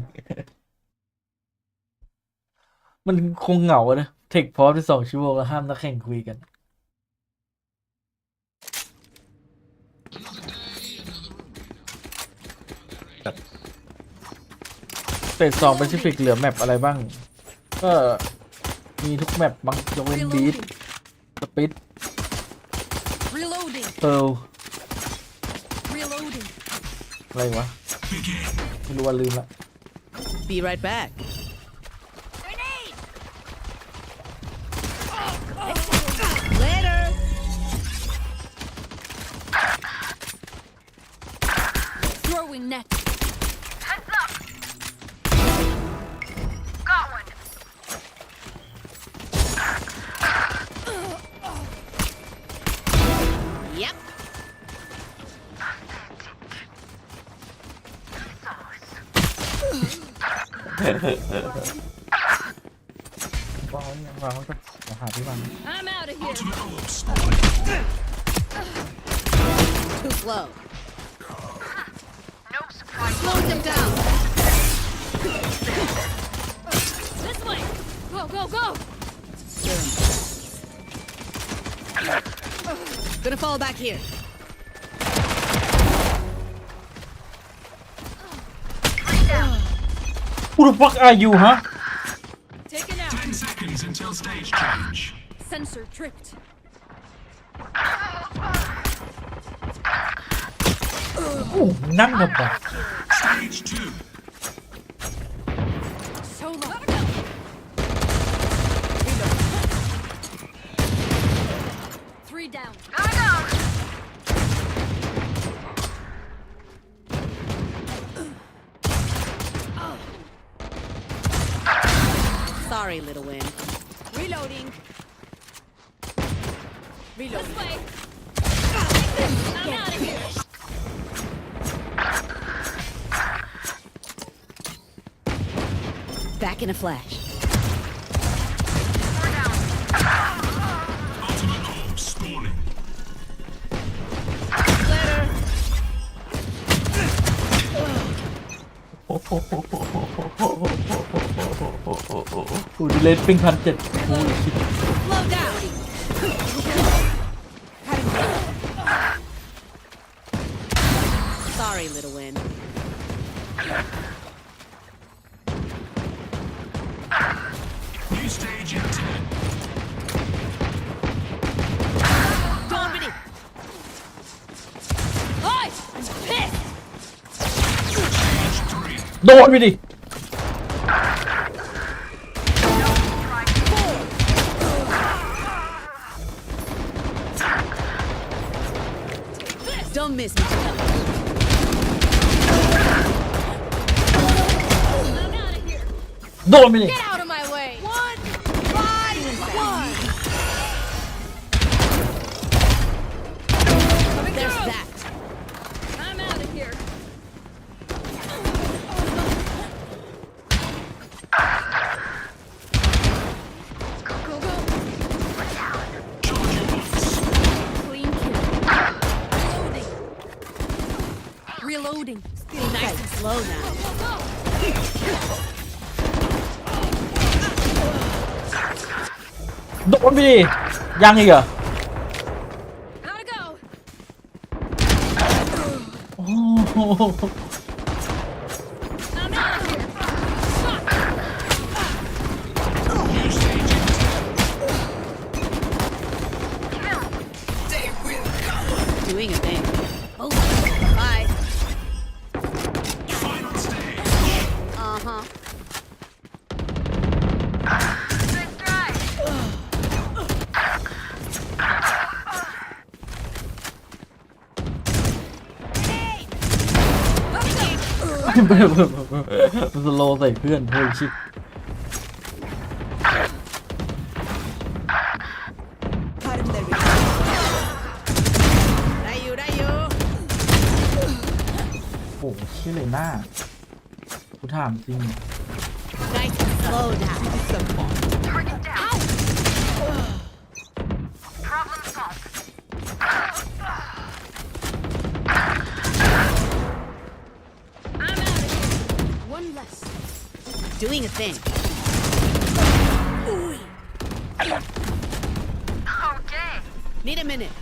S1: มันคงเหงาอะนะเทคพอร์ตไป2 ชั่วโมงแล้วห้ามนักแข่งคุยกัน เฟส2 Pacific เหลือแมปอะไรบ้าง ก็มีทุกแมปบางยกเว้นบีทสปิด
S8: Reloading.
S1: เปิล
S8: Reloading.
S1: อะไรวะ ไม่รู้ว่าลืมละ
S13: Be right back. Later.
S8: Throwing net.
S6: Heads up. Got one.
S13: Yep.
S1: วางวางไว้ก่อนเดี๋ยวหาที่วาง
S8: I'm out of here.
S13: Too slow.
S6: No surprise.
S13: Slow them down.
S8: This way. Go, go, go.
S13: Gonna fall back here.
S1: Who the fuck are you, huh?
S8: Taken out.
S7: 10 seconds until stage change.
S8: Sensor tripped.
S1: โอ้นั่งแบบ
S7: Stage 2.
S8: So low. Three down.
S6: Gotta go.
S13: Sorry, little win.
S8: Reloading.
S13: Reload.
S8: This way. I'm out of here.
S13: Back in a flash.
S7: Ultimate orb spawning.
S13: Glitter.
S1: กูดีเลสปิ้ง1,700โอ้ยชิบ
S13: Slow down. Sorry, little win.
S7: New stage in 10.
S13: Dominate.
S8: Oi! I'm pissed!
S7: Stage 3.
S1: โดนไปดิ
S13: Don't miss me.
S8: I'm out of here.
S1: โดนไปดิ
S8: Get out of my way.
S13: 1 by 1. There's that.
S8: I'm out of here. Go, go, go.
S7: Charge your ults.
S8: Clean kill. Reloading. Reloading.
S13: Nice and slow now.
S8: Go, go.
S1: โดนไปดิยังอีกเหรอ
S8: Gotta go.
S1: โอ้โห
S8: I'm out of here. Fuck.
S7: New stage in 10.
S13: Doing a thing. Oh, bye.
S7: Final stage.
S13: Uh-huh.
S1: มันสโลว์ใส่เพื่อนเฮ้ยชิบ
S13: ได้อยู่
S1: โอ้โหเชี่ยเลยหน้ากูถามจริง
S13: Nice and slow down.
S8: I'm out of here. One less.
S13: Doing a thing.
S6: Okay.
S13: Need a minute.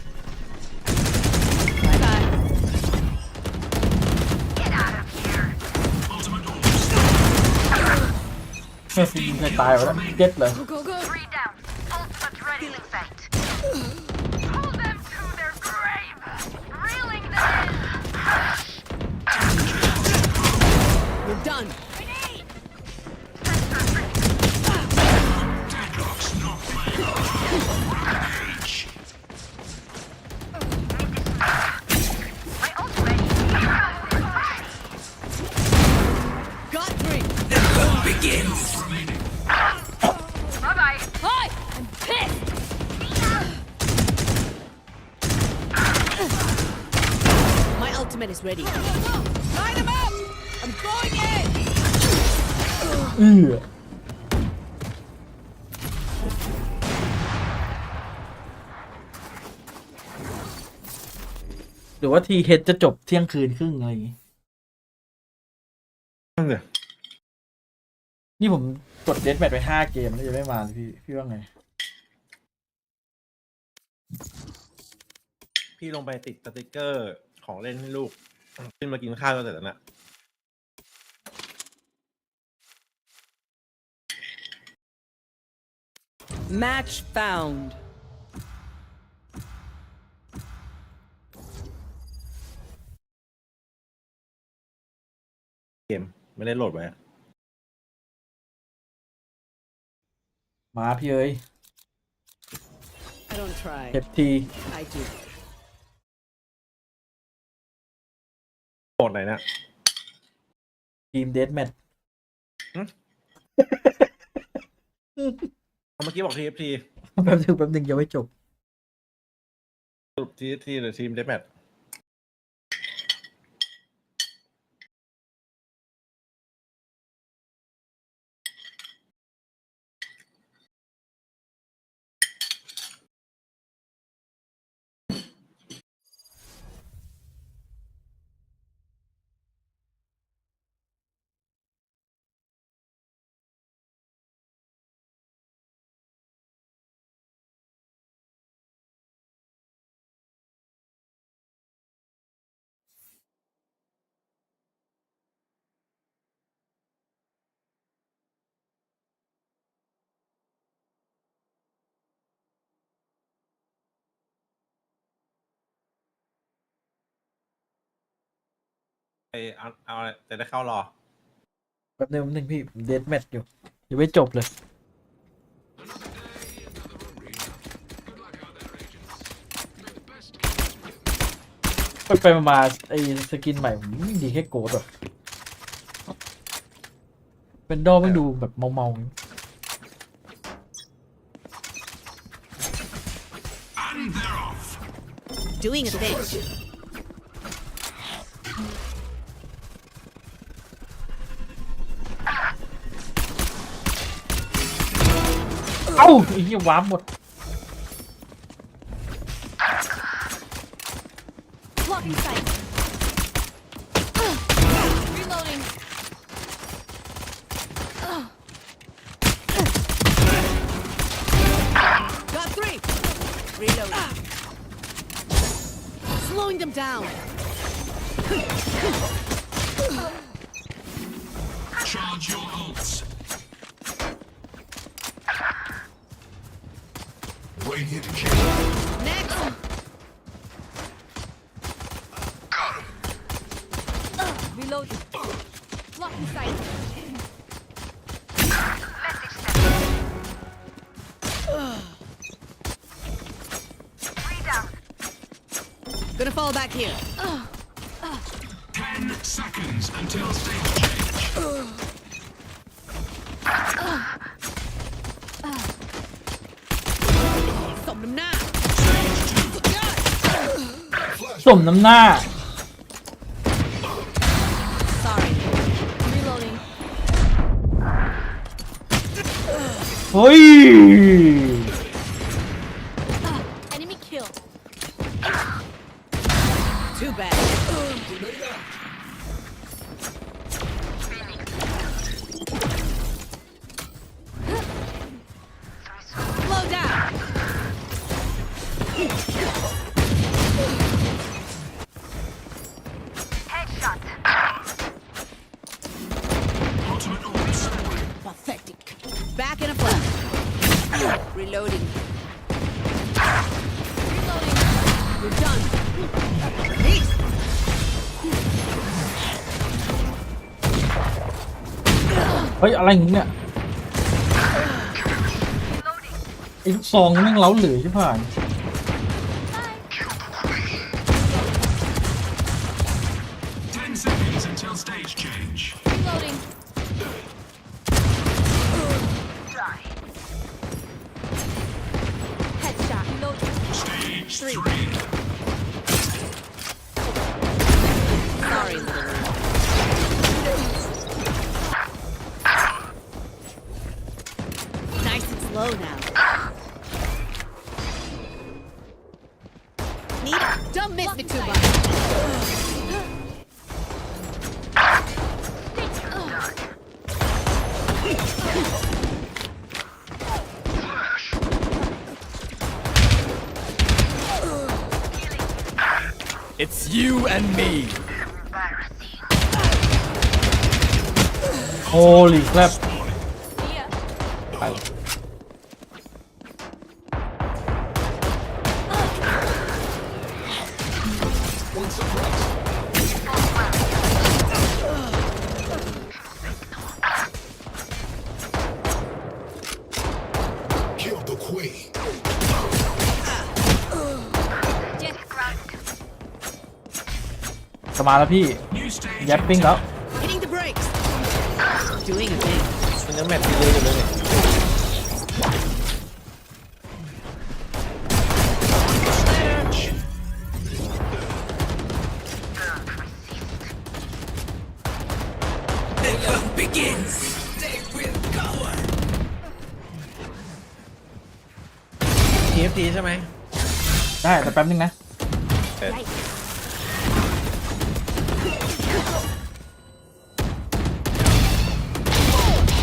S13: Bye-bye.
S6: Get out of here.
S7: Ultimate orb
S1: แม่ฟิล์มเคยตายวะแล้วเจ็ดเลย
S8: Go, go, go.
S6: 3 down. Ultimate ready in sight. Pull them to their grave. Reeling them in.
S13: We're done.
S7: Deadlock's not playing. Rampage.
S6: My ult ready.
S13: Got 3.
S7: Remaining.
S6: Bye-bye.
S8: Hi! I'm pissed!
S13: My ultimate is ready. Line them up! I'm going in!
S1: หรือว่าทีเฮดจะจบเที่ยงคืนครึ่งอะไรอย่างงี้
S2: นั่นเลย
S1: นี่ผมกดเดสแมทไป5 เกมแล้วยังไม่มาเลยพี่ว่าไง
S2: พี่ลงไปติดสติกเกอร์ของเล่นให้ลูก ขึ้นมากินข้าวก็เสร็จแล้วน่ะ
S13: Match found.
S2: เกมไม่ได้โหลดไว้อะ
S1: มาพี่เอ้ย
S13: I don't try.
S1: เฮดที
S13: I do.
S2: โหลดไหนนะ
S1: ทีมเดสแมท
S2: เมื่อกี้บอก TFT
S1: แป๊บนึงยังไม่จบ
S2: สรุปที่หรือทีมเดธแมทเอาอะไรจะได้เข้ารอ
S1: แป๊บนึงพี่เดทแมทอยู่ยังไม่จบเลยไปมาไอ้สกินใหม่ผมดีแค่โกดหรอเป็นดอไม่ดูแบบเมา
S13: Doing a thing.
S1: เอ้าไอ้เหี้ยวาร์ปหมด
S8: Blocking sight. Reloading.
S13: Got 3. Reloading. Slowing them down.
S7: Charge your ults. Waiting to kill.
S13: Next.
S8: Reloading. Blocking sight.
S13: Gonna fall back here.
S7: 10 seconds until stage change.
S13: Stomp them now.
S1: สมน้ำหน้า
S13: Sorry.
S8: Reloading.
S1: เฮ้ย
S8: Enemy kill.
S13: Too bad. Slow down.
S6: Headshot.
S7: Ultimate ults.
S13: Pathetic. Back in a flash. Reloading.
S8: Reloading.
S13: You're done. Peace.
S1: เฮ้ยอะไรอย่างเงี้ยไอ้ลูกซองแม่งเล้าหลือใช่ป่ะ
S7: 10 seconds until stage change.
S8: Reloading. Headshot. Reloading.
S7: Stage
S8: 3.
S7: 3.
S13: Sorry, little one. Nice and slow now. Need it. Don't miss me too much.
S11: It's you and me.
S1: Holy crap
S8: See ya.
S1: ไป
S7: Kill the queen.
S6: Jet grounded.
S1: จะมาแล้วพี่
S7: New stage.
S1: ยัดปิ้งแล้ว
S13: Hitting the brakes. Doing a thing.
S2: มันยังแมตช์ที่เลยอยู่เลยเนี่ย
S7: Stage.
S2: FT ใช่ไหม
S1: ได้แต่แป๊บนึงนะ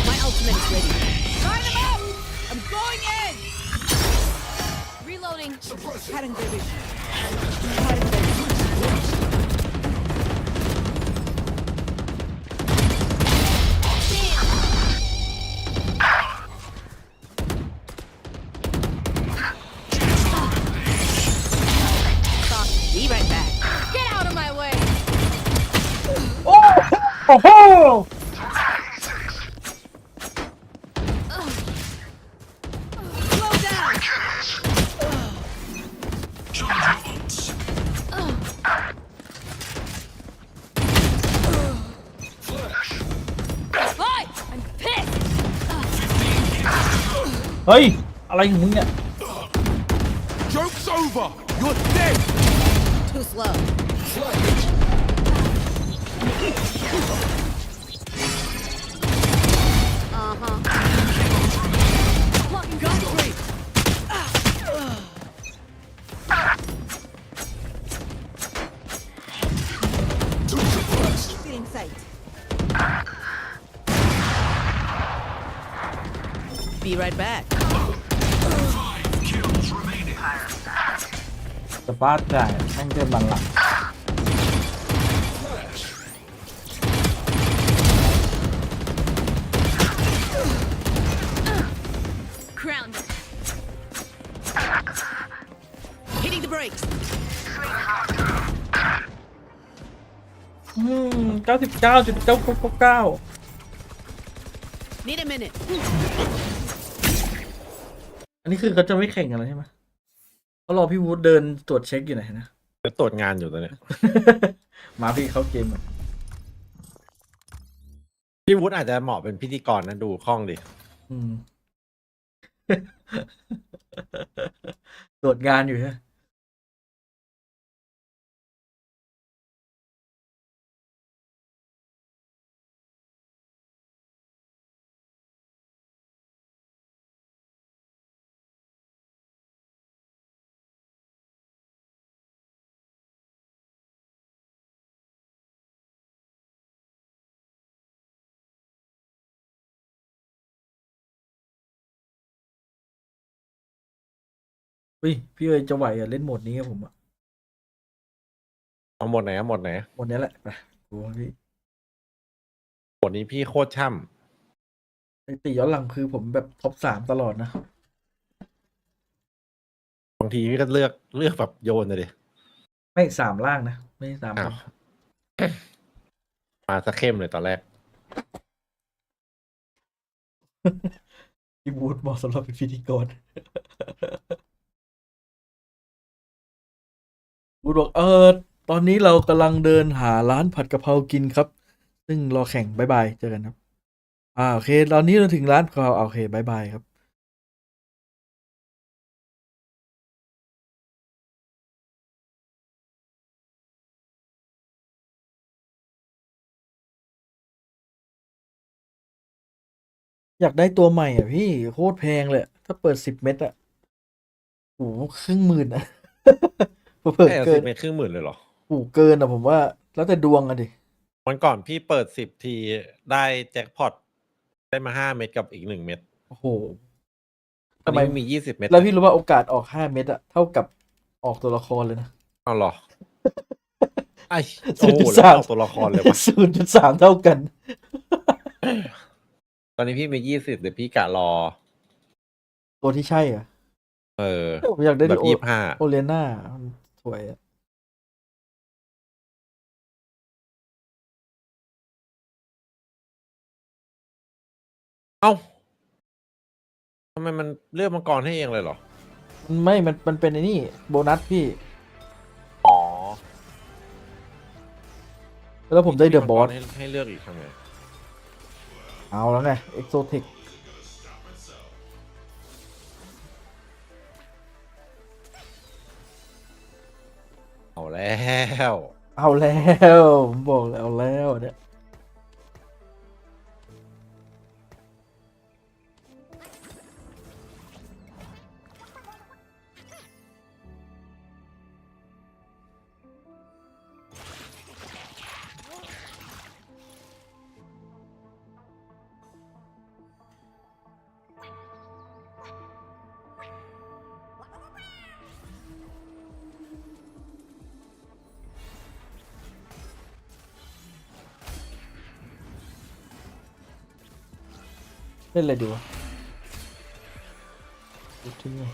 S13: My ultimate is ready. Line them up! I'm going in!
S8: Reloading.
S13: Cutting their vision. Cutting their vision. Be right back.
S8: Get out of my way.
S1: โอ้โห
S13: Slow down!
S8: Hi, I'm pissed.
S1: เฮ้ย อะไรของมึงเนี่ย
S11: Joke's over! You're dead!
S13: Too slow.
S8: Blocking
S13: Gun free! Feeling sight. Be right back.
S1: สปาร์ตจ่ายแม่งเกินบันหลัง
S8: Crowned.
S13: Hitting the brakes.
S1: 99.9999
S13: Need a minute.
S1: อันนี้คือเขาจะไม่แข่งกันแล้วใช่ไหมเขารอพี่วูดเดินตรวจเช็คอยู่ไหนนะ
S2: จะตรวจงานอยู่ตอนเนี้ย
S1: มาพี่เข้าเกมก่อน
S2: พี่วุฒิอาจจะเหมาะเป็นพิธีกรนะดูคล่องดิ
S1: อืม ตรวจงานอยู่ใช่ไหมอุ้ยพี่เอ๋ยจะไหวอ่ะเล่นโหมดนี้กับผมอ่ะ
S2: เอาหมดไหนเอาหมดไหน
S1: โหมดนี้แหละไปดูว่าพี่
S2: หมดนี้พี่โคตรช่
S1: ไอ้ตีย้อนหลังคือผมแบบท็อป3ตลอดนะ
S2: ำบางทีพี่ก็เลือกแบบโยนเลยดิ
S1: ไม่3ล่างนะ ไม่3
S2: อ้าวมาซะเข้มเลยตอนแรก
S1: พี่วูดเหมาะสำหรับเป็นพิธีกร วูดบอกตอนนี้เรากำลังเดินหาร้านผัดกะเพรากินครับ ซึ่งรอแข่งบายบายเจอกันครับโอเคตอนนี้เราถึงร้านกะเพราโอเคบายบายครับอยากได้ตัวใหม่อ่ะพี่โคตรแพงเลยถ้าเปิด10 เม็ดอ่ะโอ้โห1,000,000อ่ะ เปิด
S2: แค่
S1: เกิ
S2: สิ
S1: น
S2: บเป็นครึ่งหมื่นเลยเหรอ
S1: โอ้โหเกินอ่ะผมว่าแล้วแต่ดวงอ่ะดิ
S2: วันก่อนพี่เปิด10 ทีได้แจ็คพอตได้มา5 เม็ดกับอีก1 เม็ด
S1: โอ้โห
S2: ตอนนี้มี20 เม็ด
S1: แล้วพี่รู้ว่าโอกาสออก5 เม็ดอะเท่ากับออกตัวละครเลยนะ
S2: เอาเหรอ ไอ้โอ้โหแล้วเอาตัวละครเลยวะ
S1: 0.3 เท่ากัน
S2: ตอนนี้พี่มี20เดี๋ยวพี่กะรอ
S1: ตัวที่ใช่อ่ะ ผมอยากได้
S2: แบบ
S1: โอเลน่ามันสวยอ่ะ
S2: เอ้าทำไมมันเลือกมังกรให้เองเลยเหรอ
S1: ไม่มันเป็นไอ้นี่โบนัสพี่
S2: อ๋อ
S1: แล้วผมได้เดอะบอส
S2: ให้เลือกอีกทำไง
S1: เอาแล้วไงเอ็กโซเทค
S2: เอาแล้ว
S1: เอาแล้วผมบอกแล้วเอาแล้วเนี่ย เล่นอะไรดีวะทิ้งเลย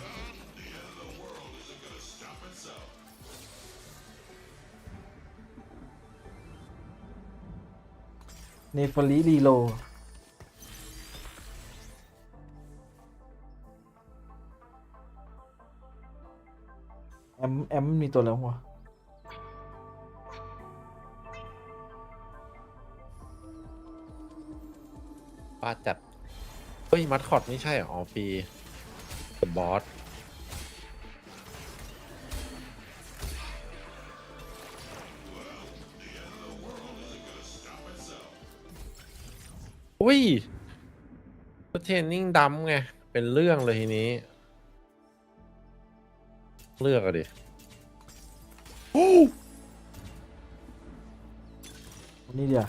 S1: เนฟลีรีโลแอมมีตัวแล้ววะ
S2: ป้าจัดเฮ้ยมัดคอตนี่ใช่เหรออ๋อปีเดอะบอสอุ้ยก็เทรนนิ่งดำไงเป็นเรื่องเลยทีนี้เลือกอะดิ
S1: นี่เดียว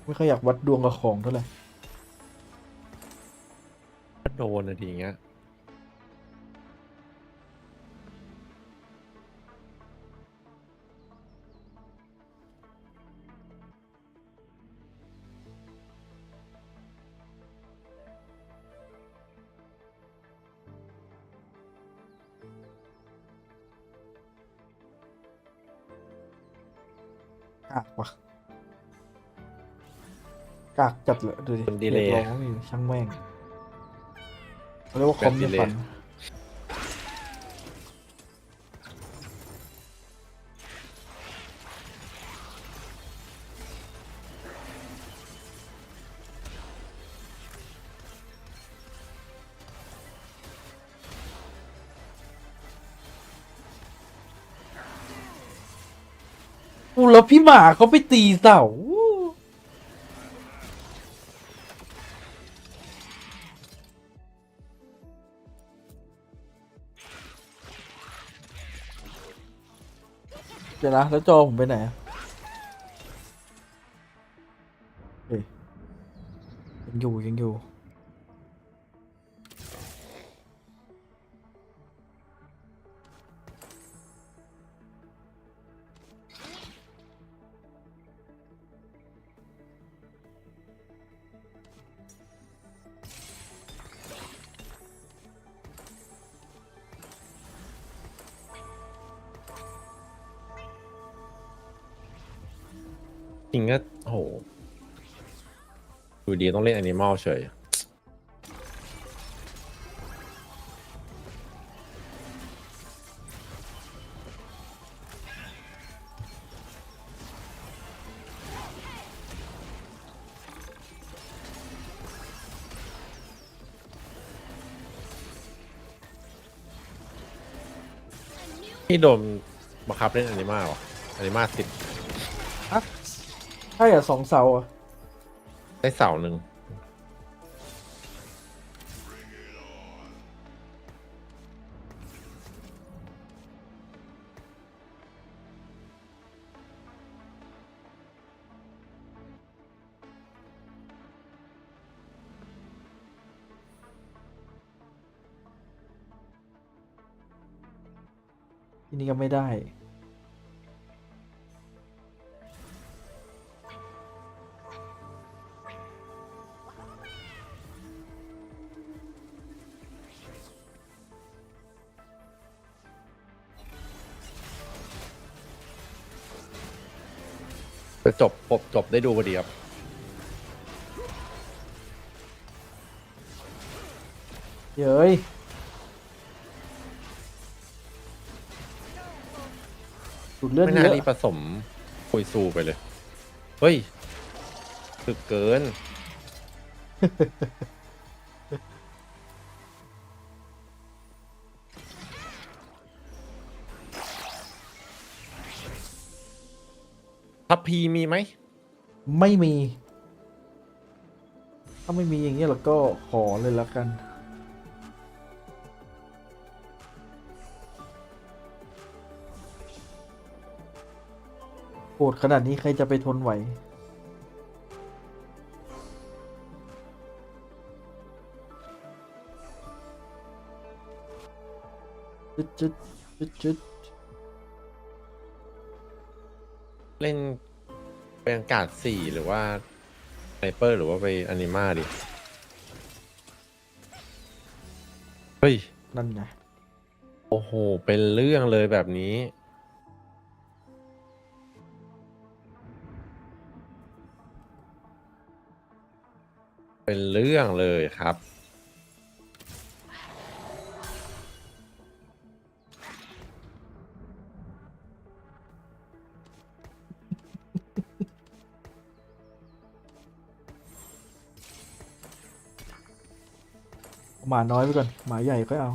S1: ไม่ค่อยอยากวัดดวงกับของเท่าไหร่
S2: ก็โดนอะดิอย่างเงี้ย
S1: กากว่ะกากจัดเลยดูดิ
S2: มันดีเลย
S1: ร้องอยู่ช่างแม่งเขาเรียกว่าคอมเนี่ยฝันอู้แล้วพี่หมาเขาไปตีเสาเดี๋ยวนะแล้วจอผมไปไหนอะเฮ้ยยังอยู่
S2: จริงก็โหอยู่ดีต้องเล่นแอนิมอลเฉยที่โดนบังคับเล่นแอนิมอลแอนิมอลติด
S1: ใช่อ่ะ2 เสาอ่ะ
S2: ได้เสาหนึ่ง
S1: ทีนี้ก็ไม่ได้
S2: จะจบได้ดูพอดีครับ
S1: เย้ยดูดเลือด
S2: ไม่
S1: เย
S2: น่า
S1: อะ
S2: รีบผสมคุยซูไปเลย เฮ้ยถึกเกิน ทัพพีมีไหม
S1: ไม่มี ถ้าไม่มีอย่างเงี้ยเราก็ขอเลยแล้วกันโหดขนาดนี้ใครจะไปทนไหวจุด
S2: เล่นเป็นอากาศ4หรือว่าไนเปอร์หรือว่าไปอนิมาดิ เฮ้ย
S1: นั่นไง
S2: โอ้โห เป็นเรื่องเลยแบบนี้ เป็นเรื่องเลยครับ
S1: หมาน้อยไปก่อนหมาใหญ่ก็เอา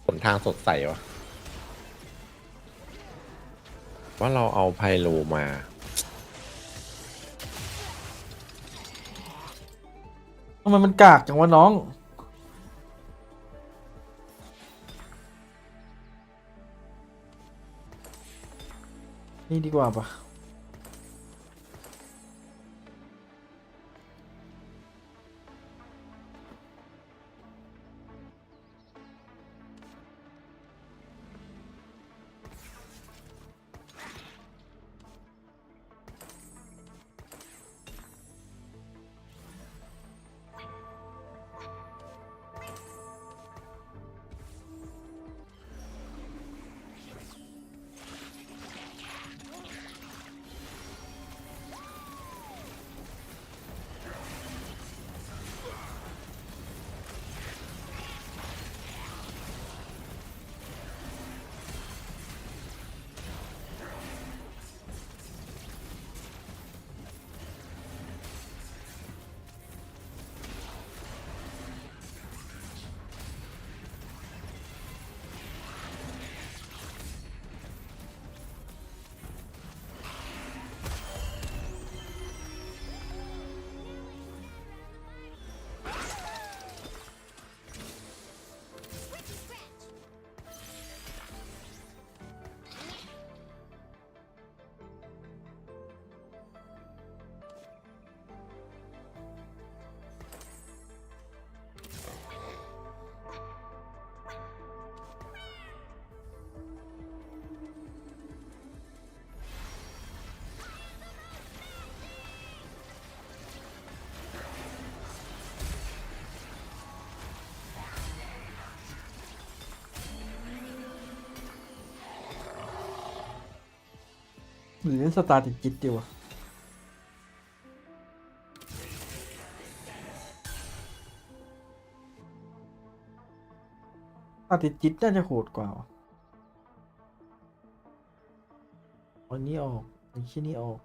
S2: ผลทางสดใสวะว่าเราเอาไพโลมา
S1: ทำไมมันกากจังวะน้องนี่ดีกว่าปะหรือเล่นสตาร์ติดจิตดีวะสตาร์ติดจิตน่าจะโหดกว่าวะอันนี้ออกอันชิ้นนี้ออก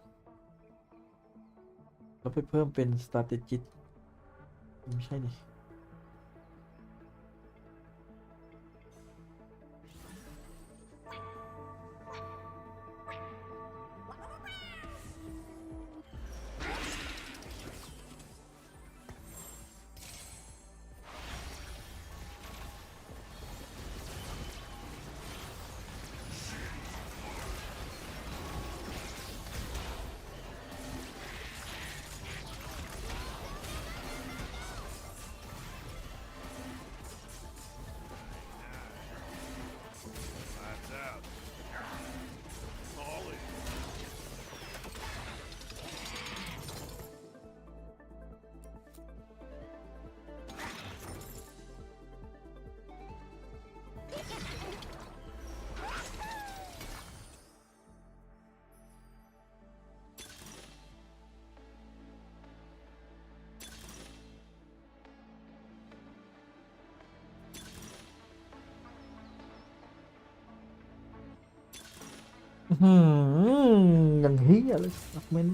S1: แล้วไปเพิ่มเป็นสตาร์ติดจิตไม่ใช่ดิอย่างเฮียเลยนักเมน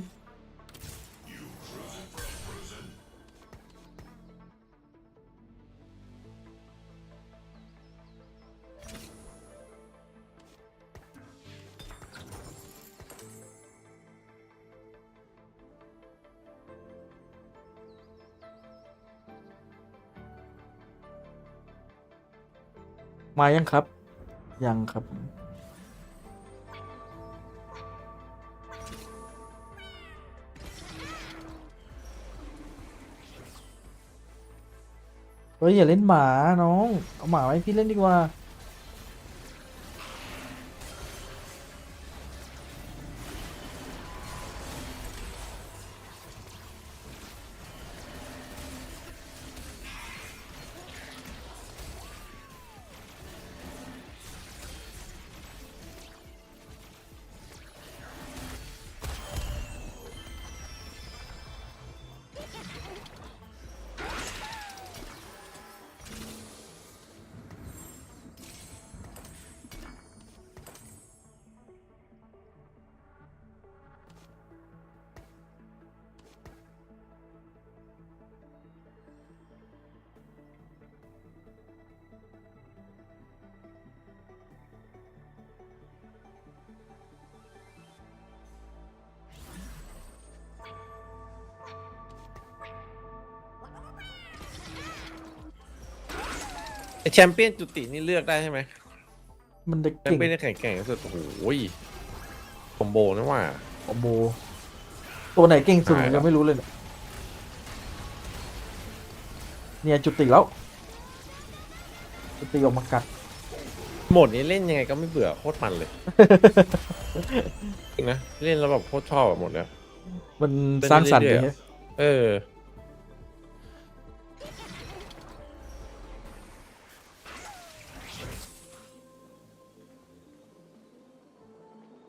S1: มายังครับยังครับ เฮ้ยอย่าเล่นหมาน้องเอาหมาไว้พี่เล่นดีกว่า
S2: ไอแชมเปี้ยนจุตินี่เลือกได้ใช่ไหม
S1: มันจะ
S2: แชม
S1: เก่ง
S2: เปี้ยนที่แข่งที่สุดโอ้โหคอมโบนะว่า
S1: คอมโบตัวไหนเก่งสุด
S2: หาย
S1: ผม
S2: แล้ว
S1: ยังไม่รู้เลยเนี่ยจุติแล้ว จุติออกมากัด
S2: โหมดนี้เล่นยังไงก็ไม่เบื่อโคตรมันเลย จริงนะเล่นแล้วแบบโคตรชอบแบบหมดเลย
S1: มันสร้างสรรค์ดี
S2: เรื่อยๆ
S1: ใช่
S2: เออ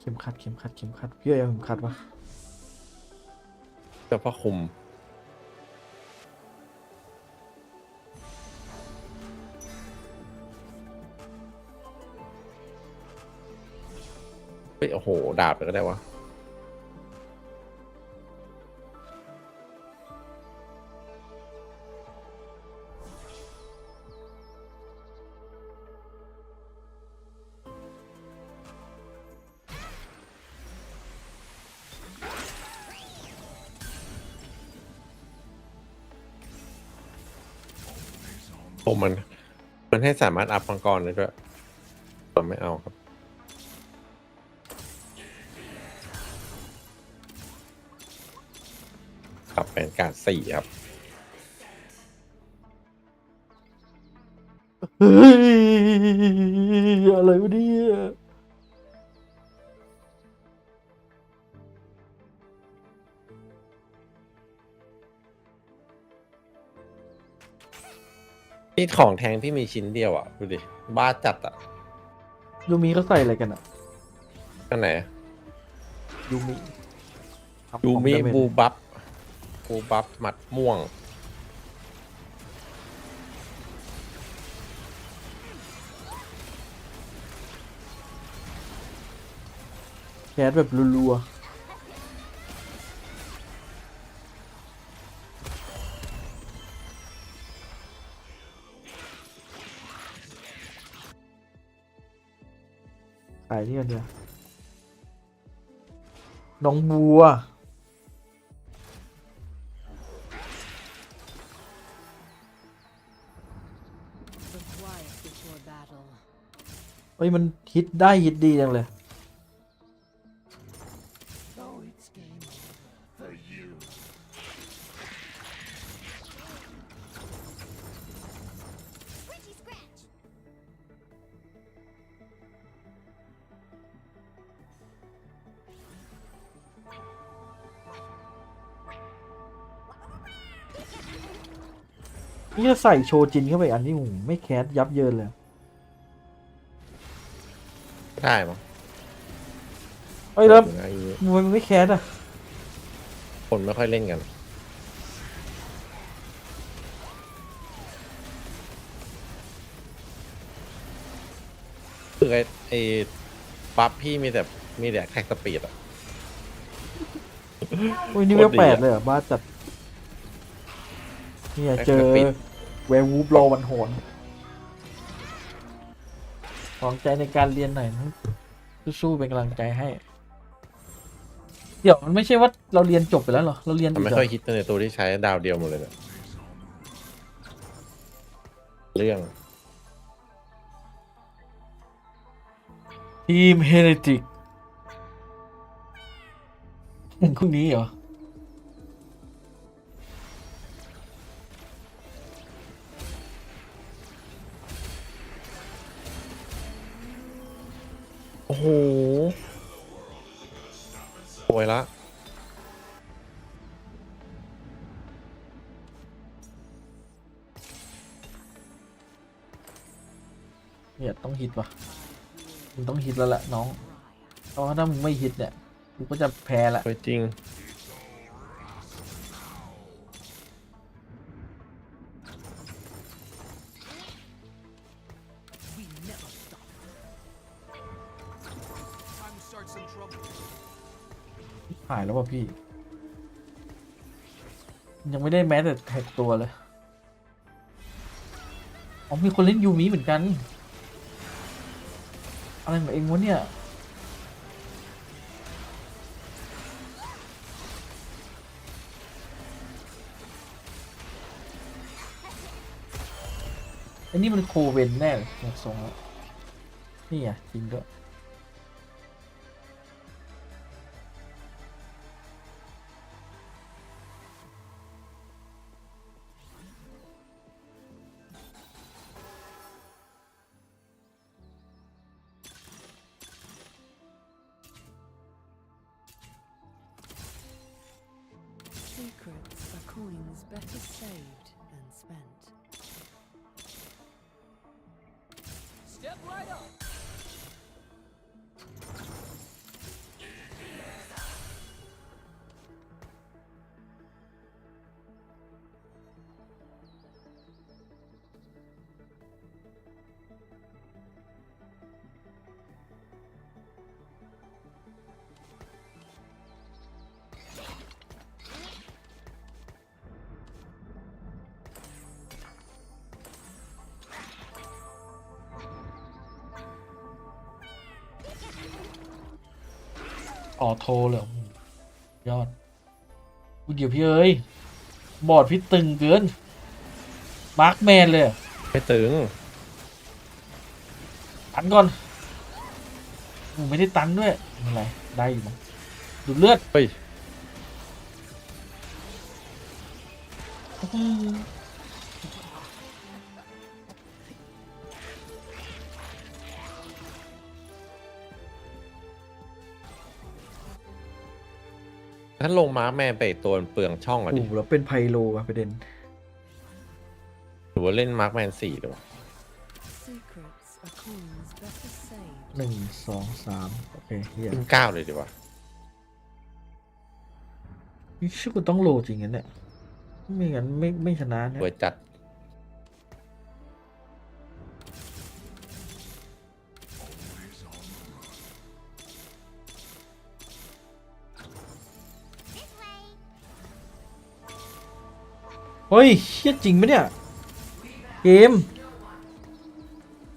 S1: เข็มขัดพี่เอาเข็มขัดวะ
S2: เจ้าพ่อคุมเฮ้ยโอ้โหดาบไปก็ได้วะผมมันให้สามารถอัพมังกรได้ด้วยผมไม่เอาครับขับเป็นการ4ครับ
S1: เฮ้ยอะไรวะเนี่ย
S2: นี่ของแทงที่มีชิ้นเดียวอ่ะดูดิบ้าจัดอ่ะ
S1: ยูมิเขาใส่อะไรกันอ่ะ
S2: ข้างไหน
S1: ยูมิ
S2: ยูมิบูบัฟหมัดม่วง
S1: แคสแบบรัวๆขายที่กันเดียวน้องบัว เฮ้ยมันฮิตได้ฮิตดีจังเลย นี่จะใส่โชจินเข้าไปอันนี้ผมไม่แคสยับเยินเลย
S2: ได้มั้ง
S1: เฮ้ยแล้วมันไม่แคสอ่ะ
S2: คนไม่ค่อยเล่นกันคือไอ้ปั๊บพี่มีแต่แท็กสปีดอ่ะ
S1: โอ้ยนี่เวล
S2: โคตรดี
S1: 8
S2: อะ
S1: เลยเหรอบ้าจัดเนี่ย
S2: แท็ก
S1: เจอ
S2: สปีด
S1: แวร์วูฟรอวันโหนหวังใจในการเรียนหน่อยนะสู้ๆเป็นกำลังใจให้ เดี๋ยวมันไม่ใช่ว่าเราเรียนจบไปแล้วเหรอ เราเรียน
S2: มัน
S1: อีก
S2: ไม่
S1: เหร
S2: ค่
S1: อ
S2: อยฮิตในตัวที่ใช้ดาวเดียวหมดเลยเนี่ยเรื่อง
S1: ทีมเฮเนติกพรุ่งนี้เหรอ
S2: เ โอ้โหสวยละ
S1: เนี่ยต้องฮิตว่ะมึงต้องฮิตแล้วแหละน้องเพราะว่าถ้ามึงไม่ฮิตเนี่ยกูก็จะแพ้ละ
S2: สวยจริง
S1: หายแล้วว่ะพี่ยังไม่ได้แม้แต่แท็กตัวเลยอ๋อมีคนเล่นยูมิเหมือนกันอะไรของเองวะเนี่ยอันนี้มันโคเวนแน่เลยทรงแล้วนี่อ่ะจริงด้วย
S13: Secrets are coins better saved than spent.
S10: Step right up.
S1: ออโทรเลยยอดเดี๋ยวพี่เอ้ยบอร์ดพี่ตึงเกินมาร์คแมนเลย
S2: ไม่ตึง
S1: ตันก่อนไม่ได้ตันด้วยอะไรได้อยู่มั้งดูเลือด
S2: เฮ้ยถ้าลงม้าแมนไปอีกตัวเปลืองช่องอ่ะดิ
S1: โอ้แล้วเป็นไพโลอะประเด็น
S2: หรือว่าเล่นมาร์คแมน4ดีกว่า
S13: Secrets are coins better saved.
S1: หนึ่งสองสามโอเคเฮีย
S2: ขึ้น9เลยดีกว่า
S1: นี่ชื่อกูต้องโลจริงงั้นเนี่ยไม่งั้นไม่ชนะเนี่ย
S2: เปิดจัด
S1: เฮ้ยเชี่ยจริงไหมเนี่ยเกม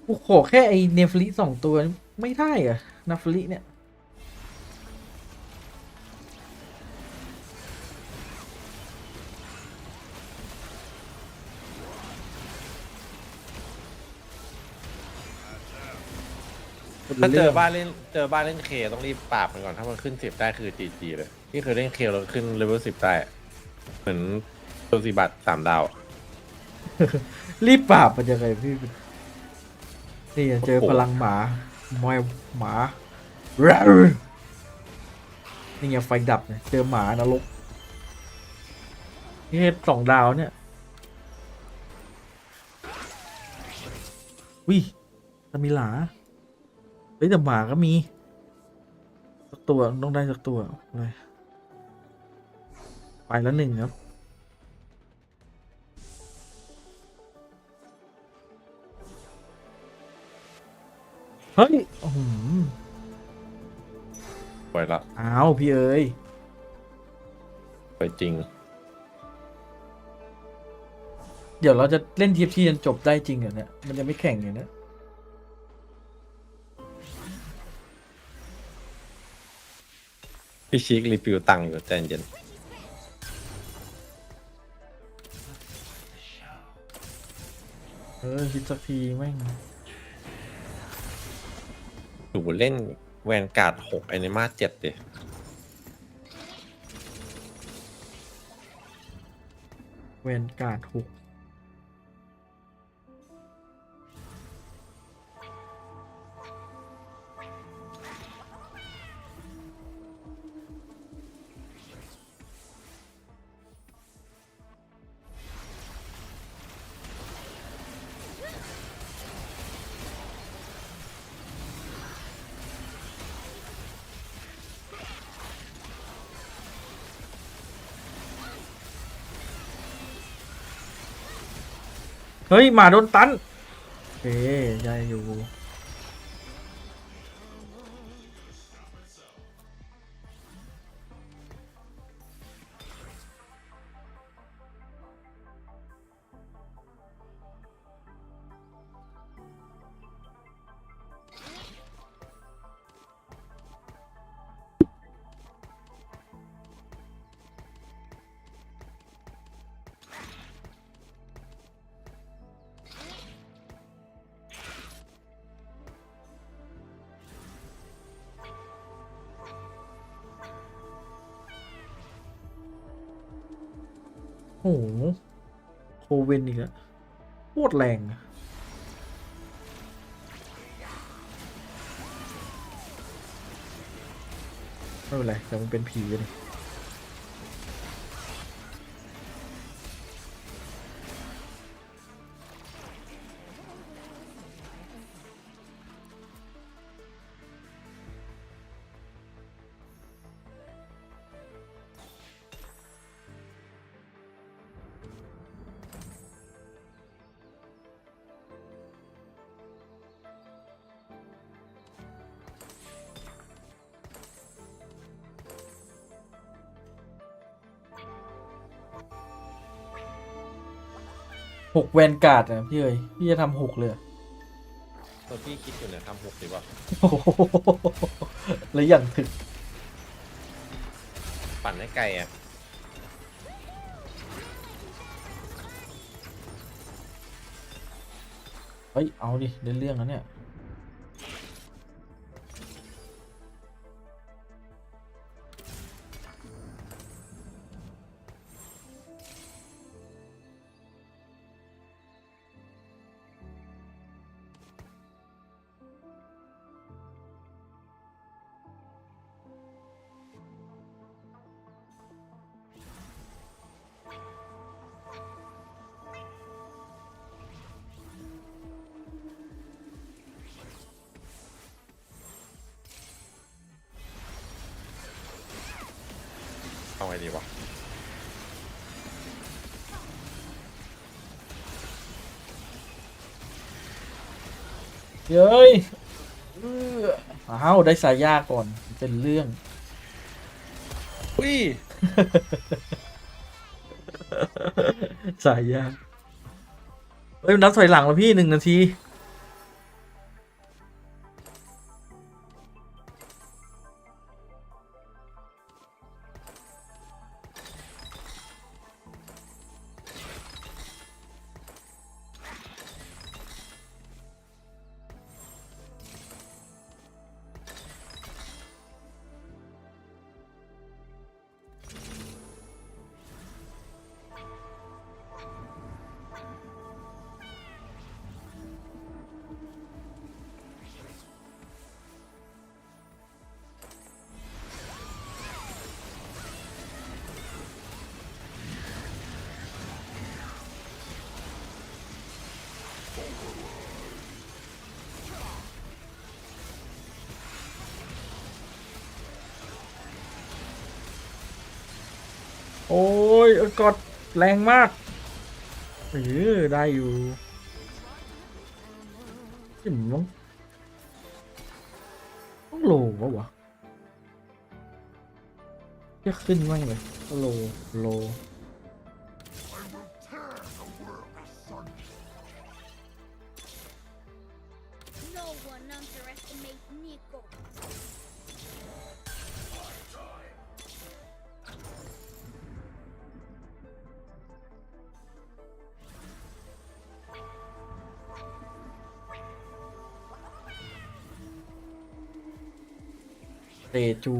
S1: กูขอแค่ไอเนฟลิ2 ตัวไม่ได้เหรอะนาฟลิเนี่ย
S2: ถ้าเจอบ้านเล่นเคต้องรีบปราบมันก่อนถ้ามันขึ้น10ได้คือ GG เลยที่เคยเล่นเคแล้วขึ้นเลเวล10ได้เหมือนตัว4 บาท3 ดาว
S1: รีบปราบมันยังไงพี่นี่เจอพลังหมาแมวหมานี่ไงไฟดับเนี่ยเจอหมานรกนี่2 ดาวเนี่ยวิจะมีหลาเฮ้ยแต่หมาก็มีสักตัวต้องได้สักตัวเลยไปแล้ว1ครับเฮ้ย
S2: ปล่อยละ
S1: อ้าวพี่เอ๋ย
S2: ปล่อยจริง
S1: เดี๋ยวเราจะเล่นทีฟทีจนจบได้จริงเหรอเนี่ยมันจะไม่แข่งอย่างนี้
S2: พี่ชิครีฟิวตังค์อยู่ใจเย็น
S1: คิดสักทีแม่ง
S2: หนูเล่นแวนการ์ด6แอนิมา7ดิ
S1: เวนการ์ด6 เฮ้ยหมาโดนตันเฮ้ยได้อยู่โอ้โหโคเวนอีกแล้วโคตรแรงอะไม่เป็นไรแต่มันเป็นผีเลย6 แวนการ์ดนะพี่เอ้ยพี่จะทำ6เลยอะ
S2: ตัวพี่คิดอยู่เนี่ยทำ6ดีกว่า
S1: โอ้โหแล้วอย่างถึก
S2: ปั่นให้ไกลอ่ะ
S1: เฮ้ยเอาดิเล่นเรื่องแล้วเนี่ย
S2: เอาไงดีวะ
S1: เย้ยอ้าวได้สายยาก่อนเป็นเรื่อง
S2: อุ้ย
S1: สายยาเฮ้ยนับถอยหลังแล้วพี่1 นาทีโอ้ยกดแรงมากได้อยู่จิ๋มต้องโลวะจะขึ้นไหมเลยโล
S6: No one underestimates Nico.
S1: เตจู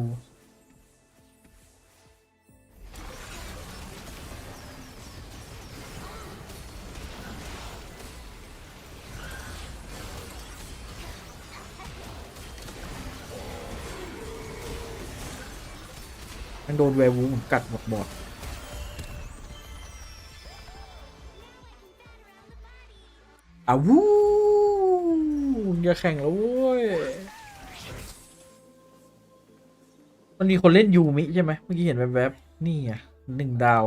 S1: มันโดนแวร์วูฟกัดหมดบอดอ้าววู้อย่าแข่งแล้วเว้ยมันมีคนเล่นยูมิใช่ไหมเมื่อกี้เห็นแวบๆนี่อ่ะ1 ดาว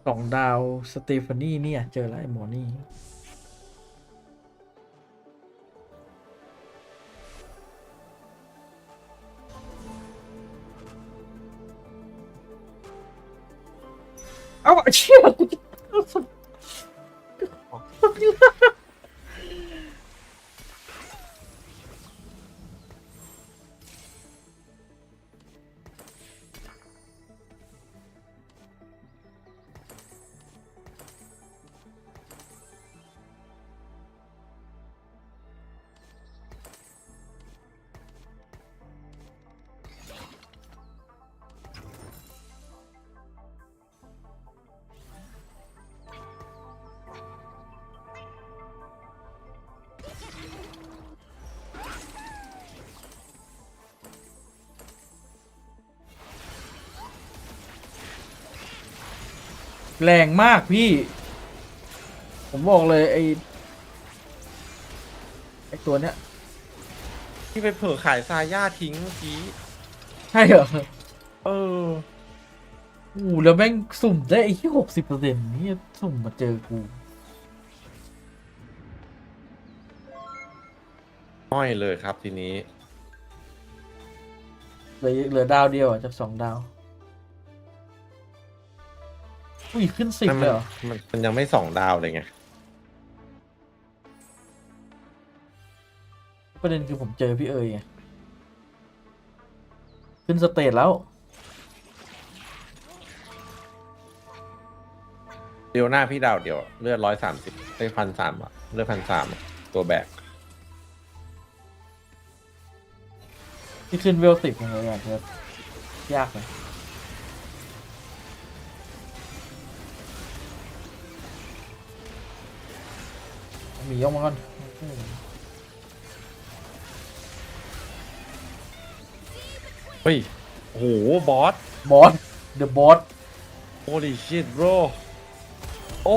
S1: 2 ดาวสเตฟานี่เนี่ยเจอแล้วไอ้หมอนี่เอาเชี่ยกูจะแรงมากพี่ ผมบอกเลยไอ้ตัวเนี้ย
S2: ที่ไปเผลอขายซาย่าทิ้งเมื่อกี้
S1: ใช่เหรอ
S2: เออ
S1: แล้วแม่งสุ่มได้ไอ้ที่60%นี่สุ่มมาเจอกู
S2: ห้อยเลยครับทีนี้
S1: เหลือดาวเดียวจาก2 ดาว อุ้ยขึ้น10เลยเหรอ
S2: มันยังไม่2 ดาวเลยไง
S1: ประเด็นคือผมเจอพี่เอ๋ยไงขึ้นสเตจแล้ว
S2: เดียวหน้าพี่ดาวเดียวเลือด130ได้1,300อะเลือด1,300ตัวแบก
S1: ที่ขึ้นเวล10เลยอ่ะจะยากเลยมียกมาก่อน
S2: เฮ้ยโอ้โหบอส
S1: The boss
S2: holy shit bro โอ้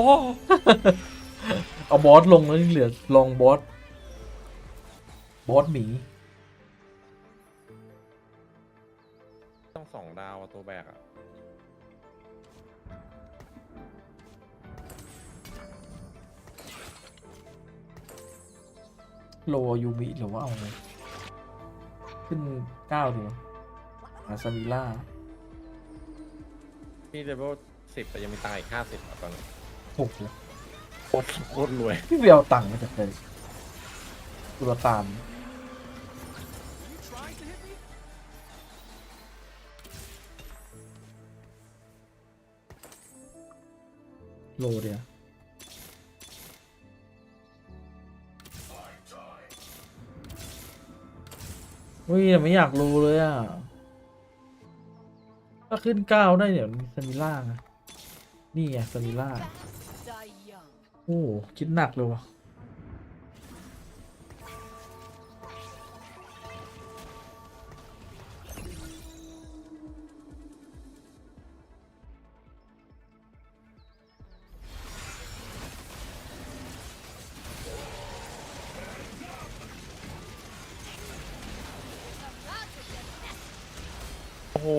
S1: เอาบอสลงแล้วเหลือลองบอสหมี
S2: ต้อง2 ดาวอะตัวแบกอะ
S1: โลยูมิหรือว่าเอาไงขึ้น9ดีกว่าอาซามิล่า
S2: พี่เลเวล10แต่ยังมีตังค์อีก50อะตอนนี้
S1: 6เลย
S2: โคตรรวย
S1: พี่เบียวตังค์มาจากไหนตุลตามโลเดียวอุ้ยไม่อยากรู้เลยอ่ะ ถ้าขึ้น9ได้เดี๋ยวมีซามิล่านะนี่ไงซามิล่า โอ้คิดหนักเลยวะ
S2: โอ้โห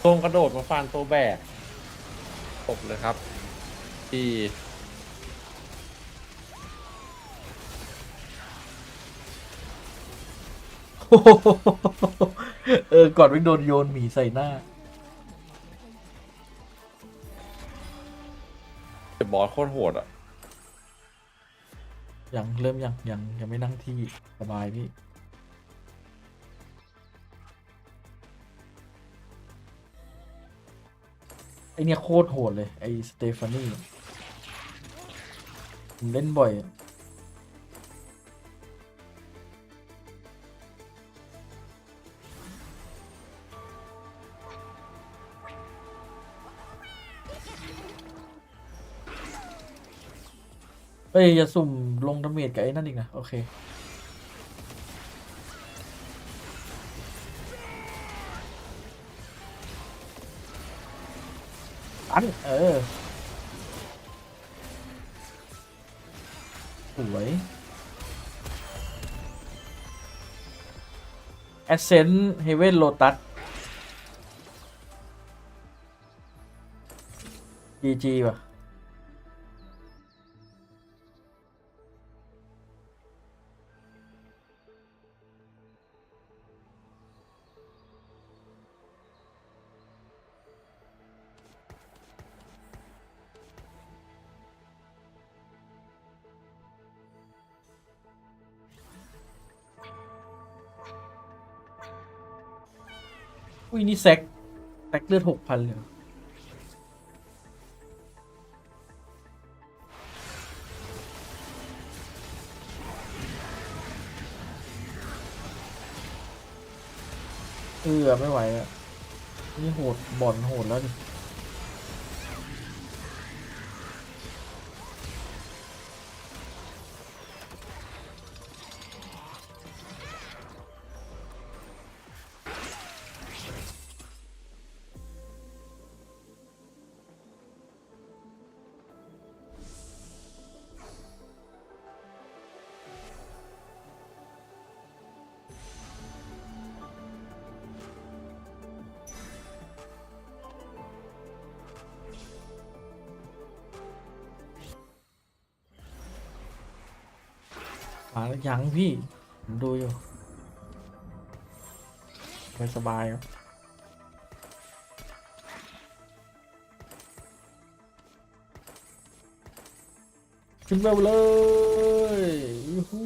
S2: ตรงกระโดดมาฟันตัวแบกจบเลยครับที่
S1: ก่อนวิ่งโดนโยนหมีใส่หน้า
S2: แต่บอสโคตรโหดอ่ะ
S1: ยังเริ่มยังไม่นั่งที่สบายพี่ ไอเนี้ยโคตรโหดเลยไอสเตฟานี่ผมเล่นบ่อยอะเอ้ยอย่าสุ่มลงดาเมจกับไอ้นั่นอีกนะ โอเค อันสวยAscent Heaven Lotus GG ว่ะอุ้ยนี่แซกเลือด 6,000 เลยไม่ไหวอ่ะนี่โหดบ่อนโหดแล้วดิมาแล้วยังพี่ผมดูอยู่สบายครับขึ้นเร็วเลยยูฮู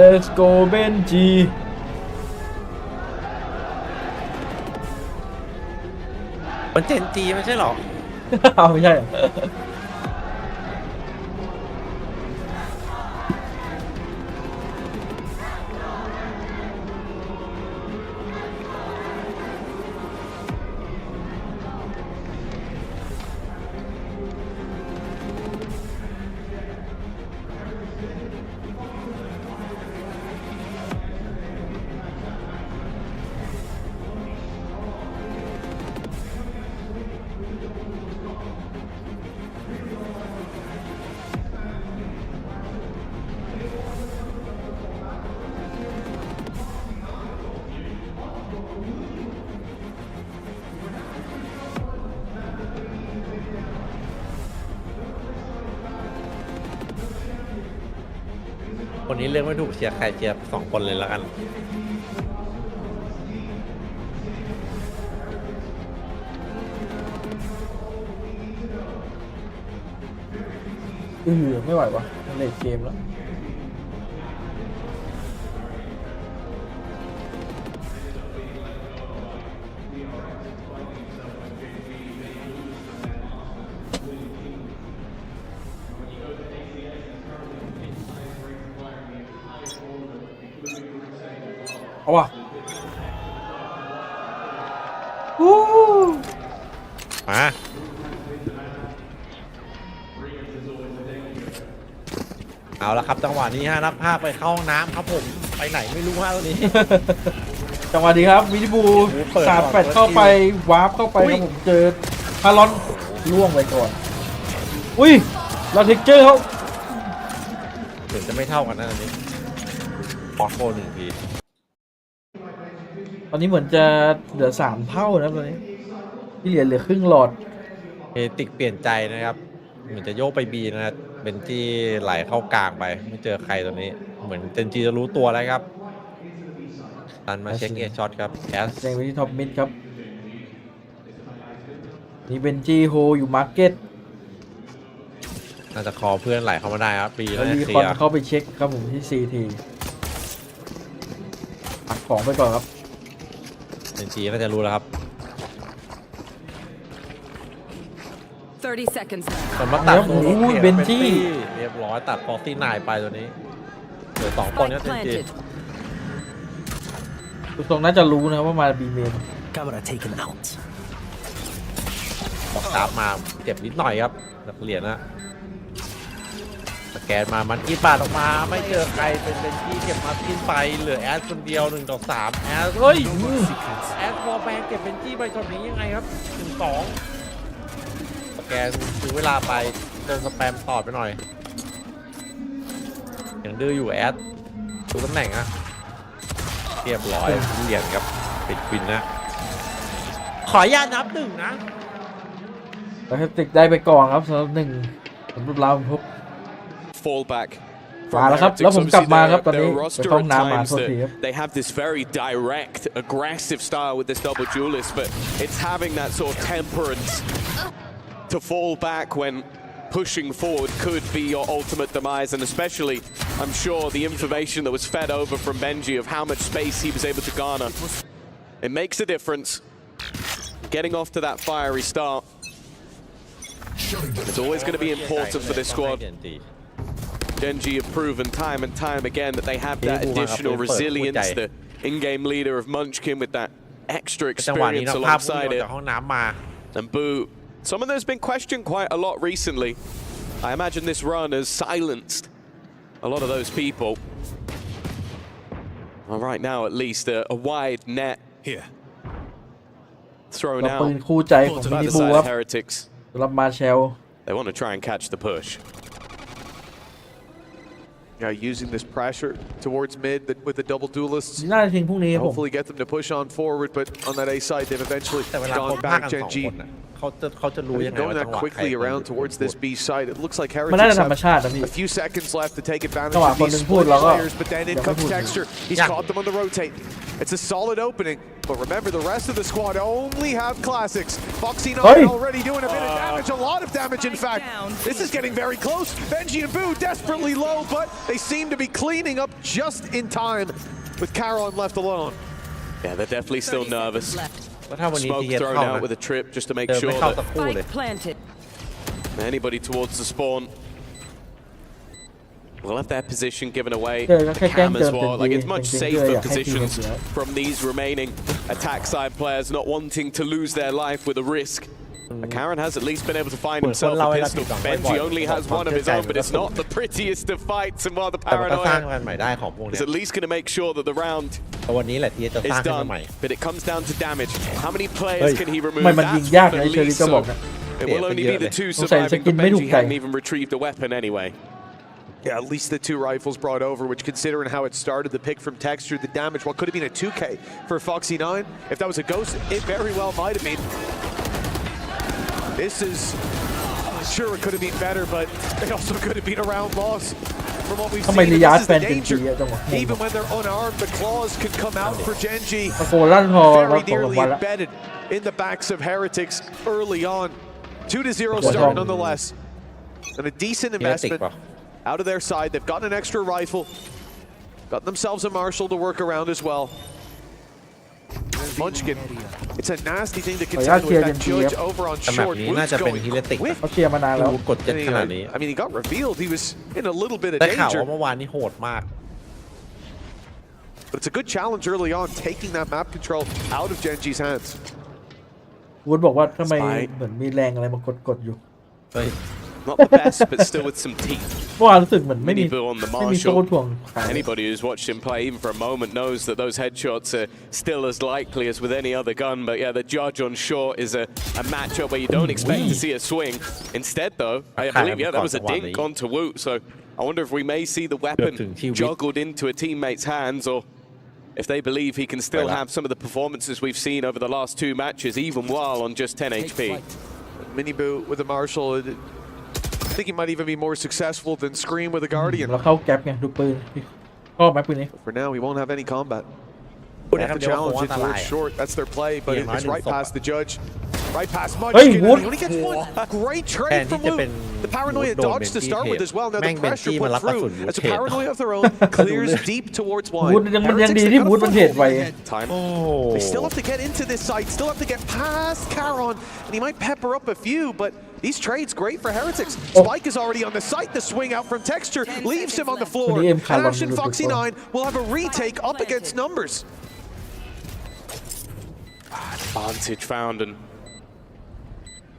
S1: Let's go Benji
S2: มันเจนจีไม่ใช่หรอ
S1: เอาไม่ใช่เหรอ
S2: คนนี้เลือกไม่ถูกเชียร์ใครเชียร์2 คนเลยแล้วกัน
S1: ไม่ไหววะเลทเกมแล้วเอาว่ะ
S2: มา เอาละครับจังหวะนี้ฮะนักภาคไปเข้าห้องน้ำครับผมไปไหนไม่รู้ฮะตอนนี้
S1: จังหวะดีครับวิดิบู38เข้าไปวาร์ปเข้าไปครับผมเจอฮารอนล่วงไปก่อนอุ้ยเราเทคเจอร์เขา
S2: ถึงจะไม่เท่ากันนะตอนนี้ออกโค1 ที
S1: ตอนนี้เหมือนจะเหลือ3 เท่านะตอนนี้ที่เหลือครึ่งหลอด
S2: เฮติกเปลี่ยนใจนะครับเหมือนจะโยกไปบีนะครับเบนจี้ไหลเข้ากลางไปไม่เจอใครตัวนี้เหมือนเบนจี้จะรู้ตัวแล้วครับตันมาเช็คเอช็อตครับแคส
S1: แซงไปที่ท็อปมิดครับนี่เบนจี้โฮอยู่มาร์เก็ต
S2: น่าจะคอเพื่อนไหลเข้ามาได้ครับบีแล้ว
S1: รีคอนเข้าไปเช็คครับผมที่ CT ปักของไปก่อนครับ
S2: เบนจี้น่าจะรู้แล้วครับ
S13: 30 seconds
S2: แต่มาตัด
S1: เบนจี้
S2: เรียบร้อยตัด49ไปตัวนี้เหลือ2 คนก็เบนจี้
S1: ตรงน่าจะรู้นะว่ามาบีเมน
S2: บอกกราฟมาเจ็บนิดหน่อยครับนักเรียนนะ สแกนมามันกี้ปาดออกมาไม่เจอใครเป็นที่เก็บมาทิ้งไปเหลือแอดคนเดียว1 ต่อ 3แอดเฮ้ยแอดวอลแบงเก็บเป็นจี้ไปช็อตนี้ยังไงครับ1-2สแกนซื้อเวลาไปโดนสแปมตอดไปหน่อยยังดื้ออยู่แอดดูตำแหน่งอะเรียบร้อยเหรียญครับปิดควินนะขออนุญาตนับ1นะ
S1: แต่ติกได้ไปก่อนครับสำหรับ1สำหรับเราพบ
S14: fallback
S1: มาแล้วครับแล้วผมกลับมาครับตอนนี้ไปต้องน้ำมาโทษทีครับ
S14: they have this very direct aggressive style with this double duelist but it's having that sort of temperance to fall back when pushing forward could be your ultimate demise and especially I'm sure the information that was fed over from Benji of how much space he was able to garner it makes a difference getting off to that fiery start it's always going to be important for this squad Genji have proven time and time again that they have that additional resilience the in-game leader of Munchkin with that extra experience alongside it and Boo someone that's been questioned quite a lot recently I imagine this run has silenced a lot of those people well, right now at least a wide net here thrown out
S1: ปืนคู่ใจของมินิบูครับ
S14: Heretics
S1: สำหรับมาเชล
S14: they want to try and catch the push
S4: using this pressure towards mid with the double duelists
S1: น่าจะทิ้งพวกนี้ผม
S4: hopefully get them to push on forward but on that A side they've eventually gone back Genji
S2: เขาจะรู้ยังไง
S4: going that quickly around towards this B side it looks like
S1: มันน่า
S4: Heretics
S1: จะธรรมชาตินะพี่
S4: a few seconds left to take advantage
S1: จังหวะ
S4: of
S1: คน
S4: these
S1: หนึ่งพูด
S4: split
S1: แล้วก็
S4: players but then in comes Texture he's caught them on the rotate it's a solid opening but remember the rest of the squad only have classics Foxy9 already doing a bit of damage a lot of damage in fact this is getting very close Benji and Boo desperately low but they seem to be cleaning up just in time with Caron left alone
S14: yeah they're definitely still nervous smoke thrown out with a trip just to make sure that anybody towards the spawn will have their position given away Cam as well like it's much safer positions from these remaining attack side players not wanting to lose their life with a risk Karen has at least been able to find himself a pistol Benji only has one of his own but it's not the prettiest of fights and while the paranoia is at least going to make sure that the round is done but it comes down to damage how many players can he remove that's the least so it will only be the 2 surviving but Benji hadn't even retrieved a weapon anyway
S4: yeah, at least the 2 rifles brought over, which considering how it started, the pick from Texture, the damage, what could have been a 2K for Foxy9. If that was a ghost, it very well might have been. This is, sure it could have been better, but it also could have been a round loss. From what we've seen, this is the danger. Even when they're unarmed, the claws can come out for Genji. Very nearly embedded in the backs of Heretics early on. 2-0 start nonetheless. And a decent investment. Out of their side, they've gotten an extra rifle, got themselves a Marshall to work around as well. Munchkin, it's a nasty thing to contend with that judge over on short. Wood's going quick. I mean, he got revealed. He was in a little bit of danger. But it's a good challenge early on, taking that map control out of Genji's hands.
S1: วุฒิบอกว่าทำไมเหมือนมีแรงอะไรมากดอยู่
S14: Not the best, but still with some teeth.
S1: เมื่อวานรู้สึกเหมือนไม่มีโซ่ถ่วง
S14: Anybody who's watched him play even for a moment knows that those headshots are still as likely as with any other gun. But yeah, the judge on short is a matchup where you don't expect to see a swing. Instead, though, I believe that was a dink onto Woot. So I wonder if we may see the weapon juggled into a teammate's hands, or if they believe he can still have some of the performances we've seen over the last 2 matches, even while on just 10 HP.
S4: Mini Boo with a Marshall. I think he might even be more successful than Scream with a Guardian.
S1: เราเข้าแก๊ปไงดูปืนชอบไหมปืนนี้
S4: For now, we won't have any combat. They have to challenge it towards short. That's their play, but it's right past the judge. Right past Munchkin. He only gets one. Great trade from Woot. The paranoia dodge to start with as well. Now the pressure put through as a paranoia of their own clears deep towards wide.
S1: วุฒิยังดีที่วุฒิมันเทรดไว
S4: They still have to get into this side. Still have to get past Caron, and he might pepper up a few, but these trades great for Heretics. Spike is already on the site. The swing out from Texture leaves him on the floor. And Ash and Foxy9 will have a retake up against numbers.
S14: Advantage found, and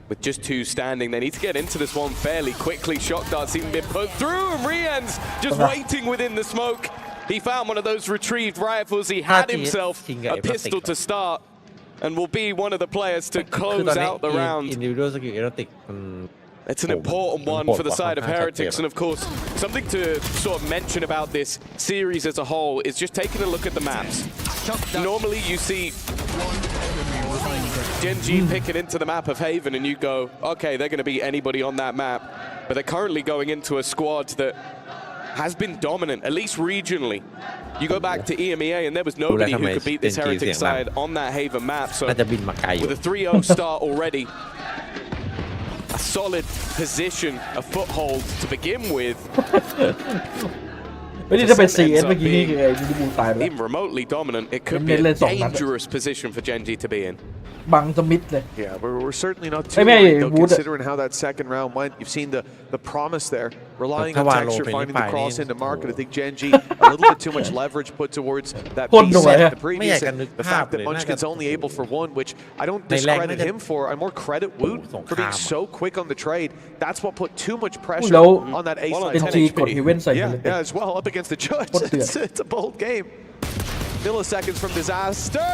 S14: with just 2 standing. They need to get into this one fairly quickly. Shock darts even been put through, and Rian's just waiting within the smoke. He found one of those retrieved rifles. He had himself a pistol to start, and will be one of the players to close out the round.
S2: individual skill erotic
S14: It's an important one for the side of Heretics, and of course, something to sort of mention about this series as a whole is just taking a look at the maps. Normally you see Gen G picking into the map of Haven and you go, okay, they're going to beat anybody on that map, but they're currently going into a squad that has been dominant, at least regionally. You go back to EMEA and there was nobody who could beat this Heretic side on that Haven map, so with a 3-0 start already, a solid position, a foothold to begin with.
S1: ไม่ได้จะเป็น CS เมื่อกี้นี่คือไอ้มินิบูตายไปแล้ว
S14: Even remotely dominant, it could be a dangerous position for Gen G to be in.
S1: บังสมิธเลย
S15: Yeah, we're certainly not too worried though, considering how that second round went. You've seen the promise there, relying on Texture finding the cross into market. I think Gen G a little bit too much leverage put towards that B side the previous, and the fact that Munchkin's only able for 1, which I don't discredit him for. I more credit Woot for being so quick on the trade. That's what put too much pressure on that A side. Yeah, as well up against the judge. It's a bold game. Milliseconds from disaster.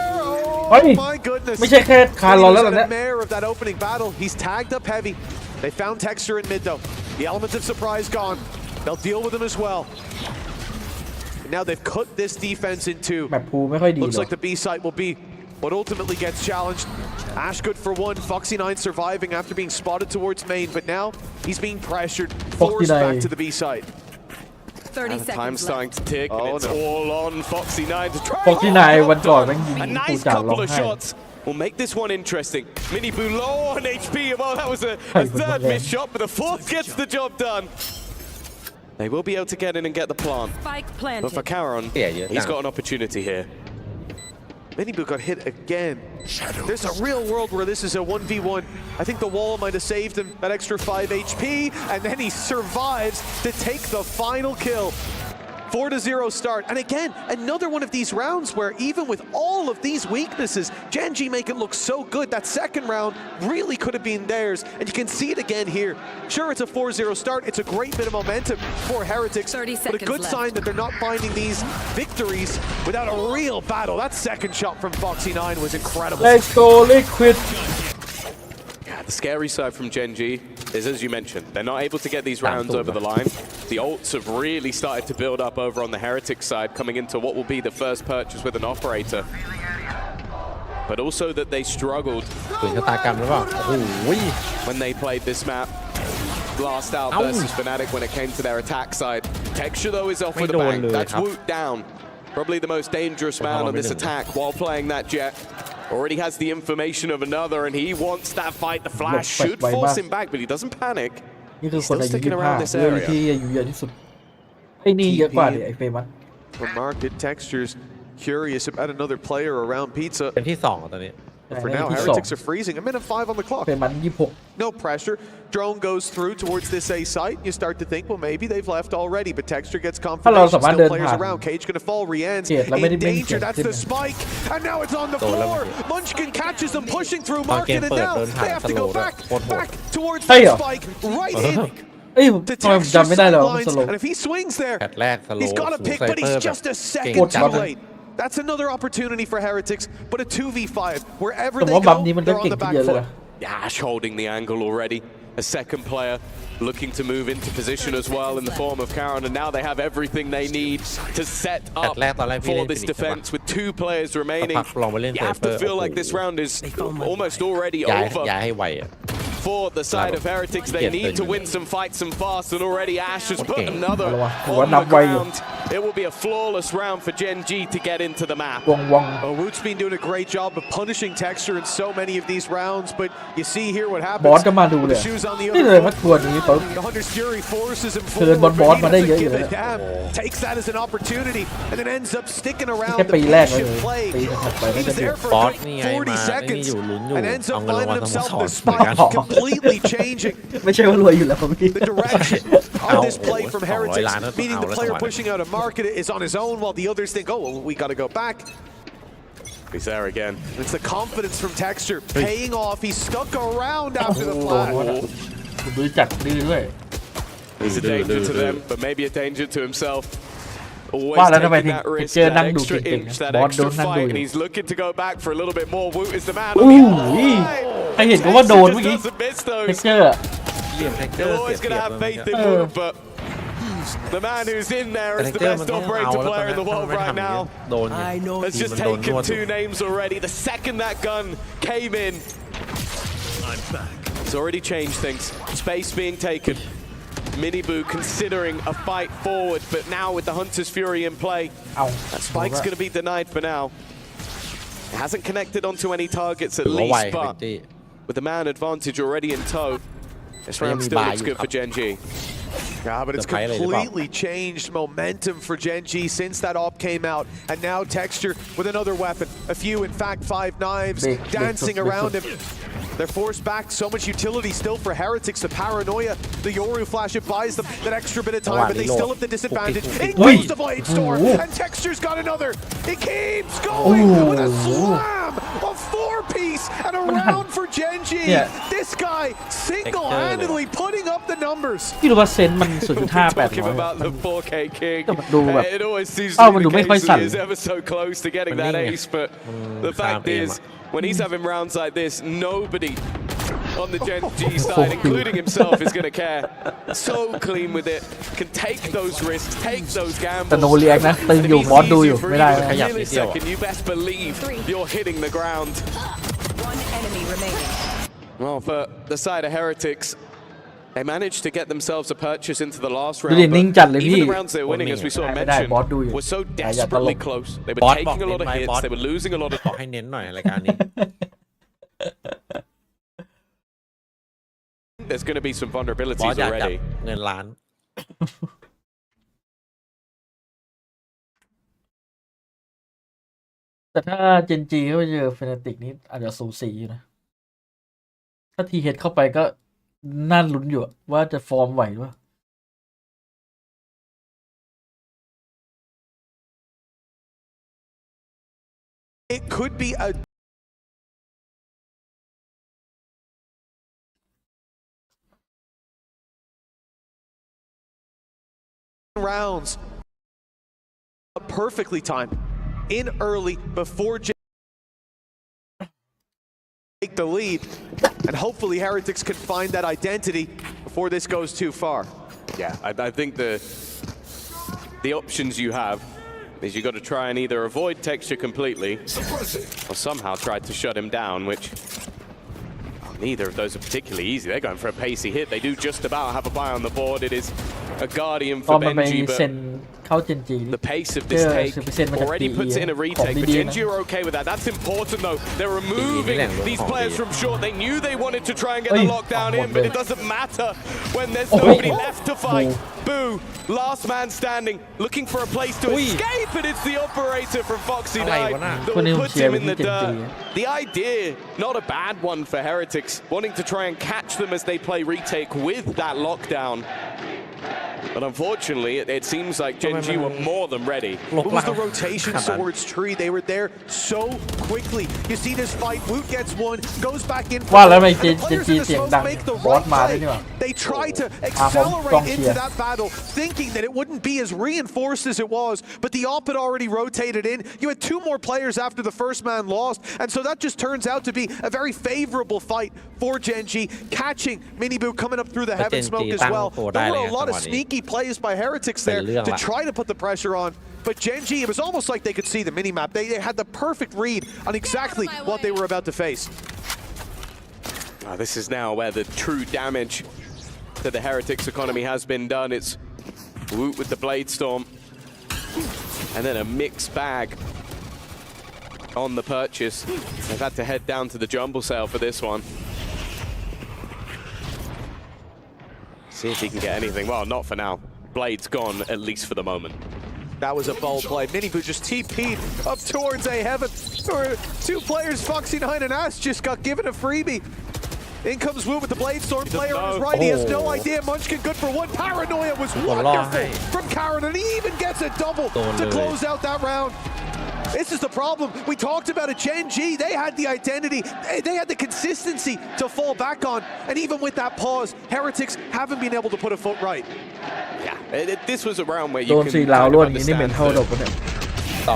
S15: Oh my goodness.
S1: ไม่ใช่แค่คาร์ลอนแล้วนะ
S15: mayor of that opening battle. He's tagged up heavy. They found Texture in mid though. The elements of surprise gone. They'll deal with him as well. And now they've cut this defense in 2.
S1: แบบภูไม่ค่อยดี
S15: Looks like the B site will be what ultimately gets challenged. Ash good for 1. Foxy9 surviving after being spotted towards main, but now he's being pressured, forced back to the B site.
S13: 30 seconds
S14: Time's starting to tick, and it's
S15: no.
S14: all on Foxy9 to try.
S1: Foxy9 วันก่อนแม่งยิง
S14: A
S1: กู
S14: nice
S1: จ่าร้อง
S14: couple of
S1: ไห้
S14: shots will make this one interesting. Mini Boo low on HP. Well, that was a third missed shot, but the 4th gets the job done. They will be able to get in and get the plant.
S13: Spike planted.
S14: But for Caron, he's got an opportunity here.
S15: Miniboo got hit again. There's a real world where this is a 1v1. I think the wall might have saved him that extra 5 HP, and then he survives to take the final kill. 4-0 start. And again, another one of these rounds where even with all of these weaknesses, Gen G make it look so good. That second round really could have been theirs. And you can see it again here. Sure, it's a 4-0 start. It's a great bit of momentum for Heretics.
S13: 30
S15: but a good sign that they're not finding these victories without a real battle. That second shot from Foxy9 was incredible.
S1: Let's go Liquid.
S14: Yeah, the scary side from Gen G is, as you mentioned, they're not able to get these rounds over the line. The ults have really started to build up over on the Heretic side, coming into what will be the first purchase with an operator. But also that they struggled when they played this map. Blast out versus Fnatic when it came to their attack side. Texture though is off with a bang. That's Woot down. Probably the most dangerous man on this attack while playing that jet. Already has the information of another, and he wants that fight. The flash should force him back, but he doesn't panic.
S1: นี่คือคนอายุ25เรื่องที่อายุเยอะที่สุดไอ้นี่เยอะกว่าดิไอ้เฟมัส
S15: For market textures, curious about another player around Pizza.
S2: เป็นที่2ตอนนี้
S15: For now, Heretics are freezing. A minute 5 on the clock.
S1: เฟมัส26
S15: No pressure. Drone goes through towards this A site. You start to think, well, maybe they've left already, but Texture gets confirmation. Still players around. Cage gonna fall. Rian's in danger. That's the spike. And now it's on the floor. Munchkin catches them pushing through market, and now they have to go back towards the spike. Right in.
S1: เอ้ยทำไมจำไม่ได้แล้วสโลว์
S15: And if he swings there,
S2: แพทแรกสโลว์
S15: he's got a pick, but he's just a second too late. That's another opportunity for Heretics, but a 2v5. Wherever they go, they're on the back foot.
S14: Ash holding the angle already. A second player looking to move into position as well in the form of Caron, and now they have everything they need to set up for this defense with 2 players remaining. You have to feel like this round is almost already over. For the side of Heretics, they need to win some fights and fast, and already Ash has put another on the ground. It will be a flawless round for Gen G to get into the map.
S15: Woot's been doing a great job of punishing Texture in so many of these rounds, but you see here what happens. The shoes on the other foot. The Hunter's Fury forces him forward. Give a damn. Takes that as an opportunity, and then ends up sticking around the patient play. He's there for a good 40 seconds, and ends up finding himself the spike. Completely changing the direction of this play from Heretics, meaning the player pushing out a market is on his own while the others think, oh, well, we got to go back.
S14: He's there again.
S15: It's the confidence from Texture paying off. He stuck around after the flash.
S1: ดูจัดดื้อด้วย
S14: He's a danger to them, but maybe a danger to himself. Always
S1: ว่าแล้วทำไม
S14: taking
S1: ถึง
S14: that risk,
S1: เจอนั่ง
S14: that
S1: ดู
S14: extra
S1: เก่ง
S14: inch,
S1: ๆ
S14: that
S1: บอสโด
S14: extra
S1: นนั่งดู
S14: fight,
S1: อยู่
S14: and he's looking to go back for a little bit more. Woot is the man.
S1: โอ้ยใครเห็นก็ว่าโดนเมื่อกี้
S14: Texture just doesn't miss
S1: เท็ก
S14: those.
S1: เจอร์
S2: เหลี่ยมแท็กเจอ
S14: You're
S2: ร์เสีย
S14: always
S2: เปรี
S14: going
S2: ย
S14: to
S2: บ
S14: have
S2: เลย
S14: faith in Woot, but the man who's in there is the best operator player in the world right now.
S2: โดนอยู่
S14: Has
S2: ทีม
S14: just
S2: มันโดนน
S14: taken
S2: วดอยู่
S14: 2 names already. The second that gun came in, it's already changed things. Space being taken. Miniboo considering a fight forward, but now with the Hunter's Fury in play, that spike's going to be denied for now. It hasn't connected onto any targets at least, but with the man advantage already in tow, this round still looks good for Gen G.
S15: Yeah, but it's completely changed momentum for Gen G since that op came out. And now Texture with another weapon. A few, in fact, 5 knives dancing around him. They're forced back. So much utility still for Heretics. The paranoia, the Yoru flash, it buys them that extra bit of time, but they still have the disadvantage. In goes the Blade Storm, and Texture's got another. It keeps going with a slam, a 4-piece, and a round for Gen G. This guy single-handedly putting up the numbers.
S1: พี่รู้ว่าเซนมัน 0.5
S14: Talking about the 4K King, it always seems to be the case that he's ever so close to getting that ace, but the fact is, when he's having rounds like this, nobody on the Gen G side, including himself, is going to care. So clean with it, can take those risks, take those gambles.
S1: แต่โนเรียกนะตึงอยู่บอสดูอยู่ไม่ได้
S14: ขยับนิดเดียว You best believe you're hitting the ground.
S13: One enemy remaining.
S14: Well, for the side of Heretics, they managed to get themselves a purchase into the last
S1: ดูดิ
S14: round,
S1: นิ่งจัดเลย
S14: but
S1: พี่
S14: even the rounds they were winning, as we saw
S1: ไม่ได้
S14: mentioned,
S1: บอสดูอยู่
S14: were so
S1: อย่าตล
S14: desperately
S1: ก
S14: close. They were
S2: บอสบอก
S14: taking a
S2: เน้
S14: lot
S2: น
S14: of
S2: ไหม
S14: hits,
S2: บอส
S14: they were losing a lot of
S2: บอกให้เน้นหน่อยรายการนี้
S14: There's going to be some
S2: บอส
S14: vulnerabilities
S2: อยากจับ
S14: already.
S2: เงินล้าน
S1: แต่ถ้าเจนจีเขาเจอเฟนาติกนี้อาจจะสูสีอยู่นะ ถ้าทีเฮดเข้าไปก็น่าลุ้นอยู่ว่าจะฟอร์มไหวหรือเปล่า
S15: It could be a rounds perfectly timed in early before take the lead, and hopefully Heretics can find that identity before this goes too far.
S14: Yeah, I think the options you have is you got to try and either avoid Texture completely or somehow try to shut him down, which neither of those are particularly easy. They're going for a pacey hit. They do just about have a buy on the board. It is a Guardian for Benji, but the pace of this take already puts it in a retake. But Genji are okay with that. That's important, though. They're removing these players from short. They knew they wanted to try and get the lockdown in, but it doesn't matter when there's nobody left to fight. Boo, last man standing, looking for a place to escape, and it's the operator from Foxy Knight that will put him in the dirt. The idea, not a bad one for Heretics, wanting to try and catch them as they play retake with that lockdown. But unfortunately, it seems like Gen G were more than ready.
S15: What was the rotation towards Tree? They were there so quickly. You see this fight, Woot gets one, goes back in. They try to accelerate into that battle, thinking that it wouldn't be as reinforced as it was, but the op had already rotated in. You had 2 more players after the first man lost, and so that just turns out to be a very favorable fight for Gen G, catching Miniboo coming up through the heaven smoke as well. There were a lot of sneaky plays by Heretics there to try to put the pressure on. But Gen G, it was almost like they could see the minimap. They had the perfect read on exactly what they were about to face.
S14: This is now where the true damage to the Heretics economy has been done. It's Woot with the Blade Storm, and then a mixed bag on the purchase. They've had to head down to the jumble sale for this one. See if he can get anything. Well, not for now. Blade's gone, at least for the moment.
S15: That was a bold play. Miniboo just TP'd up towards a heaven. There were 2 players, Foxy 9 and Ass, just got given a freebie. In comes Woot with the Blade Storm. Player on his right, he has no idea. Munchkin good for 1. Paranoia was wonderful from Karen, and he even gets a double to close out that round. This is the problem. We talked about it. Gen G, they had the identity. They had the consistency to fall back on. And even with that pause, Heretics haven't been able to put a foot right.
S14: Yeah, this was a round where
S1: โด
S14: you
S1: น
S14: can
S1: 4 ราว
S14: kind
S1: ร
S14: of
S1: วดอย่างนี้นี่เมน
S14: understand
S1: เท่าดอก
S14: that
S1: ปะเนี่ย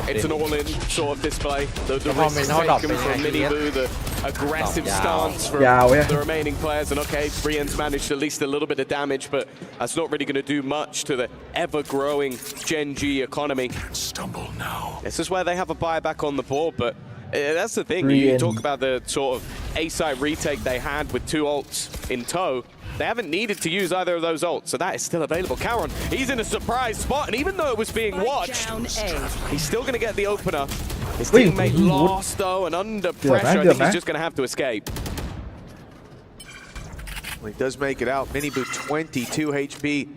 S14: it's an all-in sort of display. The risk taken from Miniboo, the aggressive stance from the remaining players. And okay, Brienne's managed at least a little bit of damage, but that's not really going to do much to the ever-growing Gen G economy.
S7: Stumble now.
S14: This is where they have a buyback on the board, but that's the thing. You talk about the sort of A-side retake they had with 2 ults in tow. They haven't needed to use either of those ults, so that is still available. Caron, he's in a surprise spot, and even though it was being watched, he's still going to get the opener. His teammate lost, though, and under pressure, I think he's just going to have to escape.
S15: Well, he does make it out. Miniboo 22 HP.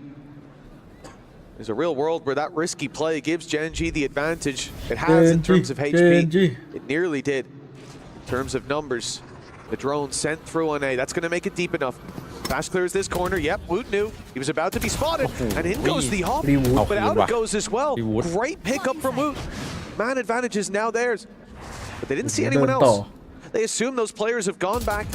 S15: There's a real world where that risky play gives Gen G the advantage. It has in terms of HP. It nearly did in terms of numbers. The drone sent through on A. That's going to make it deep enough. Fast clears this corner. Yep, Woot knew. He was about to be spotted. And in goes the hop. But out it goes as well. Great pickup from Woot. Man advantage is now theirs. But they didn't see anyone else. They assume those players have gone back.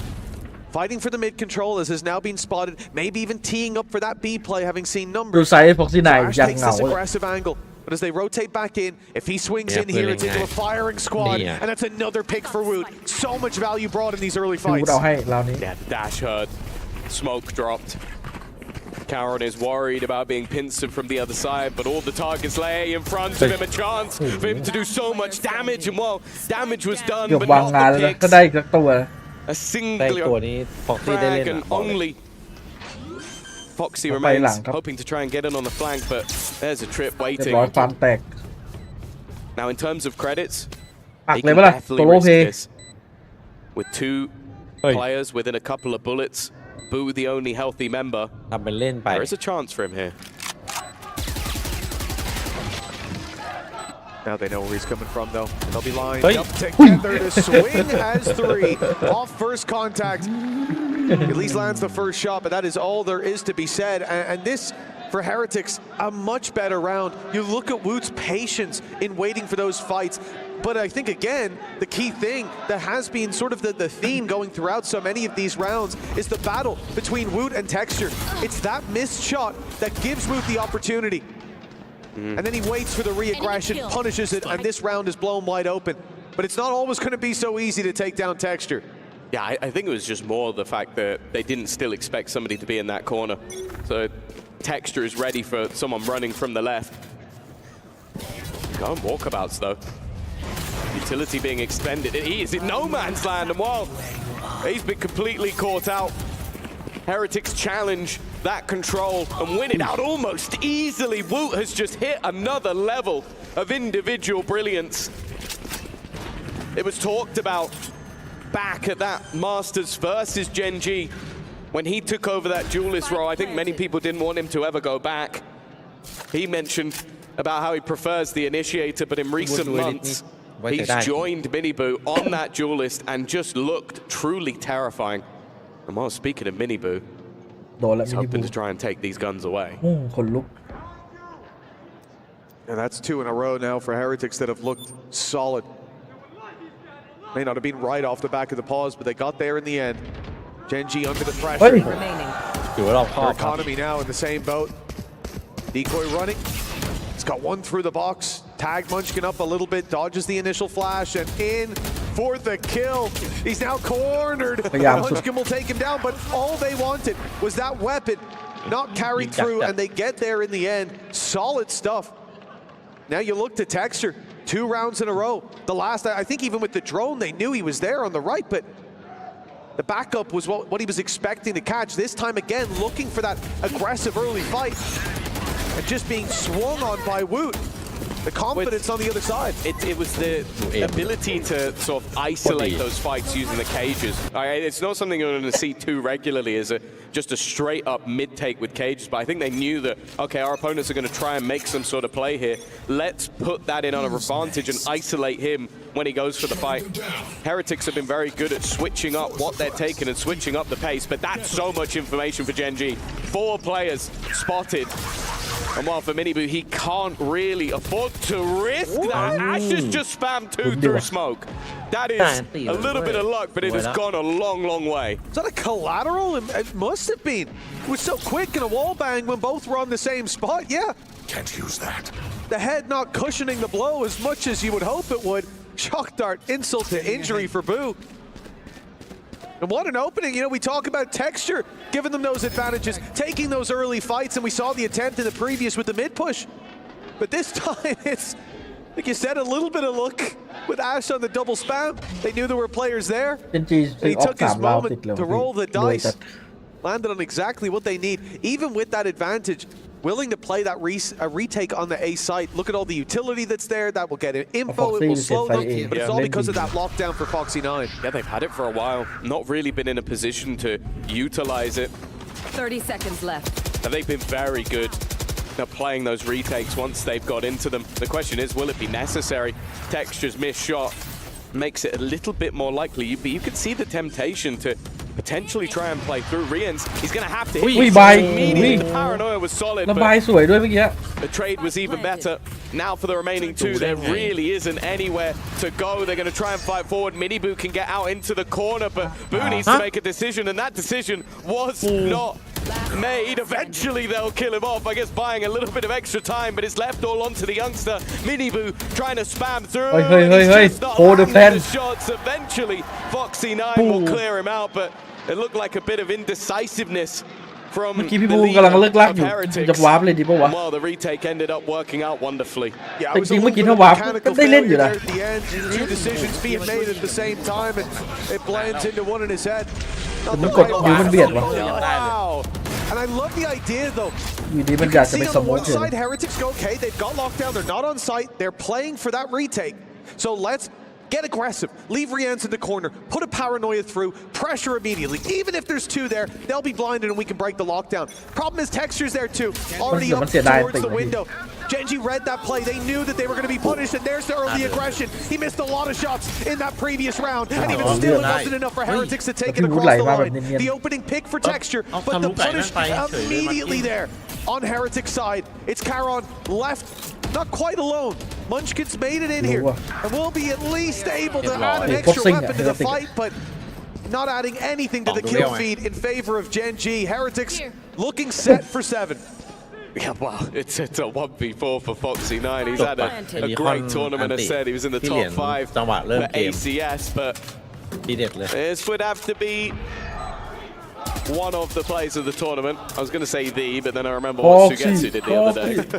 S15: Fighting for the mid control as has now been spotted. Maybe even teeing up for that B play, having seen numbers. Ash takes this aggressive angle. But as they rotate back in, if he swings in here, it's into a firing squad. And that's another pick for Woot. So much value brought in these early fights.
S14: Yeah, dash heard. Smoke dropped. Caron is worried about being pincered from the other side, but all the targets lay in front of him. A chance for him to do so much damage. And well, damage was done, but not the picks. A single frag and only Foxy remains hoping to try and get in on the flank, but there's a trip waiting. Now, in terms of credits, they can definitely risk this. With 2 players within a couple of bullets, Boo the only healthy member, there is a chance for him here.
S15: Now they know where he's coming from, though. They'll be lined up together to swing as 3. Off first contact. At least lands the first shot, but that is all there is to be said. And this, for Heretics, a much better round. You look at Woot's patience in waiting for those fights. But I think, again, the key thing that has been sort of the theme going throughout so many of these rounds is the battle between Woot and Texture. It's that missed shot that gives Woot the opportunity. And then he waits for the re-aggression, punishes it, and this round is blown wide open. But it's not always going to be so easy to take down Texture.
S14: Yeah, I think it was just more the fact that they didn't still expect somebody to be in that corner. So Texture is ready for someone running from the left. Go on walkabouts, though. Utility being expended. He is in no man's land, and while he's been completely caught out, Heretics challenge that control and win it out almost easily. Woot has just hit another level of individual brilliance. It was talked about back at that Masters versus Gen G when he took over that duelist role. I think many people didn't want him to ever go back. He mentioned about how he prefers the initiator, but in recent months, he's joined Miniboo on that duelist and just looked truly terrifying. And while speaking of Miniboo, he's hoping to try and take these guns away.
S15: And that's 2 in a row now for Heretics that have looked solid. May not have been right off the back of the pause, but they got there in the end. Gen G under the pressure. Their economy now in the same boat. Decoy running. It's got 1 through the box. Tag Munchkin up a little bit, dodges the initial flash, and in for the kill. He's now cornered. Munchkin will take him down, but all they wanted was that weapon not carried through, and they get there in the end. Solid stuff. Now you look to Texture. 2 rounds in a row. The last, I think even with the drone, they knew he was there on the right, but the backup was what he was expecting to catch. This time again, looking for that aggressive early fight, and just being swung on by Woot. The confidence on the other side.
S14: It was the ability to sort of isolate those fights using the cages. It's not something you're going to see too regularly as just a straight up mid take with cages, but I think they knew that, okay, our opponents are going to try and make some sort of play here. Let's put that in on an advantage and isolate him when he goes for the fight. Heretics have been very good at switching up what they're taking and switching up the pace, but that's so much information for Gen G. 4 players spotted. And while for Minibu, he can't really afford to risk that. Ashes just spammed 2 through smoke. That is a little bit of luck, but it has gone a long, long way.
S15: Is that a collateral? It must have been. It was so quick in a wall bang when both were on the same spot. Yeah.
S7: Can't use that.
S15: The head not cushioning the blow as much as you would hope it would. Shock dart, insult to injury for Boo. And what an opening. You know, we talk about texture, giving them those advantages, taking those early fights, and we saw the attempt in the previous with the mid push. But this time, it's, like you said, a little bit of luck with Ash on the double spam. They knew there were players there. And he took his moment to roll the dice. Landed on exactly what they need. Even with that advantage, willing to play that retake on the A site. Look at all the utility that's there. That will get info. It will slow them. But it's all because of that lockdown for Foxy 9.
S14: Yeah, they've had it for a while. Not really been in a position to utilize it.
S13: 30 seconds left.
S14: And they've been very good at playing those retakes once they've got into them. The question is, will it be necessary? Texture's missed shot makes it a little bit more likely. You could see the temptation to potentially try and play through. Rians, he's going to have to hit. Immediately, the paranoia was solid, but the trade was even better. Now for the remaining 2, there really isn't anywhere to go. They're going to try and fight forward. Minibu can get out into the corner, but Boo needs to make a decision, and that decision was not made. Eventually, they'll kill him off. I guess buying a little bit of extra time, but it's left all onto the youngster. Minibu trying to spam through. He's just not landing the shots. Eventually, Foxy 9 will clear him out, but it looked like a bit of indecisiveness from the leader of Heretics. Well, the retake ended up working out wonderfully.
S15: Yeah, it was a mechanical failure there at the end. 2 decisions being made at the same time, and it blends into one in his head. Wow. And I love the idea, though. You can see on the one side, Heretics go, okay, they've got lockdown, they're not on site, they're playing for that retake. So let's get aggressive, leave Rians in the corner, put a paranoia through, pressure immediately. Even if there's 2 there, they'll be blinded and we can break the lockdown. Problem is Texture's there too, already up towards the window. Genji read that play, they knew that they were going to be punished, and there's the early aggression. He missed a lot of shots in that previous round, and even still it wasn't enough for Heretics to take it across the line. The opening pick for Texture, but the punish immediately there on Heretics' side. It's Charon left, not quite alone. Munchkin's made it in here, and will be at least able to add an extra weapon to the fight, but not adding anything to the kill feed in favor of Genji. Heretics looking set for 7.
S14: Yeah, well, it's a 1v4 for Foxy 9. He's had a great tournament. As said, he was in the top 5 for ACS, but this would have to be one of the players of the tournament. I was going to say but then I remember what Sugetsu did the other day.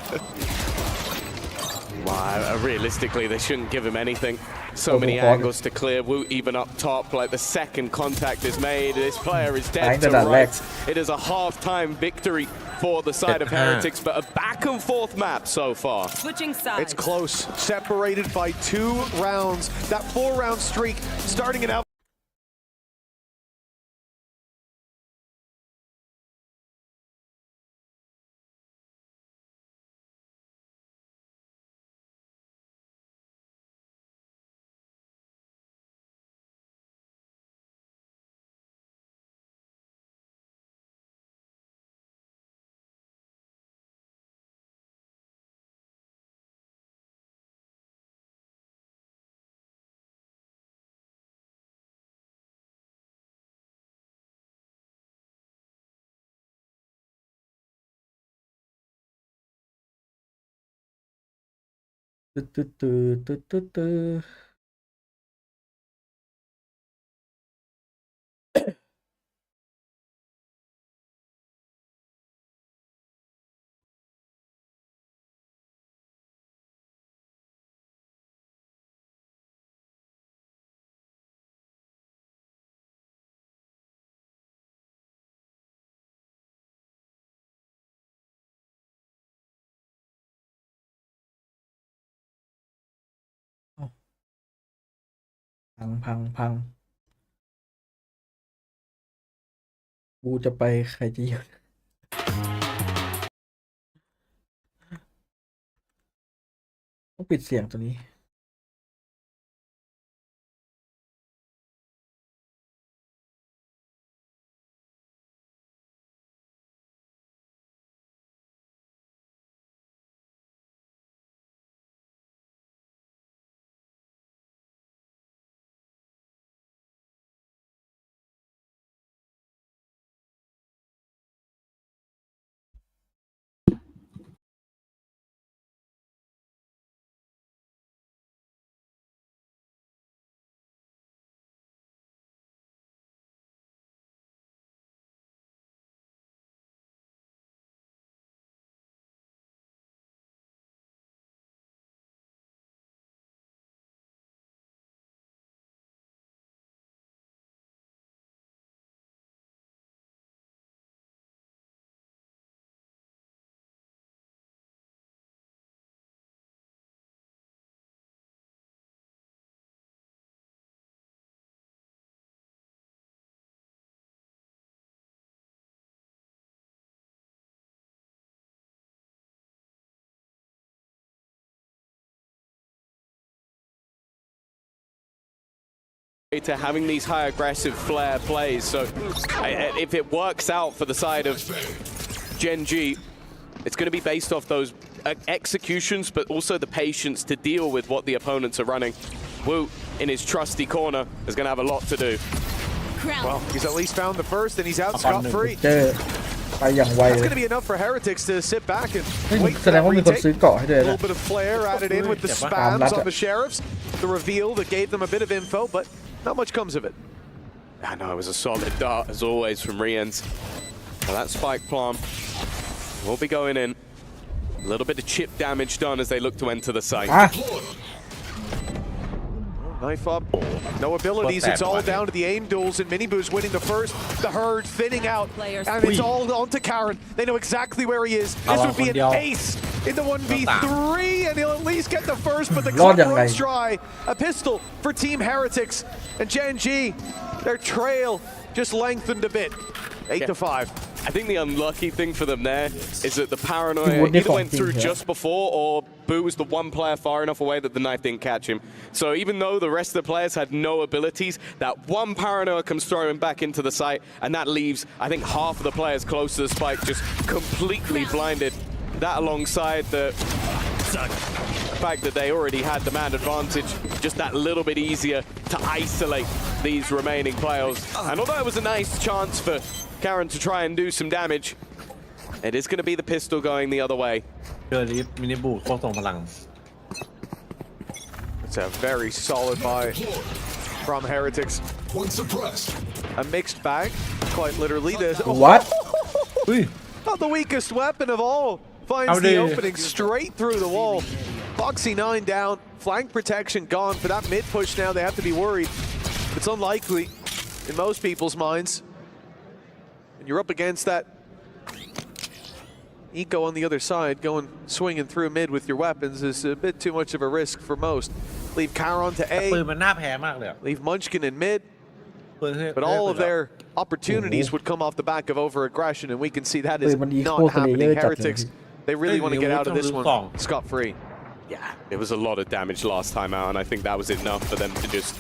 S14: Wow, realistically, they shouldn't give him anything. So many angles to clear. Wu even up top, like the second contact is made. This player is dead to rights. It is a half-time victory for the side of Heretics, but a back-and-forth map so far.
S13: Switching sides.
S15: It's close, separated by 2 rounds. That 4-round streak starting it out.
S1: พังกูจะไปใครจะอยู่ต้องปิดเสียงตัวนี้
S14: to having these high aggressive flare plays. So if it works out for the side of Gen G, it's going to be based off those executions, but also the patience to deal with what the opponents are running. Wu, in his trusty corner, is going to have a lot to do.
S15: Well, he's at least found the first, and he's out scot-free.
S1: ไปอย่างไว
S15: That's
S1: เลย
S15: going to be enough for Heretics to sit back and
S1: เฮ้ย
S15: wait
S1: แส
S15: for
S1: ดง
S15: that
S1: ว่ามีคน
S15: retake.
S1: ซื้อเกาะให้ด้วย
S15: A
S1: นะ
S15: little bit of flair added in with the spams on the Sheriffs. The reveal that gave them a bit of info, but not much comes of it.
S14: I know, it was a solid dart, as always, from Riens. Well, that spike plant will be going in. A little bit of chip damage done as they look to enter the site.
S15: Knife up, no abilities, it's all down to the aim duels, and Miniboo's winning the first, the herd thinning out, and it's all on to Karen. They know exactly where he is. This would be an ace in the 1v3, and he'll at least get the first, but the clock runs dry. A pistol for Team Heretics, and Gen G, their trail just lengthened a bit, 8-5.
S14: I think the unlucky thing for them there is that the paranoia either went through just before, or Boo was the one player far enough away that the knife didn't catch him. So even though the rest of the players had no abilities, that one paranoia comes throwing back into the site, and that leaves, I think, half of the players close to the spike just completely blinded. That alongside the fact that they already had the man advantage, just that little bit easier to isolate these remaining players. And although it was a nice chance for Karen to try and do some damage, it is going to be the pistol going the other way.
S15: It's a very solid buy from Heretics. A mixed bag, quite literally.
S1: What?
S15: Not the weakest weapon of all. Finds the opening straight through the wall. Foxy 9 down, flank protection gone. For that mid push now, they have to be worried. It's unlikely in most people's minds. And you're up against that Eco on the other side, going swinging through mid with your weapons is a bit too much of a risk for most. Leave Caron to A. Leave Munchkin in mid. But all of their opportunities would come off the back of over-aggression, and we can see that is not happening. Heretics, they really want to get out of this one scot-free.
S14: Yeah, it was a lot of damage last time out, and I think that was enough for them to just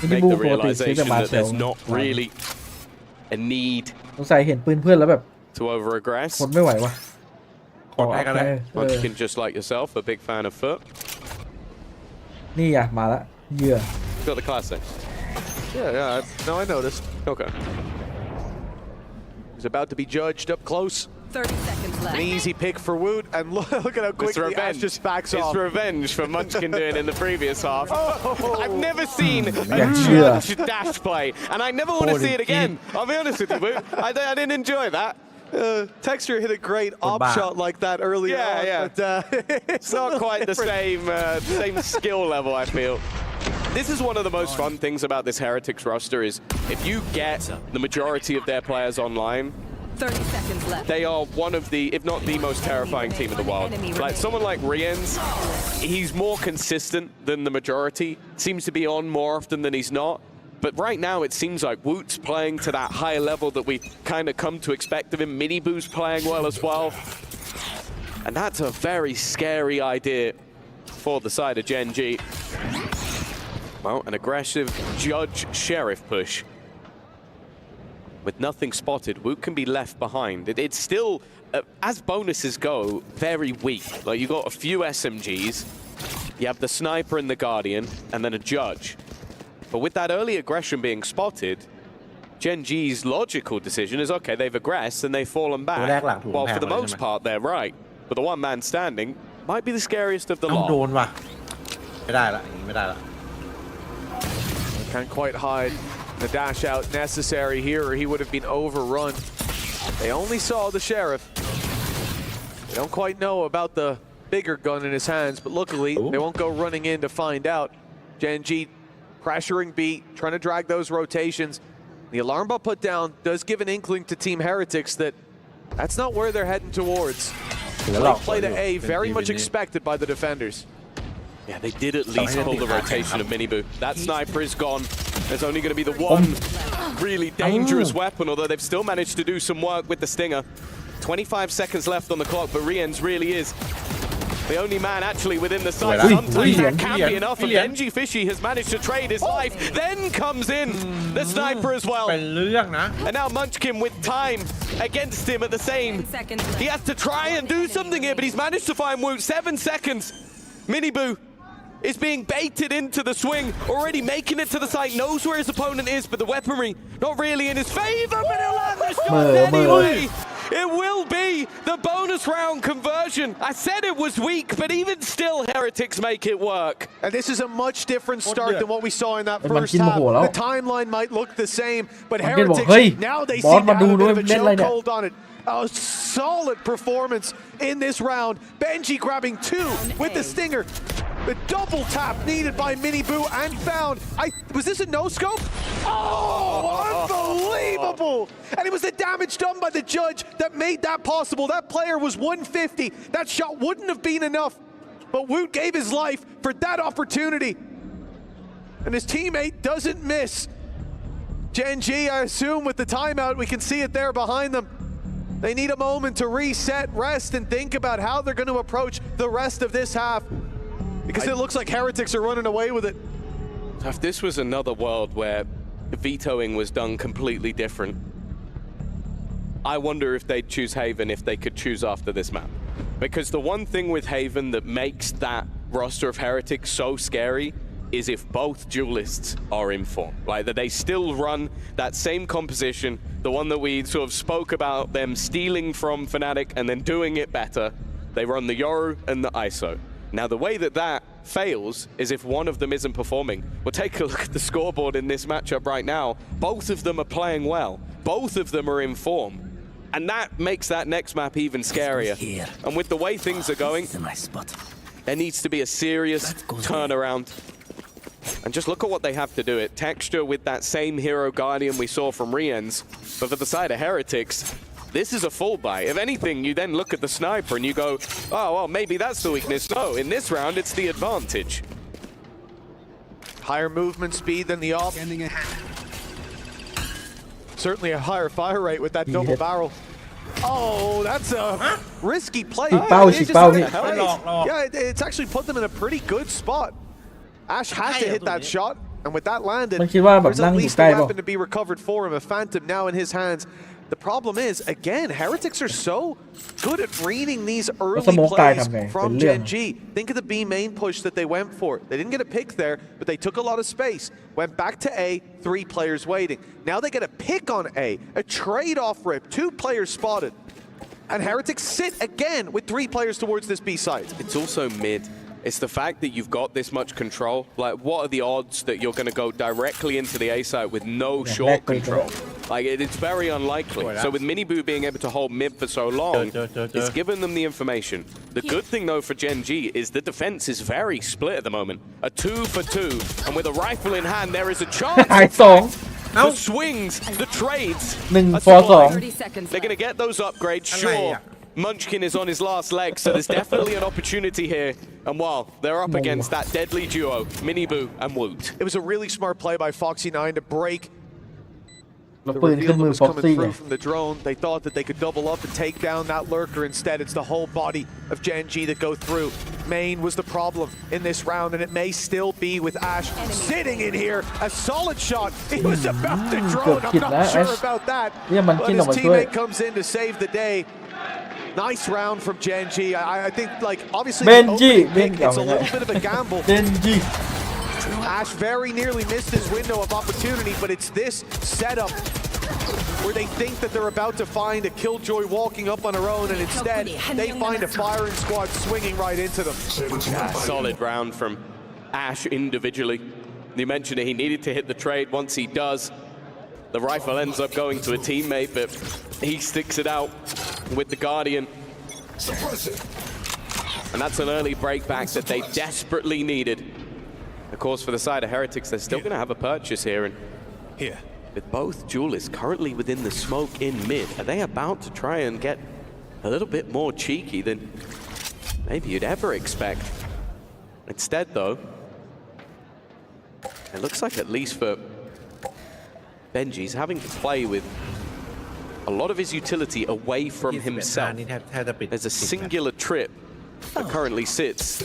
S14: make the realization that there's not really a need
S1: สงสัยเห็นปืนเพื่อนแล้วแบบ
S14: to over-aggress.
S1: ทนไม่ไหววะ
S14: Munchkin, just like yourself, a big fan of Foot.
S1: นี่อ่ะมาละเหยื่อ
S14: Got the classic.
S15: Yeah, no, I noticed.
S14: Okay.
S15: He's about to be judged up close.
S13: 30 seconds left.
S15: An easy pick for Woot, and look at how quickly Ash just backs off.
S14: It's revenge for Munchkin doing in the previous half. I've never seen a dash play, and I never want to see it again. I'll be honest with you, Woot. I didn't enjoy that.
S15: Texture hit a great op shot like that earlier on, but
S14: it's not quite the same skill level, I feel. This is one of the most fun things about this Heretics roster is if you get the majority of their players online,
S13: 30 seconds left.
S14: They are one of the, if not the most terrifying team in the world. Like someone like Riens, he's more consistent than the majority, seems to be on more often than he's not. But right now it seems like Woot's playing to that high level that we kind of come to expect of him. Miniboo's playing well as well. And that's a very scary idea for the side of Gen G. Well, an aggressive Judge Sheriff push. With nothing spotted, Woot can be left behind. It's still, as bonuses go, very weak. Like, you got a few SMGs, you have the Sniper and the Guardian, and then a Judge. But with that early aggression being spotted, Gen G's logical decision is, okay, they've aggressed and they've fallen back. Well, for the most part, they're right. But the one man standing might be the scariest of the lot.
S15: Can't quite hide the dash out necessary here, or he would have been overrun. They only saw the Sheriff. They don't quite know about the bigger gun in his hands, but luckily they won't go running in to find out. Gen G pressuring B, trying to drag those rotations. The alarm bell put down does give an inkling to Team Heretics that that's not where they're heading towards. Play to A, very much expected by the defenders.
S14: Yeah, they did at least pull the rotation of Miniboo. That sniper is gone. There's only going to be the one really dangerous weapon, although they've still managed to do some work with the Stinger. 25 seconds left on the clock, but Riens really is The only man actually within the site.
S2: Ui,
S14: Sometimes
S2: ui,
S14: that can be
S2: ui,
S14: enough.
S2: ui,
S14: And Benji Fishy has managed to trade his life. Then comes in the sniper as well.
S2: เป็นเรื่องนะ
S14: And now Munchkin with time against him at the same. He has to try and do something here, but he's managed to find Woot. 7 seconds. Miniboo is being baited into the swing, already making it to the site, knows where his opponent is, but the weaponry not really in his favor, but he'll land the shot anyway. It will be the bonus round conversion. I said it was weak, but even still, Heretics make it work.
S15: And this is a much different start than what we saw in that first half. The timeline might look the same, but Heretics, now they seem to have a bit of a chokehold on it. A solid performance in this round. Benji grabbing 2 with the stinger. The double tap needed by Miniboo and found. Was this a no-scope? Oh, unbelievable! And it was the damage done by the judge that made that possible. That player was 150. That shot wouldn't have been enough. But Woot gave his life for that opportunity. And his teammate doesn't miss. Gen G, I assume, with the timeout, we can see it there behind them. They need a moment to reset, rest, and think about how they're going to approach the rest of this half. Because it looks like Heretics are running away with it.
S14: If this was another world where vetoing was done completely different, I wonder if they'd choose Haven if they could choose after this map. Because the one thing with Haven that makes that roster of Heretics so scary is if both duelists are in form. Like that they still run that same composition, the one that we sort of spoke about them stealing from Fnatic and then doing it better. They run the Yoru and the ISO. Now the way that that fails is if one of them isn't performing. Well, take a look at the scoreboard in this matchup right now. Both of them are playing well. Both of them are in form. And that makes that next map even scarier. And with the way things are going, there needs to be a serious turnaround. And just look at what they have to do. It texture with that same hero guardian we saw from Rien's. But for the side of Heretics, this is a full buy. If anything, you then look at the sniper and you go, oh, well, maybe that's the weakness. No, in this round, it's the advantage.
S15: Higher movement speed than the off. Certainly a higher fire rate with that double barrel. Oh, that's a risky play. Yeah, it's actually put them in a pretty good spot. Ash had to hit that shot, and with that landed, there's at least a weapon to be recovered for him. A Phantom now in his hands. The problem is, again, Heretics are so good at reading these early plays from Gen G. Think of the B main push that they went for. They didn't get a pick there, but they took a lot of space. Went back to A, 3 players waiting. Now they get a pick on A, a trade-off rip, 2 players spotted. And Heretics sit again with 3 players towards this B site.
S14: It's also mid. It's the fact that you've got this much control. Like, what are the odds that you're going to go directly into the A site with no short control? Like, it's very unlikely. So with Miniboo being able to hold mid for so long, it's given them the information. The good thing, though, for Gen G is the defense is very split at the moment. A 2 for 2, and with a rifle in hand, there is a chance. The swings, the trades.
S1: 1 for 2.
S14: They're going to get those upgrades, sure. Munchkin is on his last leg, so there's definitely an opportunity here. And while they're up against that deadly duo, Miniboo and Woot.
S15: It was a really smart play by Foxy9 to break
S1: The
S15: reveal that was coming through from the drone. They thought that they could double up and take down that lurker. Instead, it's the whole body of Gen G that go through. Main was the problem in this round, and it may still be with Ash sitting in here. A solid shot. He was about to drone. I'm not sure about that. But his teammate comes in to save the day. Nice round from Gen G. I think, like, obviously, it's a little bit of a gamble. Ash very nearly missed his window of opportunity, but it's this setup where they think that they're about to find a Killjoy walking up on her own, and instead, they find a firing squad swinging right into them.
S14: Yeah, solid round from Ash individually. You mentioned it, he needed to hit the trade. Once he does, the rifle ends up going to a teammate, but he sticks it out with the Guardian. And that's an early breakback that they desperately needed. Of course, for the side of Heretics, they're still going to have a purchase here. And with both duelists currently within the smoke in mid, are they about to try and get a little bit more cheeky than maybe you'd ever expect? Instead, though, it looks like at least for Benji's having to play with a lot of his utility away from himself. There's a singular trip that currently sits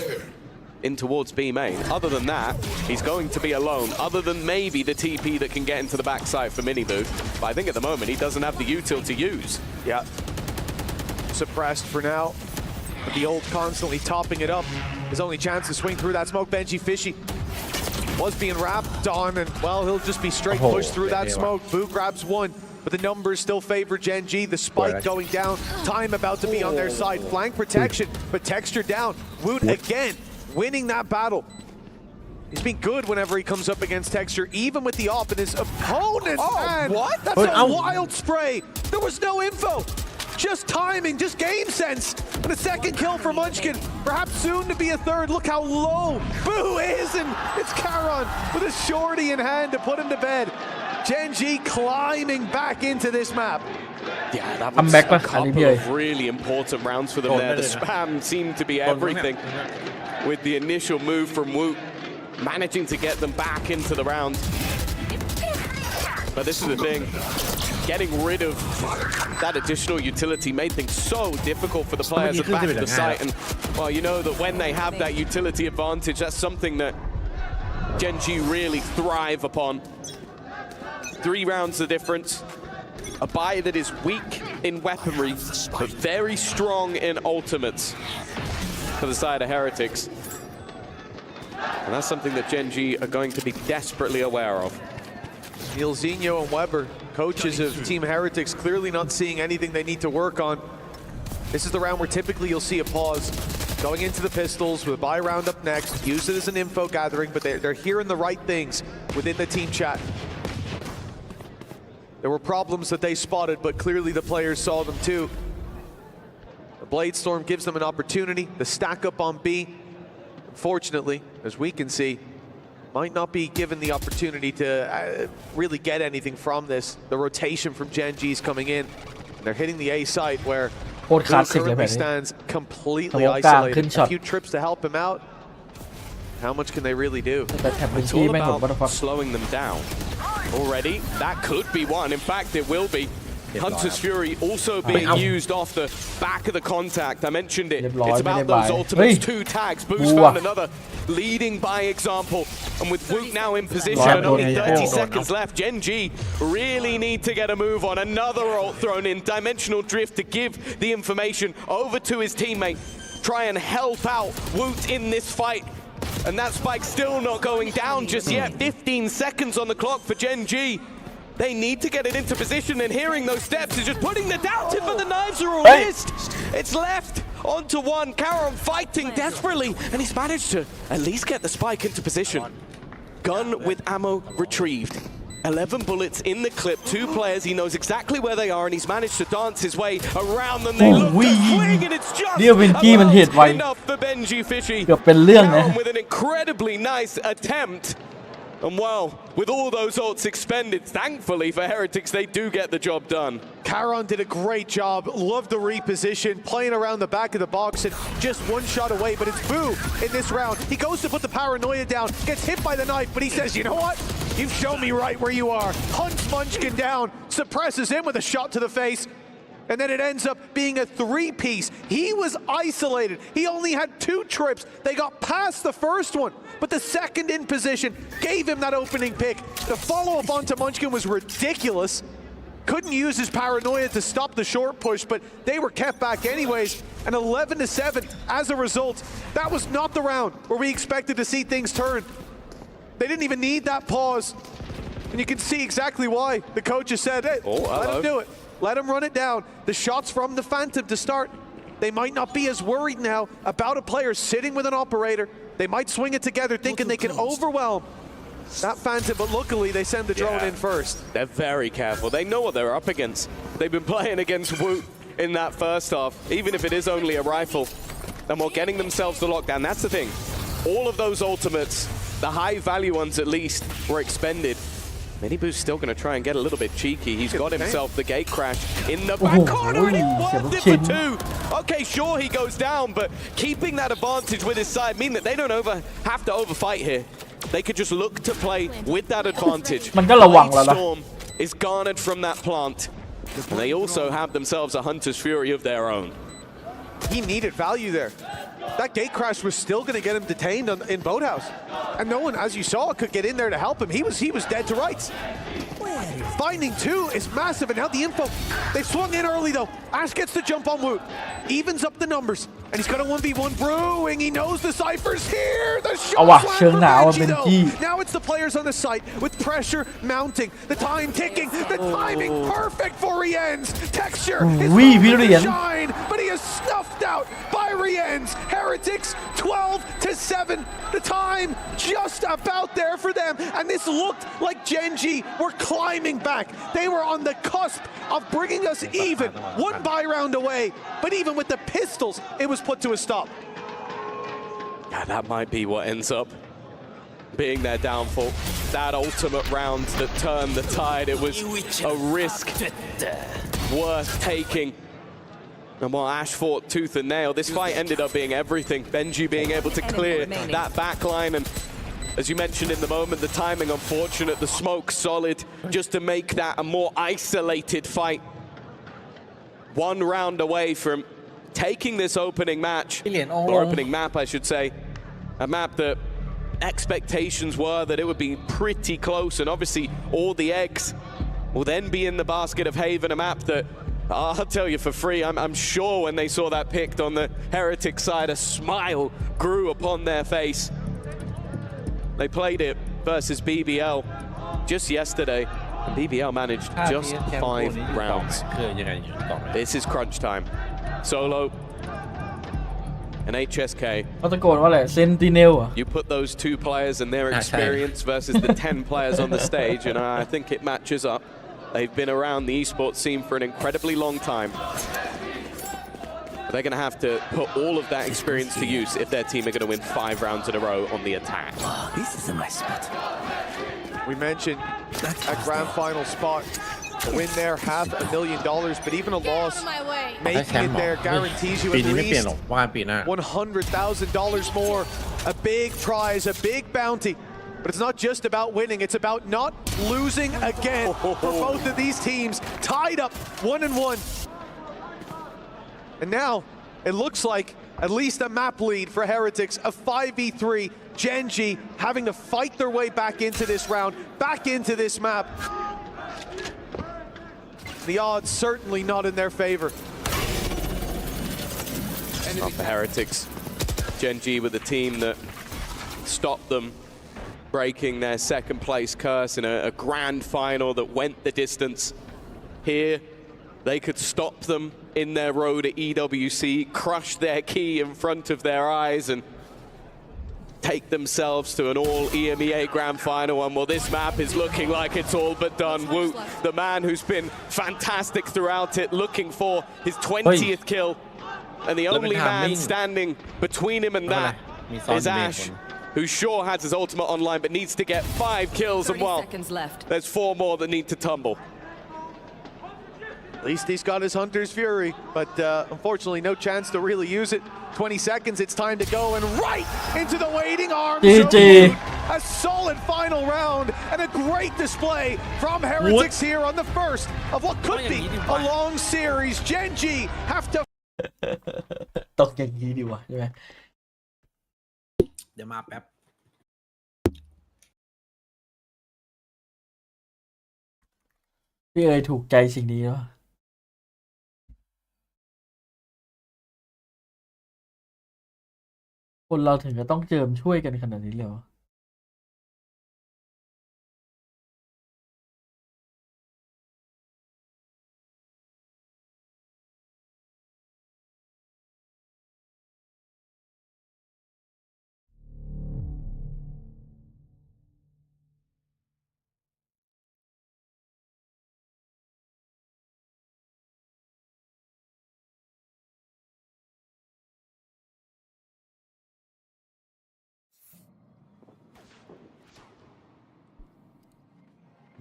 S14: in towards B main. Other than that, he's going to be alone. Other than maybe the TP that can get into the backside for Miniboo. But I think at the moment he doesn't have the util to use.
S15: Yeah. Suppressed for now. But the ult constantly topping it up. His only chance to swing through that smoke. Benji Fishy was being wrapped on, and well, he'll just be straight pushed through that smoke. Boo grabs one, but the numbers still favor Gen G. The spike going down. Time about to be on their side. Flank protection, but texture down. Woot again, winning that battle. He's been good whenever he comes up against texture, even with the op and his opponent. Man, what? That's a wild spray. There was no info. Just timing, just game sense. And a second kill for Munchkin. Perhaps soon to be a third. Look how low Boo is, and it's Charon with a shorty in hand to put him to bed. Gen G climbing back into this map.
S14: Yeah, that was a couple of really important rounds for them there. The spam seemed to be everything. With the initial move from Woot, managing to get them back into the round. But this is the thing. Getting rid of that additional utility made things so difficult for the players at the back of the site. And, well, you know that when they have that utility advantage, that's something that Gen G really thrive upon. 3 rounds the difference. A buy that is weak in weaponry, but very strong in ultimates for the side of Heretics. And that's something that Gen G are going to be desperately aware of.
S15: Nielzinho and Weber, coaches of Team Heretics, clearly not seeing anything they need to work on. This is the round where typically you'll see a pause. Going into the pistols with a buy round up next, use it as an info gathering, but they're hearing the right things within the team chat. There were problems that they spotted, but clearly the players saw them too. The Blade Storm gives them an opportunity. The stack up on B, unfortunately, as we can see, might not be given the opportunity to really get anything from this. The rotation from Gen G is coming in. They're hitting the A site where Boo currently stands completely isolated. A few trips to help him out. How much can they really do?
S14: It's all about slowing them down. Already, that could be one. In fact, it will be. Hunter's Fury also being used off the back of the contact. I mentioned it. It's about those ultimates. 2 tags. Boo's found another. Leading by example. And with Woot now in position and only 30 seconds left, Gen G really need to get a move on. Another ult thrown in. Dimensional Drift to give the information over to his teammate. Try and help out Woot in this fight. And that spike's still not going down just yet. 15 seconds on the clock for Gen G. They need to get it into position, and hearing those steps is just putting the doubt in, but the knives are all missed. It's left onto one. Charon fighting desperately, and he's managed to at least get the spike into position. Gun with ammo retrieved. 11 bullets in the clip, 2 players. He knows exactly where they are, and he's managed to dance his way around them. They look to fling, and it's just enough for Benji Fishy. Charon with an incredibly nice attempt. And well, with all those ults expended, thankfully for Heretics, they do get the job done.
S15: Charon did a great job. Loved the reposition, playing around the back of the box and just one shot away, but it's Boo in this round. He goes to put the paranoia down, gets hit by the knife, but he says, you know what? You've shown me right where you are. Hunts Munchkin down, suppresses him with a shot to the face, and then it ends up being a 3-piece. He was isolated. He only had 2 trips. They got past the first one, but the second in position gave him that opening pick. The follow-up onto Munchkin was ridiculous. Couldn't use his paranoia to stop the short push, but they were kept back anyways. And 11-7 as a result. That was not the round where we expected to see things turn. They didn't even need that pause. And you can see exactly why. The coach has said, hey, let him do it. Let him run it down. The shots from the Phantom to start. They might not be as worried now about a player sitting with an operator. They might swing it together thinking they can overwhelm that Phantom, but luckily they send the drone in first.
S14: They're very careful. They know what they're up against. They've been playing against Woot in that first half, even if it is only a rifle. And while getting themselves the lockdown, that's the thing. All of those ultimates, the high value ones at least, were expended. Miniboo's still going to try and get a little bit cheeky. He's got himself the gate crash in the back corner, and he worked it for 2. Okay, sure, he goes down, but keeping that advantage with his side mean that they don't have to overfight here. They could just look to play with that advantage. Blade Storm is garnered from that plant, and they also have themselves a Hunter's Fury of their own.
S15: He needed value there. that gate crash was still going to get him detained in Boathouse. And no one, as you saw, could get in there to help him. He was dead to rights. Finding two is massive, and now the info. They swung in early, though. Ash gets the jump on Woot. Evens up the numbers. And he's got a 1v1 brewing. He knows the Cypher's here. The shot slam from Benji, though. Now it's the players on the site with pressure mounting. The time ticking. The timing perfect for Rienz. Texture is to shine, but he is snuffed out by Rienz. Heretics 12-7. The time just about there for them. And this looked like Genji were climbing back. They were on the cusp of bringing us even. One buy round away. But even with the pistols, it was put to a stop.
S14: Yeah, that might be what ends up being their downfall. That ultimate round that turned the tide, it was a risk worth taking. And while Ash fought tooth and nail, this fight ended up being everything. Benji being able to clear that backline, and as you mentioned in the moment, the timing unfortunate, the smoke solid, just to make that a more isolated fight. One round away from taking this opening match, or opening map, I should say. A map that expectations were that it would be pretty close, and obviously all the eggs will then be in the basket of Haven, a map that, I'll tell you for free, I'm sure when they saw that picked on the Heretic side, a smile grew upon their face. They played it versus BBL just yesterday, and BBL managed just 5 rounds. This is crunch time. Solo and HSK. You put those 2 players and their experience versus the 10 players on the stage, and I think it matches up. They've been around the esports scene for an incredibly long time. They're going to have to put all of that experience to use if their team are going to win 5 rounds in a row on the attack.
S16: Oh, this is a nice spot.
S15: We mentioned a grand final spot. A win there, $500,000, but even a loss, making it there guarantees you at least $100,000 more. A big prize, a big bounty. But it's not just about winning, it's about not losing again for both of these teams. Tied up 1-1. And now it looks like at least a map lead for Heretics, a 5v3. Genji having to fight their way back into this round, back into this map. The odds certainly not in their favor.
S14: Not for Heretics. Genji with a team that stopped them breaking their second place curse in a grand final that went the distance. Here, they could stop them in their road at EWC, crush their key in front of their eyes, and take themselves to an all EMEA grand final. And well, this map is looking like it's all but done. Woot, the man who's been fantastic throughout it, looking for his 20th kill. And the only man standing between him and that is Ash, who sure has his ultimate online, but needs to get 5 kills. And well, there's 4 more that need to tumble.
S15: At least he's got his Hunter's Fury, but unfortunately no chance to really use it. 20 seconds, it's time to go, and right into the waiting arms.
S1: GG.
S15: A solid final round and a great display from Heretics here on the first of what could be a long series. Genji have to
S1: ตกอย่างนี้ดีวะใช่ไหม
S11: เดี๋ยวมาแป๊บ
S1: พี่เอ๋ยถูกใจสิ่งนี้เนาะคนเราถึงจะต้องเจิมช่วยกันขนาดนี้เลยเหรอ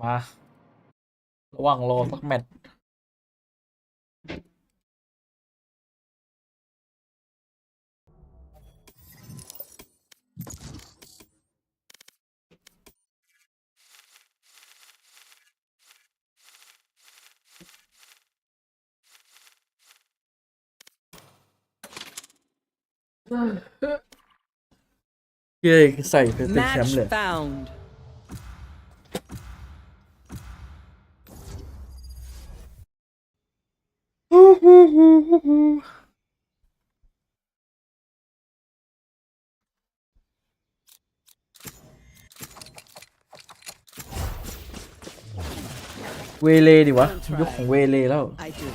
S1: มาระหว่างรอสักแมตช์ เย้ใส่เป็นแชมป์
S13: Match
S1: เลย
S13: found.
S1: เวเลดิวะยุคของเวเลแล้ว
S13: I do.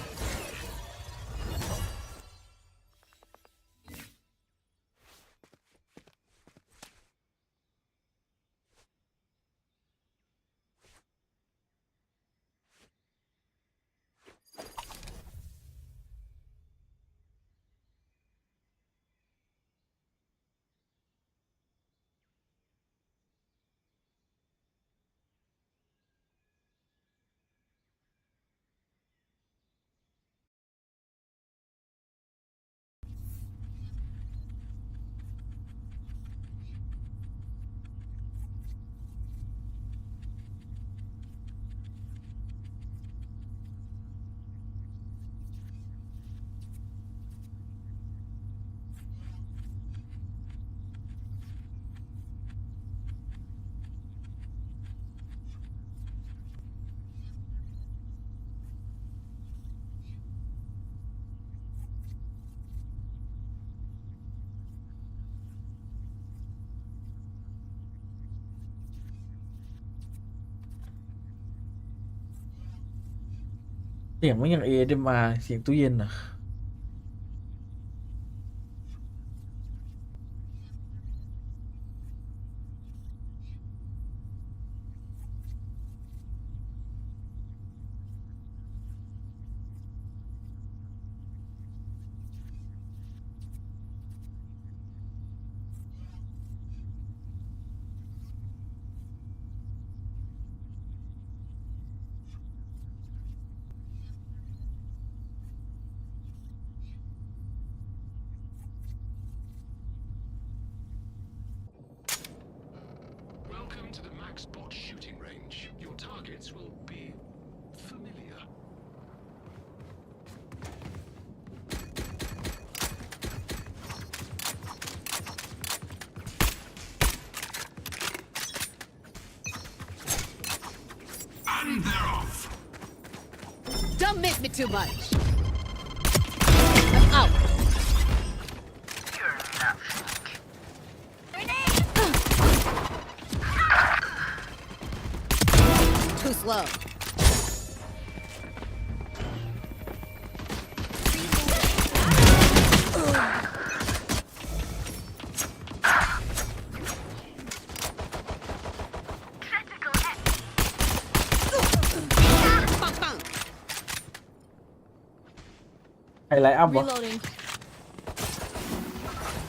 S1: เสียงมันอย่างเอเดมาเสียงตู้เย็นอ่ะ
S7: Welcome to the Max Bot shooting range. Your targets will be familiar. And they're off.
S8: Don't miss me too much. I'm out. Too slow.
S1: Highlight up wah.
S8: Reloading.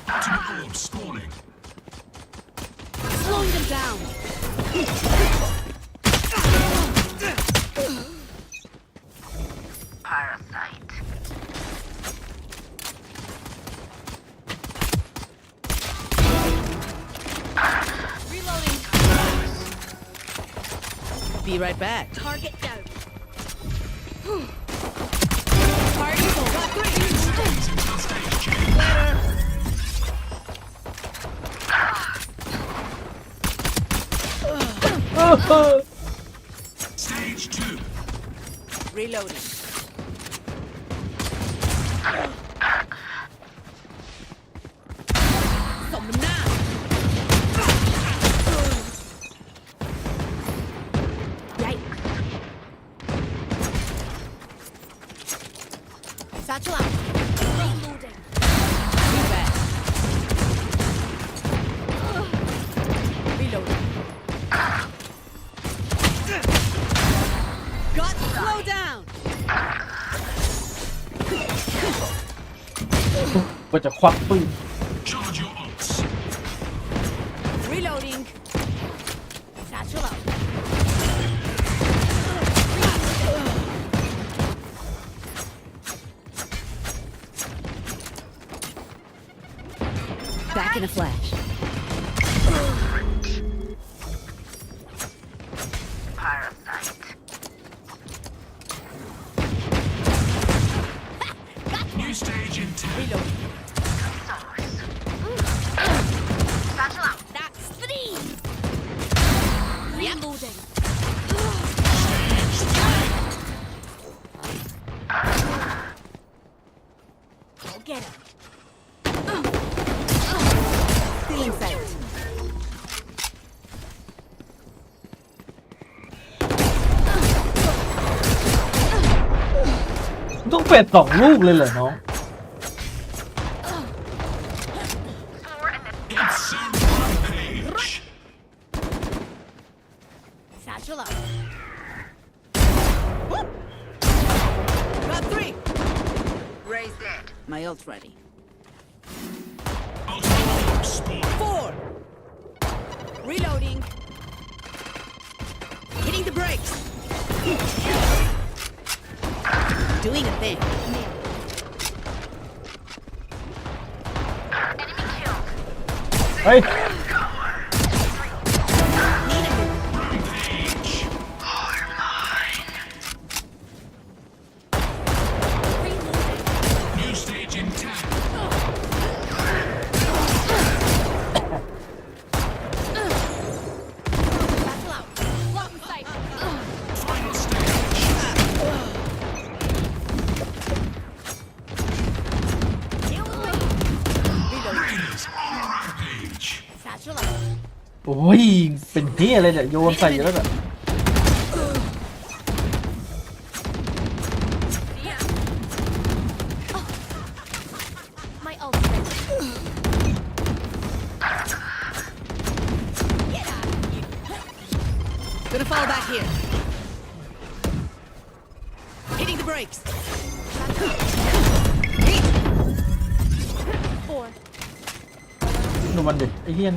S7: Orb spawning.
S8: Slowing them down.
S6: Parasite.
S8: Reloading.
S13: Be right back.
S8: Target down.
S6: Party's over.
S7: Stage 2.
S13: Reloading.
S8: Satchel out. Reloading.
S13: Be back.
S8: Reloading.
S13: Got slow down.
S1: ก็จะควักปืน
S7: Charge your ults.
S8: Reloading. Satchel out. Back in a flash.
S6: Parasite.
S7: New stage in 10.
S8: Reloading.
S6: Source.
S13: Get him. Stealing sight.
S1: ต้องเฟด2 ลูกเลยเหรอน้อง
S13: Satchel up. Got 3. Raise dead. My ult's ready. 4. Reloading. Hitting the brakes. Doing a thing.
S1: เฮ้ย
S7: New stage intact.
S8: Battle out. Block sight.
S7: Final stage. Raiders on rampage.
S13: Satchel up.
S1: โอ้ยเป็นเฮียอะไรเนี่ยโยนใส่อยู่แล้วแบบ
S8: My ult's ready.
S13: Get out of here. Gonna fall back here. Hitting the brakes.
S8: 4.
S1: ดูมันดิไอ้เฮียน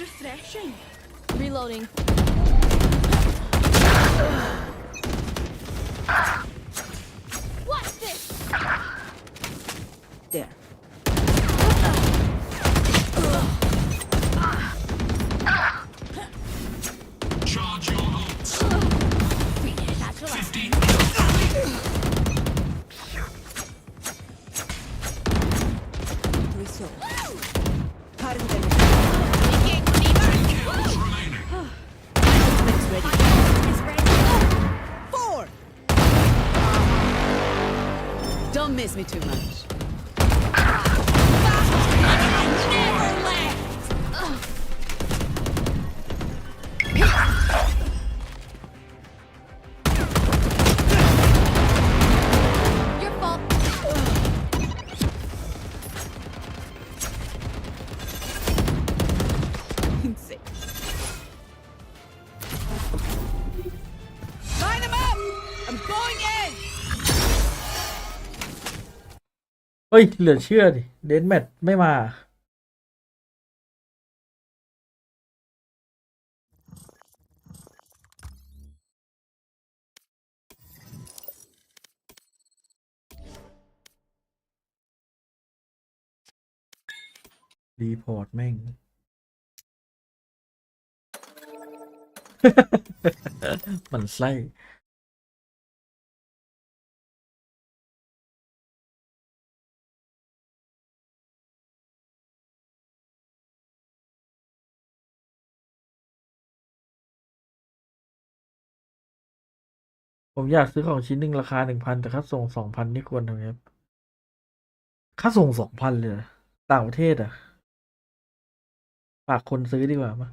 S8: Refreshing. Reloading. Watch this.
S13: There.
S7: Charge your ults.
S13: Satchel up.
S7: 15.
S13: Resolve. Pardon them.
S7: Kills remaining.
S13: Ultimate's ready. 4. Don't miss me too much. Never left.
S8: Your fault.
S13: Insane. Line them up. I'm going in.
S1: เฮ้ยเหลือเชื่อดิเดนแมทไม่มา รีพอร์ตแม่ง มันไส้ ผมอยากซื้อของชิ้นหนึ่งราคา 1,000 แต่ค่าส่ง 2,000 นี่ควรทำไงครับ ค่าส่ง 2,000 เลยเหรอต่างประเทศอ่ะ ฝากคนซื้อดีกว่ามั้ย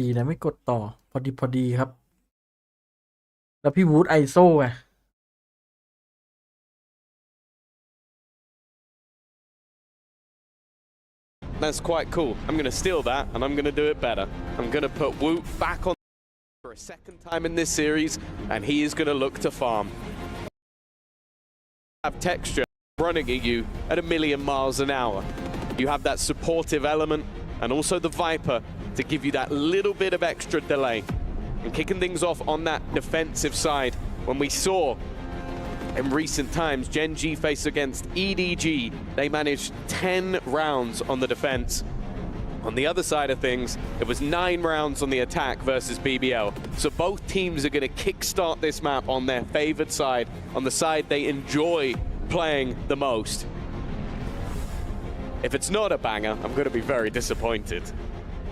S1: ดีนะไม่กดต่อ พอดีครับ แล้วพี่วูดไอโซ่ไง
S14: That's quite cool. I'm going to steal that, and I'm going to do it better. I'm going to put Woot back on for a second time in this series, and he is going to look to farm. Have texture running at you at 1,000,000 miles an hour. You have that supportive element and also the Viper to give you that little bit of extra delay. And kicking things off on that defensive side, when we saw in recent times Gen G face against EDG, they managed 10 rounds on the defense. On the other side of things, it was 9 rounds on the attack versus BBL. So both teams are going to kickstart this map on their favored side, on the side they enjoy playing the most. If it's not a banger, I'm going to be very disappointed.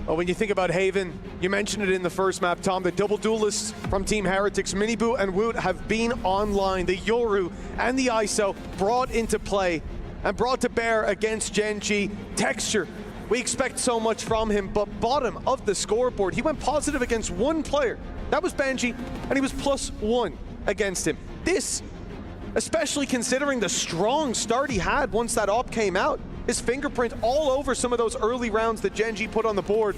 S15: Well, when you think about Haven, you mentioned it in the first map, Tom, the double duelists from Team Heretics, Miniboo and Woot, have been online. The Yoru and the ISO brought into play and brought to bear against Gen G. Texture, we expect so much from him, but bottom of the scoreboard, he went positive against one player. That was Benji, and he was +1 against him. This, especially considering the strong start he had once that op came out, his fingerprint all over some of those early rounds that Gen G put on the board.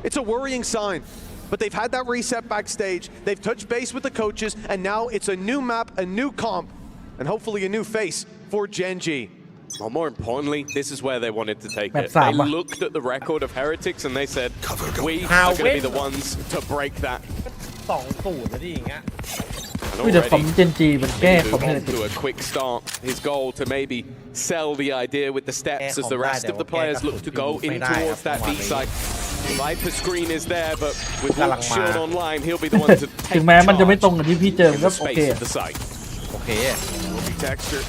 S15: It's a worrying sign, but they've had that reset backstage, they've touched base with the coaches, and now it's a new map, a new comp, and hopefully a new face for Gen G.
S14: Well, more importantly, this is where they wanted to take it. They looked at the record of Heretics and they said, we are going to be the ones to break that.
S2: 2-0 แล้วดิอย่างเงี้ย
S14: To a quick start, his goal to maybe sell the idea with the steps as the rest of the players look to go in towards that B side. The Viper screen is there, but with Woot Shield online, he'll be the one to take
S1: ถึงแม้มันจะไม่ตรงกับที่พี่เจอก็โอเค
S15: Texture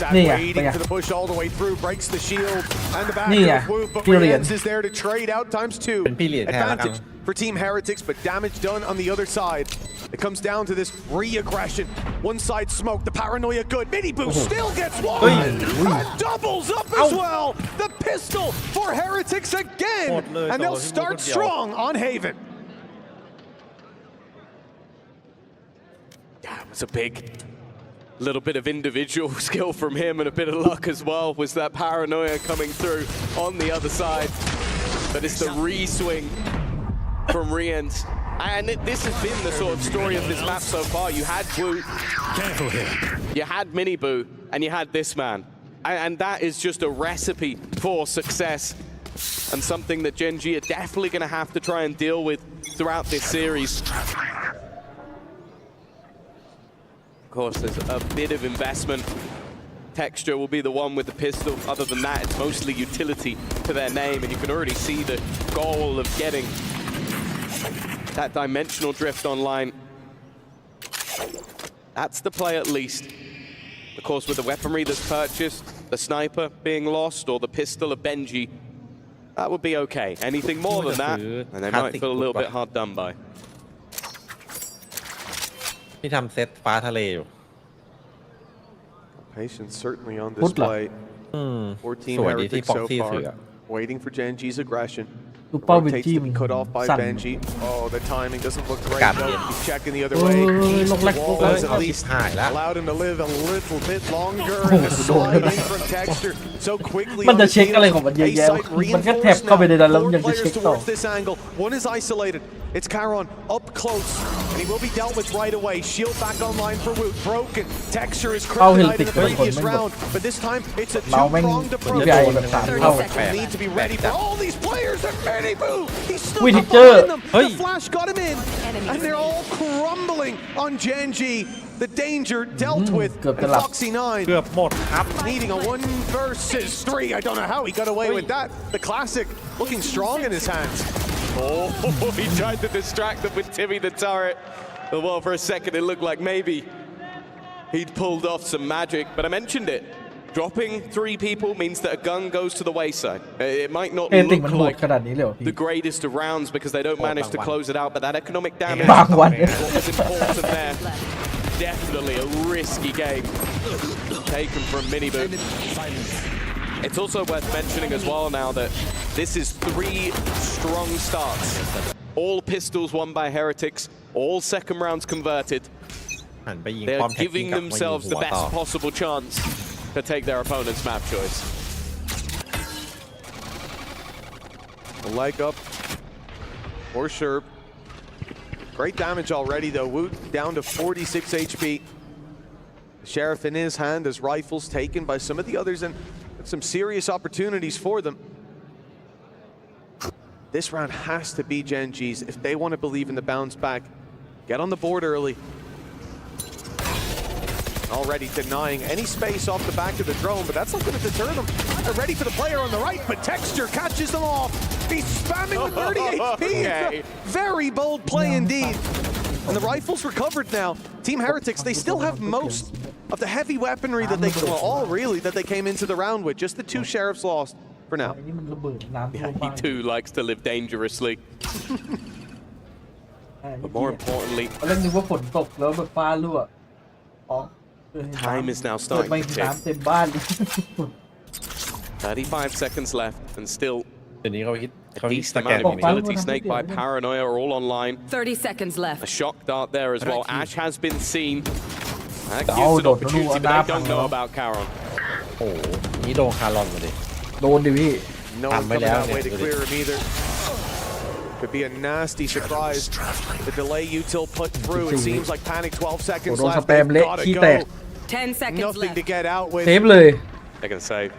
S15: sat waiting for the push all the way through, breaks the shield and the back of Woot, but Rienz is there to trade out ×2. Advantage for Team Heretics, but damage done on the other side. It comes down to this re-aggression. One side smoke, the paranoia good. Miniboo still gets one! And doubles up as well! The pistol for Heretics again! And they'll start strong on Haven.
S14: Yeah, it was a big little bit of individual skill from him and a bit of luck as well. Was that paranoia coming through on the other side? But it's the re-swing from Rienz. And this has been the sort of story of this map so far. You had Woot, careful here. You had Miniboo, and you had this man. And that is just a recipe for success and something that Gen G are definitely going to have to try and deal with throughout this series. Of course, there's a bit of investment. Texture will be the one with the pistol. Other than that, it's mostly utility to their name, and you can already see the goal of getting that dimensional drift online. That's the play at least. Of course, with the weaponry that's purchased, the sniper being lost, or the pistol of Benji, that would be okay. Anything more than that, and they might feel a little bit hard done by.
S2: ที่ทำเซตฟ้าทะเลอยู่
S15: Patience certainly on display for Team Heretics so far. Waiting for Gen G's aggression. Rotates to be cut off by Benji. Oh, the timing doesn't look great. He's checking the other way. Walls at least allowed him to live a little bit longer. And the slide in from Texture so quickly.
S1: มันจะเช็คอะไรของมันเยอะแยะมันก็แท็บเข้าไปในนั้นแล้วมันยังจะเช็คต่อ
S15: this angle. One is isolated. It's Charon up close, and he will be dealt with right away. Shield back online for Woot. Broken. Texture is kryptonite in the previous round, but this time it's a two-pronged approach. Need to be ready for all these players. And Miniboo, he stood up behind them. The flash got him in, and they're all crumbling on Gen G. The danger dealt with. And Foxy9 needing a 1 versus 3. I don't know how he got away with that. The classic looking strong in his hands.
S14: Oh, he tried to distract them with Timmy the turret. Well, for a second it looked like maybe he'd pulled off some magic, but I mentioned it. Dropping 3 people means that a gun goes to the wayside. It might not look like the greatest of rounds because they don't manage to close it out, but that economic damage what was important there. Definitely a risky game taken from Miniboo. It's also worth mentioning as well now that this is 3 strong starts. All pistols won by Heretics, all second rounds converted. They're giving themselves the best possible chance to take their opponent's map choice.
S15: A leg up, for sure. Great damage already though. Woot down to 46 HP. The Sheriff in his hand as rifles taken by some of the others and some serious opportunities for them. This round has to be Gen G's if they want to believe in the bounce back. Get on the board early. Already denying any space off the back of the drone, but that's not going to deter them. They're ready for the player on the right, but Texture catches them off. He's spamming with 30 HP.
S14: Okay.
S15: Very bold play indeed. And the rifle's recovered now. Team Heretics, they still have most of the heavy weaponry that they, well, all really, that they came into the round with. Just the 2 Sheriffs lost for now.
S14: Yeah, he too likes to live dangerously. But more importantly, time is now starting to tick. 35 seconds left and still
S2: เดี๋ยวนี้เขาคิด
S14: a decent amount of utility. Snake by Paranoia are all online.
S13: 30 seconds left.
S14: A shock dart there as well. Ash has been seen. That gives an opportunity, but they don't know about Caron.
S2: โอ้โหนี่โดนคารอนมาดิ
S1: โดนดิพี่
S15: No one coming that way to clear him either. Could be a nasty surprise. The delay util put through. It seems like panic. 12 seconds left. They've gotta go.
S13: 10 seconds
S15: Nothing
S13: left.
S15: to get out with.
S1: เซฟเลย
S14: They're going to save.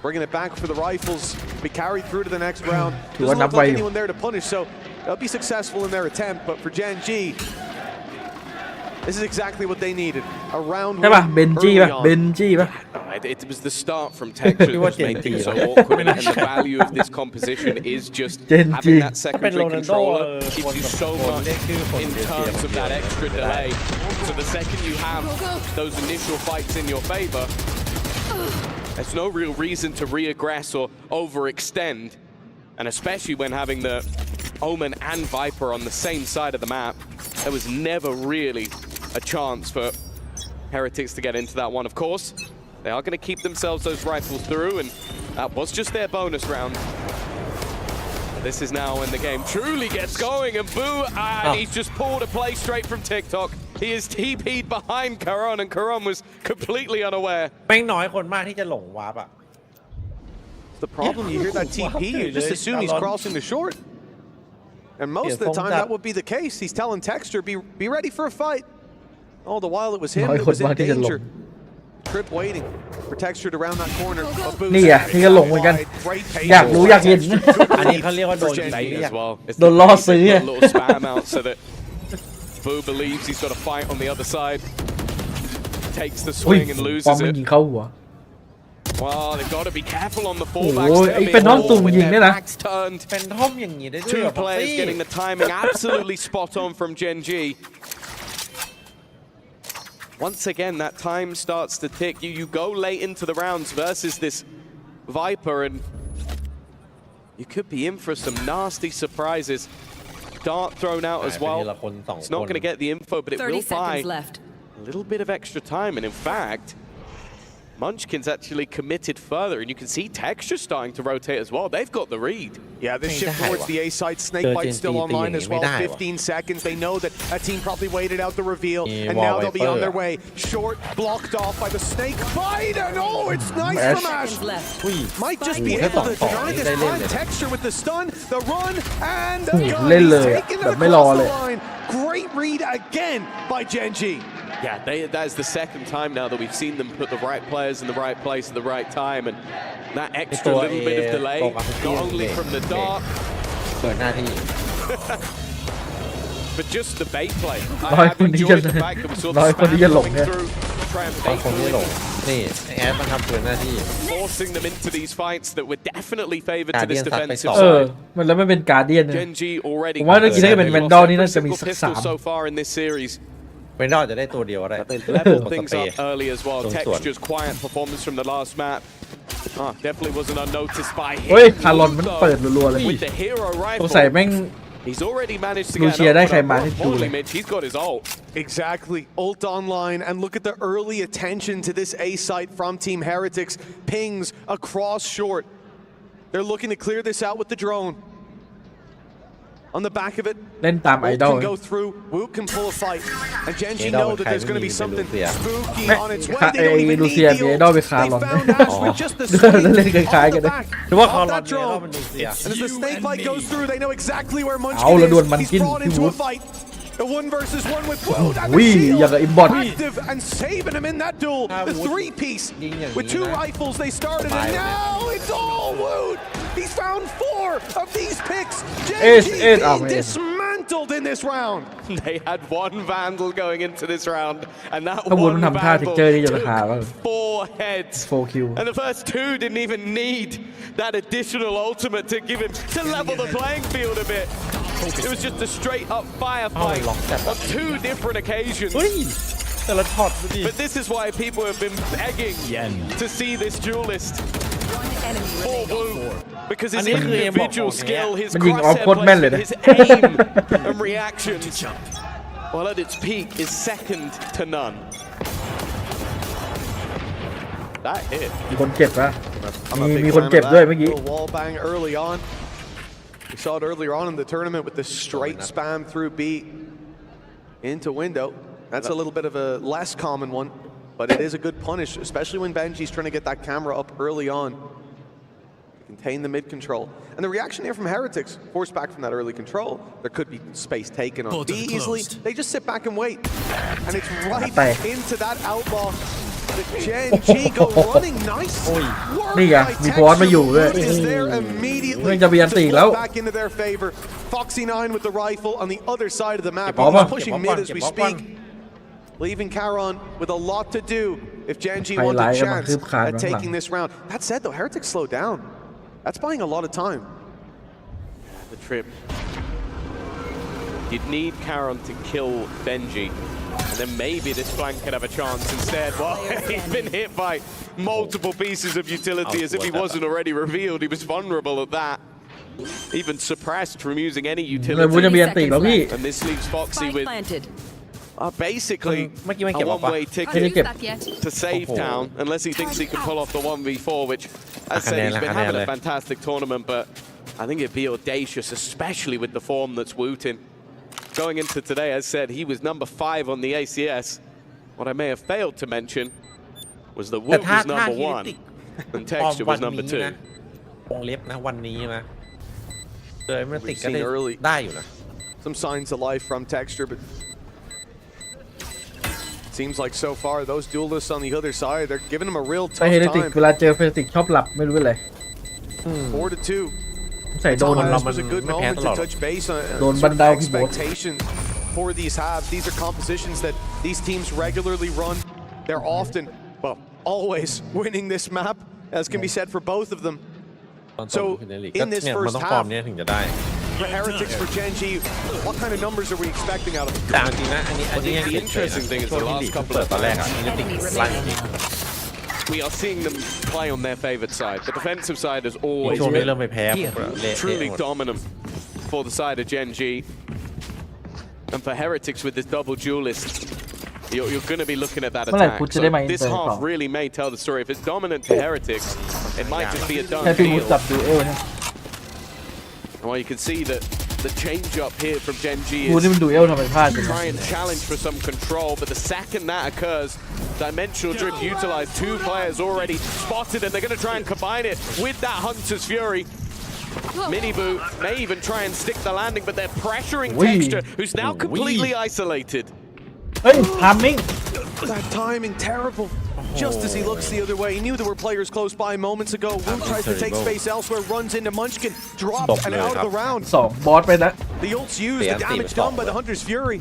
S15: Bringing it back for the rifles. Be carried through to the next round.
S1: ถือว่า
S15: Doesn't
S1: นับ
S15: look
S1: ไว
S15: like
S1: อยู่
S15: anyone there to punish, so they'll be successful in their attempt. But for Gen G, this is exactly what they needed. A round
S1: ใช่ป่ะ
S15: win
S1: เบนจี้
S15: early
S1: ป่ะ เบ
S15: on.
S1: นจี้ป่ะ
S14: It was the start from Texture that was making it so awkward, and the value of this composition is just having that secondary controller gives you so much in terms of that extra delay. So the second you have those initial fights in your favor, there's no real reason to reaggress or overextend, and especially when having the Omen and Viper on the same side of the map, there was never really a chance for Heretics to get into that one. Of course, they are going to keep themselves those rifles through, and that was just their bonus round. This is now when the game truly gets going, and Boo, and he's just pulled a play straight from TikTok. He is TP'd behind Caron, and Caron was completely unaware.
S2: แม่งน้อยคนมากที่จะหลงวาร์ปอ่ะ
S15: The problem, you hear that TP, you just assume he's crossing the short. And most of the time that would be the case. He's telling Texture, be ready for a fight. All the while it was him that was in danger. Trip waiting for Texture to round that corner.
S1: นี่อ่ะนี่ก็หลงเหมือนกัน อยากรู้อยากเห็น
S2: อันนี้เขาเรียกว่าโดนไหลเรียก
S1: โดนล่อซื้อ
S14: A little spam out so that Boo believes he's got a fight on the other side. Takes the
S1: อุ้ย
S14: swing and
S1: ปอม
S14: loses
S1: มัน
S14: it.
S1: ยิงเข้าหัว
S14: Well, they've got to be careful on the
S1: โอ้โห
S14: fallbacks.
S1: ไอ้เป็นน้องตุ่มยิงเนี่ยนะ
S14: Backs turned.
S2: เป็นท่อมอย่างนี้ได้ด้วย
S14: Two players getting the timing absolutely spot on from Gen G. Once again, that time starts to tick. You go late into the rounds versus this Viper, and you could be in for some nasty surprises. Dart thrown out as well. It's not going to get the info, but it will buy a little bit of extra time. And in fact, Munchkin's actually committed further, and you can see Texture starting to rotate as well. They've got the read.
S15: Yeah, this shift towards the A side. Snakebite still online as well. 15 seconds. They know that a team probably waited out the reveal, and now they'll be on their way. Short blocked off by the Snakebite, and oh, it's nice from Ash. Might just be able to deny this time. Texture with the stun, the run, and the gun. He's taking it across the line. Great read again by Gen G.
S14: Yeah, that is the second time now that we've seen them put the right players in the right place at the right time, and that extra little bit of delay, not only from the dart,
S2: เปิดหน้าที่
S14: but just the bait play.
S1: น้อย
S14: I
S1: คน
S14: have
S1: ที่จะ
S14: enjoyed the fact that we saw
S1: น้อย
S14: the
S1: คนที่จะ
S14: spam
S1: หลง
S14: coming
S1: เนี่ย
S14: through, try and
S2: บาง
S14: bait
S2: คนที่หลง
S14: them
S2: นี่แอดมันทำเปิดหน้าที่
S14: forcing them into these fights that were definitely favored to this
S2: Guardian ซัดไป
S14: defensive
S2: สอง
S14: side.
S1: มันแล้วไม่เป็นการเดียน
S14: Gen G already
S1: ผมว่าเมื่อกี้ถ้าเป็นแวนดอลนี่น่าจะมี
S14: single
S1: สัก
S14: pistol
S1: 3
S14: so far in this series.
S2: ไม่นอกจะได้ตัวเดียวอะไร
S14: But they leveled things up early as well. Texture's quiet performance from the last map. Definitely wasn't unnoticed by him.
S1: เฮ้ยคารอนมันเปิดรัวๆเลย
S14: With the hero
S1: สงสัย
S14: rifle,
S1: แม่ง
S14: he's already managed to
S1: ลู
S14: get
S1: เชียได้
S14: an
S1: ใคร
S14: open
S1: มา
S14: up.
S1: ให้ดูเลย
S14: Mitch, he's got his ult.
S15: Exactly. Ult online, and look at the early attention to this A site from Team Heretics. Pings across short. They're looking to clear this out with the drone. On the back of it,
S1: เล่นตามไอ
S15: Woot
S1: ดอล
S15: can go through. Woot can pull a fight, and Gen G know that there's going to be something spooky on its way. They don't even need the ult. They found Ash with just the swing on the back of that drone. And as the snake fight goes through, they know exactly where Munchkin is. He's brought into a fight. A 1 versus 1 with Wood and
S1: วิ่
S15: the
S1: ง
S15: shield
S1: อย่างกับอิมบอท
S15: active and saving him in that duel. The 3-piece with 2 rifles they started and now it's all Wood. He's found 4 of these picks. JG being dismantled in this round.
S14: They had 1 Vandal going into this round, and that
S1: ถ้าวุ้น
S14: 1
S1: มันทำท่า
S14: Vandal
S1: ทิกเจอร์นี่จะราคา
S14: took 4 heads.
S1: 4 คิว
S14: And the first 2 didn't even need that additional ultimate to give him to level the playing field a bit. It was just a straight up firefight on 2 different occasions.
S2: แต่ละช็อตดูดิ
S14: But this is why people have been begging to see this duelist for Wu. Because his individual skill, his crosshair placement, his aim and reactions, while at its peak, is second to none. That hit.
S1: มีคนเจ็บนะมีคนเจ็บด้วยเมื่อกี้
S15: Wall bang early on. We saw it earlier on in the tournament with the straight spam through B into window. That's a little bit of a less common one, but it is a good punish, especially when Benji's trying to get that camera up early on. Contain the mid control. And the reaction here from Heretics, forced back from that early control. There could be space taken on B easily. They just sit back and wait. And it's right into that outlaw. The Gen G go running nice.
S1: นี่ไงมีพอสมาอยู่ด้วยมันจะเบียนตีแล้ว
S15: back into their favor. Foxy 9 with the rifle on the other side of the map. He's pushing mid as we speak. Leaving Charon with a lot to do if Gen G wants a chance at taking this round. That said though, Heretics slow down. That's buying a lot of time.
S14: The trip. You'd need Charon to kill Benji. And then maybe this flank could have a chance. Instead, well, he's been hit by multiple pieces of utility as if he wasn't already revealed. He was vulnerable at that. Even suppressed from using any utility. And this leaves Foxy with basically a one-way ticket to save town, unless he thinks he can pull off the 1v4, which, as I said, he's been having a fantastic tournament, but I think it'd be audacious, especially with the form that's Wootin. Going into today, as said, he was number 5 on the ACS. What I may have failed to mention was that Woot was number 1 and Texture was number 2.
S2: วงเล็บนะวันนี้นะเลยมันติดก็ได้อยู่นะ
S15: Some signs of life from Texture, but seems like so far those duelists on the other side, they're giving him a real tough time.
S1: เวลาเจอเฟติกชอบหลับไม่รู้เป็นไร
S15: 4-2.
S1: ใส่โดน
S15: This was a good moment to touch base on expectations for these halves. These are compositions that these teams regularly run. They're often, well, always winning this map, as can be said for both of them. So in this first half, for Heretics, for Gen G, what kind of numbers are we expecting out of them?
S14: The interesting thing is the last couple of times we are seeing them play on their favored side. The defensive side has always been truly dominant for the side of Gen G. And for Heretics with this double duelist, you're going to be looking at that attack. So this half really may tell the story. If it's dominant to Heretics, it might just be a done deal. Well, you can see that the change up here from Gen G is try and challenge for some control, but the second that occurs, Dimensional Drift utilized 2 players already spotted, and they're going to try and combine it with that Hunter's Fury. Miniboo may even try and stick the landing, but they're pressuring Texture, who's now completely isolated.
S15: That timing, terrible. Just as he looks the other way, he knew there were players close by moments ago. Wu tries to take space elsewhere, runs into Munchkin, drops and out of the round. The ult's used, the damage done by the Hunter's Fury.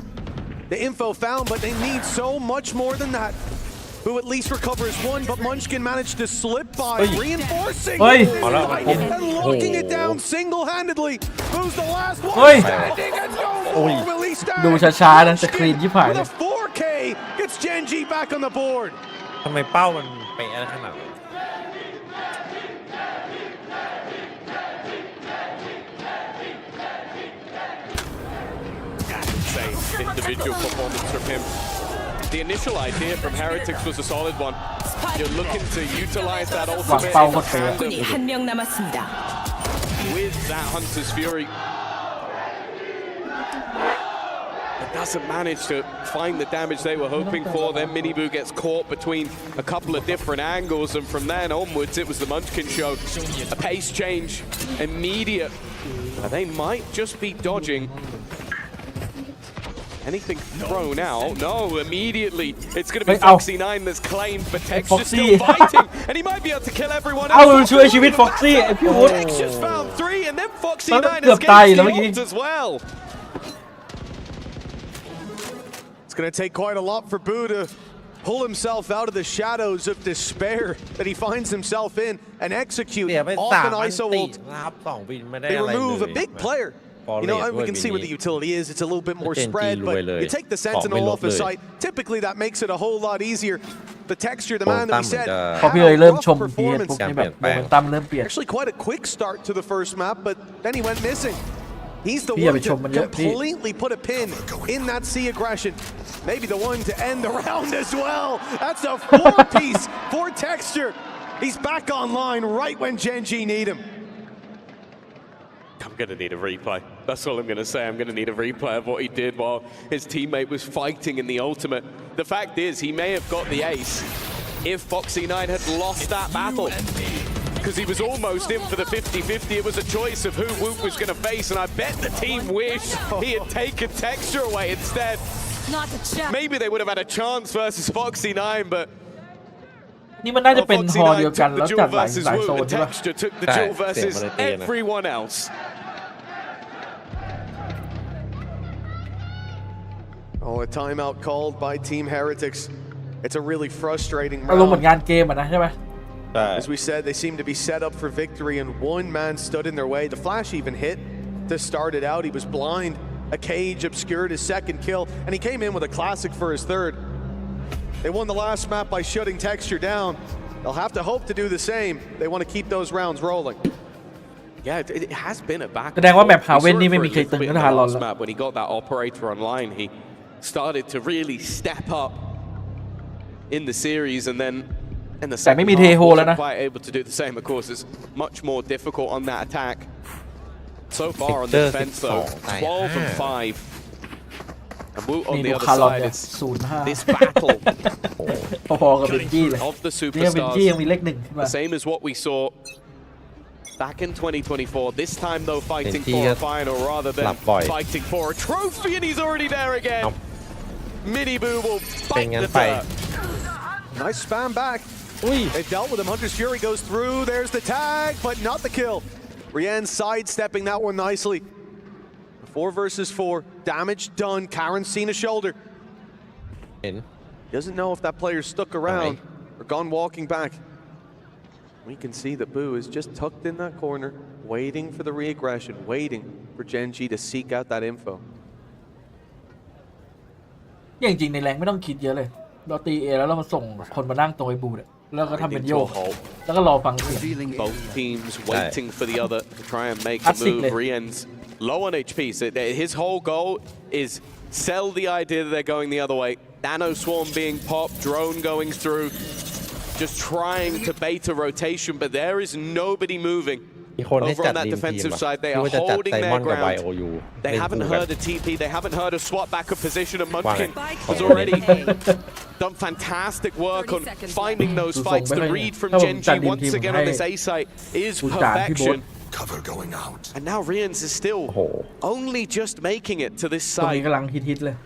S15: The info found, but they need so much more than that. Who at least recovers 1, but Munchkin managed to slip by, reinforcing and locking it down single-handedly. Who's the last one? Standing and no more will he stand. With a 4K, gets Gen G back on the board.
S2: ทำไมเป้ามันเป๊ะขนาดนั้น
S14: Insane individual performance from him. The initial idea from Heretics was a solid one. You're looking to utilize that ultimate with that Hunter's Fury. Doesn't manage to find the damage they were hoping for. Then Miniboo gets caught between a couple of different angles, and from then onwards it was the Munchkin show. A pace change, immediate. They might just be dodging Anything thrown out? No, immediately. It's going to be Foxy9 that's claimed, but Texture's still fighting, and he might be able to kill everyone else.
S1: เอาช่วยชีวิต Foxy ไอ้พี่วุฒิ
S14: Texture's found 3, and then Foxy9 escapes the ult as well.
S15: It's going to take quite a lot for Boo to pull himself out of the shadows of despair that he finds himself in and execute off an ISO ult. They remove a big player. You know, we can see what the utility is. It's a little bit more spread, but you take the Sentinel off his sight. Typically, that makes it a whole lot easier. The texture, the man that we said,
S1: พอพี่เริ่มชม PS พวกนี้แบบโมเมนตัมเริ่มเปลี่ยน
S15: Actually, quite a quick start to the first map, but then he went missing. He's the one to completely put a pin in that C aggression. Maybe the one to end the round as well. That's a 4-piece for Texture. He's back online right when Gen.G need him.
S14: I'm going to need a replay. That's all I'm going to say. I'm going to need a replay of what he did while his teammate was fighting in the ultimate. The fact is, he may have got the ace if Foxy9 had lost that battle. Because he was almost in for the 50-50. It was a choice of who Woot was going to face, and I bet the team wished he had taken Texture away instead. Maybe they would have had a chance versus Foxy9, but
S1: นี่มันน่าจะเป็นฮอเดียวกันแล้วจัดหลายโซนใช่ปะ
S14: Texture took the duel versus everyone else.
S15: Oh, a timeout called by Team Heretics. It's a really frustrating
S1: อารมณ์เหมือน
S15: round.
S1: งานเกมอ่ะนะใช่ไหม
S15: As we said, they seem to be set up for victory, and one man stood in their way. The flash even hit to start it out. He was blind. A cage obscured his second kill, and he came in with a classic for his third. They won the last map by shutting Texture down. They'll have to hope to do the same. They want to keep those rounds rolling.
S14: Yeah, it has been a back.
S1: แสดงว่าแมปฮาเว่นนี่ไม่มีใครตึงก็ทานรอนแล้ว
S14: When he got that operator online, he started to really step up in the series, and then in the second half, he wasn't quite able to do the same. Of course, it's much more difficult on that attack. So far on the defense, though, 12 and 5. And Woot on the other side, it's this battle
S1: พอๆกับเบนจี้เลย
S14: of the
S1: นี่เบนจี้ยังมีเลข 1 ขึ้นมา
S14: the same as what we saw back in 2024. This time, though, fighting for a final rather than fighting for a trophy, and he's already there again. Mini Boo will bite the dirt.
S15: Nice spam back. They've dealt with him. Hunter's Fury goes through. There's the tag, but not the kill. Rian sidestepping that one nicely. 4 versus 4. Damage done. Karen's seen a shoulder. Doesn't know if that player's stuck around or gone walking back. We can see that Boo is just tucked in that corner, waiting for the re-aggression, waiting for Gen.G to seek out that info.
S1: จริงๆในแรงไม่ต้องคิดเยอะเลยเราตีเอแล้วเรามาส่งคนมานั่งตรงไอ้บูดแล้วก็ทำเป็นโยกแล้วก็รอฟังเสียง
S14: Both teams waiting for the other to try and make a move. Rian's low on HP, so his whole goal is sell the idea that they're going the other way. Nano Swarm being popped, drone going through, just trying to bait a rotation, but there is nobody moving. Over on that defensive side, they are holding their ground. They haven't heard a TP, they haven't heard a swap back of position, and Munchkin has already done fantastic work on finding those fights. The read from Gen.G once again on this A site is perfection.
S7: Cover going out.
S14: And now Rians is still only just making it to this
S1: ตรงนี้
S14: side.
S1: กำลังฮิตเลย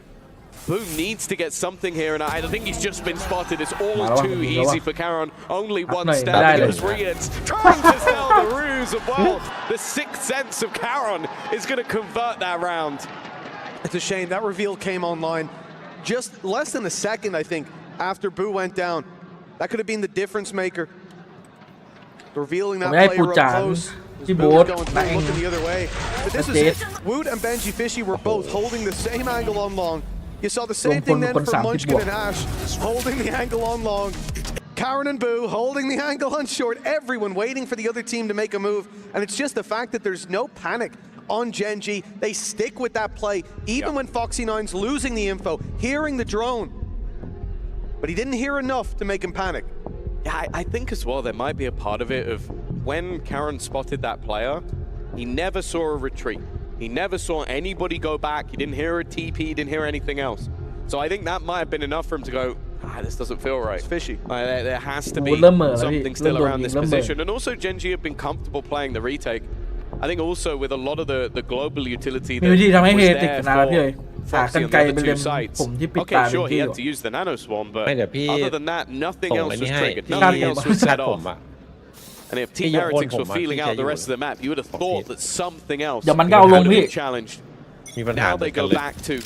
S14: Boom needs to get something here, and I think he's just been spotted. It's all too easy for Karon. Only one step because Rians trying to sell the ruse of, well, the sixth sense of Karon is going to convert that round.
S15: It's a shame that reveal came online just less than a second, I think, after Boo went down. That could have been the difference maker. Revealing that player up close. Boo going through, looking the other way. But this is it. Woot and Benji Fishy were both holding the same angle on long. You saw the same thing then for Munchkin and Ash, holding the angle on long. Karon and Boo holding the angle on short. Everyone waiting for the other team to make a move. And it's just the fact that there's no panic on Gen.G. They stick with that play, even when Foxy9's losing the info, hearing the drone. But he didn't hear enough to make him panic.
S14: Yeah, I think as well there might be a part of it of when Karon spotted that player, he never saw a retreat. He never saw anybody go back. He didn't hear a TP, he didn't hear anything else. So I think that might have been enough for him to go, this doesn't feel right.
S15: It's fishy.
S14: There has to be something still around this position. And also Gen.G have been comfortable playing the retake. I think also with a lot of the global utility that was there Foxy on the other two sides. Okay, sure, he had to use the nano swarm, but other than that, nothing else was triggered. Nothing else was set off. And if Team Heretics were feeling out the rest of the map, you would have thought that something else had been challenged. Now they go back to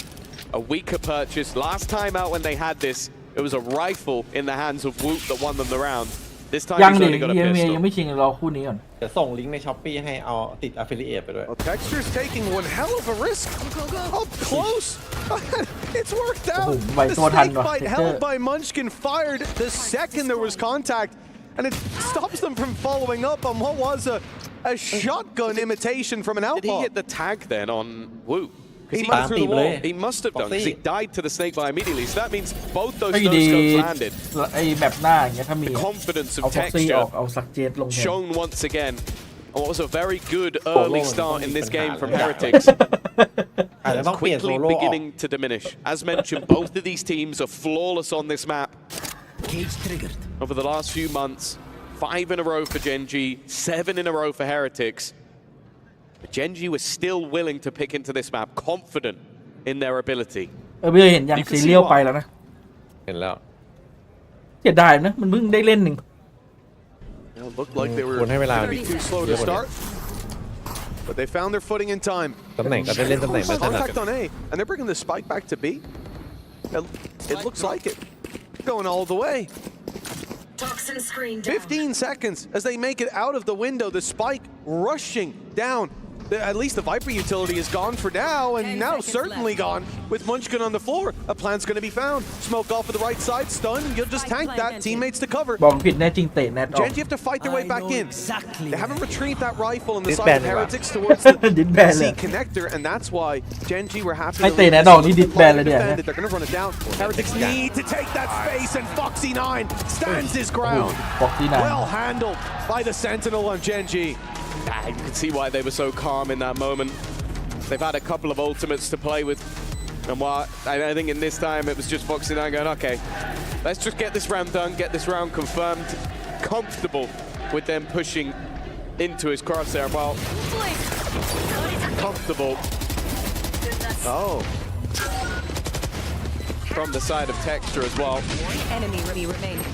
S14: a weaker purchase. Last time out when they had this, it was a rifle in the hands of Woot that won them the round. This time he's only got a pistol.
S1: ยังไม่ชิงรอคู่นี้ก่อน
S2: เดี๋ยวส่งลิงก์ใน Shopee ให้เอาติด affiliate ไปด้วย
S15: Well, Texture's taking one hell of a risk. Up close. It's worked out. The snake bite held by Munchkin fired the second there was contact, and it stops them from following up on what was a shotgun imitation from an outlaw.
S14: Did he hit the tag then on Woot? He went through the wall. He must have done because he died to the snake bite immediately. So that means both those no-scopes landed.
S1: ไอ้แบบหน้าอย่างเงี้ยถ้ามี
S14: The confidence of
S1: เอา
S14: Texture
S1: เอาซักเจตลง
S14: shown once again. What was a very good early start in this game from Heretics. Quickly beginning to diminish. As mentioned, both of these teams are flawless on this map. Over the last few months, 5 in a row for Gen G, 7 in a row for Heretics. But Gen G was still willing to pick into this map, confident in their ability.
S1: พี่เห็นยังซีเรียลไปแล้วนะ
S2: เห็นแล้ว
S1: เสียดายนะมันเพิ่งได้เล่นหนึ่ง
S15: It looked like they were maybe too slow to start, but they found their footing in time.
S2: ตำแหน่งก็ได้เล่นตำแหน่งไม่ถนัด
S15: Contact on A, and they're bringing the spike back to B. It looks like it. Going all the way. 15 seconds as they make it out of the window. The spike rushing down. At least the Viper utility is gone for now, and now certainly gone with Munchkin on the floor. A plan's going to be found. Smoke off of the right side, stun. You'll just tank that. Teammates to cover.
S1: บอกผิดแน่จริงเตะแนทออก
S15: Gen G have to fight their way back in. They haven't retrieved that rifle on the side of Heretics towards the C connector, and that's why Gen G were happy to leave this. They're going to run it down. Heretics need to take that space, and Foxy9 stands his ground. Well handled by the Sentinel on Gen G.
S14: You can see why they were so calm in that moment. They've had a couple of ultimates to play with. And while I think in this time it was just Foxy9 going, okay, let's just get this round done, get this round confirmed. Comfortable with them pushing into his crosshair. Well, comfortable. Oh. From the side of Texture as well.
S13: Enemy remaining.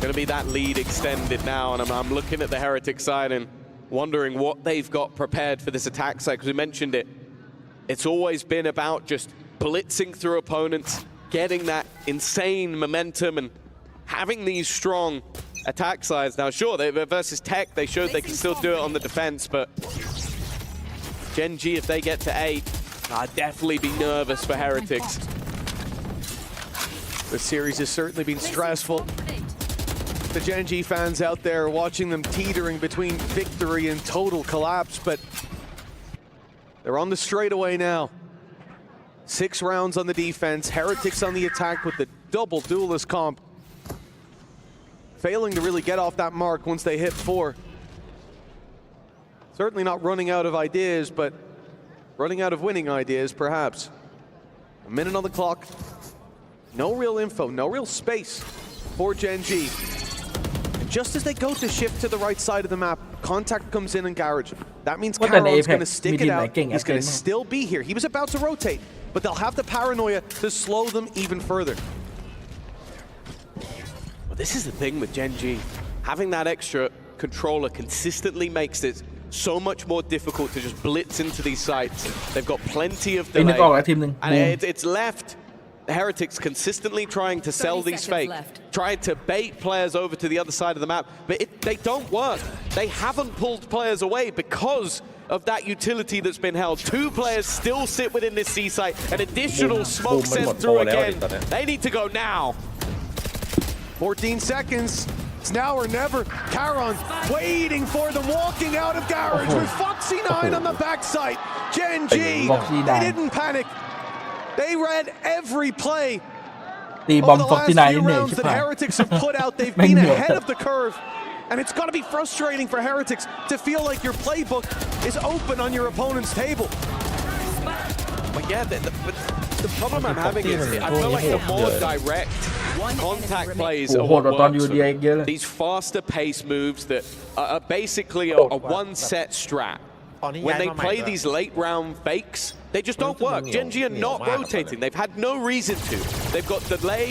S14: Going to be that lead extended now, and I'm looking at the Heretic side and wondering what they've got prepared for this attack side, because we mentioned it. It's always been about just blitzing through opponents, getting that insane momentum, and having these strong attack sides. Now, sure, versus Tech, they showed they can still do it on the defense, but Gen G, if they get to 8, I'd definitely be nervous for Heretics.
S15: This series has certainly been stressful. The Gen G fans out there watching them teetering between victory and total collapse, but they're on the straightaway now. 6 rounds on the defense, Heretics on the attack with the double duelist comp. Failing to really get off that mark once they hit 4. Certainly not running out of ideas, but running out of winning ideas, perhaps. A minute on the clock. No real info, no real space for Gen G. Just as they go to shift to the right side of the map, contact comes in garage. That means Caron's going to stick it out. He's going to still be here. He was about to rotate, but they'll have the paranoia to slow them even further.
S14: Well, this is the thing with Gen G. Having that extra controller consistently makes it so much more difficult to just blitz into these sites. They've got plenty of delay. And it's left Heretics consistently trying to sell these fake, trying to bait players over to the other side of the map, but they don't work. They haven't pulled players away because of that utility that's been held. 2 players still sit within this C site. An additional smoke sent through again. They need to go now.
S15: 14 seconds. It's now or never. Caron waiting for them, walking out of garage with Foxy9 on the backside. Gen G, they didn't panic. They read every play. Over the last few rounds that Heretics have put out, they've been ahead of the curve. And it's got to be frustrating for Heretics to feel like your playbook is open on your opponent's table.
S14: But yeah, the problem I'm having is I feel like the more direct contact plays are what works. These faster pace moves that are basically a one-set strat. when they play these late round fakes, they just don't work. Gen.G are not rotating. They've had no reason to. They've got delay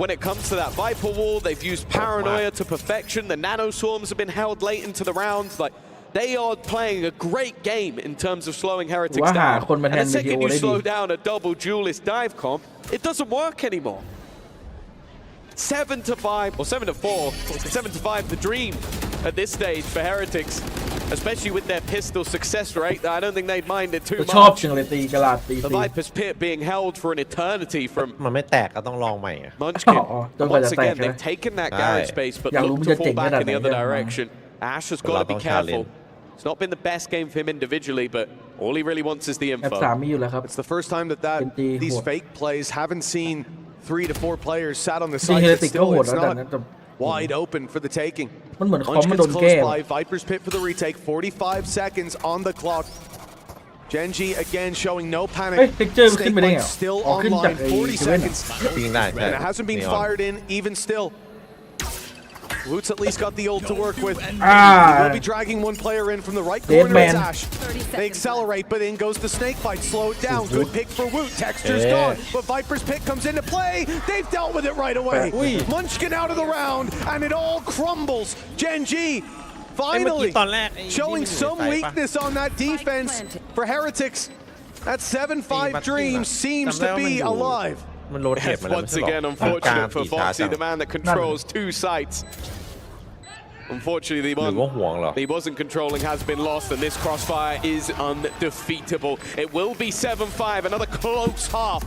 S14: when it comes to that Viper wall. They've used paranoia to perfection. The nano swarms have been held late into the rounds. Like, they are playing a great game in terms of slowing Heretics down. And the second you slow down a double duelist dive comp, it doesn't work anymore. 7-5 or 7-4, 7-5 the dream at this stage for Heretics, especially with their pistol success rate. I don't think they'd mind it too much.
S1: ชอบจังเลยตีกระลาดตี
S14: The Viper's Pit being held for an eternity from
S2: มันไม่แตกก็ต้องลองใหม่
S14: Munchkin. Once again, they've taken that garage space, but look to fall back in the other direction. Ash has got to be careful. It's not been the best game for him individually, but all he really wants is the info.
S15: It's the first time that these fake plays haven't seen 3 to 4 players sat on the side, but still it's not wide open for the taking.
S1: มันเหมือนคอมมัน
S15: Munchkin's
S1: โดนแก้
S15: close by. Viper's Pit for the retake. 45 seconds on the clock. Gen.G again showing no panic. Snake Bite still online. 40 seconds. And it hasn't been fired in even still. Woot's at least got the ult to work with. He will be dragging one player in from the right corner. It's Ash. They accelerate, but in goes the Snake Bite. Slow it down. Good pick for Woot. Texture's gone, but Viper's Pick comes into play. They've dealt with it right away. Munchkin out of the round, and it all crumbles. Gen.G finally showing some weakness on that defense for Heretics. That 7-5 dream seems to be alive.
S14: Yes, once again, unfortunate for Foxy, the man that controls 2 sites. Unfortunately, the one he wasn't controlling has been lost, and this crossfire is undefeatable. It will be 7-5, another close half,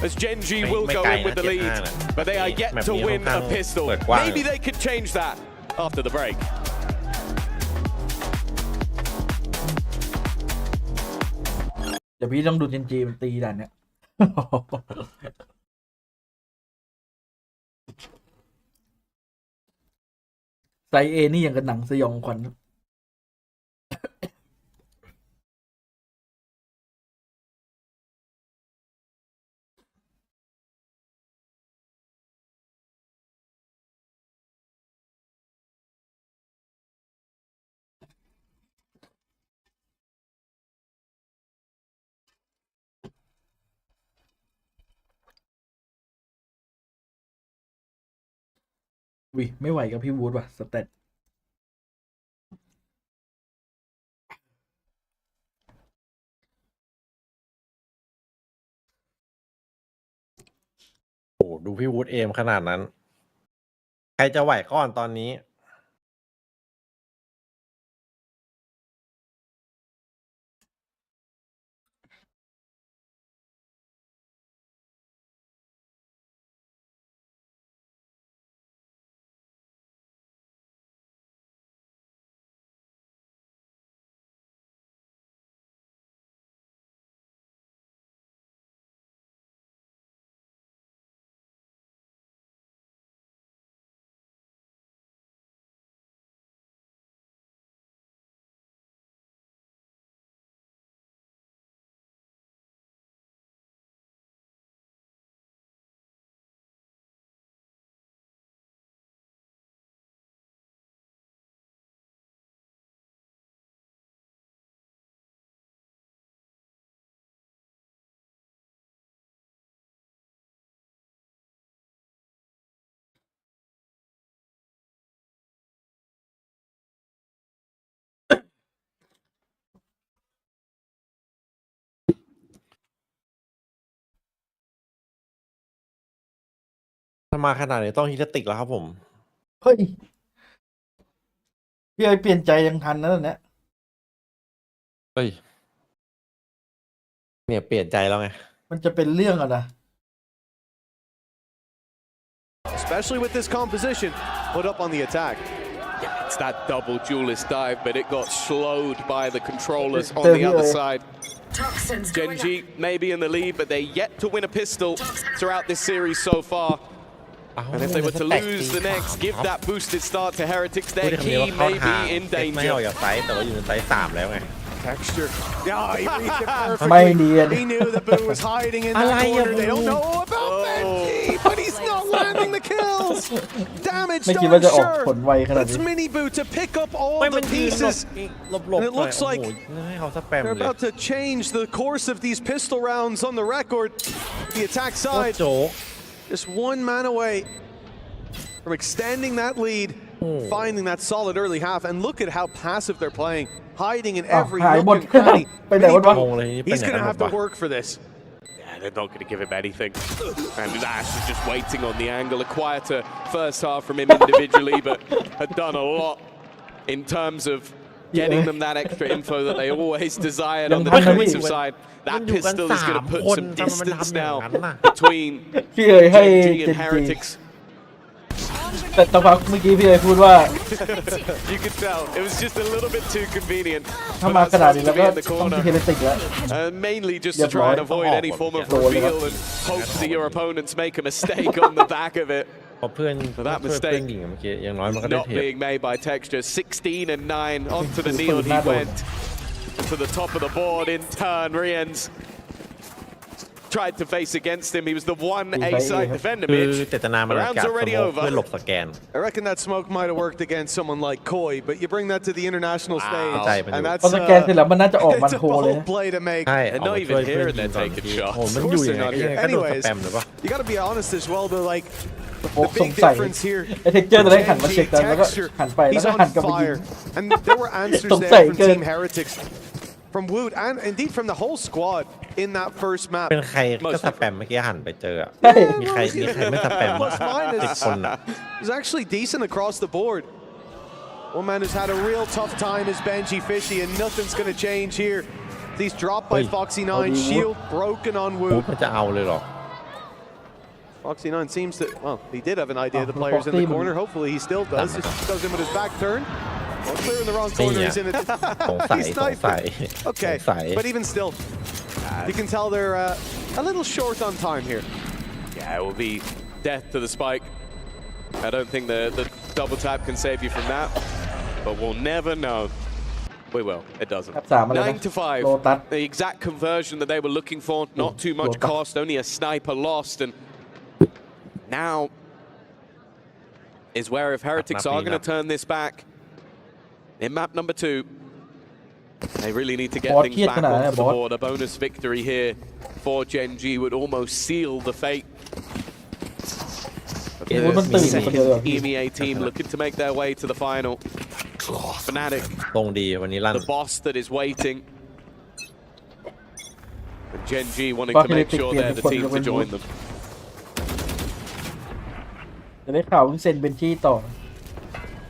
S14: as Gen.G will go in with the lead, but they are yet to win a pistol. Maybe they could change that after the break.
S1: เดี๋ยวพี่ต้องดูGen.Gมันตีด่านเนี้ย ไซเอนี่อย่างกับหนังสยองขวัญ วิไม่ไหวกับพี่วูดว่ะสเตต
S2: โอ้ดูพี่วูดเอมขนาดนั้น ใครจะไหวก่อนตอนนี้ถ้ามาขนาดนี้ต้องฮิตติกแล้วครับผม
S1: เฮ้ยพี่ไอเปลี่ยนใจยังทันนะตอนเนี้ย
S2: เฮ้ยเนี่ยเปลี่ยนใจแล้วไง
S1: มันจะเป็นเรื่องอ่ะนะ
S15: Especially with this composition put up on the attack.
S14: Yeah, it's that double duelist dive, but it got slowed by the controllers on the other side. Gen.G may be in the lead, but they're yet to win a pistol throughout this series so far. And if they were to lose the next, give that boosted start to Heretics, their key may be in
S2: ไม่ออก
S14: danger.
S2: จากไซส์แต่ว่าอยู่ในไซส์3แล้วไง
S15: Texture. Yeah, he reads it perfectly. He knew that Boo was hiding in that corner. They don't know about FNC, but he's not landing the kill. kills. Damage
S1: ไม่คิดว่า
S15: not
S1: จะออกผ
S15: sure.
S1: ลไวขนาด
S15: It's
S1: นี้
S15: Mini Boo to pick up all
S2: ไม่
S15: the
S2: มันยืนหลบ
S15: pieces.
S2: หลบ
S15: And it
S2: หน่อย
S15: looks
S2: โอ้
S15: like
S2: โหให้เขาสแปม
S15: they're
S2: เลย
S15: about to change the course of these pistol rounds on the record. The attack
S2: โคตร
S15: side
S2: โจ๊ก
S15: just one man away from extending that lead, finding that solid early half. And look at how passive they're playing, hiding in every
S1: หายหมด
S15: nook and cranny.
S1: ไปไหนวะ
S2: งงเลยนี่เป็น
S15: He's
S2: อย่าง
S15: going
S2: นั้
S15: to
S2: น
S15: have to
S2: วะ
S15: work for this.
S14: Yeah, they're not going to give him anything. And Ash is just waiting on the angle. A quieter first half from him individually, but had done a lot in terms of getting them that extra info that they always desired on the defensive side. That pistol is going to put some distance now between
S1: พี่เอ๋ยให้
S14: Genji
S1: เจ
S14: and
S1: นจี
S14: Heretics.
S1: แต่ตอนพักเมื่อกี้พี่เอ๋ยพูดว่า
S14: You could tell it was just a little bit too convenient.
S1: ถ้ามาขนาดนี้แล้วก็ต้องเทเลติกแล้ว
S14: Mainly just to try and avoid any form of reveal and hope that your opponents make a mistake on the back of it.
S2: พอเพื่อน
S14: That
S2: เพื่อน
S14: mistake
S2: ยิงเมื่อกี้อย่างน้อยมันก็ได้
S14: not
S2: เทป
S14: being made by Texture. 16 and 9 onto the neon he went to the top of the board in turn. Riens tried to face against him. He was the one A-side defender.
S2: คือ
S14: Mitch.
S2: เจตนามัน
S14: Round's
S2: กัดส
S14: already
S2: โมก
S14: over.
S2: เพื่อหลบสแกน
S15: I reckon that smoke might have worked against someone like Koi, but you bring that to the international stage, and
S1: พ
S15: that's
S1: อสแกนเสร็จแล้วมันน่าจะออกมัน
S15: it's a
S1: โฮเลย
S15: bold
S1: นะ
S15: play to make.
S2: ใช่
S14: And
S2: ออก
S14: not
S2: มา
S14: even
S2: ช่วยเพื่อน
S14: hearing
S2: ยิง
S14: they're
S2: ก่อน
S14: taking
S2: ที
S14: shots.
S2: โอ้มัน
S15: Of
S2: อยู่
S15: course
S2: ยัง
S15: they're
S2: ไง
S15: not
S2: ก็
S15: here.
S2: โดนส
S15: Anyways,
S2: แปมหรือเปล่า
S15: you got to be honest as well. They're like
S1: โอ้
S15: the
S1: สง
S15: big
S1: สัย
S15: difference here.
S1: ไอเทคเจอร์ตอนแรกหันมาเช็คกันแล้วก็
S15: Texture,
S1: หันไปแล้ว
S15: he's
S1: ก็
S15: on
S1: หันกลับมายิง
S15: fire, and there were answers
S1: สงสัย
S15: there from
S1: เกิน
S15: Team Heretics, from Woot, and indeed from the whole squad in that first map.
S2: เป็นใครก็สแปมเมื่อกี้หันไปเจออะ
S1: ใช่
S2: มีใครไม่สแปม
S15: Plus
S2: 10
S15: minus
S2: คนอะ
S15: is actually decent across the board. One man who's had a real tough time is Benji Fishy, and nothing's going to change here. He's dropped by Foxy 9, shield broken on
S2: ปุ๊บ
S15: Woot.
S2: มันจะเอาเลยเหรอ
S15: Foxy 9 seems to, well, he did have an idea of the players in the corner. Hopefully he still does. Just goes in with his back turn. Well, clear in the wrong corner. He's in it.
S2: สงสัย
S15: He's
S2: สงสัย
S15: sniping. Okay,
S2: สงสัย
S15: but even still, you can tell they're a little short on time here.
S14: Yeah, it will be death to the spike. I don't think the double tap can save you from that, but we'll never know. We will. It doesn't. 9 to 5.
S1: โลตัส
S14: The exact conversion that they were looking for. Not too much cost. Only a sniper lost, and now is where if Heretics are going to turn this back in map number 2, they really need to get things back onto the board. A bonus victory here for Genji would almost seal the fate of the EMEA team looking to make their way to the final. Fnatic,
S2: ตรงดีวันนี้ลั่น
S14: the boss that is waiting. And Genji wanting to make sure they're the team to join them.
S1: จะได้ข่าวเพิ่งเซ็นเบนจี้ต่อ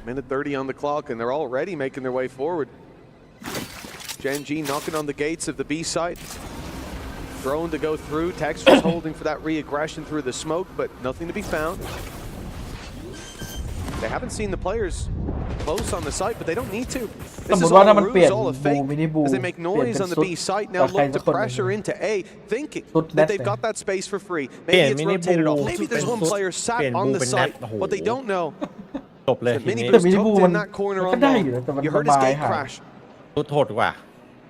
S15: Minute 30 on the clock, and they're already making their way forward. Genji knocking on the gates of the B site. Drone to go through. Texture's holding for that re-aggression through the smoke, but nothing to be found. They haven't seen the players close on the site, but they don't need to. This is all a ruse, all a fake, as they make noise on the B site. Now look to pressure into A, thinking that they've got that space for free. Maybe it's rotated off. Maybe there's one player sat on the site. What they don't know
S2: จบเลย
S15: is
S2: ทีนี้
S15: Mini Boo's tucked in that corner on long. You heard his gate crash.
S2: ทุโทษดีกว่า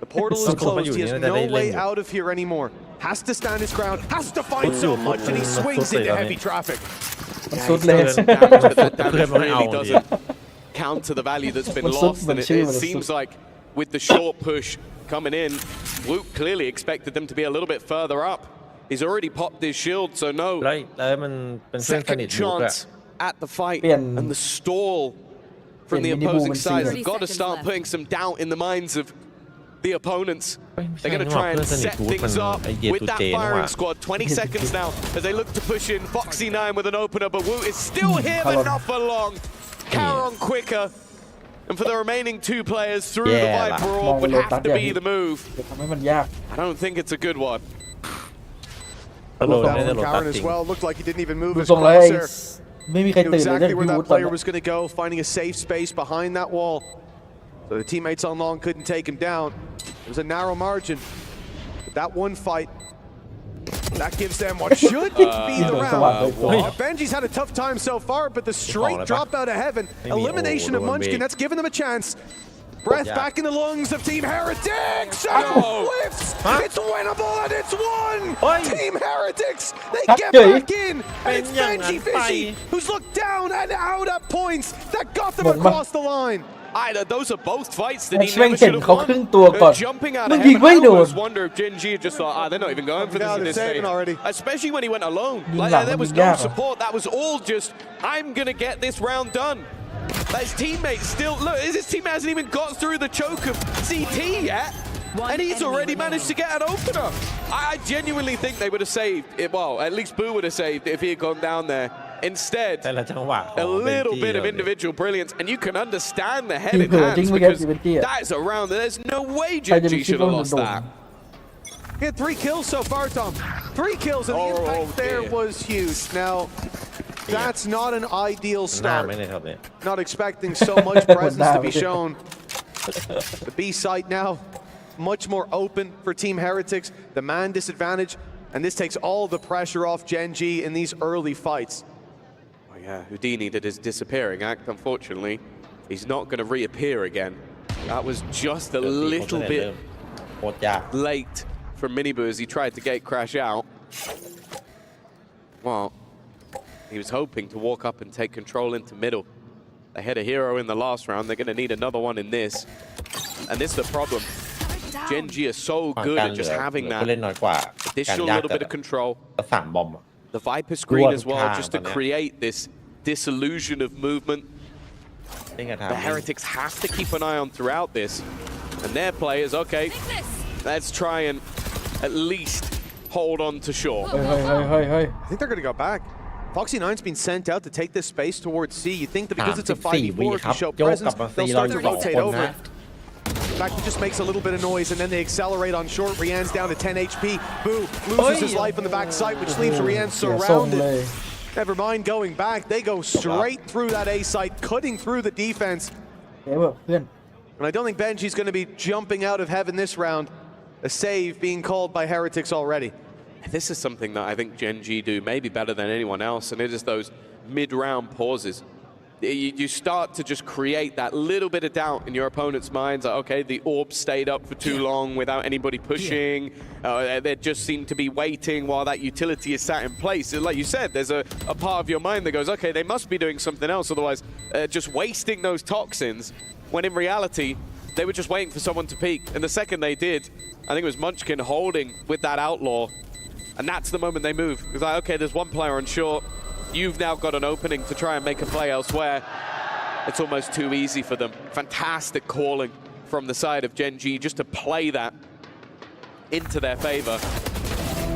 S15: The portal is closed. He has no way out of here anymore. Has to stand his ground. Has to find so much, and he swings into heavy traffic.
S1: สุดเลย
S14: That damage really doesn't counter the value that's been lost, and it seems like with the short push coming in, Luke clearly expected them to be a little bit further up. He's already popped his shield, so no
S2: แล้วมันเป็นเพื่อนสนิท
S14: second
S2: อยู่ด้วย
S14: chance at the fight, and the stall from the opposing side have got to start putting some doubt in the minds of the opponents. They're going to try and set things up with that firing squad. 20 seconds now as they look to push in. Foxy 9 with an opener, but Wu is still here, but not for long. Caron quicker. And for the remaining 2 players through the Viper Orb would have to be the move. I don't think it's a good one.
S15: Caron as well looked like he didn't even move his crosshair.
S1: ไม่มีใคร
S15: Knew
S1: ตื่นเลย
S15: exactly where
S1: พี่วู
S15: that
S1: ดตอน
S15: player
S1: นี้
S15: was going to go, finding a safe space behind that wall. So the teammates on long couldn't take him down. It was a narrow margin. But that one fight, that gives them what should be the round. Benji's had a tough time so far, but the straight drop out of heaven, elimination of Munchkin, that's given them a chance. Breath back in the lungs of Team Heretics. Whiffs. It's winnable and it's won. Team Heretics. They get back in. And it's Benji Fishy who's looked down and out at points that got them across the line.
S14: Those are both fights that he
S1: แม่ง
S14: never
S1: เห็น
S14: should have
S1: เขาครึ่งตัวก่อน
S14: won. Jumping out
S1: มึ
S14: of
S1: งยิง
S14: heaven,
S1: ไม่
S14: I
S1: โดน
S14: almost wonder if Gen G just thought, they're not even going for this in this phase. Especially when he went alone. Like, there was no support. That was all just, I'm gonna get this round done. But his teammate still, look, his teammate hasn't even got through the choke of CT yet. And he's already managed to get an opener. I genuinely think they would have saved it. Well, at least Boo would have saved if he had gone down there. Instead, a little bit of individual brilliance, and you can understand the head in hands because that is a round that there's no way Gen G should have lost that.
S15: He had 3 kills so far, Tom. 3 kills, and the impact there was huge. Now, that's not an ideal start. Not expecting so much presence to be shown. The B site now much more open for Team Heretics. The man disadvantage, and this takes all the pressure off Gen G in these early fights.
S14: Yeah, Houdini did his disappearing act. Unfortunately, he's not going to reappear again. That was just a little bit late from Miniboo as he tried to gate crash out. Well, he was hoping to walk up and take control into middle. They had a hero in the last round. They're going to need another one in this. And this is the problem. Gen G are so good at just having that additional little bit of control. The Viper screen as well, just to create this disillusion of movement. The Heretics have to keep an eye on throughout this. And their players, okay, let's try and at least hold on to shore.
S15: I think they're going to go back. Foxy 9's been sent out to take this space towards C. You think that because it's a 5v4, if you show presence, they'll start to rotate over it. In fact, he just makes a little bit of noise, and then they accelerate on short. Rian's down to 10 HP. Boo loses his life on the back side, which leaves Rian surrounded. Never mind going back. They go straight through that A site, cutting through the defense. And I don't think Benji's going to be jumping out of heaven this round. A save being called by Heretics already.
S14: This is something that I think Gen G do maybe better than anyone else, and it is those mid-round pauses. You start to just create that little bit of doubt in your opponent's minds. Like, okay, the orb stayed up for too long without anybody pushing. They just seem to be waiting while that utility is sat in place. Like you said, there's a part of your mind that goes, okay, they must be doing something else, otherwise just wasting those toxins, when in reality, they were just waiting for someone to peek. And the second they did, I think it was Munchkin holding with that Outlaw, and that's the moment they move. It's like, okay, there's one player on short. You've now got an opening to try and make a play elsewhere. It's almost too easy for them. Fantastic calling from the side of Gen G just to play that into their favor.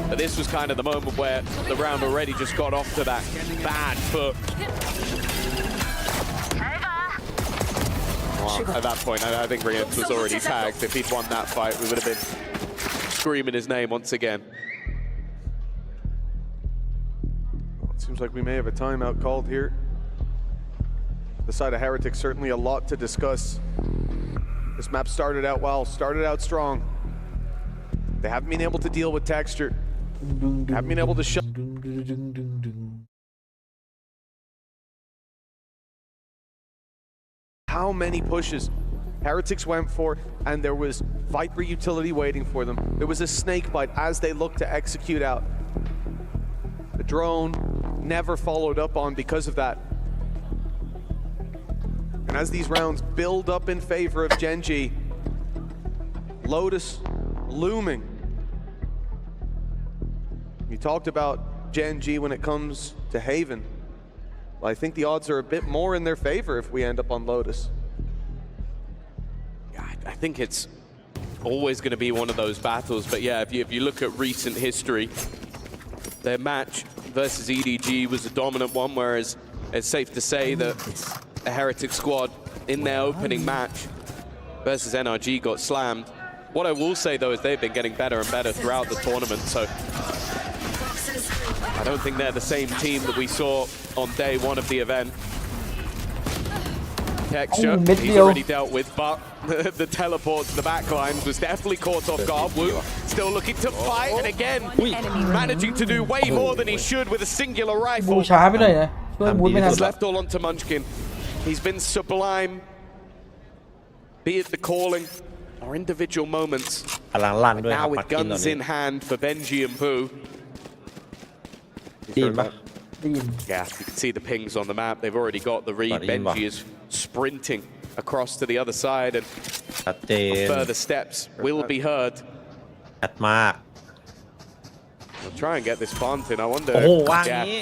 S14: But this was kind of the moment where the round already just got off to that bad foot. Well, at that point, I think Rian was already tagged. If he'd won that fight, we would have been screaming his name once again.
S15: Seems like we may have a timeout called here. The side of Heretics, certainly a lot to discuss. This map started out well, started out strong. They haven't been able to deal with texture. Haven't been able to show. How many pushes Heretics went for, and there was Viper utility waiting for them. There was a snake bite as they looked to execute out. The drone never followed up on because of that. And as these rounds build up in favor of Gen G, Lotus looming. You talked about Gen G when it comes to Haven. Well, I think the odds are a bit more in their favor if we end up on Lotus.
S14: Yeah, I think it's always going to be one of those battles. But yeah, if you look at recent history, their match versus EDG was a dominant one, whereas it's safe to say that the Heretic squad in their opening match versus NRG got slammed. What I will say though is they've been getting better and better throughout the tournament, so I don't think they're the same team that we saw on day one of the event. Texture, he's already dealt with, but the teleport to the backlines was definitely caught off guard. Wu still looking to fight, and again, managing to do way more than he should with a singular rifle. He's left all onto Munchkin. He's been sublime. be it the calling or individual moments.
S2: กำลังลั่นด้วยครับ
S14: Now
S2: ปั
S14: with
S2: กกินตอน
S14: guns
S2: นี้
S14: in hand for Benji and Boo.
S2: ได้ยินปะ
S1: ได้ยิน
S14: Yeah, you can see the pings on the map. They've already got the read. Benji is sprinting across to the other side, and
S2: ชัดเจน
S14: further steps will be heard.
S2: ชัดมาก
S14: I'll try and get this planted. I wonder.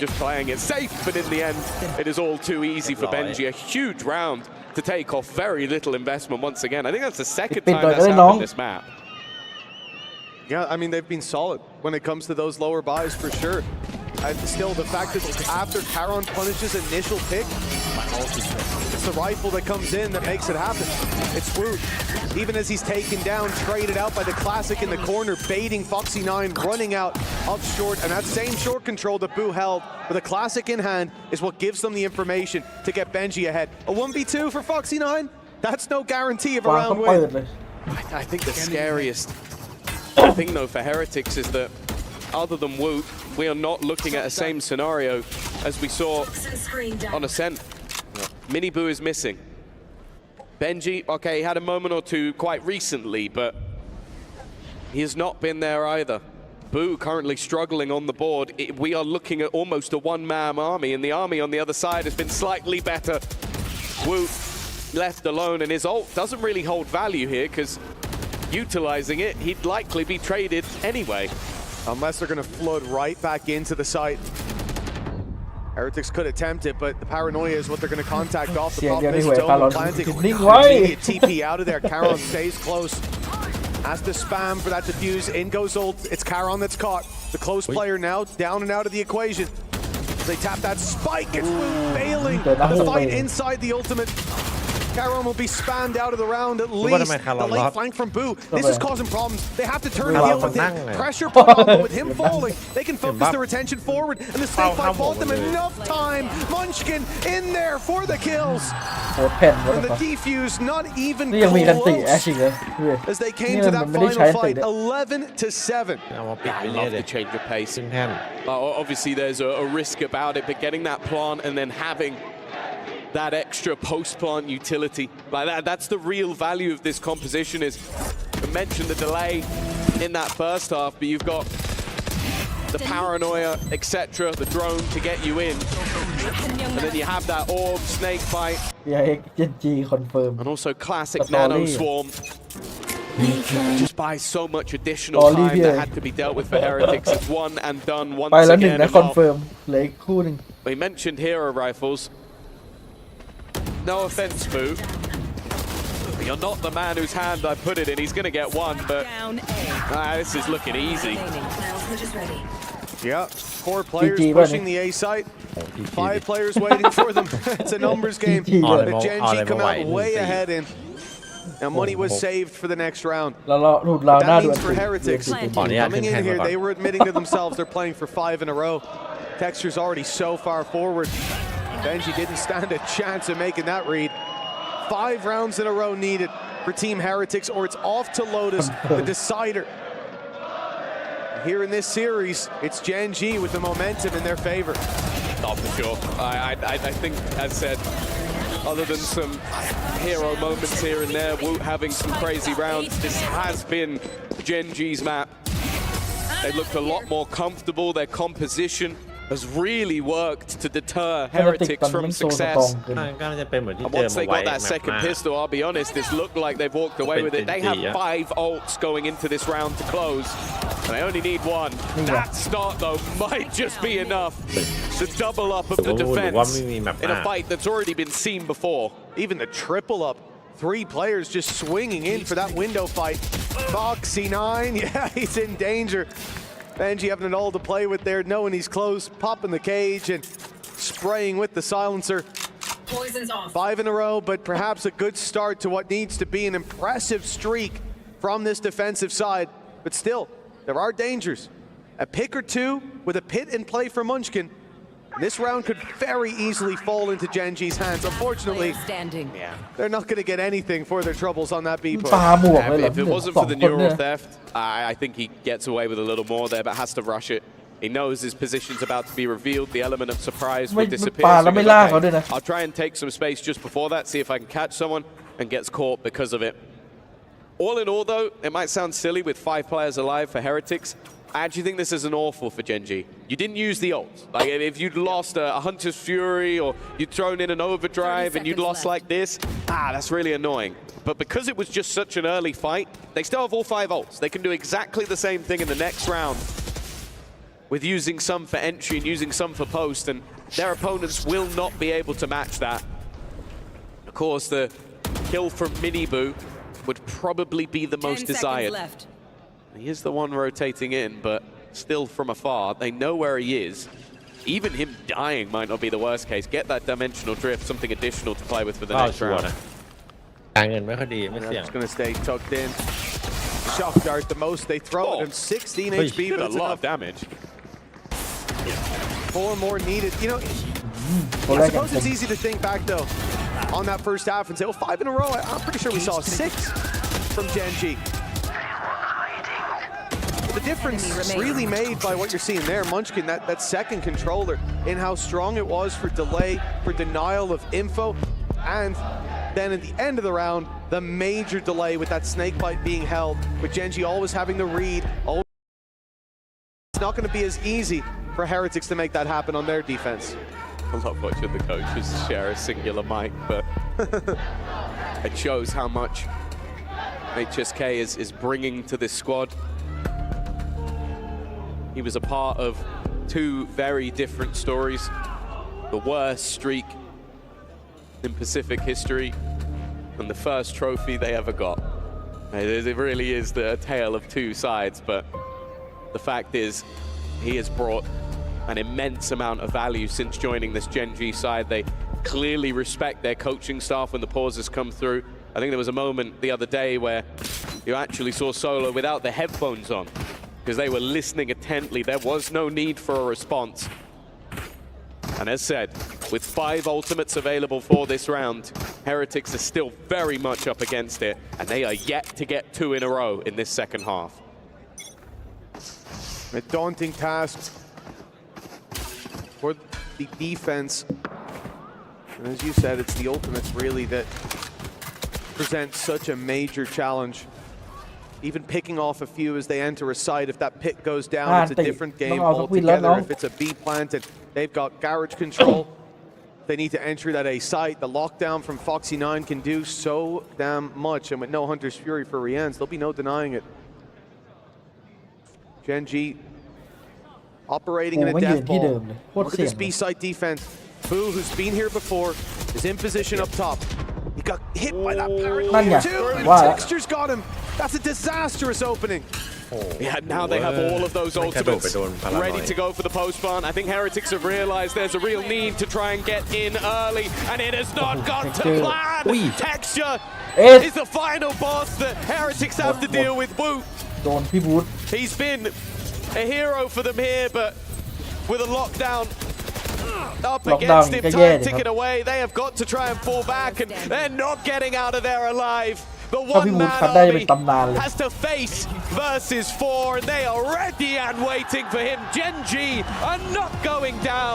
S14: Just playing it safe, but in the end, it is all too easy for Benji. A huge round to take off very little investment once again. I think that's the second time that's happened this map.
S15: Yeah, I mean, they've been solid when it comes to those lower buys for sure. And still, the fact that after Caron punishes initial pick, it's the rifle that comes in that makes it happen. It's Woot. Even as he's taken down, traded out by the Classic in the corner, baiting Foxy9, running out up short. And that same short control that Boo held with a Classic in hand is what gives them the information to get Benji ahead. A 1v2 for Foxy9? That's no guarantee of a round win.
S14: I think the scariest thing, though, for Heretics is that other than Woot, we are not looking at the same scenario as we saw on Ascent. Mini Boo is missing. Benji, okay, he had a moment or two quite recently, but he has not been there either. Boo currently struggling on the board. We are looking at almost a one-man army, and the army on the other side has been slightly better. Woot left alone, and his ult doesn't really hold value here, because utilizing it, he'd likely be traded anyway.
S15: Unless they're going to flood right back into the site. Heretics could attempt it, but the paranoia is what they're going to contact off. The problem is Dome planting. Immediate TP out of there. Caron stays close. Has to spam for that defuse. In goes ult. It's Caron that's caught. The close player now down and out of the equation. They tap that spike. It's failing the fight inside the ultimate. Caron will be spammed out of the round at least. The late flank from Boo. This is causing problems. They have to turn and deal with him. Pressure put on, but with him falling, they can focus their attention forward. And the snake fight bought them enough time. Munchkin in there for the kills. And the defuse not even close. As they came to that final fight, 11-7.
S14: I love the change of pace. Obviously, there's a risk about it, but getting that plant and then having that extra post-plant utility, like that's the real value of this composition. Is I mentioned the delay in that first half, but you've got the paranoia, etc., the drone to get you in, and then you have that orb snake fight.
S1: PRX confirm.
S14: And also classic nano swarm. Just by so much additional time that had to be dealt with for Heretics. It's one and done once again. We mentioned hero rifles. No offense, Boo. You're not the man whose hand I put it in. He's going to get one, but this is looking easy.
S15: Yeah, 4 players pushing the A site. 5 players waiting for them. It's a numbers game. But Gen G come out way ahead in. And money was saved for the next round. That means for Heretics, coming in here, they were admitting to themselves they're playing for 5 in a row. Texture's already so far forward. Benji didn't stand a chance of making that read. 5 rounds in a row needed for Team Heretics, or it's off to Lotus, the decider. Here in this series, it's Gen G with the momentum in their favor.
S14: Not for sure. I think, as said, other than some hero moments here and there, Woot having some crazy rounds, this has been Gen G's map. They looked a lot more comfortable. Their composition has really worked to deter Heretics from success. And once they got that second pistol, I'll be honest, this looked like they've walked away with it. They have 5 ults going into this round to close, and they only need 1. That start, though, might just be enough to double up of the defense in a fight that's already been seen before.
S15: Even the triple up. 3 players just swinging in for that window fight. Foxy9, yeah, he's in danger. Benji having it all to play with there, knowing he's close, popping the cage and spraying with the silencer.
S6: Poison's off.
S15: 5 in a row, but perhaps a good start to what needs to be an impressive streak from this defensive side. But still, there are dangers. A pick or 2 with a pit in play for Munchkin. This round could very easily fall into Gen G's hands. Unfortunately, they're not going to get anything for their troubles on that B point.
S14: If it wasn't for the neural theft, I think he gets away with a little more there, but has to rush it. He knows his position's about to be revealed. The element of surprise will disappear. So okay, I'll try and take some space just before that, see if I can catch someone. and gets caught because of it. All in all, though, it might sound silly with 5 players alive for Heretics. I actually think this is an awful for Gen G. You didn't use the ult. Like, if you'd lost a Hunter's Fury or you'd thrown in an Overdrive and you'd lost like this, that's really annoying. But because it was just such an early fight, they still have all 5 ults. They can do exactly the same thing in the next round with using some for entry and using some for post, and their opponents will not be able to match that. Of course, the kill from Miniboo would probably be the most desired.
S13: Left.
S14: He is the one rotating in, but still from afar. They know where he is. Even him dying might not be the worst case. Get that dimensional drift, something additional to play with for the next round.
S2: การเงินไม่ค่อยดีไม่เสี่ยง
S15: Just going to stay tucked in. Shock dart, the most they throw at him. 16 HP,
S14: Did
S15: but
S14: a
S15: it's
S14: lot
S15: enough.
S14: of damage.
S15: 4 more needed. You know, I suppose it's easy to think back though on that first half and say, well, 5 in a row. I'm pretty sure we saw 6 from Gen G. The difference really made by what you're seeing there, Munchkin, that second controller, and how strong it was for delay, for denial of info, and then at the end of the round, the major delay with that snake bite being held, with Gen G always having the read. It's not going to be as easy for Heretics to make that happen on their defense.
S14: I love watching the coaches share a singular mic, but it shows how much HSK is bringing to this squad. He was a part of 2 very different stories. The worst streak in Pacific history and the first trophy they ever got. It really is the tale of 2 sides, but the fact is he has brought an immense amount of value since joining this Gen G side. They clearly respect their coaching staff when the pauses come through. I think there was a moment the other day where you actually saw Solo without the headphones on, because they were listening intently. There was no need for a response. And as said, with 5 ultimates available for this round, Heretics are still very much up against it, and they are yet to get 2 in a row in this second half.
S15: A daunting task for the defense. And as you said, it's the ultimates really that present such a major challenge. Even picking off a few as they enter a site. If that pit goes down, it's a different game altogether. If it's a B planted, they've got garage control. They need to enter that A site. The lockdown from Foxy9 can do so damn much. And with no Hunter's Fury for Rians, there'll be no denying it. Gen G operating in a death ball. Look at this B site defense. Boo, who's been here before, is in position up top. He got hit by that parry too. Texture's got him. That's a disastrous opening.
S14: Yeah, now they have all of those ultimates ready to go for the post barn. I think Heretics have realized there's a real need to try and get in early, and it has not gone to plan. Texture is the final boss that Heretics have to deal with. Woo. He's been a hero for them here, but with a lockdown up against him, time ticking away, they have got to try and fall back, and they're not getting out of there alive. The one-man army has to face versus 4, and they are ready and waiting for him. Gen G are not going down.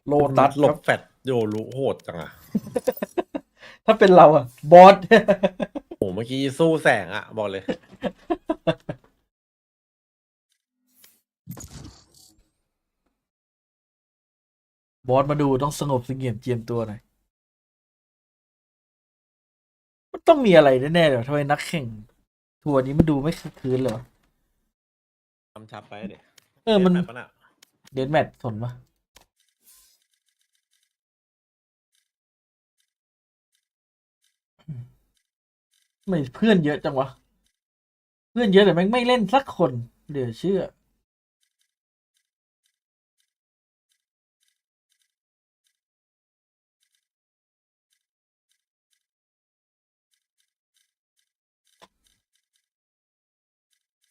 S2: โลตัสหลบแฟดโยรุโหดจังอะ
S1: ถ้าเป็นเราอะบอส
S2: โอ้เมื่อกี้สู้แสงอะบอกเลย
S1: บอสมาดูต้องสงบเสงี่ยมเจียมตัวหน่อยมันต้องมีอะไรแน่ๆเลยทำไมนักแข่งทัวร์นี้มันดูไม่คึกคืนเลยวะ
S2: ทำชับไปเดี๋ยว
S1: มันเดนแมทสนปะไม่เพื่อนเยอะจังวะเพื่อนเยอะแต่แม่งไม่เล่นสักคนเดี๋ยวเชื่อ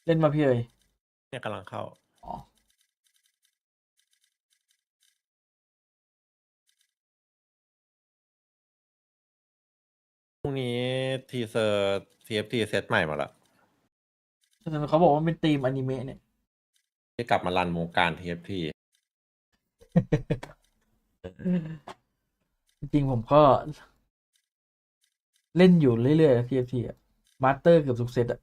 S1: เล่นมาพี่เอ๋ย
S2: เนี่ยกำลังเข้าพรุ่งนี้ทีเซอร์ TFT เซตใหม่มาแล้ว
S1: เขาบอกว่าเป็นธีมอนิเมะเนี่ย
S2: จะกลับมารันวงการ TFT
S1: จริงผมก็ เล่นอยู่เรื่อยๆ TFT อ่ะมาสเตอร์เกือบทุกเซตอ่ะ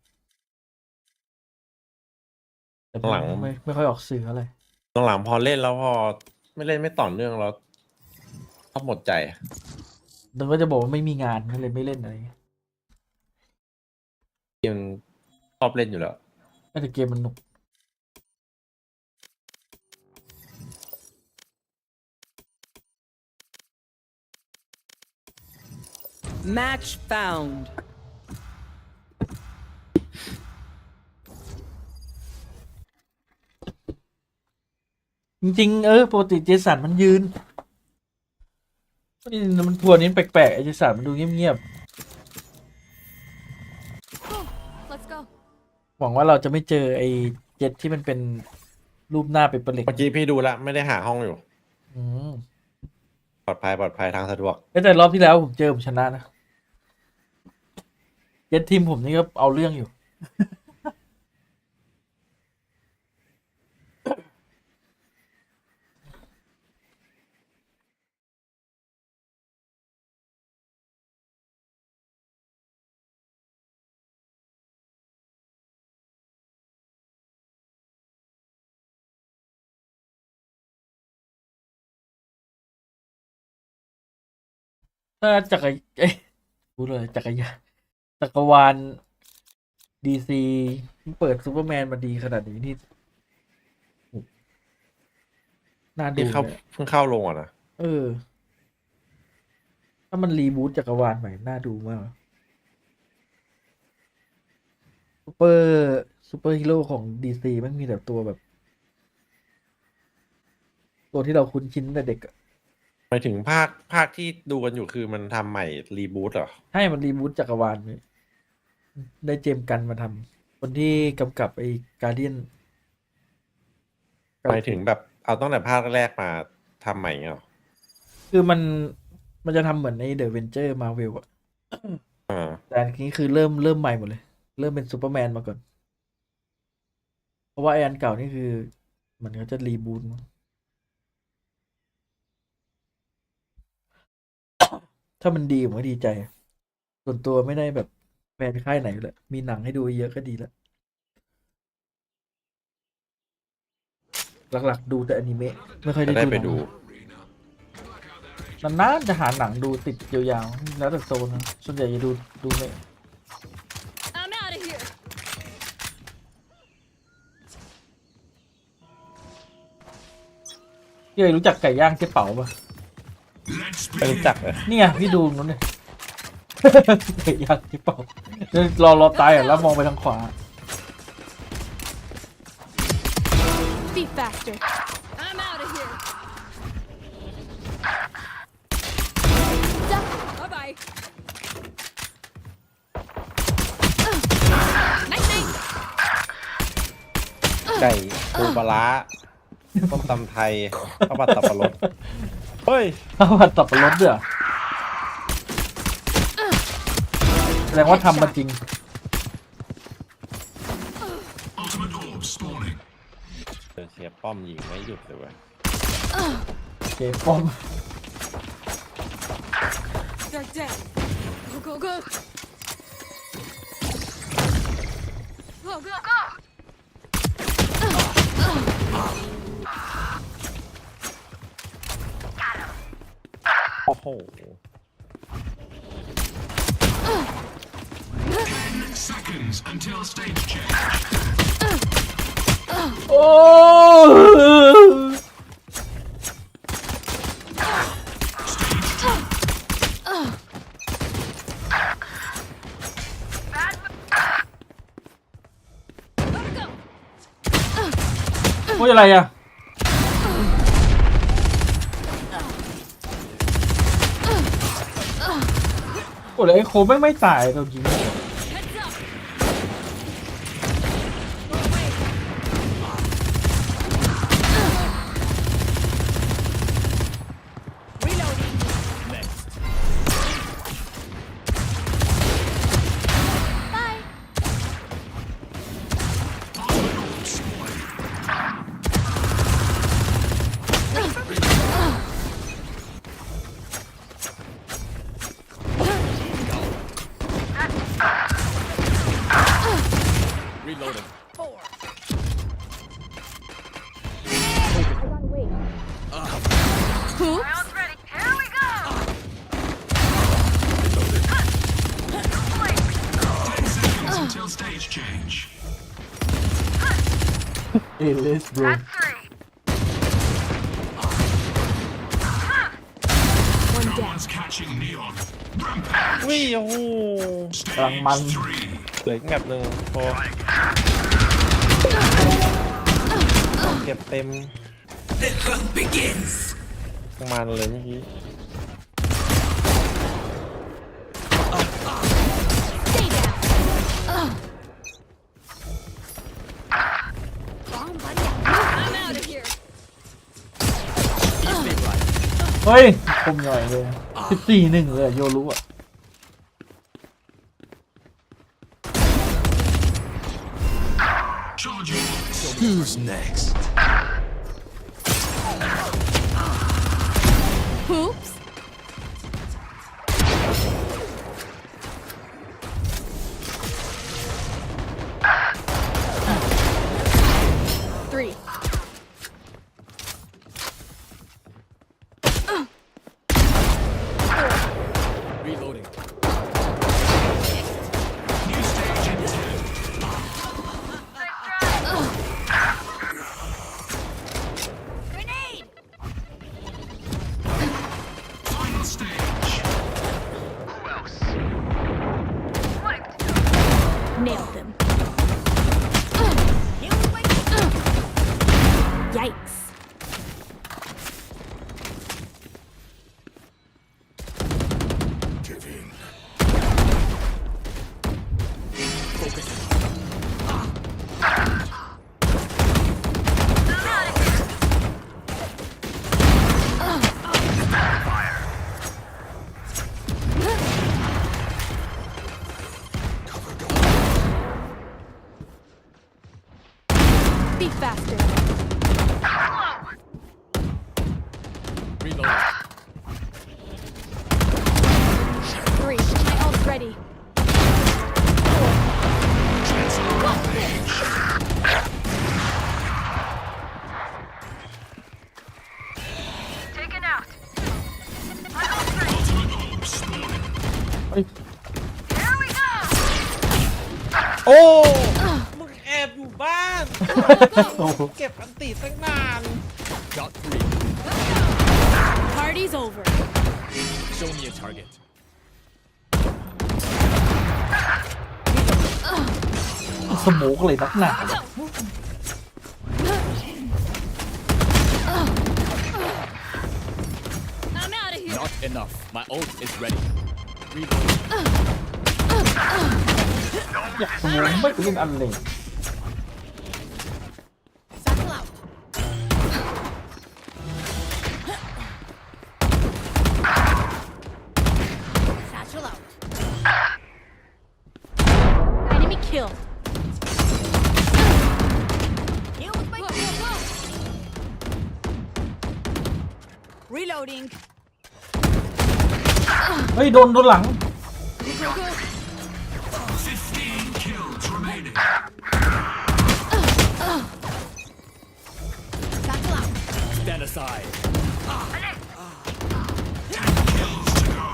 S1: แต่
S2: หลัง
S1: ไม่ค่อยออกสื่ออะไร
S2: หลังพอเล่นแล้วพอไม่เล่นไม่ต่อเนื่องแล้วก็หมดใจ
S1: นึกว่าจะบอกว่าไม่มีงานก็เลยไม่เล่นอะไรเงี้ย
S2: เกมชอบเล่นอยู่แล้ว
S1: แต่เกมมันหนุก
S13: Match found.
S1: จริงๆปกติเจสันมันยืนนี่มันทัวร์นี้แปลกๆไอเจสันมันดูเงียบ
S8: Let's go.
S1: ๆหวังว่าเราจะไม่เจอไอเจ็ตที่มันเป็นรูปหน้าเป็นปลิก
S2: เมื่อกี้พี่ดูแล้วไม่ได้หาห้องอยู่
S1: อืม
S2: ปลอดภัยทางสะดวก
S1: แต่รอบที่แล้วผมเจอผมชนะนะเจ็ตทีมผมนี่ก็เอาเรื่องอยู่ ถ้าพูดเลยจักรวาลดีซีเปิดซูเปอร์แมนมาดีขนาดนี้นี่น่าดู
S2: ที่เข้า
S1: เลย
S2: เพิ่งเข้าลงอ่ะนะ
S1: ถ้ามันรีบูตจักรวาลใหม่น่าดูมากซูเปอร์ฮีโร่ของดีซีมันมีแต่ตัวแบบ ตัวที่เราคุ้นชินตั้งแต่เด็กอะ
S2: หมายถึงภาคที่ดูกันอยู่คือมันทำใหม่รีบูตเหรอ
S1: ให้มันรีบูตจักรวาลนี่ได้เจมส์กันมาทำคนที่กำกับไอ้การ์เดียน
S2: หมายถึงแบบเอาตั้งแต่ภาคแรกมาทำใหม่เงี้ยหรอ
S1: คือมันจะทำเหมือนในเดอะเวนเจอร์มาเวลอะ แต่อันนี้คือเริ่มใหม่หมดเลย เริ่มเป็นซูเปอร์แมนมาก่อน เพราะว่าไออันเก่านี่คือเหมันเขาจะรีบูตมั้งถ้ามันดีผมก็ดีใจ ส่วนตัวไม่ได้แบบแฟนค่ายไหนเลยมีหนังให้ดูเยอะก็ดีแล้ว หลักๆดูแต่อนิเมะไม่ค่อยได้
S2: ได้ไป
S1: ดู
S2: ดู
S1: หนังนานๆจะหาหนังดูติดยาวๆแล้วแต่โซนนะส่วนใหญ่จะดูเมะ
S8: I'm out of here.
S1: พี่เอ๋รู้จักไก่ย่างเจ๊เป๋าปะ
S2: ไม่รู้จักเลย
S1: นี่ไงพี่ดูนู้นเนี่ย ไก่ย่างเจ๊เป๋าเดี๋ยวรอตายอ่ะแล้วมองไปทางขวา
S8: Be faster. I'm out of here. Bye bye. Night night.
S2: ไก่ปูปลาร้าต้มตำไทยข้าวผัดสับปะรดเฮ้ย
S1: ข้าวผัดสับปะรดด้วยเหรอแสดงว่าทำมาจริง
S7: Ultimate orb spawning.
S2: เจอเชียร์ป้อมยิงไม่หยุดเลยเว้ย
S1: เจ๊ป้อม
S8: They're dead. Go go go. Go go go.
S2: โอ้โห
S7: 10 seconds until stage change.
S1: โอ้ โอ้ยอะไรอ่ะโอ้ยไอ้โคไม่ตายตัวจริง
S7: Ultimate
S1: let's bro
S7: One's catching neon.
S2: วิ่งโอ้โห
S1: กำลังมัน
S2: เหลือแบบนึงพอเก็บเต็มมันเลยเมื่อกี้
S8: I'm out of here.
S1: เฮ้ยคมหน่อยเลย14-1เลยโยรู้อ่ะ
S11: Who's next?
S8: Oops. Three.
S11: Reloading.
S7: New stage in 10.
S5: Grenade!
S7: Final stage. Who else?
S8: Nailed them. Yikes.
S11: Give in.
S8: Be faster.
S11: Reloading.
S8: 3. My ult's ready.
S6: Taken out.
S7: Ultimate orb spawning.
S1: เฮ้ย
S6: Here we go.
S2: โอ้มึงแอบอยู่บ้าน
S1: โอ้โห
S2: เก็บอันติตั้งนาน
S11: Got 3.
S8: Party's over.
S11: Show me a target.
S1: สโมกเลยนักหนา
S8: I'm out of here.
S11: Not enough. My ult is ready. Reloading.
S1: อยากสโมกไม่ไปเล่นอันเลย
S5: Satchel out. Satchel out.
S8: Enemy killed.
S5: Deal with my Reloading.
S1: เฮ้ยโดนหลัง
S7: 15 kills remaining.
S5: Satchel out.
S11: Stand aside.
S7: 10 kills to go.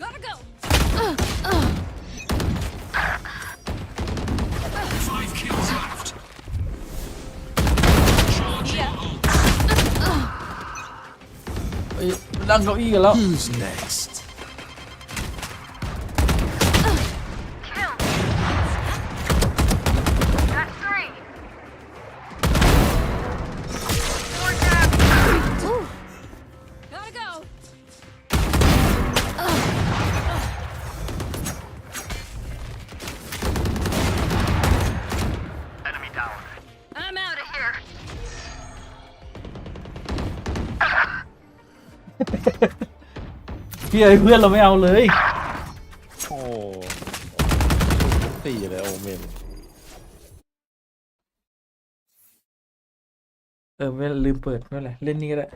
S8: Gotta go.
S7: 5 kills left. Charge your ult.
S1: เฮ้ยนั่งเก้าอี้กันแล้ว
S11: Who's next?
S6: Kill. That's 3. 4 down.
S8: Gotta go.
S7: Enemy down.
S8: I'm out of here.
S1: พี่เอ้ยเพื่อนเราไม่เอาเลย
S2: โอ้ตีเลยโอเมน
S1: ไม่ลืมเปิดไม่เป็นไรเล่นนี่ก็ได้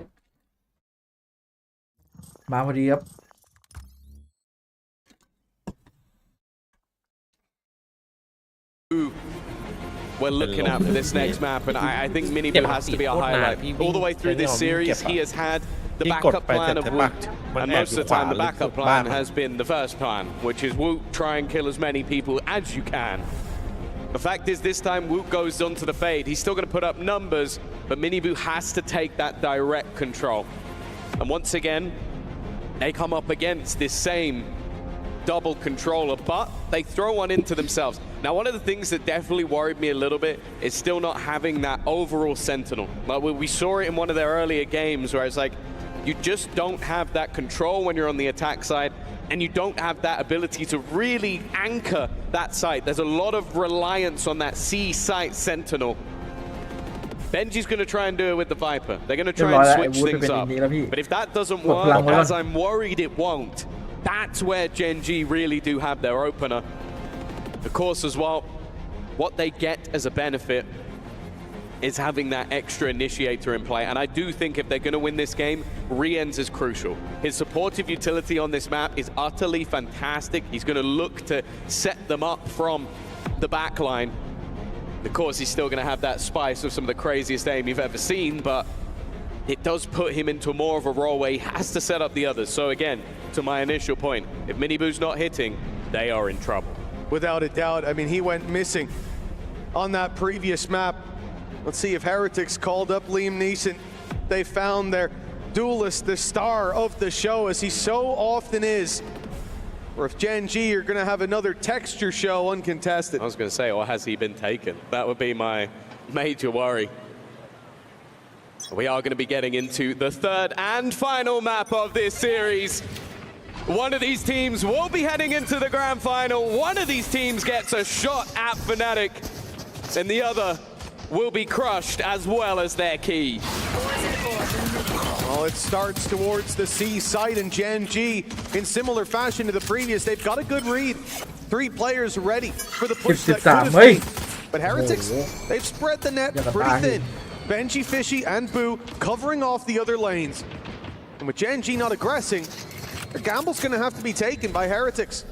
S1: มาพอดีครับ
S14: We're looking at for this next map, and I think Miniboo has to be a highlight. All the way through this series, he has had the backup plan of Woot, and most of the time the backup plan has been the first plan, which is Woot try and kill as many people as you can. The fact is this time Woot goes onto the fade. He's still going to put up numbers, but Miniboo has to take that direct control. And once again, they come up against this same double controller, but they throw one into themselves. Now, one of the things that definitely worried me a little bit is still not having that overall sentinel. Like we saw it in one of their earlier games where it's like, you just don't have that control when you're on the attack side, and you don't have that ability to really anchor that site. There's a lot of reliance on that C site sentinel. Benji's going to try and do it with the Viper. They're going to try and switch things up. But if that doesn't work, as I'm worried it won't, that's where Gen G really do have their opener. Of course, as well, what they get as a benefit is having that extra initiator in play. And I do think if they're going to win this game, Rien's is crucial. His supportive utility on this map is utterly fantastic. He's going to look to set them up from the back line. Of course, he's still going to have that spice of some of the craziest aim you've ever seen, but it does put him into more of a role where he has to set up the others. So again, to my initial point, if Miniboo's not hitting, they are in trouble.
S15: Without a doubt. I mean, he went missing on that previous map. Let's see if Heretics called up Liam Neeson. They found their duelist, the star of the show, as he so often is. Or if Gen G are going to have another texture show uncontested.
S14: I was going to say, or has he been taken? That would be my major worry. We are going to be getting into the third and final map of this series. One of these teams will be heading into the grand final. One of these teams gets a shot at Fnatic, and the other will be crushed as well as their key.
S15: Well, it starts towards the C site, and Gen G, in similar fashion to the previous, they've got a good read. 3 players ready for the push that could have been. But Heretics, they've spread the net pretty thin. Benji, Fishy, and Boo covering off the other lanes. And with Gen G not aggressing, the gamble's going to have to be taken by Heretics.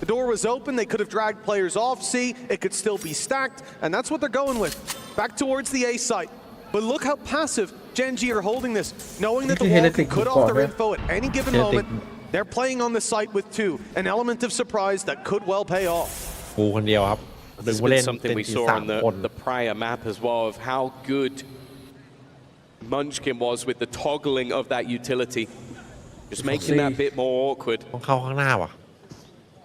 S15: The door was open, they could have dragged players off C, it could still be stacked, and that's what they're going with. Back towards the A site. But look how passive Gen G are holding this, knowing that the wall can cut off their info at any given moment. They're playing on the site with 2, an element of surprise that could well pay off.
S14: This is something we saw on the prior map as well, of how good Munchkin was with the toggling of that utility. Just making that bit more awkward.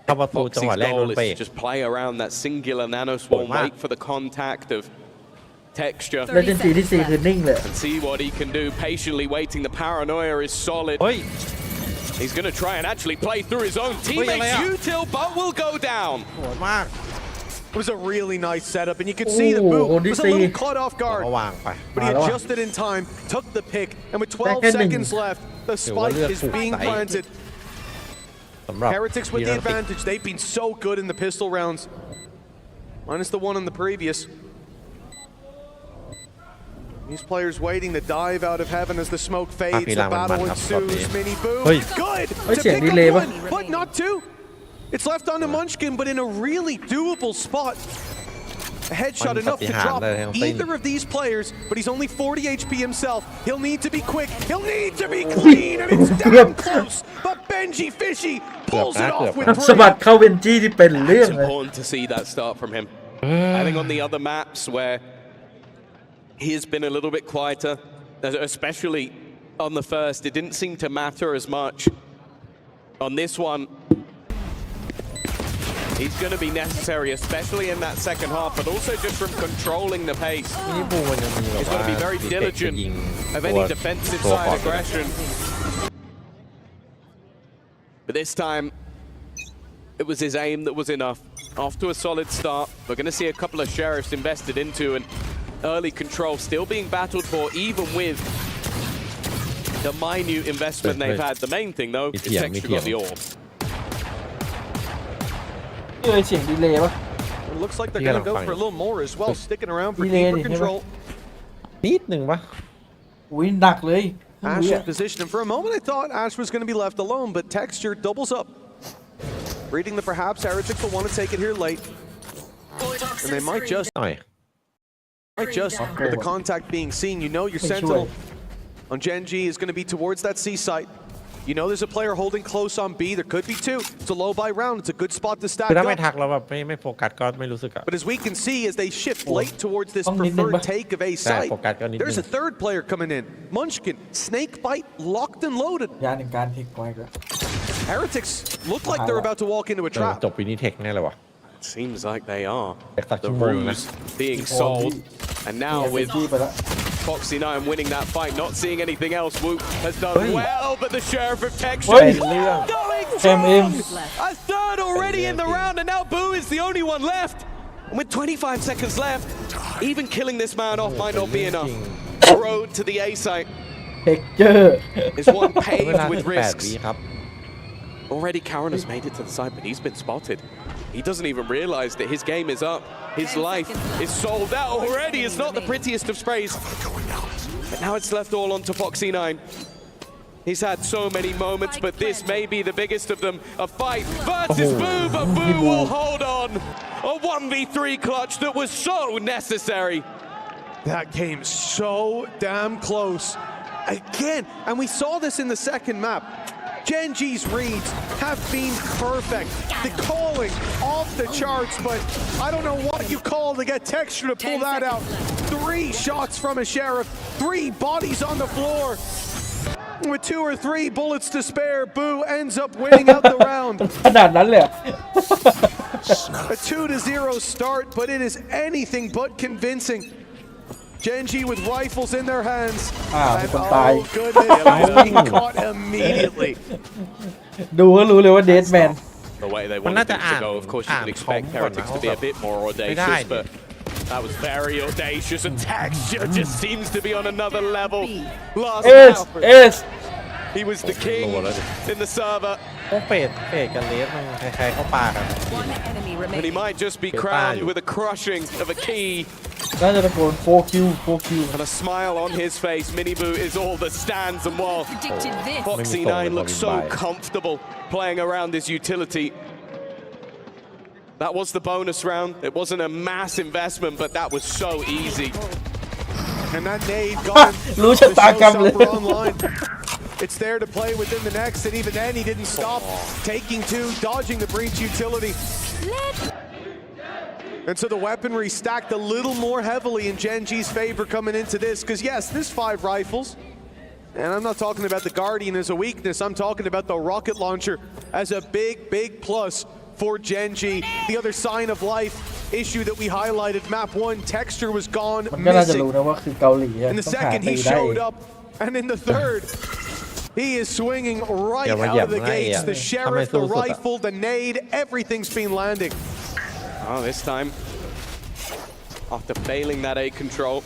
S14: Foxy's goal is to just play around that singular nano swarm, wait for the contact of texture, and see what he can do. Patiently waiting, the paranoia is solid. He's going to try and actually play through his own teammates. Util, but will go down.
S15: It was a really nice setup, and you could see that Boo was a little caught off guard. But he adjusted in time, took the pick, and with 12 seconds left, the spike is being planted. Heretics with the advantage. They've been so good in the pistol rounds. Minus the one on the previous. These players waiting to dive out of heaven as the smoke fades. The battle ensues. Miniboo. Good! To pick up one, but not 2. It's left on to Munchkin, but in a really doable spot. A headshot enough to drop either of these players, but he's only 40 HP himself. He'll need to be quick. He'll need to be clean, and it's damn close. But Benji Fishy pulls it off with
S14: It's important to see that start from him. I think on the other maps where he has been a little bit quieter, especially on the first, it didn't seem to matter as much. On this one, he's going to be necessary, especially in that second half, but also just from controlling the pace. He's got to be very diligent of any defensive side aggression. But this time, it was his aim that was enough. Off to a solid start. We're going to see a couple of sheriffs invested into, and early control still being battled for, even with the minute investment they've had. The main thing, though, is Texture got the orb.
S15: It looks like they're going to go for a little more as well, sticking around for deeper control. Ash in position, and for a moment I thought Ash was going to be left alone, but Texture doubles up. Reading that perhaps Heretics will want to take it here late. And they might just with the contact being seen, you know your Sentinel on Gen G is going to be towards that C site. You know there's a player holding close on B. There could be two. It's a low buy round. It's a good spot to stack
S2: คือถ้าไม่
S15: up.
S2: ทักแล้วแบบไม่โฟกัสก็ไม่รู้สึกอะ
S15: But as we can see, as they shift late towards this preferred take of A site, there's a third player coming in. Munchkin, snake bite, locked and loaded.
S1: ยานในการเทคไว้ก็
S15: Heretics look like they're about to walk into a trap.
S2: จบวินิเทคแน่เลยวะ
S14: Seems like they are.
S2: สัก
S14: The
S2: ชั่วโมงนะ
S14: ruse being sold. And now with Foxy 9 winning that fight, not seeing anything else, Woot has done well, but the Sheriff of Texture going strong! A third already in the round, and now Boo is the only one left. And with 25 seconds left, even killing this man off might not be enough. The road to the A site is one paved with risks. Already Karen has made it to the side, but he's been spotted. He doesn't even realize that his game is up. His life is sold out already. It's not the prettiest of sprays. But now it's left all onto Foxy 9. He's had so many moments, but this may be the biggest of them. A fight versus Boo, but Boo will hold on. A 1v3 clutch that was so necessary.
S15: That came so damn close. Again, and we saw this in the second map. Gen G's reads have been perfect. The calling off the charts, but I don't know what you call to get Texture to pull that out. 3 shots from a Sheriff, 3 bodies on the floor. With 2 or 3 bullets to spare, Boo ends up winning out the round.
S1: ขนาดนั้นเลย
S15: A 2-0 start, but it is anything but convincing. Gen G with rifles in their hands. And oh goodness, being caught immediately.
S1: ดูก็รู้เลยว่าเดดแมน
S14: The way they wanted things to go, of course, you would expect Heretics to be a bit more audacious, but that was very audacious, and Texture just seems to be on another level. Last round, he was the king in the server.
S2: พวกเฟดกันเลสมันใครๆเข้าปากกัน
S14: And he might just be crowned with a crushing of a key.
S1: น่าจะตะโกน 4Q
S14: And a smile on his face. Miniboo is all that stands, and while Foxy 9 looks so comfortable playing around this utility, that was the bonus round. It wasn't a mass investment, but that was so easy.
S15: And that nade got him.
S1: รู้ชะตากรรมเลย
S15: It's there to play within the next, and even then he didn't stop. Taking 2, dodging the breach utility. And so the weaponry stacked a little more heavily in Gen G's favor coming into this, because yes, there's 5 rifles. And I'm not talking about the Guardian as a weakness, I'm talking about the rocket launcher as a big plus for Gen G. The other sign of life issue that we highlighted, map 1, Texture was gone missing. In the second, he showed up, and in the third, he is swinging right out of the gates. The Sheriff, the rifle, the nade, everything's been landing.
S14: Oh, this time, after failing that A control,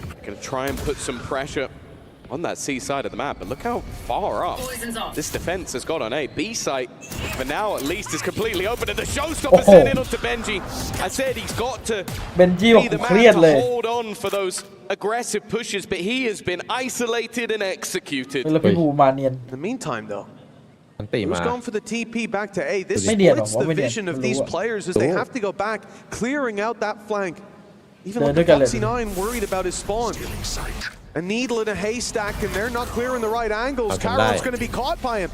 S14: they're going to try and put some pressure on that C side of the map. But look how far up this defense has got on A. B site, for now at least, is completely open. And the showstopper sent in onto Benji. I said he's got to be the man to hold on for those aggressive pushes, but he has been isolated and executed.
S1: In
S15: the meantime, though, who's going for the TP back to A? This splits the vision of these players as they have to go back, clearing out that flank. Even like Foxy 9 worried about his spawn. A needle in a haystack, and they're not clearing the right angles. Carol's going to be caught by him.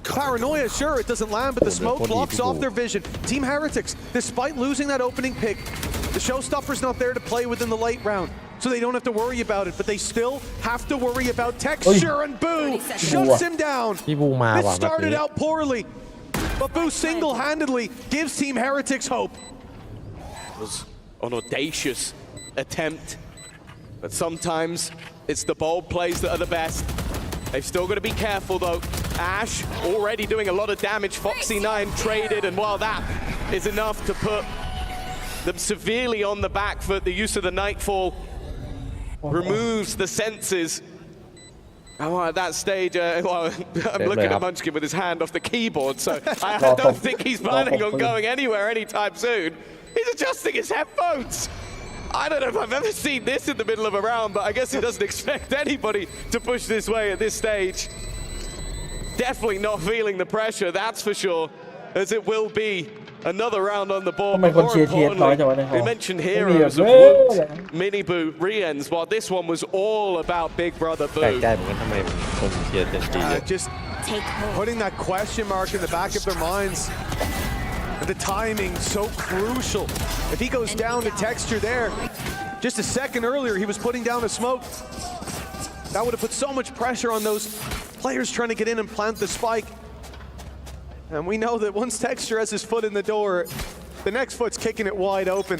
S15: Paranoia, sure, it doesn't land, but the smoke blocks off their vision. Team Heretics, despite losing that opening pick, the showstopper's not there to play within the late round, so they don't have to worry about it, but they still have to worry about Texture, and Boo shuts him down. It started out poorly, but Boo single-handedly gives Team Heretics hope.
S14: It was an audacious attempt, but sometimes it's the bold plays that are the best. They've still got to be careful though. Ash already doing a lot of damage. Foxy 9 traded, and while that is enough to put them severely on the back foot, the use of the Nightfall removes the senses. Oh, at that stage, well, I'm looking at Munchkin with his hand off the keyboard, so I don't think he's planning on going anywhere anytime soon. He's adjusting his headphones. I don't know if I've ever seen this in the middle of a round, but I guess he doesn't expect anybody to push this way at this stage. Definitely not feeling the pressure, that's for sure, as it will be Another round on the board.
S1: ทำไมคนเชียร์เทียน้อยจังวะในหอ
S14: They mentioned
S1: ไม่มีแบบ
S14: heroes of
S1: เว้ย
S14: Woot, Mini Boo, Riens, while this one was all about Big Brother
S2: แปลก
S14: Boo.
S2: ใจเหมือนกันทำไมคนเชียร์เจนจีเยอะ
S15: Just putting that question mark in the back of their minds. The timing so crucial. If he goes down to texture there, just a second earlier he was putting down a smoke. That would have put so much pressure on those players trying to get in and plant the spike. And we know that once Texture has his foot in the door, the next foot's kicking it wide open.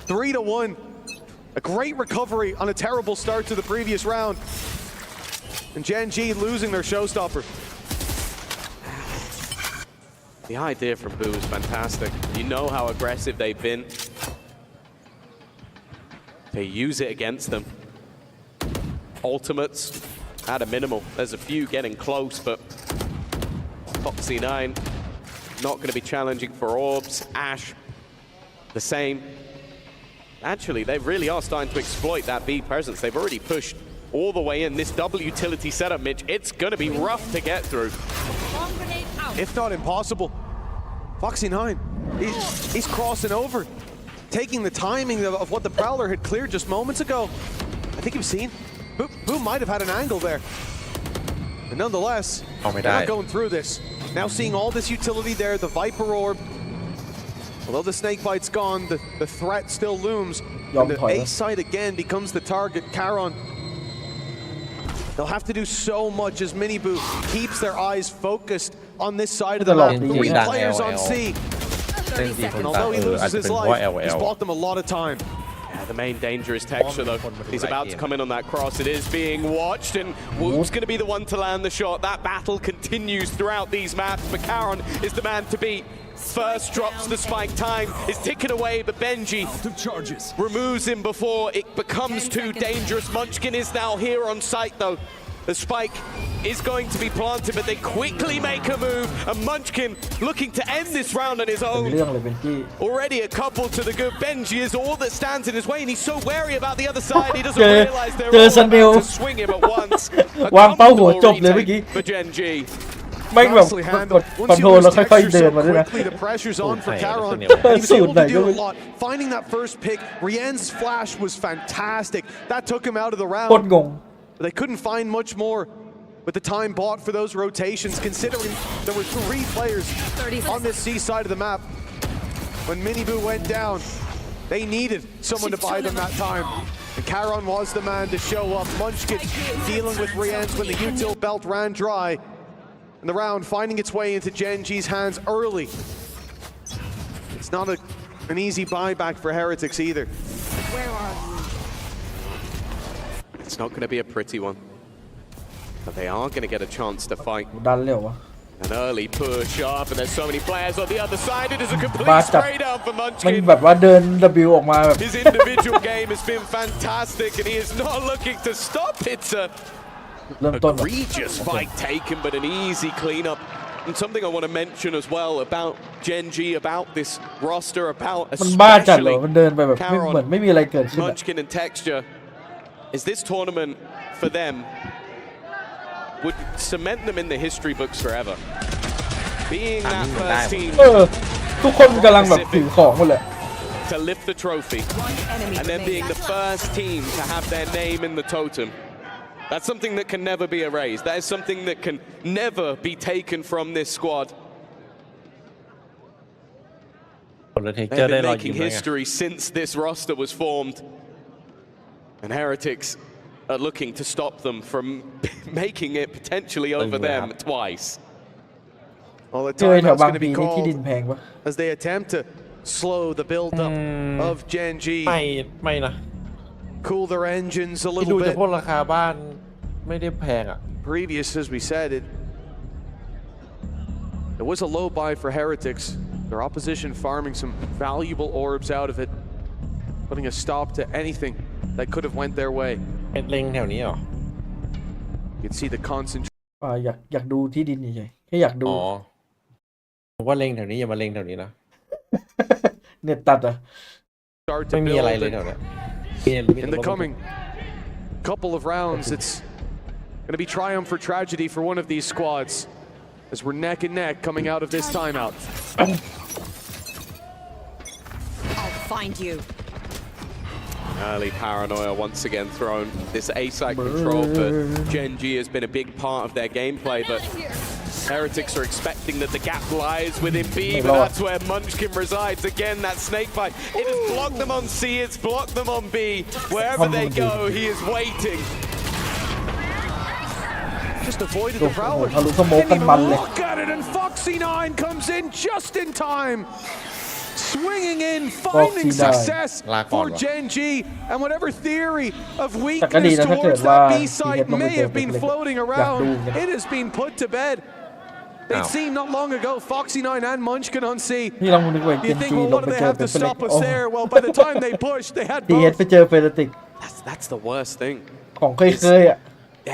S15: 3-1. A great recovery on a terrible start to the previous round. And Gen G losing their showstopper.
S14: The idea from Boo is fantastic. You know how aggressive they've been. They use it against them. Ultimates at a minimal. There's a few getting close, but Foxy 9 not going to be challenging for orbs. Ash, the same. Actually, they really are starting to exploit that B presence. They've already pushed all the way in. This double utility setup, Mitch, it's going to be rough to get through.
S15: If not impossible. Foxy 9, he's crossing over, taking the timing of what the Prowler had cleared just moments ago. I think you've seen, Boo might have had an angle there. But nonetheless, they're not going through this. Now seeing all this utility there, the Viper Orb. Although the Snake Bite's gone, the threat still looms. And the A side again becomes the target, Charon. They'll have to do so much as Mini Boo keeps their eyes focused on this side of the map. 3 players on C. And although he loses his life, he's bought them a lot of time.
S14: Yeah, the main danger is Texture, though. He's about to come in on that cross. It is being watched, and Woot's going to be the one to land the shot. That battle continues throughout these maps, but Charon is the man to beat. First drops the spike, time is ticking away, but Benji removes him before it becomes too dangerous. Munchkin is now here on site, though. The spike is going to be planted, but they quickly make a move, and Munchkin looking to end this round on his own. Already a couple to the good. Benji is all that stands in his way, and he's so wary about the other side. He doesn't realize they're all about to swing him at once. A comfortable retake for Gen G.
S1: ไม่แบบกดคอนโทรลแล้วค่อยๆเดินมาด้วยนะ
S15: Quickly the pressure's on for Charon. He was able to do a lot. Finding that first pick, Rien's flash was fantastic. That took him out of the round.
S1: โคตรงง
S15: They couldn't find much more with the time bought for those rotations, considering there were 3 players on this C side of the map. When Mini Boo went down, they needed someone to buy them that time. And Charon was the man to show up. Munchkin dealing with Rien's when the util belt ran dry. And the round finding its way into Gen G's hands early. It's not an easy buyback for Heretics either.
S13: Where are you?
S14: It's not going to be a pretty one, but they are going to get a chance to fight.
S1: ดันเร็ววะ
S14: An early push up, and there's so many players on the other side. It is a complete spray down for
S1: มัน
S14: Munchkin.
S1: แบบว่าเดิน W ออกมาแบบ
S14: His individual game has been fantastic, and he is not looking to stop. It's a
S1: เริ่มต้น
S14: egregious fight taken, but an easy cleanup. And something I want to mention as well about Gen G, about this roster, about
S1: มันบ้าจัดเหรอ
S14: especially
S1: มันเดินไปแบบเหมือนไม่มีอะไรเกิดขึ้นอะ
S14: Munchkin and Texture, is this tournament for them would cement them in the history books forever. Being that first team
S1: ทุกคนกำลังแบบถือของหมดเลย
S14: to lift the trophy, and then being the first team to have their name in the totem. That's something that can never be erased. That is something that can never be taken from this squad. They've been making history since this roster was formed, and Heretics are looking to stop them from making it potentially over them twice.
S15: Well, the time is going to be called as they attempt to slow the build-up of Gen G.
S2: ไม่นะ
S15: Cool their engines a
S2: ที่
S15: little
S2: ดูจาก
S15: bit.
S2: พวกราคาบ้านไม่ได้แพงอ่ะ
S15: Previous, as we said, it was a low buy for Heretics. Their opposition farming some valuable orbs out of it, putting a stop to anything that could have went their way.
S2: เล็งแถวนี้เหรอ
S15: You can see the concentration.
S1: อยากดูที่ดินเฉยๆแค่อยากดู
S2: อ๋อผมว่าเล็งแถวนี้อย่ามาเล็งแถวนี้นะ
S1: เน็ตตัดอ่ะ
S2: ไม่มีอะไรเลยแถวนี้
S15: In the coming couple of rounds, it's going to be triumph or tragedy for one of these squads as we're neck and neck coming out of this timeout.
S13: find you.
S14: Early paranoia once again thrown. This A-side control for Gen G has been a big part of their gameplay, but Heretics are expecting that the gap lies within B, but that's where Munchkin resides. Again, that snake bite. It has blocked them on C, it's blocked them on B. Wherever they go, he is waiting.
S15: Just avoided the Prowler.
S1: ทะลุสโมกกันมันเลย
S15: Look at it, and Foxy9 comes in just in time. Swinging in, finding success for Gen G, and whatever theory of weakness towards that B site may have been floating around, it has been put to bed. They'd seen not long ago Foxy9 and Munchkin on C. You think, well, what do they have to stop us there? Well, by the time they pushed, they had both.
S1: ไปเจอเฟรติก
S14: That's the worst thing.
S1: ของเคยๆอ่ะ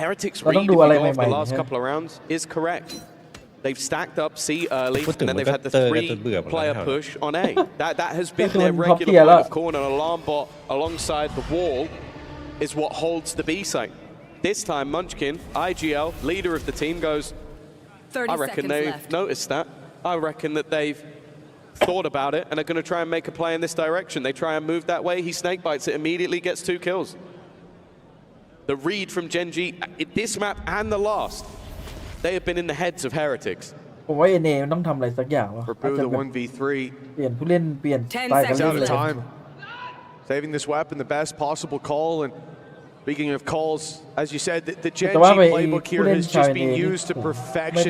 S14: Heretics read if you go off the last couple of rounds is correct. They've stacked up C early, and then they've had the 3-player push on A. That has been their regular point of call, and an alarm bot alongside the wall is what holds the B site. This time, Munchkin, IGL, leader of the team, goes, I reckon they've noticed that. I reckon that they've thought about it and are going to try and make a play in this direction. They try and move that way. He snake bites it, immediately gets 2 kills. The read from Gen G, this map and the last, they have been in the heads of Heretics.
S1: ผมว่า NA มันต้องทำอะไรสักอย่างวะอาจจะ
S15: the 1v3.
S1: เปลี่ยนผู้เล่นเปลี่ยนสไตล์การเล่นเลย
S15: time. Saving this weapon the best possible call, and speaking of calls, as you said, the Gen G playbook here has just been used to perfection.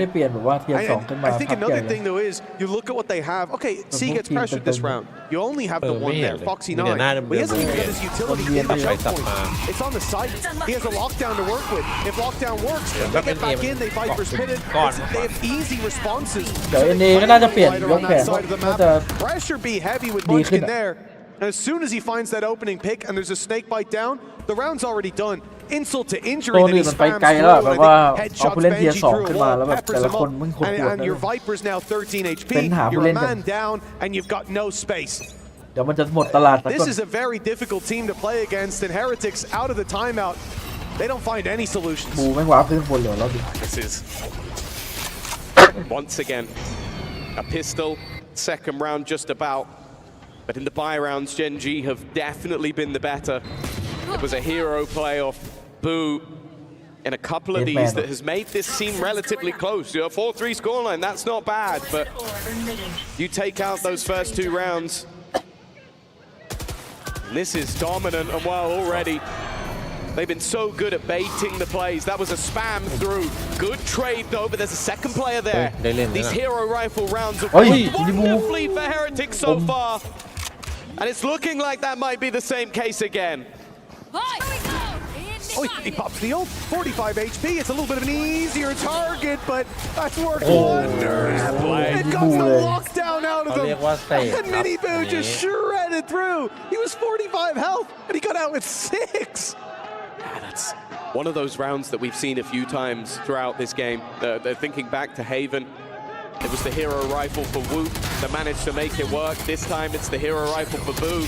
S15: I think another thing though is you look at what they have. Okay, C gets pressured this round. You only have the one there, Foxy9. But he hasn't even got his utility in the choke point. It's on the side. He has a lockdown to work with. If lockdown works, they get back in, they fight for spin it. They have easy responses.
S1: เดี๋ยว NA ก็น่าจะเปลี่ยนยกแผนน่าจะ
S15: Pressure be heavy with Munchkin there. And as soon as he finds that opening pick and there's a snake bite down, the round's already done. Insult to injury that he spams through. Headshots Benji through a wall, peppers him up, and your Viper's now 13 HP. You're a man down, and you've got no space.
S1: เดี๋ยวมันจะหมดตลาด
S15: This is a very difficult team to play against, and Heretics out of the timeout. They don't find any solutions.
S1: บูไม่ว้าขึ้นบนเหลือแล้วดิ
S14: This is once again a pistol. Second round just about. But in the buy rounds, Gen G have definitely been the better. It was a hero play off Boo in a couple of these that has made this seem relatively close. You know, 4-3 scoreline, that's not bad, but you take out those first 2 rounds. This is dominant and well already. They've been so good at baiting the plays. That was a spam through. Good trade though, but there's a second player there. These hero rifle rounds have worked wonderfully for Heretics so far. And it's looking like that might be the same case again.
S15: Oh, he pops the ult. 45 HP. It's a little bit of an easier target, but that's worked wonders. It got the lockdown out of him. And Miniboo just shredded through. He was 45 health, and he got out with 6.
S14: Yeah, that's one of those rounds that we've seen a few times throughout this game. They're thinking back to Haven. It was the hero rifle for Whoop that managed to make it work. This time it's the hero rifle for Boo.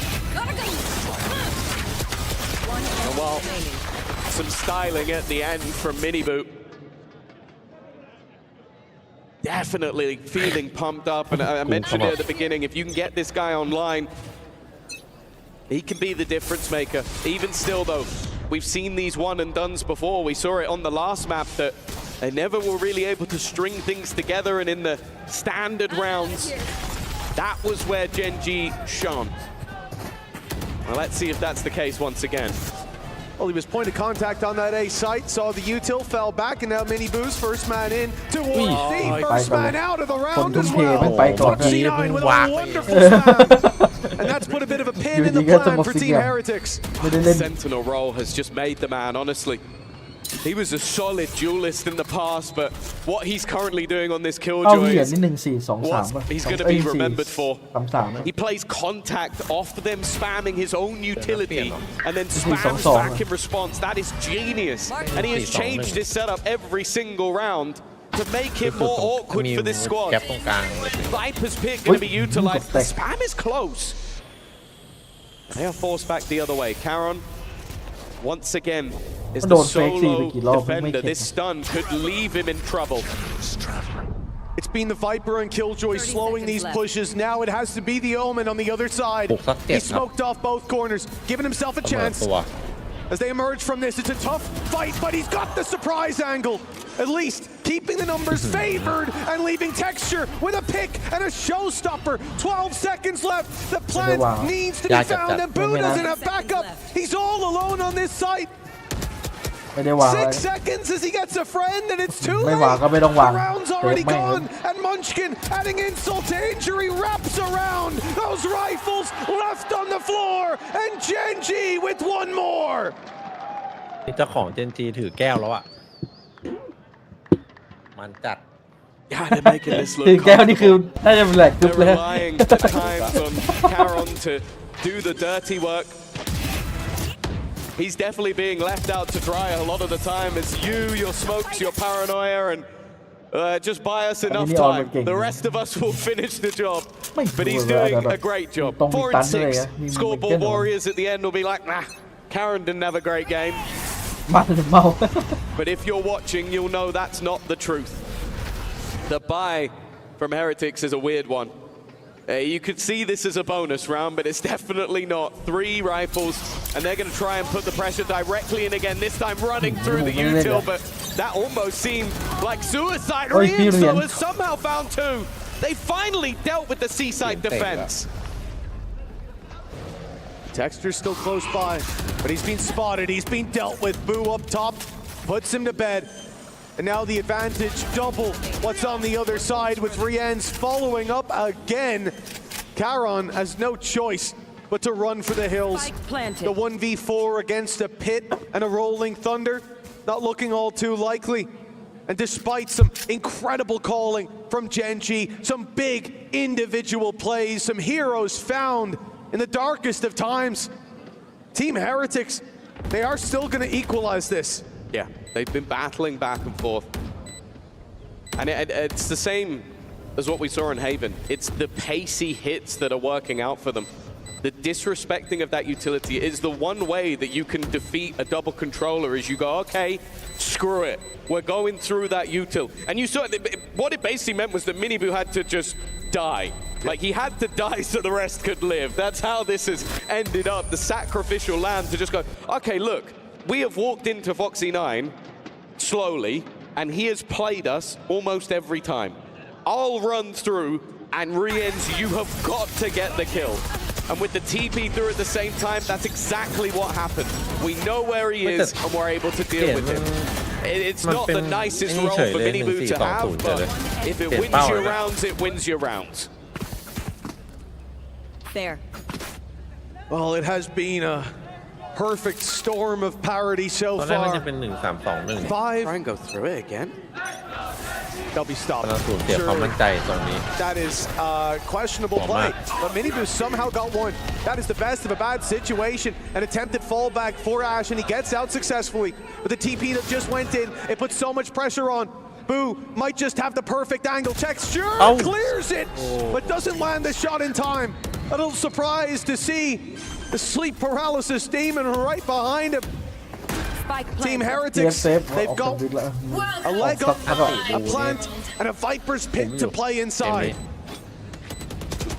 S14: And well, some styling at the end from Miniboo. Definitely feeling pumped up. And I mentioned it at the beginning, if you can get this guy online, he can be the difference maker. Even still though, we've seen these one and dones before. We saw it on the last map that they never were really able to string things together, and in the standard rounds, that was where Gen G shone. Well, let's see if that's the case once again.
S15: Well, he was point of contact on that A site, saw the util, fell back, and now Miniboo's first man in towards C. First man out of the round as well. Foxy9 with a wonderful spam. And that's put a bit of a pin in the plan for Team Heretics.
S14: The Sentinel role has just made the man, honestly. He was a solid duelist in the past, but what he's currently doing on this Killjoy is what he's going to be remembered for. He plays contact off them, spamming his own utility, and then spams back in response. That is genius. And he has changed his setup every single round to make it more awkward for this squad. Viper's pick going to be utilized. The spam is close. They are forced back the other way. Caron, once again, is the solo defender. This stun could leave him in trouble.
S15: It's been the Viper and Killjoy slowing these pushes. Now it has to be the Omen on the other side. He smoked off both corners, giving himself a chance. As they emerge from this, it's a tough fight, but he's got the surprise angle. At least keeping the numbers favored and leaving Texture with a pick and a showstopper. 12 seconds left. The plant needs to be found, and Boo doesn't have backup. He's all alone on this site. 6 seconds as he gets a friend, and it's too late. The round's already gone, and Munchkin, adding insult to injury, wraps around those rifles left on the floor, and Genji with one more.
S2: เจ้าของ Genji ถือแก้วแล้วอ่ะมันจัด
S14: Yeah, they're making this look They're relying at times on Caron to do the dirty work. He's definitely being left out to dry a lot of the time. It's your smokes, your paranoia, and just buy us enough time. The rest of us will finish the job. But he's doing a great job. 4 and 6. Scoreboard Warriors at the end will be like, nah, Caron didn't have a great game. But if you're watching, you'll know that's not the truth. The buy from Heretics is a weird one. You could see this as a bonus round, but it's definitely not. 3 rifles, and they're going to try and put the pressure directly in again, this time running through the util, but that almost seemed like suicide. Rienzo has somehow found 2. They finally dealt with the seaside defense.
S15: Texture's still close by, but he's been spotted. He's been dealt with. Boo up top, puts him to bed. And now the advantage double. What's on the other side with Rienz following up again. Caron has no choice but to run for the hills. The 1v4 against a pit and a rolling thunder, not looking all too likely. And despite some incredible calling from Genji, some big individual plays, some heroes found in the darkest of times, Team Heretics, they are still going to equalize this.
S14: Yeah, they've been battling back and forth. And it's the same as what we saw in Haven. It's the pacey hits that are working out for them. The disrespecting of that utility is the one way that you can defeat a double controller is you go, okay, screw it. We're going through that util. And you saw what it basically meant was that Miniboo had to just die. Like, he had to die so the rest could live. That's how this has ended up, the sacrificial lamb to just go, okay, look, we have walked into Foxy 9 slowly, and he has played us almost every time. I'll run through, and Rienz, you have got to get the kill. And with the TP through at the same time, that's exactly what happened. We know where he is, and we're able to deal with him. It's not the nicest role for Miniboo to have, but if it wins your rounds, it wins your rounds.
S13: Fair.
S15: Well, it has been a perfect storm of parity so far. 5.
S14: Try and go through it again.
S15: They'll be stopped. That is questionable play. But Miniboo somehow got one. That is the best of a bad situation. An attempted fallback for Ash, and he gets out successfully. But the TP that just went in, it puts so much pressure on. Boo might just have the perfect angle. Texture clears it, but doesn't land the shot in time. A little surprised to see the sleep paralysis demon right behind him. Team Heretics, they've got a leg up, a plant, and a Viper's pit to play inside.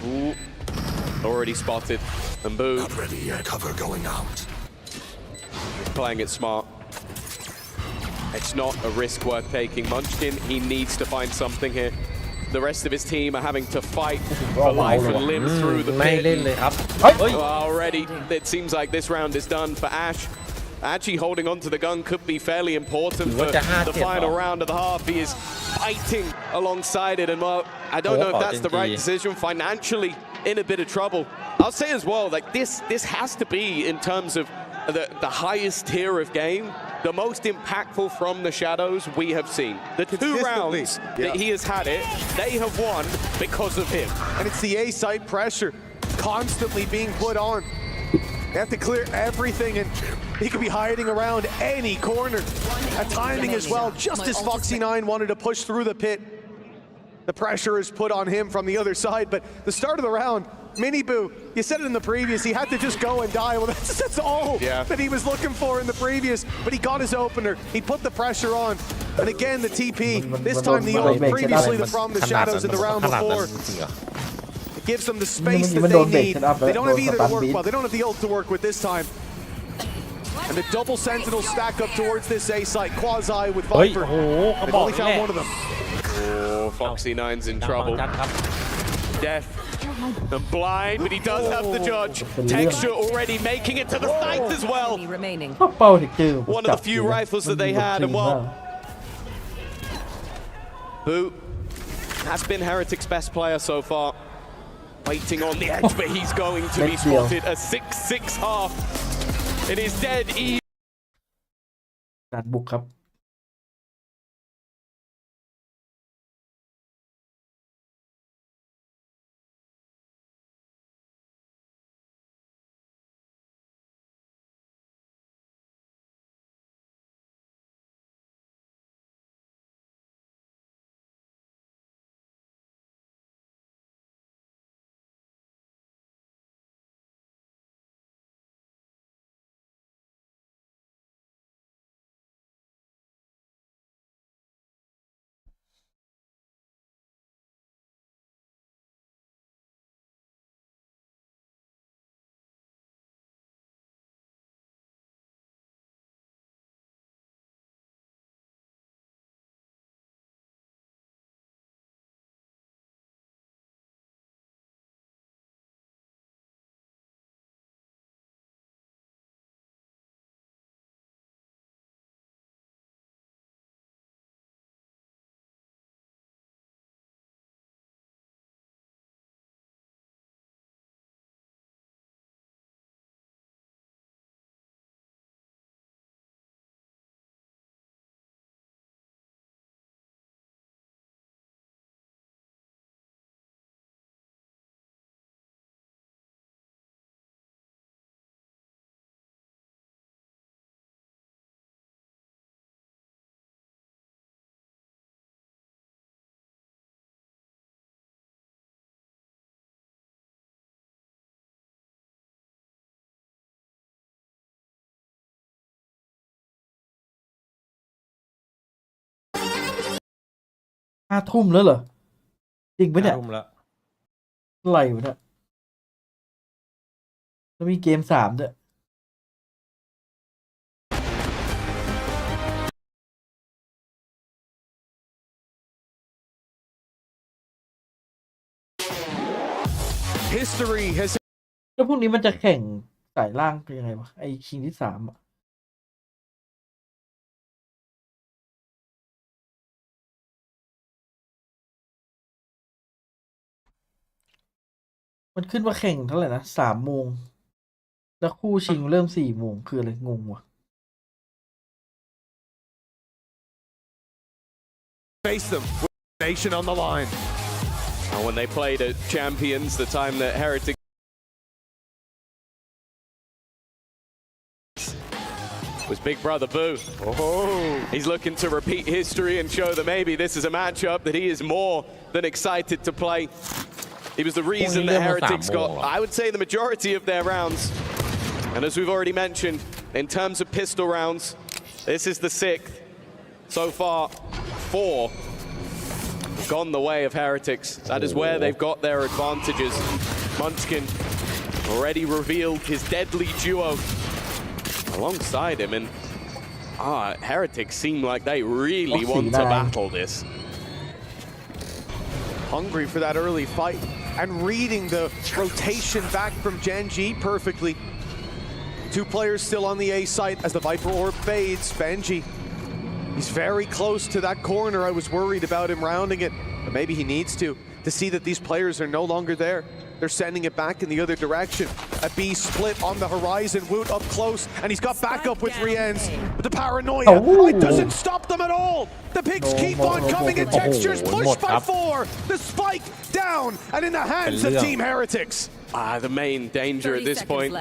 S14: Ooh, already spotted, and Boo.
S7: Not ready yet. Cover going out.
S14: Playing it smart. It's not a risk worth taking. Munchkin, he needs to find something here. The rest of his team are having to fight for life and limb through the pit. Already, it seems like this round is done for Ash. Actually holding on to the gun could be fairly important for the final round of the half. He is fighting alongside it, and well, I don't know if that's the right decision. Financially in a bit of trouble. I'll say as well, like this has to be in terms of the highest tier of game, the most impactful from the shadows we have seen. The 2 rounds that he has had it, they have won because of him.
S15: And it's the A-side pressure constantly being put on. They have to clear everything, and he could be hiding around any corner. At timing as well, just as Foxy 9 wanted to push through the pit. The pressure is put on him from the other side, but the start of the round, Miniboo, you said it in the previous, he had to just go and die. Well, that's all that he was looking for in the previous, but he got his opener. He put the pressure on. And again, the TP. This time the ult. Previously from the shadows in the round before. It gives them the space that they need. They don't have either to work well. They don't have the ult to work with this time. And the double sentinels stack up towards this A site. Quasi with Viper. They've only found one of them.
S14: Oh, Foxy Nine's in trouble. Death and blind, but he does have the judge. Texture already making it to the site as well. One of the few rifles that they had, and well, Boo has been Heretic's best player so far. Waiting on the edge, but he's going to be spotted. A 6-6 half. It is dead.
S1: การบุกครับ5 ทุ่มแล้วเหรอจริงปะเนี่ย
S2: ทุ่มแล้ว
S1: อะไรวะเนี่ยแล้วมีเกม3ด้วย
S15: History has.
S1: แล้วพวกนี้มันจะแข่งสายล่างเป็นยังไงวะไอ้คิงที่3อ่ะมันขึ้นว่าแข่งเท่าไหร่นะ3 โมงแล้วคู่ชิงเริ่ม4 โมงคืออะไรงงวะ
S15: Face them with nation on the line.
S14: And when they played at Champions, the time that Heretic was Big Brother Boo. Oh, he's looking to repeat history and show that maybe this is a matchup that he is more than excited to play. He was the reason that Heretics got, I would say, the majority of their rounds. And as we've already mentioned, in terms of pistol rounds, this is the 6th. So far, 4 have gone the way of Heretics. That is where they've got their advantages. Munchkin already revealed his deadly duo alongside him, and Heretics seem like they really want to battle this.
S15: Hungry for that early fight and reading the rotation back from Gen G perfectly. 2 players still on the A site as the Viper orb fades. Benji, he's very close to that corner. I was worried about him rounding it, but maybe he needs to see that these players are no longer there. They're sending it back in the other direction. A B split on the horizon. Woot up close, and he's got backup with Rienz. But the paranoia, it doesn't stop them at all. The picks keep on coming, and Textures pushed by 4. The spike down, and in the hands of Team Heretics.
S14: The main danger at this point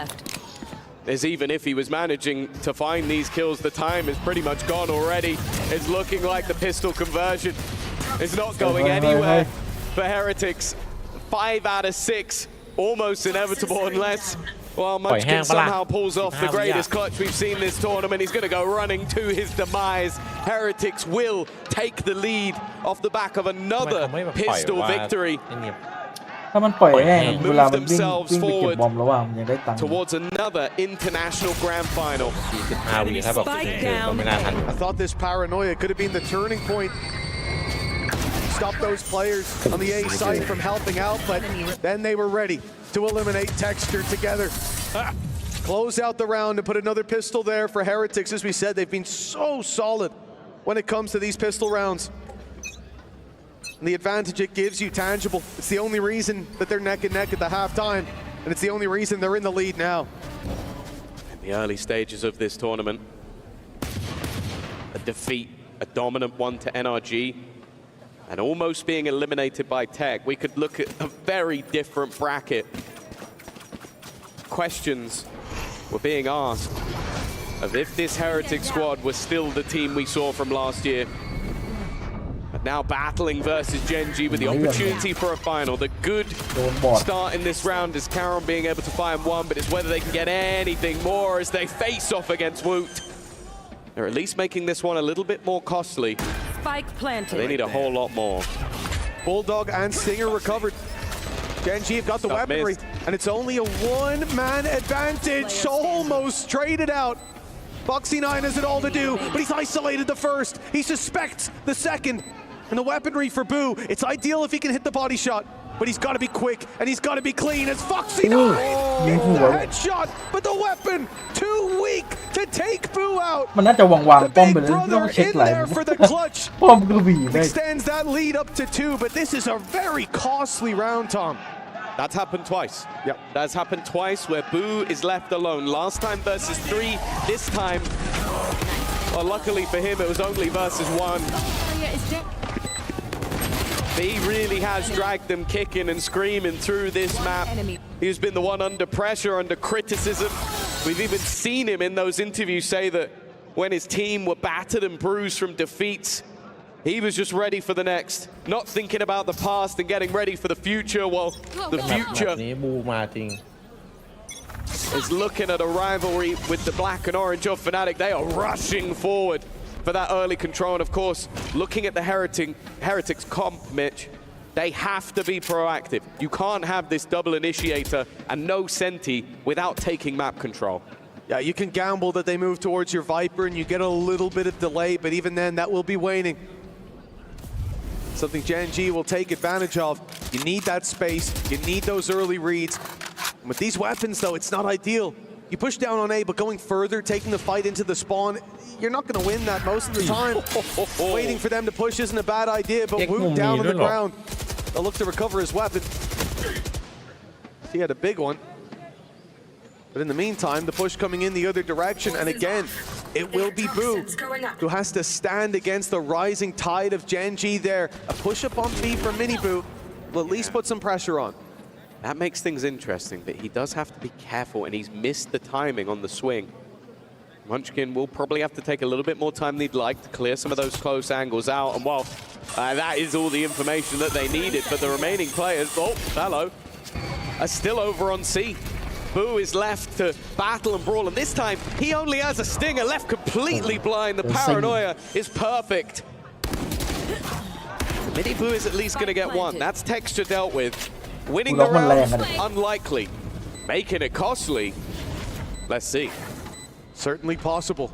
S14: is even if he was managing to find these kills, the time is pretty much gone already. It's looking like the pistol conversion is not going anywhere for Heretics. 5 out of 6, almost inevitable unless Well, Munchkin somehow pulls off the greatest clutch we've seen this tournament. He's going to go running to his demise. Heretics will take the lead off the back of another pistol victory.
S1: ถ้ามันปล่อยแห้งเวลามันวิ่งไปเก็บบอมแล้วว่ามันยังได้ตังค์
S14: Towards another international grand final.
S2: 45 วิถ้าแบบก็ไม่น่าทัน
S15: I thought this paranoia could have been the turning point. Stop those players on the A side from helping out, but then they were ready to eliminate Texture together. Close out the round and put another pistol there for Heretics. As we said, they've been so solid when it comes to these pistol rounds. And the advantage it gives you tangible. It's the only reason that they're neck and neck at the halftime, and it's the only reason they're in the lead now.
S14: In the early stages of this tournament, a defeat, a dominant one to NRG, and almost being eliminated by Tech. We could look at a very different bracket. Questions were being asked of if this Heretic squad was still the team we saw from last year. But now battling versus Gen G with the opportunity for a final. The good start in this round is Karon being able to find one, but it's whether they can get anything more as they face off against Woot. They're at least making this one a little bit more costly.
S13: Spike planted.
S14: They need a whole lot more.
S15: Bulldog and Stinger recovered. Gen G have got the weaponry, and it's only a one-man advantage. Almost traded out. Boxy 9 has it all to do, but he's isolated the first. He suspects the second. And the weaponry for Boo, it's ideal if he can hit the body shot, but he's got to be quick and he's got to be clean. As Foxy 9 hits the headshot, but the weapon too weak to take Boo out.
S1: มันน่าจะวางป้อมไปเลยไม่ต้องเช็คไหลป้อมก็บีได้
S15: Extends that lead up to 2, but this is a very costly round, Tom.
S14: That's happened twice. Yep. That's happened twice where Boo is left alone. Last time versus 3, this time, well, luckily for him, it was only versus 1. He really has dragged them kicking and screaming through this map. He's been the one under pressure, under criticism. We've even seen him in those interviews say that when his team were battered and bruised from defeats, he was just ready for the next, not thinking about the past and getting ready for the future. Well, the future is looking at a rivalry with the black and orange of Fnatic. They are rushing forward for that early control. And of course, looking at the Heretics comp, Mitch, they have to be proactive. You can't have this double initiator and no Senti without taking map control.
S15: Yeah, you can gamble that they move towards your Viper and you get a little bit of delay, but even then, that will be waning. Something Gen G will take advantage of. You need that space. You need those early reads. With these weapons, though, it's not ideal. You push down on A, but going further, taking the fight into the spawn, you're not going to win that most of the time. Waiting for them to push isn't a bad idea, but Woot down on the ground. They'll look to recover his weapon. He had a big one. But in the meantime, the push coming in the other direction, and again, it will be Boo who has to stand against the rising tide of Gen G there. A push-up on B for Mini Boo will at least put some pressure on.
S14: That makes things interesting, but he does have to be careful, and he's missed the timing on the swing. Munchkin will probably have to take a little bit more time than he'd like to clear some of those close angles out, and while that is all the information that they needed, but the remaining players, oh, hello, are still over on C. Boo is left to battle and brawl, and this time he only has a stinger, left completely blind. The paranoia is perfect. Mini Boo is at least going to get one. That's Texture dealt with. Winning the round, unlikely. Making it costly. Let's see.
S15: Certainly possible.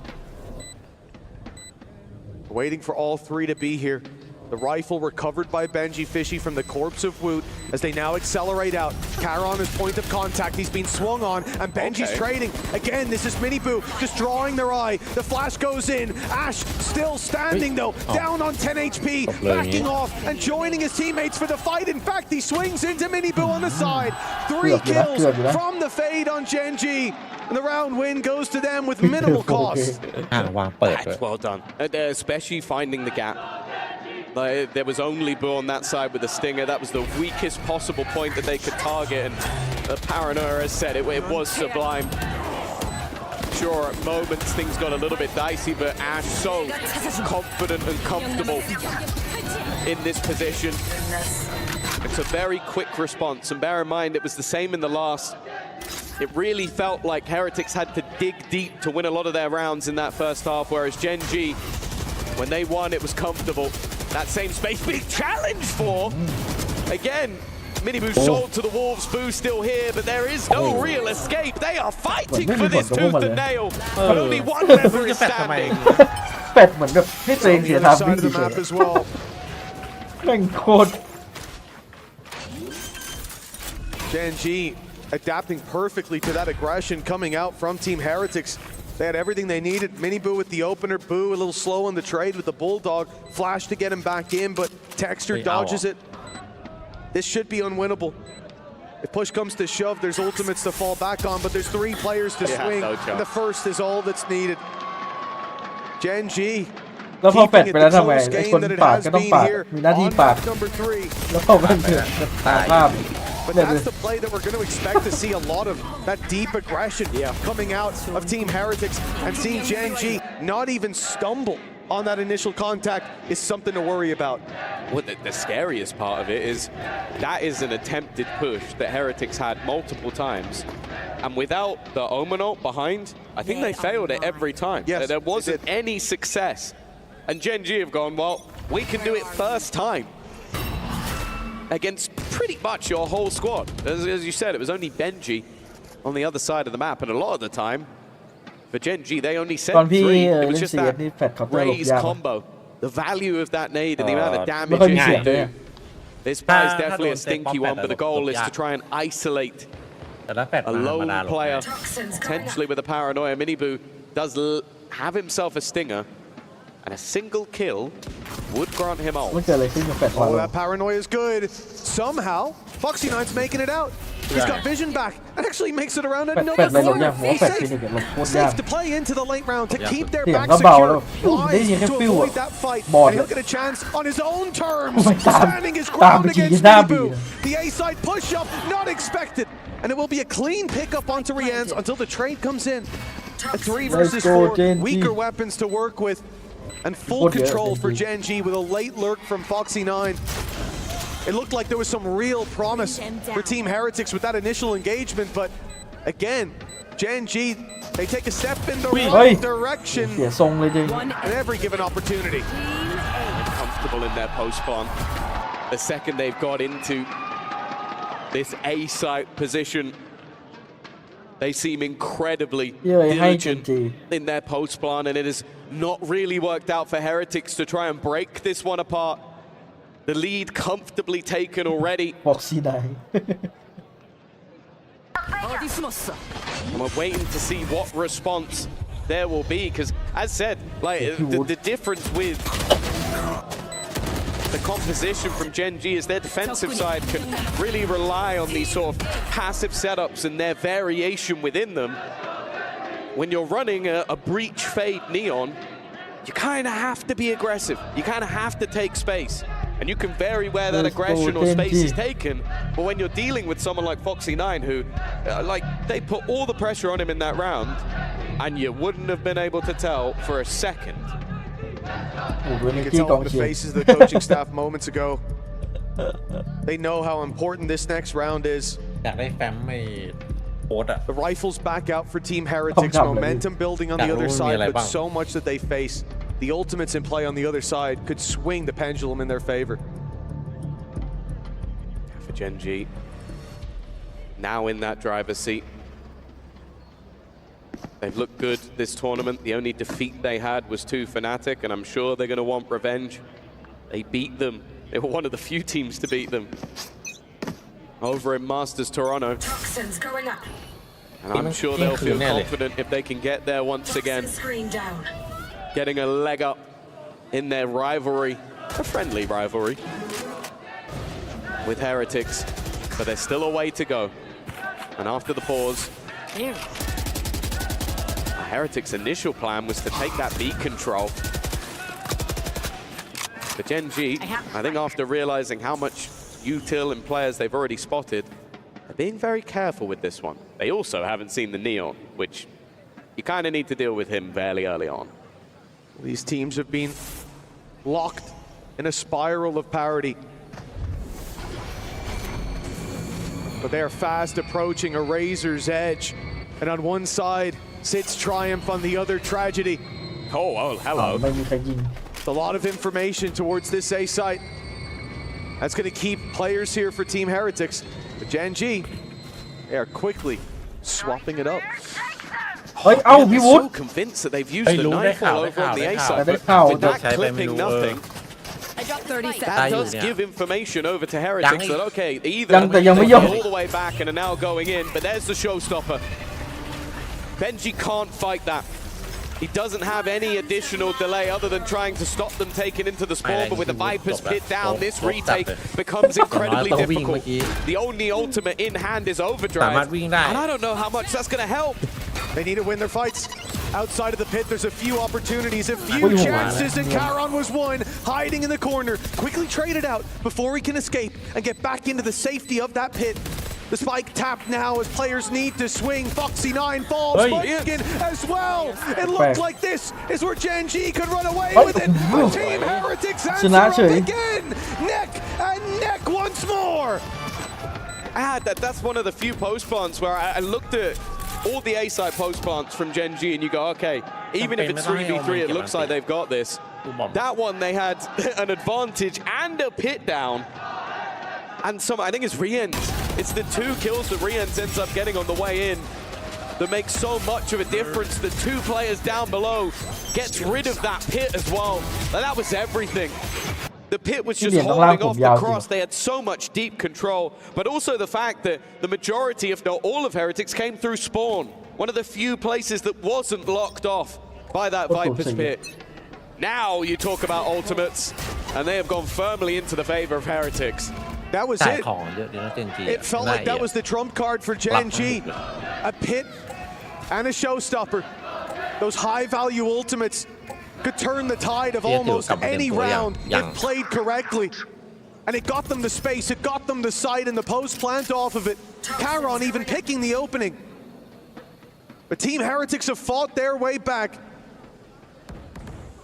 S15: Waiting for all 3 to be here. The rifle recovered by Benji Fishy from the corpse of Woot as they now accelerate out. Karon is point of contact. He's been swung on, and Benji's trading. Again, this is Mini Boo just drawing their eye. The flash goes in. Ash still standing though, down on 10 HP, backing off and joining his teammates for the fight. In fact, he swings into Mini Boo on the side. 3 kills from the fade on Gen G. And the round win goes to them with minimal cost.
S14: That's well done. Especially finding the gap. There was only Boo on that side with the stinger. That was the weakest possible point that they could target. And the paranoia has said it was sublime. Sure, at moments things got a little bit dicey, but Ash so confident and comfortable in this position. It's a very quick response. And bear in mind, it was the same in the last. it really felt like Heretics had to dig deep to win a lot of their rounds in that first half, whereas Gen G, when they won, it was comfortable. That same space being challenged for. Again, Miniboo sold to the Wolves. Boo still here, but there is no real escape. They are fighting for this tooth and nail, but only one member is standing.
S1: แปดเหมือนแบบให้ตัวเองเสียทางวิ่งดีกว่าแม่งโคตร
S15: Gen G adapting perfectly to that aggression coming out from Team Heretics. They had everything they needed. Miniboo with the opener. Boo a little slow on the trade with the Bulldog. Flash to get him back in, but Texture dodges it. This should be unwinnable. If push comes to shove, there's ultimates to fall back on, but there's 3 players to swing. And the first is all that's needed. Gen G.
S1: แล้วพอแปดไปแล้วทำไมไอ้คนปาดก็ต้องปาดมีหน้าที่ปาดแล้วพอมันเกิดภาพ
S15: But that's the play that we're going to expect to see a lot of that deep aggression coming out of Team Heretics, and seeing Gen G not even stumble on that initial contact is something to worry about.
S14: Well, the scariest part of it is that is an attempted push that Heretics had multiple times, and without the Omen ult behind, I think they failed it every time.
S15: Yes,
S14: there wasn't any success, and Gen G have gone, well, we can do it first time against pretty much your whole squad. As you said, it was only Benji on the other side of the map, and a lot of the time for Gen G, they only sent 3. It was just that raise combo. The value of that nade and the amount of damage it can do. This play is definitely a stinky one, but the goal is to try and isolate a lone player, potentially with a paranoia. Miniboo does have himself a stinger, and a single kill would grant him ult.
S15: Oh, that paranoia is good. Somehow, Foxy9's making it out. He's got vision back and actually makes it around another corner. Safe to play into the late round to keep their back secure. Wise to avoid that fight, and he'll get a chance on his own terms, standing his ground against Miniboo. The A-side push-up, not expected. And it will be a clean pickup onto Rian's until the trade comes in. A 3 versus 4, weaker weapons to work with. And full control for Gen G with a late lurk from Foxy9. It looked like there was some real promise for Team Heretics with that initial engagement, but again, Gen G, they take a step in the right direction at every given opportunity.
S14: Comfortable in their post-spawn. The second they've got into this A-site position, they seem incredibly diligent in their post-spawn, and it has not really worked out for Heretics to try and break this one apart. The lead comfortably taken already. And we're waiting to see what response there will be, because as said, like the difference with the composition from Gen G is their defensive side can really rely on these sort of passive setups and their variation within them. When you're running a breach fade neon, you kind of have to be aggressive. You kind of have to take space. And you can vary where that aggression or space is taken. But when you're dealing with someone like Foxy9, who, they put all the pressure on him in that round, and you wouldn't have been able to tell for a second.
S15: You could tell the faces of the coaching staff moments ago. They know how important this next round is. The rifles back out for Team Heretics. Momentum building on the other side, but so much that they face. The ultimates in play on the other side could swing the pendulum in their favor.
S14: For Gen G, now in that driver's seat. They've looked good this tournament. The only defeat they had was 2 Fnatic, and I'm sure they're going to want revenge. They beat them. They were one of the few teams to beat them over in Masters Toronto.
S6: Toxins going up.
S14: And I'm sure they'll feel confident if they can get there once again. Getting a leg up in their rivalry, a friendly rivalry with Heretics, but there's still a way to go. And after the pause, Heretics' initial plan was to take that B control. But Gen G, I think after realizing how much util and players they've already spotted, they're being very careful with this one. They also haven't seen the Neon, which you kind of need to deal with him fairly early on.
S15: These teams have been locked in a spiral of parity. but they are fast approaching a razor's edge. And on one side sits triumph, on the other tragedy.
S2: Oh, hello.
S1: ไม่มีใครยิง
S15: A lot of information towards this A site. That's going to keep players here for Team Heretics. But Gen G, they are quickly swapping it up.
S1: เฮ้ย เอ้า พี่วุฒิ
S14: So convinced that they've used the nightfall over on the A side,
S1: ได้
S14: but
S1: ข่าว
S14: with that clipping nothing,
S13: I got 30 seconds.
S14: that does give information over to Heretics that okay, either
S1: ยังไม่
S14: they
S1: ยอม
S14: go all the way back and are now going in, but there's the showstopper. Benji can't fight that. He doesn't have any additional delay other than trying to stop them taking into the spawn, but with the Viper's pit down, this retake becomes incredibly difficult. The only ultimate in hand is Overdrive, and I don't know how much that's going to help.
S15: They need to win their fights. Outside of the pit, there's a few opportunities, a few chances, and Charon was one, hiding in the corner, quickly traded out before he can escape and get back into the safety of that pit. The spike tapped now as players need to swing. Foxy 9 falls, Munchkin as well. It looked like this is where Gen G could run away with it, but Team Heretics answer up again. Neck and neck once more.
S14: That's one of the few post plants where I looked at all the A-side post plants from Gen G and you go, okay, even if it's 3v3, it looks like they've got this. That one, they had an advantage and a pit down. And I think it's Riens. It's the 2 kills that Riens ends up getting on the way in that makes so much of a difference. The 2 players down below gets rid of that pit as well. And that was everything. The pit was just holding off the cross. They had so much deep control. But also the fact that the majority, if not all of Heretics, came through spawn. One of the few places that wasn't locked off by that Viper's pit. Now you talk about ultimates, and they have gone firmly into the favor of Heretics.
S15: That was it. It felt like that was the trump card for Gen G. A pit and a showstopper. Those high-value ultimates could turn the tide of almost any round if played correctly. And it got them the space, it got them the sight and the post plant off of it. Charon even picking the opening. But Team Heretics have fought their way back.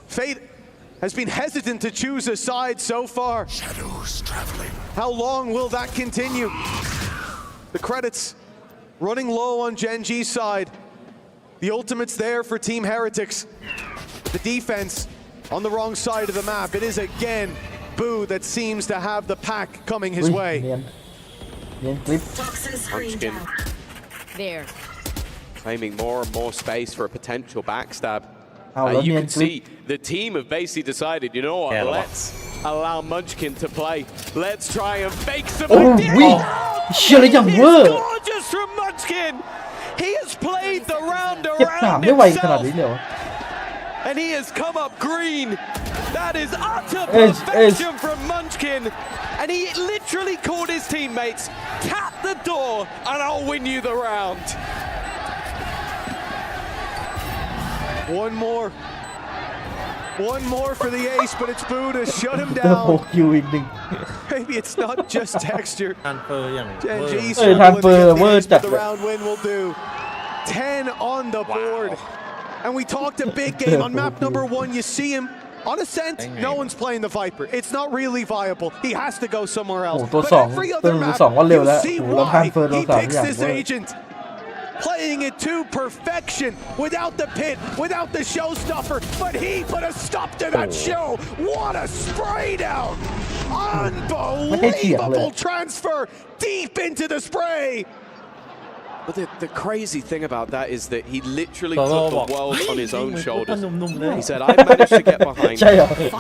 S15: Fate has been hesitant to choose a side so far.
S7: Shadows traveling.
S15: How long will that continue? The credits running low on Gen G's side. The ultimate's there for Team Heretics. The defense on the wrong side of the map. It is again Boo that seems to have the pack coming his way.
S14: Munchkin
S5: There.
S14: claiming more and more space for a potential backstab. You can see the team have basically decided, you know what, let's allow Munchkin to play. Let's try and fake some ideas. It's gorgeous from Munchkin. He has played the round around himself. And he has come up green. That is utter perfection from Munchkin. And he literally called his teammates, tap the door and I'll win you the round.
S15: One more for the ace, but it's Boo to shut him down. Maybe it's not just texture. Gen G's but the round win will do. 10 on the board. And we talked a big game on map number 1. You see him on Ascent. No one's playing the Viper. It's not really viable. He has to go somewhere else. But every other map, you see why he picks this agent. Playing it to perfection without the pit, without the showstopper, but he put a stop to that show. What a spray down! Unbelievable transfer deep into the spray.
S14: But the crazy thing about that is that he literally put the world on his own shoulders. He said, I managed to get behind you.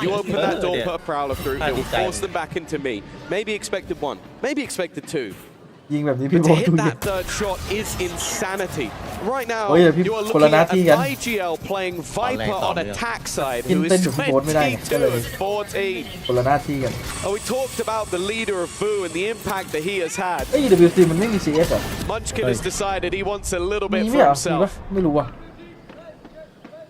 S14: You open that door, put a prowler through, it will force them back into me. Maybe expected 1, maybe expected 2.
S1: ยิงแบบนี้
S14: But
S1: พี่
S14: to
S1: โบ๊ท
S14: hit
S1: ดูดิ
S14: that third shot is insanity. Right now,
S1: เฮ้ยพี่
S14: you are
S1: คนละ
S14: looking
S1: หน้า
S14: at
S1: ที่กัน
S14: an IGL playing Viper on attack side, who is 22 and 14.
S1: คนละหน้าที่กัน
S14: Oh, we talked about the leader of Boo and the impact that he has had.
S1: EWC มันไม่มี CS เหรอ
S14: Munchkin has decided he wants a little
S1: มี
S14: bit
S1: ไหม
S14: for
S1: อ่ะมี
S14: himself.
S1: ปะไม่รู้ว่ะ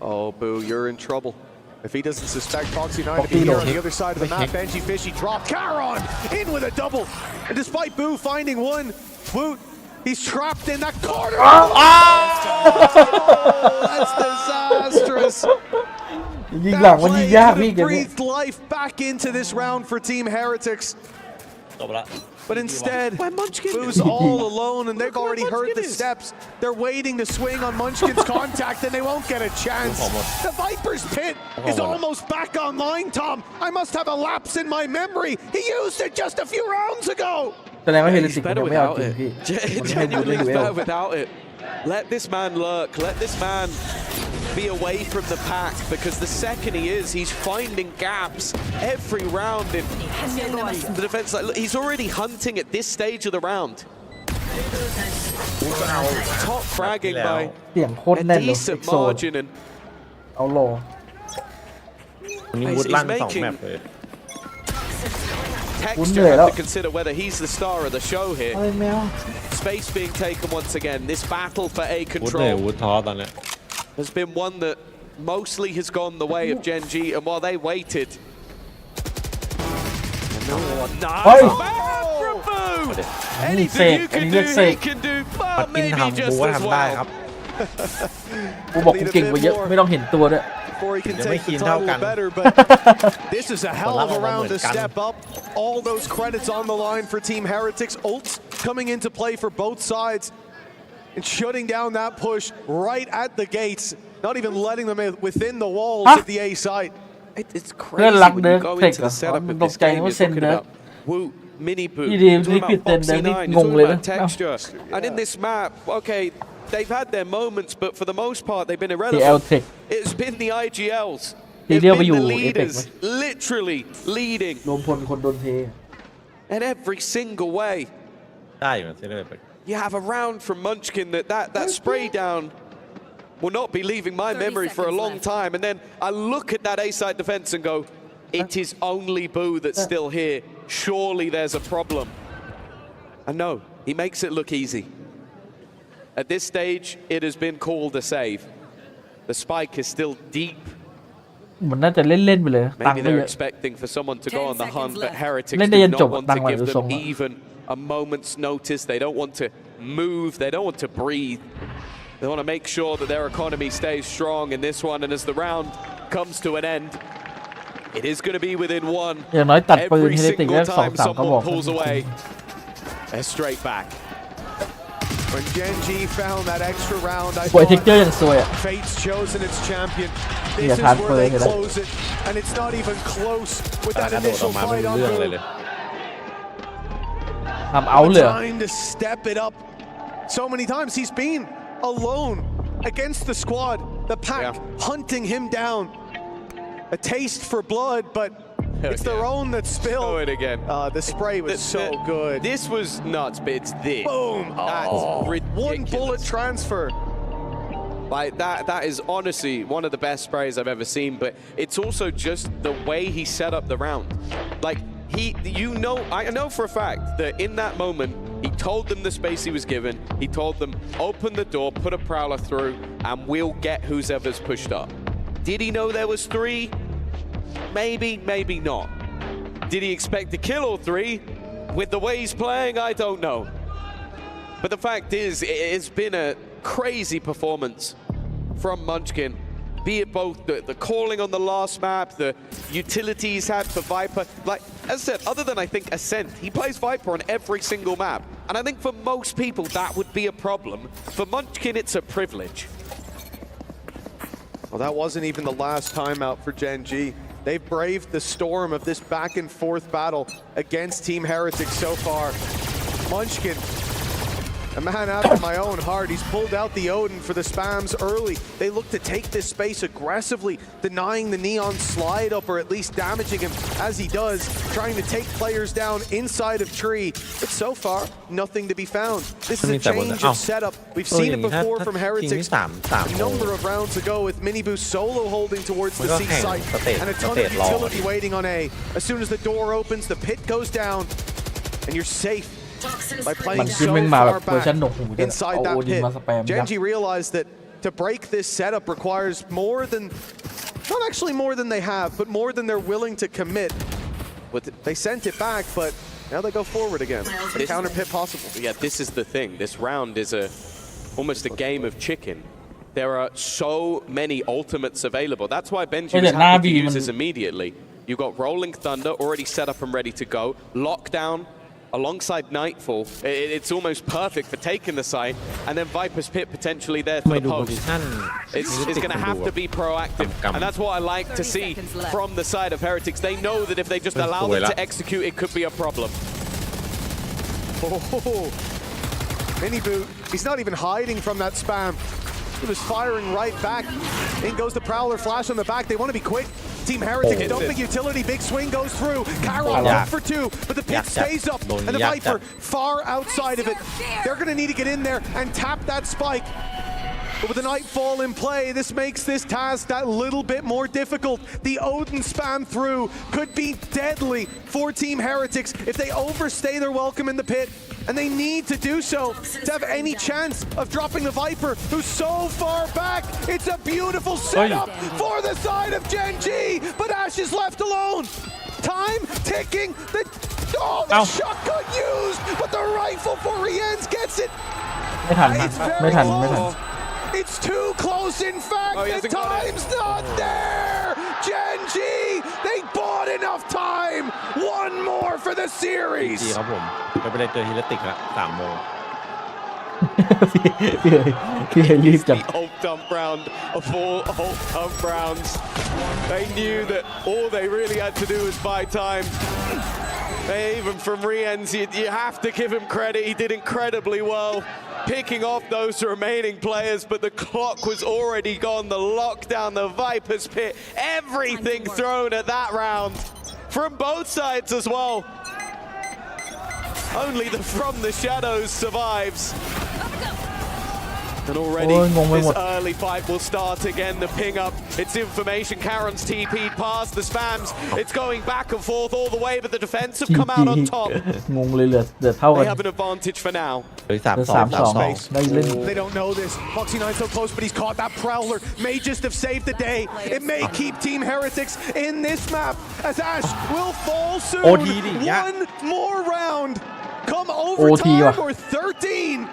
S15: Oh, Boo, you're in trouble. If he doesn't suspect Foxy 9 to be here on the other side of the map, Benji Fishy dropped. Charon in with a double. And despite Boo finding one, Woot, he's trapped in that corner. Oh, that's disastrous. That play could have breathed life back into this round for Team Heretics. But instead, Boo's all alone, and they've already heard the steps. They're waiting to swing on Munchkin's contact, and they won't get a chance. The Viper's pit is almost back online, Tom. I must have a lapse in my memory. He used it just a few rounds ago.
S1: แสดงว่าเฮลิ
S14: He's
S1: ติกมัน
S14: better
S1: ยังไม่เอา
S14: without
S1: จริง
S14: it.
S1: พี่มันให้
S14: Genuinely,
S1: ดู
S14: he's
S1: เวล
S14: better without it. Let this man lurk. Let this man be away from the pack, because the second he is, he's finding gaps every round in the defense. Like, he's already hunting at this stage of the round. Top fragging by
S1: เสียงโคตร
S14: a
S1: แน่นเลย
S14: decent
S1: โซน
S14: margin, and
S1: เอาโล
S2: วันนี้วุฒลั่นสองแมปเลย
S14: Texture have to consider whether he's the star of the show here. Space being taken once again. This battle for A
S2: วุฒเหนื่อย
S14: control
S2: วุฒท้อตอนเนี้ย
S14: has been one that mostly has gone the way of Gen G, and while they waited, anything you can do, he can do, but maybe just as well.
S1: กูบอกกูเก่งกว่าเยอะไม่ต้องเห็นตัวด้วย
S15: Before he can take the title better, but this is a hell of a round to step up. All those credits on the line for Team Heretics. Ults coming into play for both sides and shutting down that push right at the gates, not even letting them within the walls of the A side.
S14: It's crazy when you go into the setup of this game. You're talking about Woo, Mini Boo, talking about Foxy 9, you're talking about texture. And in this map, okay, they've had their moments, but for the most part, they've been irrelevant. It's been the IGLs. It's been the leaders, literally leading.
S1: รวมพลคนโดนเท
S14: And every single way.
S2: ได้อยู่นะเซเลอร์
S14: You have a round from Munchkin that spray down will not be leaving my memory for a long time. And then I look at that A-side defense and go, it is only Boo that's still here. Surely there's a problem. And no, he makes it look easy. At this stage, it has been called a save. The spike is still deep.
S1: มันน่าจะเล่นๆไปเลยตัง
S14: Maybe
S1: ค์ไม่เย
S14: they're
S1: อะ
S14: expecting for someone to go on the hunt, but Heretics
S1: เล่นได้ยัน
S14: do
S1: จ
S14: not
S1: บ
S14: want
S1: ตั
S14: to
S1: งค์ไหว
S14: give
S1: ดูทรง
S14: them even a moment's notice. They don't want to move. They don't want to breathe. They want to make sure that their economy stays strong in this one. And as the round comes to an end, it is going to be within one.
S1: อย่างน้อยตัดปืน
S14: Every
S1: เฮลิติก
S14: single
S1: แล้ว2-3
S14: time
S1: กระบอก
S14: someone pulls away, they're straight back.
S15: When Gen G found that extra round, I
S1: ปล่อยเทคเจอร์อย่างสวยอ่ะ
S15: Fate's chosen its champion. This is where they close it, and it's not even close with that initial fight on Boo.
S1: ทำเอาเลย
S15: Time to step it up. So many times he's been alone against the squad, the pack hunting him down. A taste for blood, but it's their own that spilled.
S14: Show it again.
S15: The spray was so good.
S14: This was nuts, but it's this.
S15: Boom!
S14: That's ridiculous.
S15: One bullet transfer.
S14: Like that is honestly one of the best sprays I've ever seen, but it's also just the way he set up the round. Like I know for a fact that in that moment, he told them the space he was given. He told them, open the door, put a prowler through, and we'll get whoever's pushed up. Did he know there was 3? Maybe, maybe not. Did he expect to kill all 3? With the way he's playing, I don't know. But the fact is, it's been a crazy performance from Munchkin. Be it both the calling on the last map, the utility he's had for Viper. Like, as I said, other than I think Ascent, he plays Viper on every single map. And I think for most people, that would be a problem. For Munchkin, it's a privilege.
S15: Well, that wasn't even the last timeout for Gen G. They've braved the storm of this back and forth battle against Team Heretics so far. Munchkin, a man after my own heart. He's pulled out the Odin for the spams early. They look to take this space aggressively, denying the Neon slide up or at least damaging him as he does, trying to take players down inside of tree. But so far, nothing to be found. This is a change of setup. We've seen it before from Heretics a number of rounds ago with Miniboo solo holding towards the C site and a ton of utility waiting on A. As soon as the door opens, the pit goes down and you're safe. By playing so far back inside that pit, Gen G realized that to break this setup requires more than, not actually more than they have, but more than they're willing to commit. They sent it back, but now they go forward again. The counter pit possible.
S14: Yeah, this is the thing. This round is almost a game of chicken. There are so many ultimates available. That's why Benji was happy to use this immediately. You've got Rolling Thunder already set up and ready to go. Lockdown alongside Nightfall. It's almost perfect for taking the site, and then Viper's Pit potentially there for the post. It's going to have to be proactive, and that's what I like to see from the side of Heretics. They know that if they just allow them to execute, it could be a problem.
S15: Oh, Mini Boot, he's not even hiding from that spam. He was firing right back. In goes the Prowler, flash on the back. They want to be quick. Team Heretics dumping utility. Big swing goes through. Carol up for 2, but the pit stays up, and the Viper far outside of it. They're going to need to get in there and tap that spike. But with the Nightfall in play, this makes this task that little bit more difficult. The Odin spam through could be deadly for Team Heretics if they overstay their welcome in the pit. And they need to do so to have any chance of dropping the Viper, who's so far back. It's a beautiful setup for the side of Gen G, but Ash is left alone. Time ticking. The shotgun used, but the rifle for Rienz gets it.
S1: ไม่ทันไม่ทัน
S15: It's too close, in fact. The time's not there. Gen G, they bought enough time. One more for the series.
S2: ครับผมไปเล่นเจอฮิลติกละ3 โมง
S1: พี่รีบจัง
S14: The ult dump round of 4 ult dump rounds. They knew that all they really had to do was buy time. Even from Rienz, you have to give him credit. He did incredibly well, picking off those remaining players, but the clock was already gone. The lockdown, the Viper's Pit, everything thrown at that round from both sides as well. Only the From the Shadows survives. And already this early fight will start again. The ping up, it's information. Karen's TP'd past the spams. It's going back and forth all the way, but the defense have come out on top.
S1: งงเลยเหลือเท่ากัน
S14: They have an advantage for now.
S1: 3-2 ได้เล่น
S15: They don't know this. Foxy 9 so close, but he's caught that Prowler. May just have saved the day. It may keep Team Heretics in this map as Ash will fall soon. One more round. Come overtime or 13.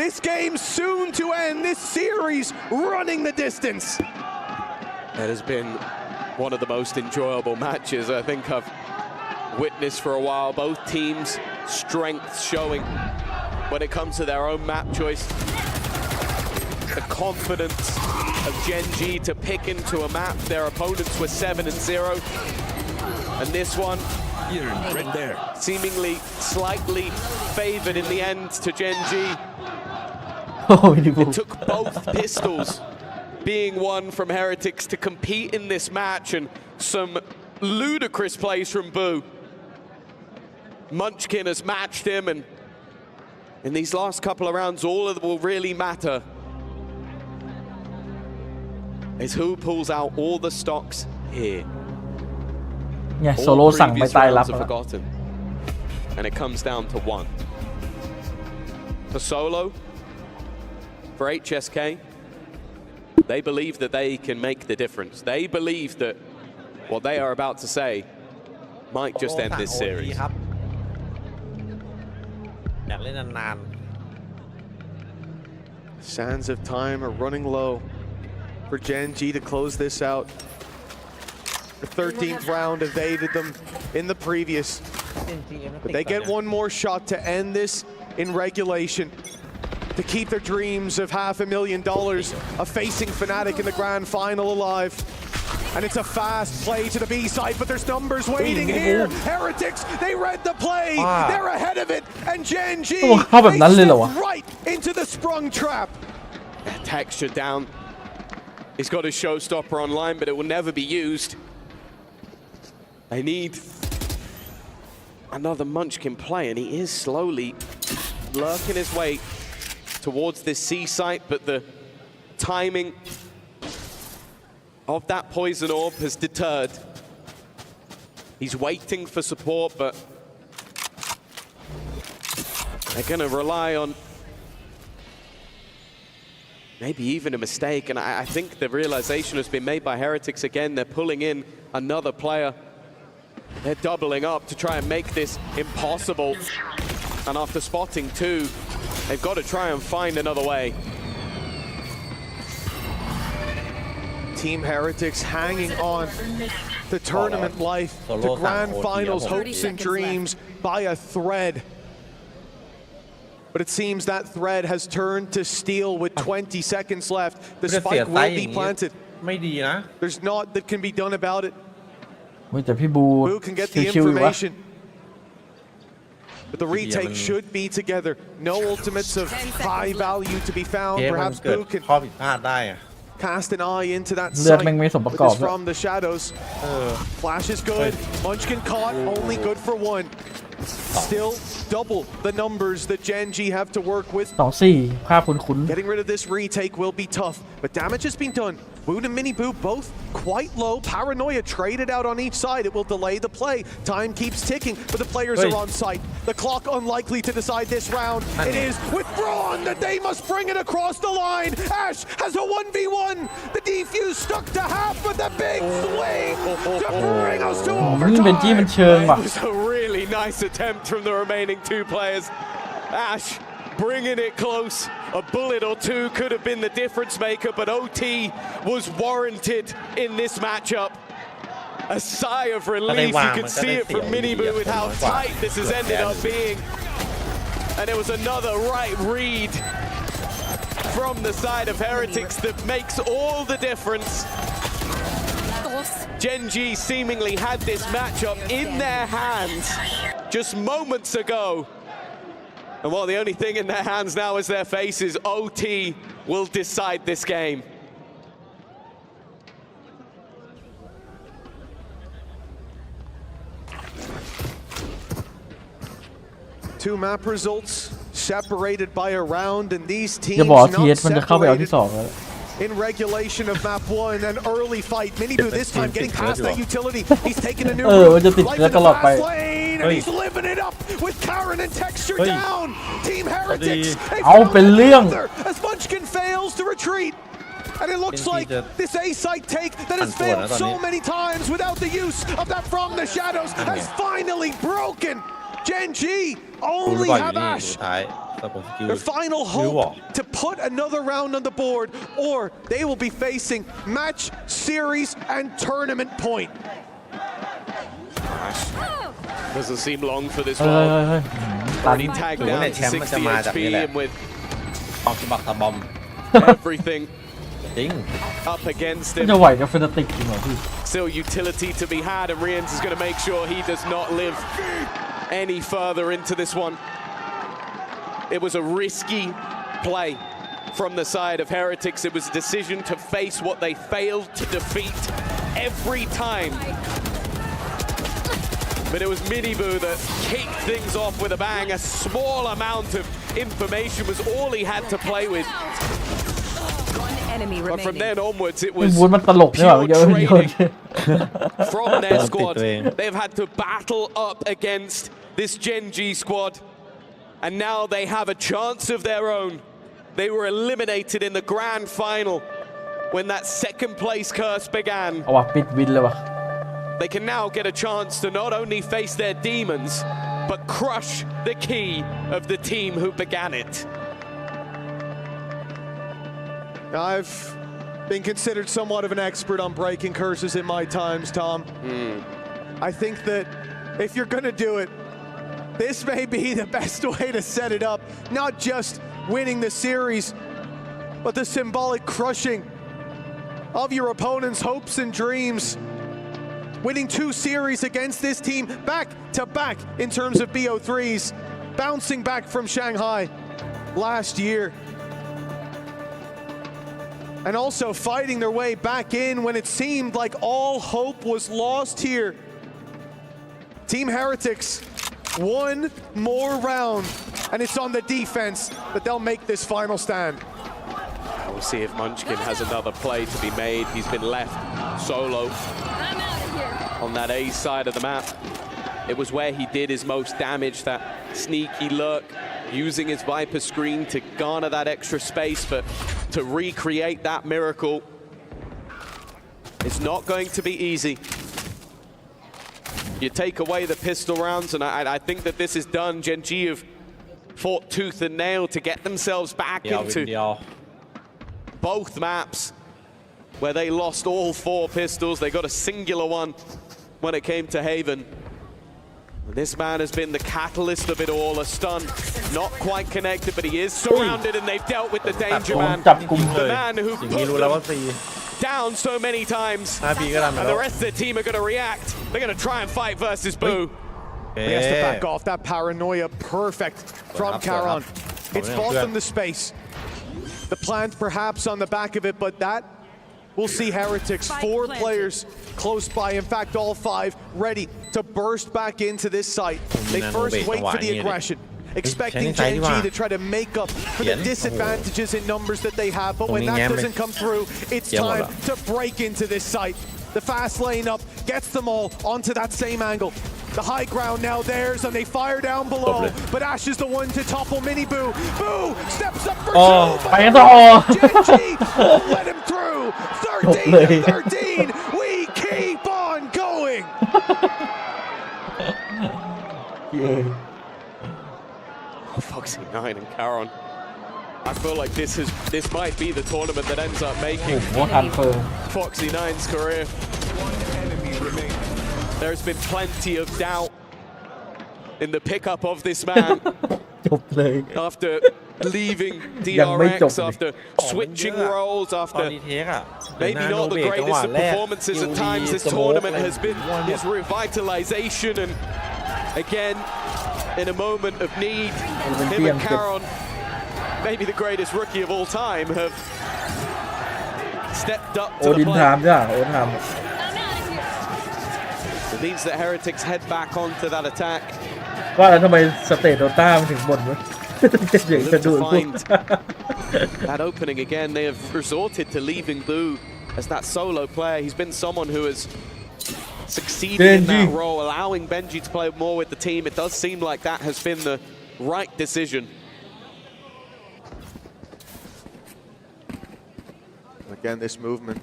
S15: This game soon to end. This series running the distance.
S14: It has been one of the most enjoyable matches I think I've witnessed for a while. Both teams' strengths showing when it comes to their own map choice. The confidence of Gen G to pick into a map. Their opponents were 7-0. And this one,
S11: right there,
S14: seemingly slightly favored in the end to Gen G. It took both pistols being won from Heretics to compete in this match, and some ludicrous plays from Boo. Munchkin has matched him, and in these last couple of rounds, all of them will really matter. Is who pulls out all the stocks here.
S1: เนี่ยโซโล่สั่งไปตายรับ
S14: forgotten, and it comes down to one. For Solo, for HSK, they believe that they can make the difference. They believe that what they are about to say might just end this series.
S2: อยากเล่นนาน
S15: Sands of time are running low for Gen G to close this out. The 13th round evaded them in the previous, but they get one more shot to end this in regulation, to keep their dreams of $500,000 of facing Fnatic in the grand final alive. And it's a fast play to the B side, but there's numbers waiting here. Heretics, they read the play. They're ahead of it. And Gen G, they step right into the sprung trap.
S14: Texture down. He's got his showstopper online, but it will never be used. They need another Munchkin play, and he is slowly lurking his way towards this C site, but the timing of that poison orb has deterred. He's waiting for support, but they're going to rely on maybe even a mistake, and I think the realization has been made by Heretics again. They're pulling in another player. They're doubling up to try and make this impossible. And after spotting 2, they've got to try and find another way.
S15: Team Heretics hanging on the tournament life, the grand finals, hopes and dreams. by a thread. But it seems that thread has turned to steel with 20 seconds left. The spike will be planted.
S2: ไม่ดีนะ
S15: There's naught that can be done about it.
S1: แต่พี่บู
S15: Boo can get the information. But the retake should be together. No ultimates of high value to be found. Perhaps Boo can
S2: ข้อผิดพลาดได้อะ
S15: cast an eye into that
S1: เลือด
S15: sight
S1: แม่งไม่สมประ
S15: with
S1: กอบ
S15: this from the shadows. Flash is good. Munchkin caught, only good for one. Still double the numbers that Gen G have to work with.
S1: 2-4 ภาพคุ้น
S15: Getting rid of this retake will be tough, but damage has been done. Wood and Mini Boo both quite low. Paranoia traded out on each side. It will delay the play. Time keeps ticking, but the players are on site. The clock unlikely to decide this round. It is withdrawn that they must bring it across the line. Ash has a 1v1. The defuse stuck to half, but the big swing to bring us to overtime.
S1: เป็นจี้มันเชิงว่ะ
S14: It was a really nice attempt from the remaining two players. Ash bringing it close. A bullet or two could have been the difference maker, but OT was warranted in this matchup. A sigh of relief. You could see it from Miniboo with how tight this has ended up being. And it was another right read from the side of Heretics that makes all the difference. Gen G seemingly had this matchup in their hands just moments ago. And while the only thing in their hands now is their faces, OT will decide this game.
S15: Two map results separated by a round, and these teams
S1: จะบอก
S15: not
S1: ทีเอสมันจะเข้าไปเอาที่ 2 แล้ว
S15: in regulation of map 1, an early fight. Miniboo this time getting past that utility. He's taking a new
S1: มันจะติด
S15: right
S1: แล้ว
S15: to
S1: ต
S15: the
S1: ลอดไป
S15: fast lane, and he's living it up with Karen and Texture down. Team Heretics.
S1: เอาเป็นเรื่อง
S15: As Munchkin fails to retreat. And it looks like this A-site take that has failed so many times without the use of that from the shadows has finally broken. Gen G only have Ash. Their final hope to put another round on the board, or they will be facing match, series, and tournament point.
S14: Doesn't seem long for this one. Already tagged down 60 HP and with everything up against him.
S1: จะไหวกับเฟนติกจริงเหรอพี่
S14: Still utility to be had, and Rians is going to make sure he does not live any further into this one. It was a risky play from the side of Heretics. It was a decision to face what they failed to defeat every time. But it was Miniboo that kicked things off with a bang. A small amount of information was all he had to play with. But from then onwards, it was pure trading from their squad. They've had to battle up against this Gen G squad, and now they have a chance of their own. They were eliminated in the grand final when that second place curse began.
S1: เอาว่ะปิดวินเลยว่ะ
S14: They can now get a chance to not only face their demons, but crush the key of the team who began it.
S15: I've been considered somewhat of an expert on breaking curses in my times, Tom. I think that if you're going to do it, this may be the best way to set it up. Not just winning the series, but the symbolic crushing of your opponent's hopes and dreams. Winning 2 series against this team back to back in terms of BO3s. Bouncing back from Shanghai last year. And also fighting their way back in when it seemed like all hope was lost here. Team Heretics, 1 more round, and it's on the defense that they'll make this final stand.
S14: We'll see if Munchkin has another play to be made. He's been left solo on that A side of the map. It was where he did his most damage, that sneaky lurk, using his Viper screen to garner that extra space, but to recreate that miracle, it's not going to be easy. You take away the pistol rounds, and I think that this is done. Gen G have fought tooth and nail to get themselves back into both maps where they lost all 4 pistols. They got a singular one when it came to Haven. This man has been the catalyst of it all. A stun, not quite connected, but he is surrounded, and they've dealt with the danger man. The man who put them down so many times, and the rest of the team are going to react. They're going to try and fight versus Boo.
S15: He has to back off. That paranoia, perfect from Caron. It's bought them the space. The plant perhaps on the back of it, but that will see Heretics, 4 players close by. In fact, all 5 ready to burst back into this site. They first wait for the aggression, expecting Gen G to try to make up for the disadvantages in numbers that they have. But when that doesn't come through, it's time to break into this site. The fast lane up gets them all onto that same angle. The high ground now theirs, and they fire down below. But Ash is the one to topple Mini Boo. Boo steps up for 2. Gen G won't let him through. 13-13. We keep on going.
S14: Foxy9 and Caron. I feel like this might be the tournament that ends up making Foxy9's career. There's been plenty of doubt in the pickup of this man after leaving DRX, after switching roles, after maybe not the greatest of performances at times. This tournament has been his revitalization, and again, in a moment of need, him and Caron, maybe the greatest rookie of all time, have stepped up to the plate. It means that Heretics head back onto that attack.
S1: ว่าแล้วทำไมสเตทโดต้ามันถึงบ่นวะ
S14: Look to find that opening again. They have resorted to leaving Boo as that solo player. He's been someone who has succeeded in that role, allowing Benji to play more with the team. It does seem like that has been the right decision.
S15: Again, this movement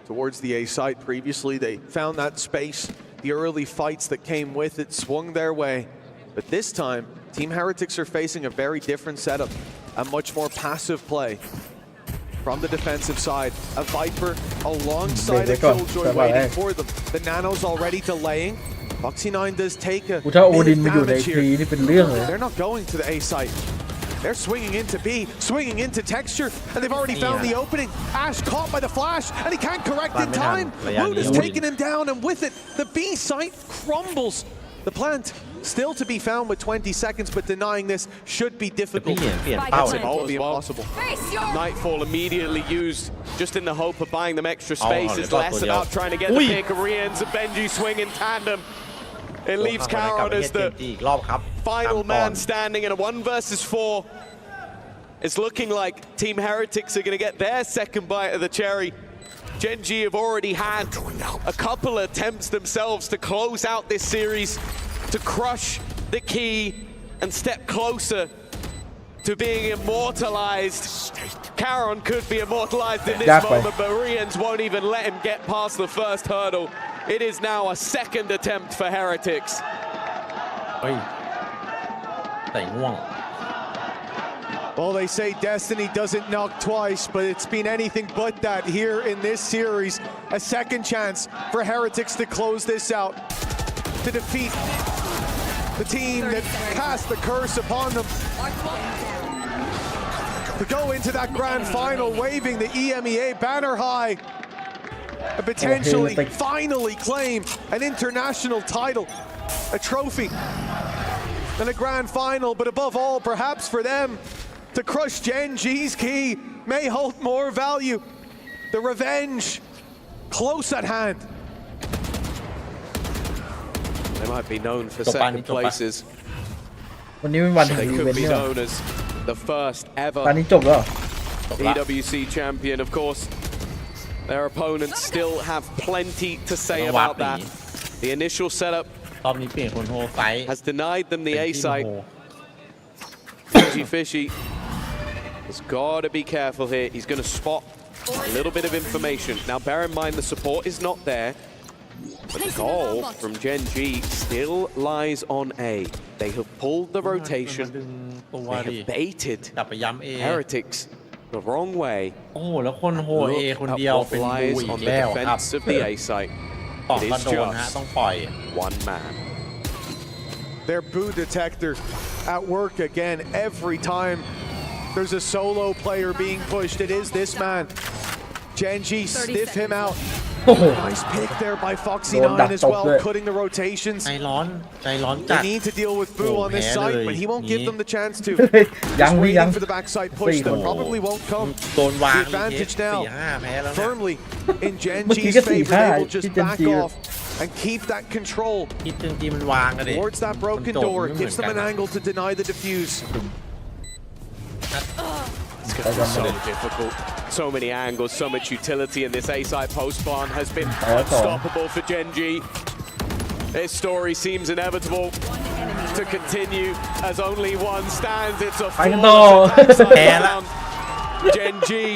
S15: towards the A site. Previously, they found that space. The early fights that came with it swung their way. But this time, Team Heretics are facing a very different setup. A much more passive play from the defensive side. A Viper alongside a Killjoy waiting for them. The Nano's already delaying. Foxy9 does take a bit of damage here. They're not going to the A site. They're swinging into B, swinging into texture, and they've already found the opening. Ash caught by the flash, and he can't correct in time. Wood has taken him down, and with it, the B site crumbles. The plant still to be found with 20 seconds, but denying this should be difficult. It will be impossible.
S14: Nightfall immediately used just in the hope of buying them extra space. It's less about trying to get the pick. Koreans and Benji swing in tandem. It leaves Caron as the final man standing in a 1 versus 4. It's looking like Team Heretics are going to get their second bite of the cherry. Gen G have already had a couple of attempts themselves to close out this series, to crush the key and step closer to being immortalized. Caron could be immortalized in this moment, but Rians won't even let him get past the first hurdle. It is now a second attempt for Heretics.
S15: Well, they say destiny doesn't knock twice, but it's been anything but that here in this series. A second chance for Heretics to close this out, to defeat the team that cast the curse upon them, to go into that grand final waving the EMEA banner high, and potentially finally claim an international title, a trophy, and a grand final. But above all, perhaps for them, to crush Gen G's key may hold more value. The revenge close at hand.
S14: They might be known for second places.
S1: วันนี้เป็นวันแห่ง
S14: They
S1: อีเว
S14: could
S1: นต์
S14: be
S1: เนี่ย
S14: known as the first ever
S1: ตอนนี้จบแล้ว
S14: EWC champion. Of course, their opponents still have plenty to say about that. The initial setup has denied them the A site. Fishy has got to be careful here. He's going to spot a little bit of information. Now, bear in mind the support is not there. But the goal from Gen G still lies on A. They have pulled the rotation. They have baited Heretics the wrong way. Look at what lies on the defense of the A site. It is just one man.
S15: their boo detector at work again. Every time there's a solo player being pushed, it is this man. Genji stiff him out. Nice pick there by Foxy9 as well, cutting the rotations.
S2: ใจร้อนจั
S15: They
S2: ด
S15: need to deal with Boo on this side, but he won't give them the chance to.
S1: ยัง
S15: Just
S1: ไม่ยัง
S15: waiting for the backside push that probably won't come.
S2: โดนวาง
S15: The advantage now
S2: 4-5 แพ้แล้วเนี่ย
S15: firmly in
S1: เมื่อกี้
S15: Genji's
S1: ก็
S15: favor.
S1: 4-5
S15: They will just
S1: ที่
S15: back
S1: Genji
S15: off and keep that control
S2: คิดจริงๆมันวางกันดิ
S15: towards that broken
S2: มันโจทย์
S15: door.
S2: ไม่เหมือน
S15: Gives them
S2: กัน
S15: an angle to deny the defuse.
S14: It's going to be so difficult. So many angles, so much utility, and this A-side post plant has been unstoppable for Genji. This story seems inevitable to continue as only one stands. It's a flawless attack round. Genji,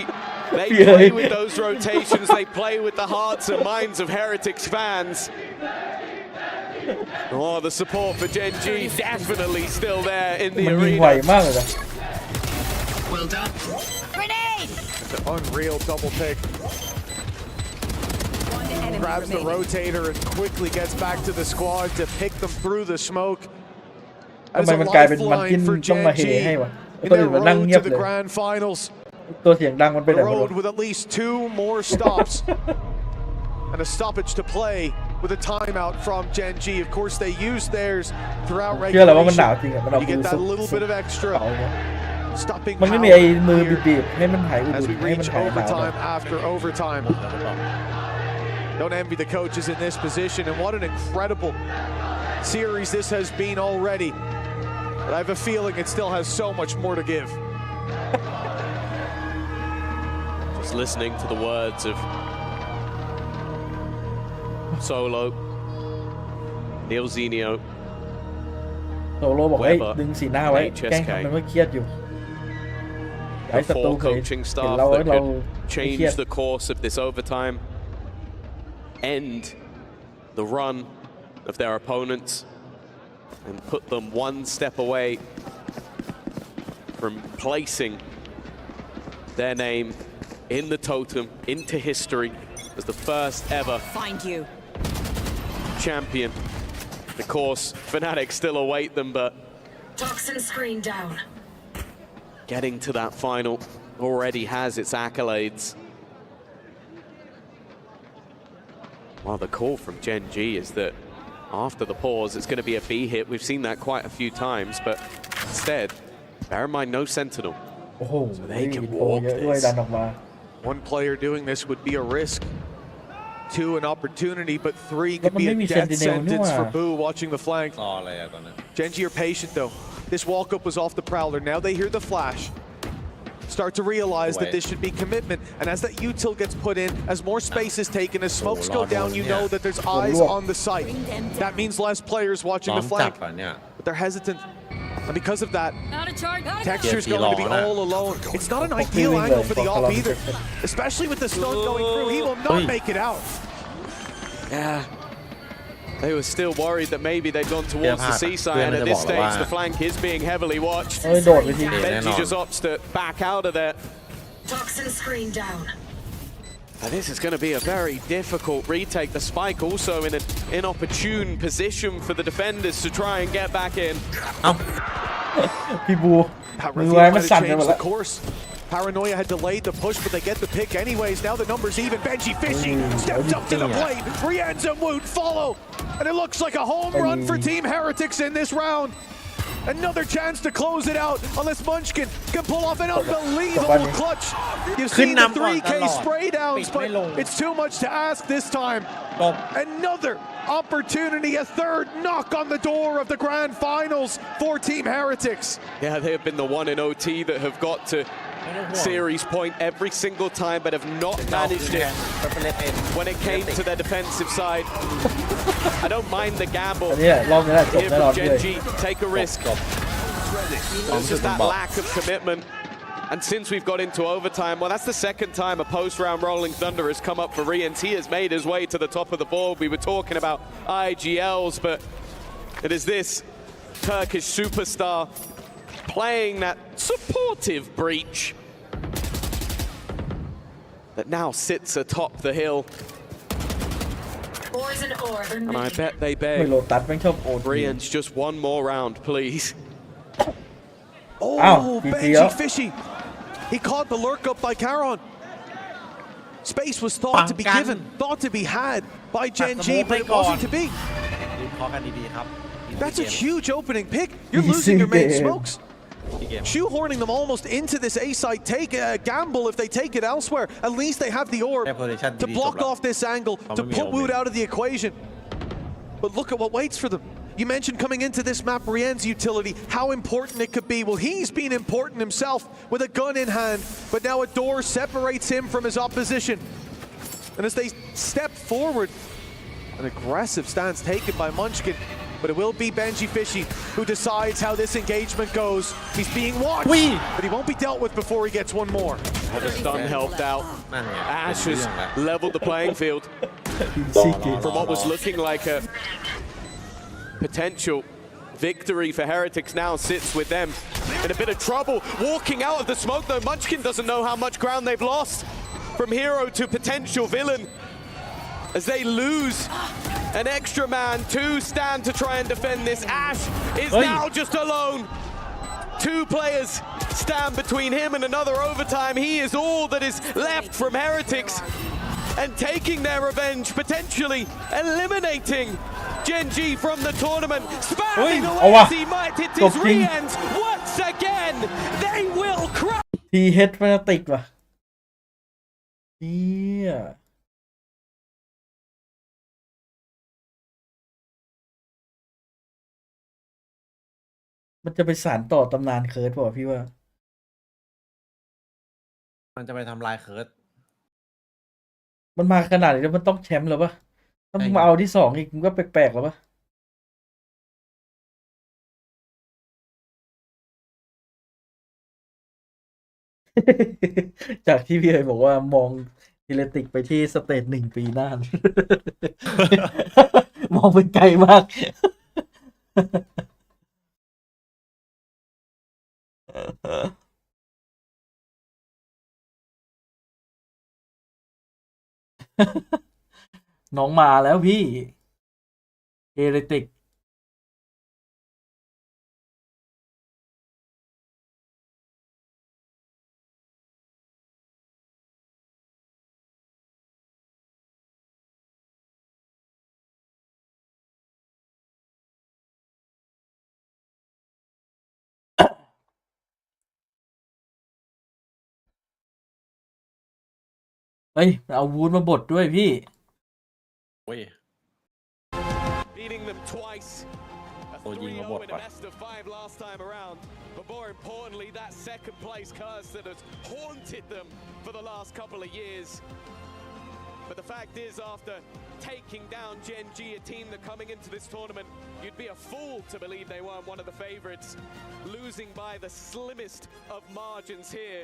S14: they play with those rotations. They play with the hearts and minds of Heretics fans. Oh, the support for Genji definitely still there in the
S1: มันยิงไว
S14: arena.
S1: มากเลยนะ
S6: Well done.
S5: Grenade!
S15: An unreal double pick. Grabs the rotator and quickly gets back to the squad to pick them through the smoke.
S1: ทำไมมันกลายเป็นมันกินต้องมาเฮให้วะ
S15: In
S1: คน
S15: their
S1: อื่นมันนั่ง
S15: road
S1: เงีย
S15: to
S1: บ
S15: the
S1: เลย
S15: grand finals.
S1: ตัวเสียงดังมันไป
S15: The
S1: ไหนหมด
S15: road with at least 2 more stops and a stoppage to play with a timeout from Genji. Of course, they used theirs throughout
S1: เชื่อแล้วว่ามันหนาว
S15: regulation.
S1: จริงอ่ะมันเอา
S15: You
S1: มือ
S15: get
S1: สุ
S15: that
S1: ก
S15: little bit of extra
S1: เป่าเนี่ย
S15: stopping
S1: มันไม่
S15: power
S1: มีไอ้มือ
S15: here
S1: บีบๆให้มันหายอุ่
S15: as we
S1: นๆให้มัน
S15: reach
S1: หายหนาว
S15: overtime after overtime. Don't envy the coaches in this position, and what an incredible series this has been already. But I have a feeling it still has so much more to give.
S14: Just listening to the words of Solo, Neil Zenio,
S1: โซโลบอกให้ดึงสีหน้าไว้แกล้งทำเป็นว่าเครียดอยู่ไอ้
S14: the
S1: ศัตรู
S14: four
S1: เคย
S14: coaching
S1: เห็น
S14: staff
S1: เรา
S14: that
S1: เรา
S14: could
S1: เครียด
S14: change the course of this overtime, end the run of their opponents, and put them one step away from placing their name in the totem into history as the first ever
S13: Find you.
S14: champion. Of course, Fnatic still await them, but
S6: Toxin screen down.
S14: getting to that final already has its accolades. Well, the call from Gen G is that after the pause, it's going to be a B hit. We've seen that quite a few times, but instead, bear in mind, no Sentinel.
S1: โอ้โห
S14: So they can
S1: โอ้
S14: walk
S1: เยอะด้วย
S14: this.
S1: ดันออกมา
S15: One player doing this would be a risk. 2, an opportunity, but 3
S1: But
S15: could be a
S1: maybe
S15: death
S1: Sentinel
S15: sentence for
S1: no.
S15: Boo watching the flank.
S2: รออะไรอะตอนนั้น
S15: Genji are patient though. This walk-up was off the Prowler. Now they hear the flash. Start to realize that this should be commitment. And as that util gets put in, as more space is taken, as smokes go down, you know that there's eyes on the site. That means less players watching
S2: ล้อ
S15: the
S2: มจับ
S15: flank.
S2: อ่ะเนี่ย
S15: But they're hesitant. And because of that,
S8: Out of charge.
S15: Texture's going to be all alone. It's not an ideal angle for the AWP either. Especially with the stun going through. He will not make it out.
S14: Yeah. They were still worried that maybe they'd gone towards the seaside, and at this stage, the flank is being heavily watched.
S1: เอ้ยโดดไปที
S14: Benji just opts to back out of there.
S6: Toxin screen down.
S14: And this is going to be a very difficult retake. The spike also in an inopportune position for the defenders to try and get back in.
S1: พี่บู
S15: That
S1: มือ
S15: reveal
S1: ไว้
S15: might
S1: มัน
S15: have
S1: สั่นไปหมด
S15: changed
S1: แล้
S15: the
S1: ว
S15: course. Paranoia had delayed the push, but they get the pick anyways. Now the numbers even. Benji fishing, stepped up to the plate. Rienz and Woot follow. And it looks like a home run for Team Heretics in this round. Another chance to close it out unless Munchkin can pull off an unbelievable clutch. You've seen the 3K spray downs, but it's too much to ask this time. Another opportunity, a third knock on the door of the grand finals for Team Heretics.
S14: Yeah, they have been the one in OT that have got to series point every single time, but have not managed it when it came to their defensive side. I don't mind the gamble
S1: อันนี้รอบนี้แหละจบ
S14: here
S1: แน่นอน
S14: from
S1: เลย
S14: Gen G. Take a risk. It's just that lack of commitment. And since we've got into overtime, well, that's the second time a post-round Rolling Thunder has come up for Rienz. He has made his way to the top of the board. We were talking about IGLs, but it is this Turkish superstar playing that supportive breach that now sits atop the hill. And I bet they
S1: ไม่
S14: beg
S1: โลตัสแม่งชอบโอที
S14: Brian's just one more round, please.
S15: Oh,
S1: Ow,
S15: Benji
S1: up.
S15: Fishy. He caught the lurk up by Caron. Space was thought to be given, thought to be had by Gen G, but it wasn't to be.
S2: พอกันดีๆครับ
S15: That's a huge opening pick. You're losing your main smokes. Shoehorning them almost into this A side. Take a gamble if they take it elsewhere. At least they have the orb to block off this angle, to put Wood out of the equation. But look at what waits for them. You mentioned coming into this map, Rien's utility, how important it could be. Well, he's been important himself with a gun in hand, but now a door separates him from his opposition. And as they step forward, an aggressive stance taken by Munchkin, but it will be Benji Fishy who decides how this engagement goes. He's being watched, but he won't be dealt with before he gets one more.
S14: Had a stun helped out. Ash has leveled the playing field from what was looking like a potential victory for Heretics. Now sits with them in a bit of trouble. Walking out of the smoke though, Munchkin doesn't know how much ground they've lost. From hero to potential villain, as they lose an extra man to stand to try and defend this. Ash is now just alone. Two players stand between him and another overtime. He is all that is left from Heretics, and taking their revenge, potentially eliminating Gen G from the tournament. Spamming away as he might hit his re-ends once again. They will crush.
S1: ทีเฮดมันติดว่ะเนี่ยมันจะไปสานต่อตำนานเคิร์ดป่ะพี่ว่า
S2: มันจะไปทำลายเคิร์ด
S1: มันมาขนาดนี้แล้วมันต้องแชมป์แล้วป่ะถ้ามึงมาเอาที่2อีกมึงก็แปลกๆแล้วป่ะ จากที่พี่เอ๋บอกว่ามองทีเลติกไปที่สเตจ1 ปีหน้า มองไปไกลมาก น้องมาแล้วพี่เอเลติกเฮ้ยเอาวูดมาบดด้วยพี่
S14: Beating them twice. A 3-0 in a best of 5 last time around. But more importantly, that second place curse that has haunted them for the last couple of years. But the fact is, after taking down Gen G, a team that coming into this tournament, you'd be a fool to believe they weren't one of the favorites. Losing by the slimmest of margins here.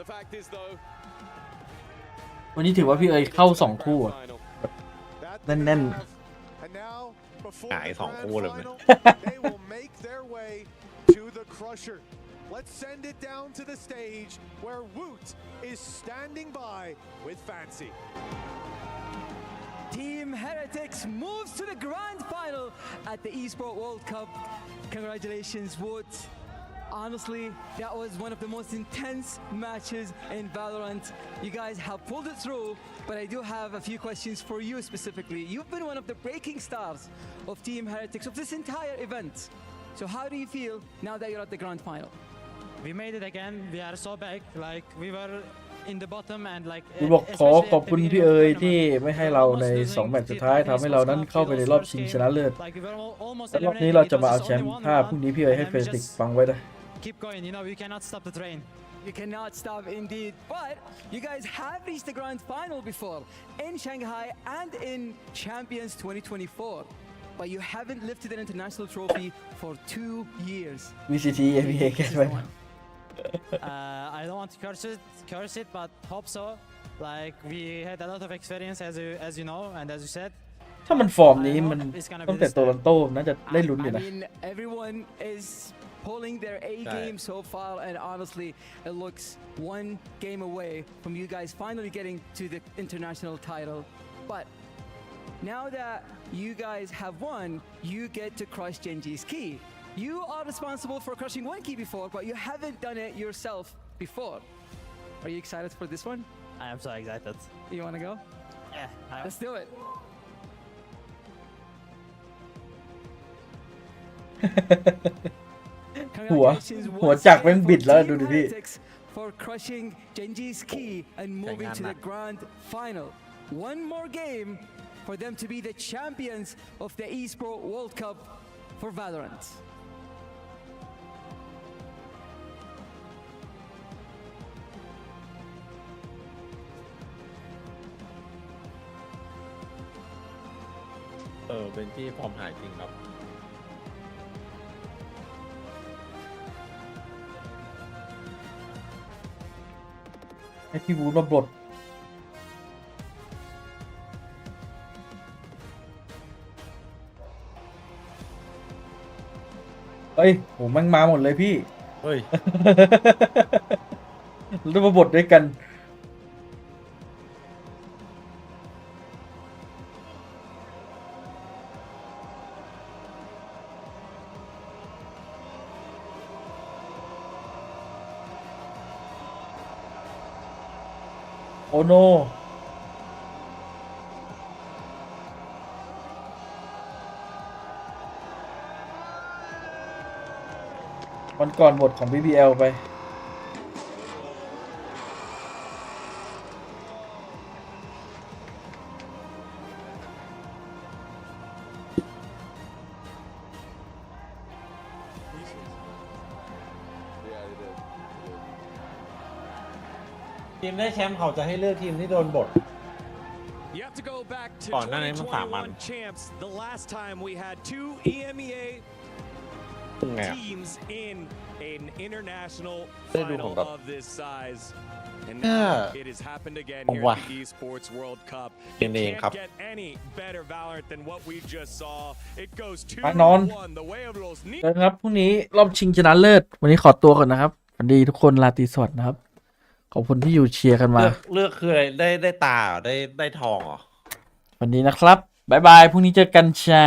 S14: The fact is, though,
S1: วันนี้ถือว่าพี่เอ๋ยเข้า2 คู่อะแน่นๆ
S2: หาย2 คู่เลย
S15: They will make their way to the Crusher. Let's send it down to the stage where Woot is standing by with Fancy.
S10: Team Heretics moves to the grand final at the Esport World Cup. Congratulations, Woot. Honestly, that was one of the most intense matches in Valorant. You guys have pulled it through, but I do have a few questions for you specifically. You've been one of the breaking stars of Team Heretics of this entire event. So how do you feel now that you're at the grand final?
S16: We made it again. We are so back. Like we were in the bottom and like.
S1: พี่บอกขอบคุณพี่เอ๋ยที่ไม่ให้เราใน2 แมตช์สุดท้ายทำให้เรานั้นเข้าไปในรอบชิงชนะเลิศแต่รอบนี้เราจะมาเอาแชมป์ถ้าพรุ่งนี้พี่เอ๋ยให้เฟสติกฟังไว้ได้
S16: Keep going, you know, we cannot stop the train.
S10: You cannot stop indeed, but you guys have reached the grand final before in Shanghai and in Champions 2024, but you haven't lifted an international trophy for 2 years.
S1: VCTWatchParty แก้ไว้
S16: I don't want to curse it, but hope so. Like we had a lot of experience, as you know, and as you said.
S1: ถ้ามันฟอร์มนี้มันตั้งแต่โตลันโตน่าจะได้ลุ้นอยู่นะ
S10: I mean, everyone is pulling their A game so far, and honestly, it looks 1 game away from you guys finally getting to the international title.
S17: But now that you guys have won, you get to crush Genji's key. You are responsible for crushing one key before, but you haven't done it yourself before. Are you excited for this one?
S16: I am so excited.
S17: You want to go?
S16: Yeah.
S17: Let's do it.
S1: หัวจักรแม่งบิดแล้วดูดิพี่
S17: For crushing Genji's key and moving to the grand final. One more game for them to be the champions of the Esport World Cup for Valorant.
S2: Oh, เป็นที่ฟอร์มหายจริงครับ
S1: ให้พี่วูดมาบดเฮ้ยโหแม่งมาหมดเลยพี่
S2: เฮ้ย
S1: แล้วมาบดด้วยกันโอโนวันก่อนบทของ BBL ไป
S2: ทีมได้แชมป์เขาจะให้เลือกทีมที่โดนบท
S11: You have to go back to
S2: ก่อนหน้านี้มันสามวัน
S11: 2021 champs. The last time we had 2 EMEA teams in an international final of this size. And now it has happened again here at the Esports World Cup. You can't get any better Valorant than what we just saw. It goes 2-1 the way of those
S1: เจอกันครับพรุ่งนี้รอบชิงชนะเลิศวันนี้ขอตัวก่อนนะครับสวัสดีทุกคนราตรีสวัสดิ์นะครับขอบคุณที่อยู่เชียร์กันมา
S2: เลือกคืออะไรได้ตาเหรอได้ทองเหรอ
S1: วันนี้นะครับบ๊ายบายพรุ่งนี้เจอกันจ้า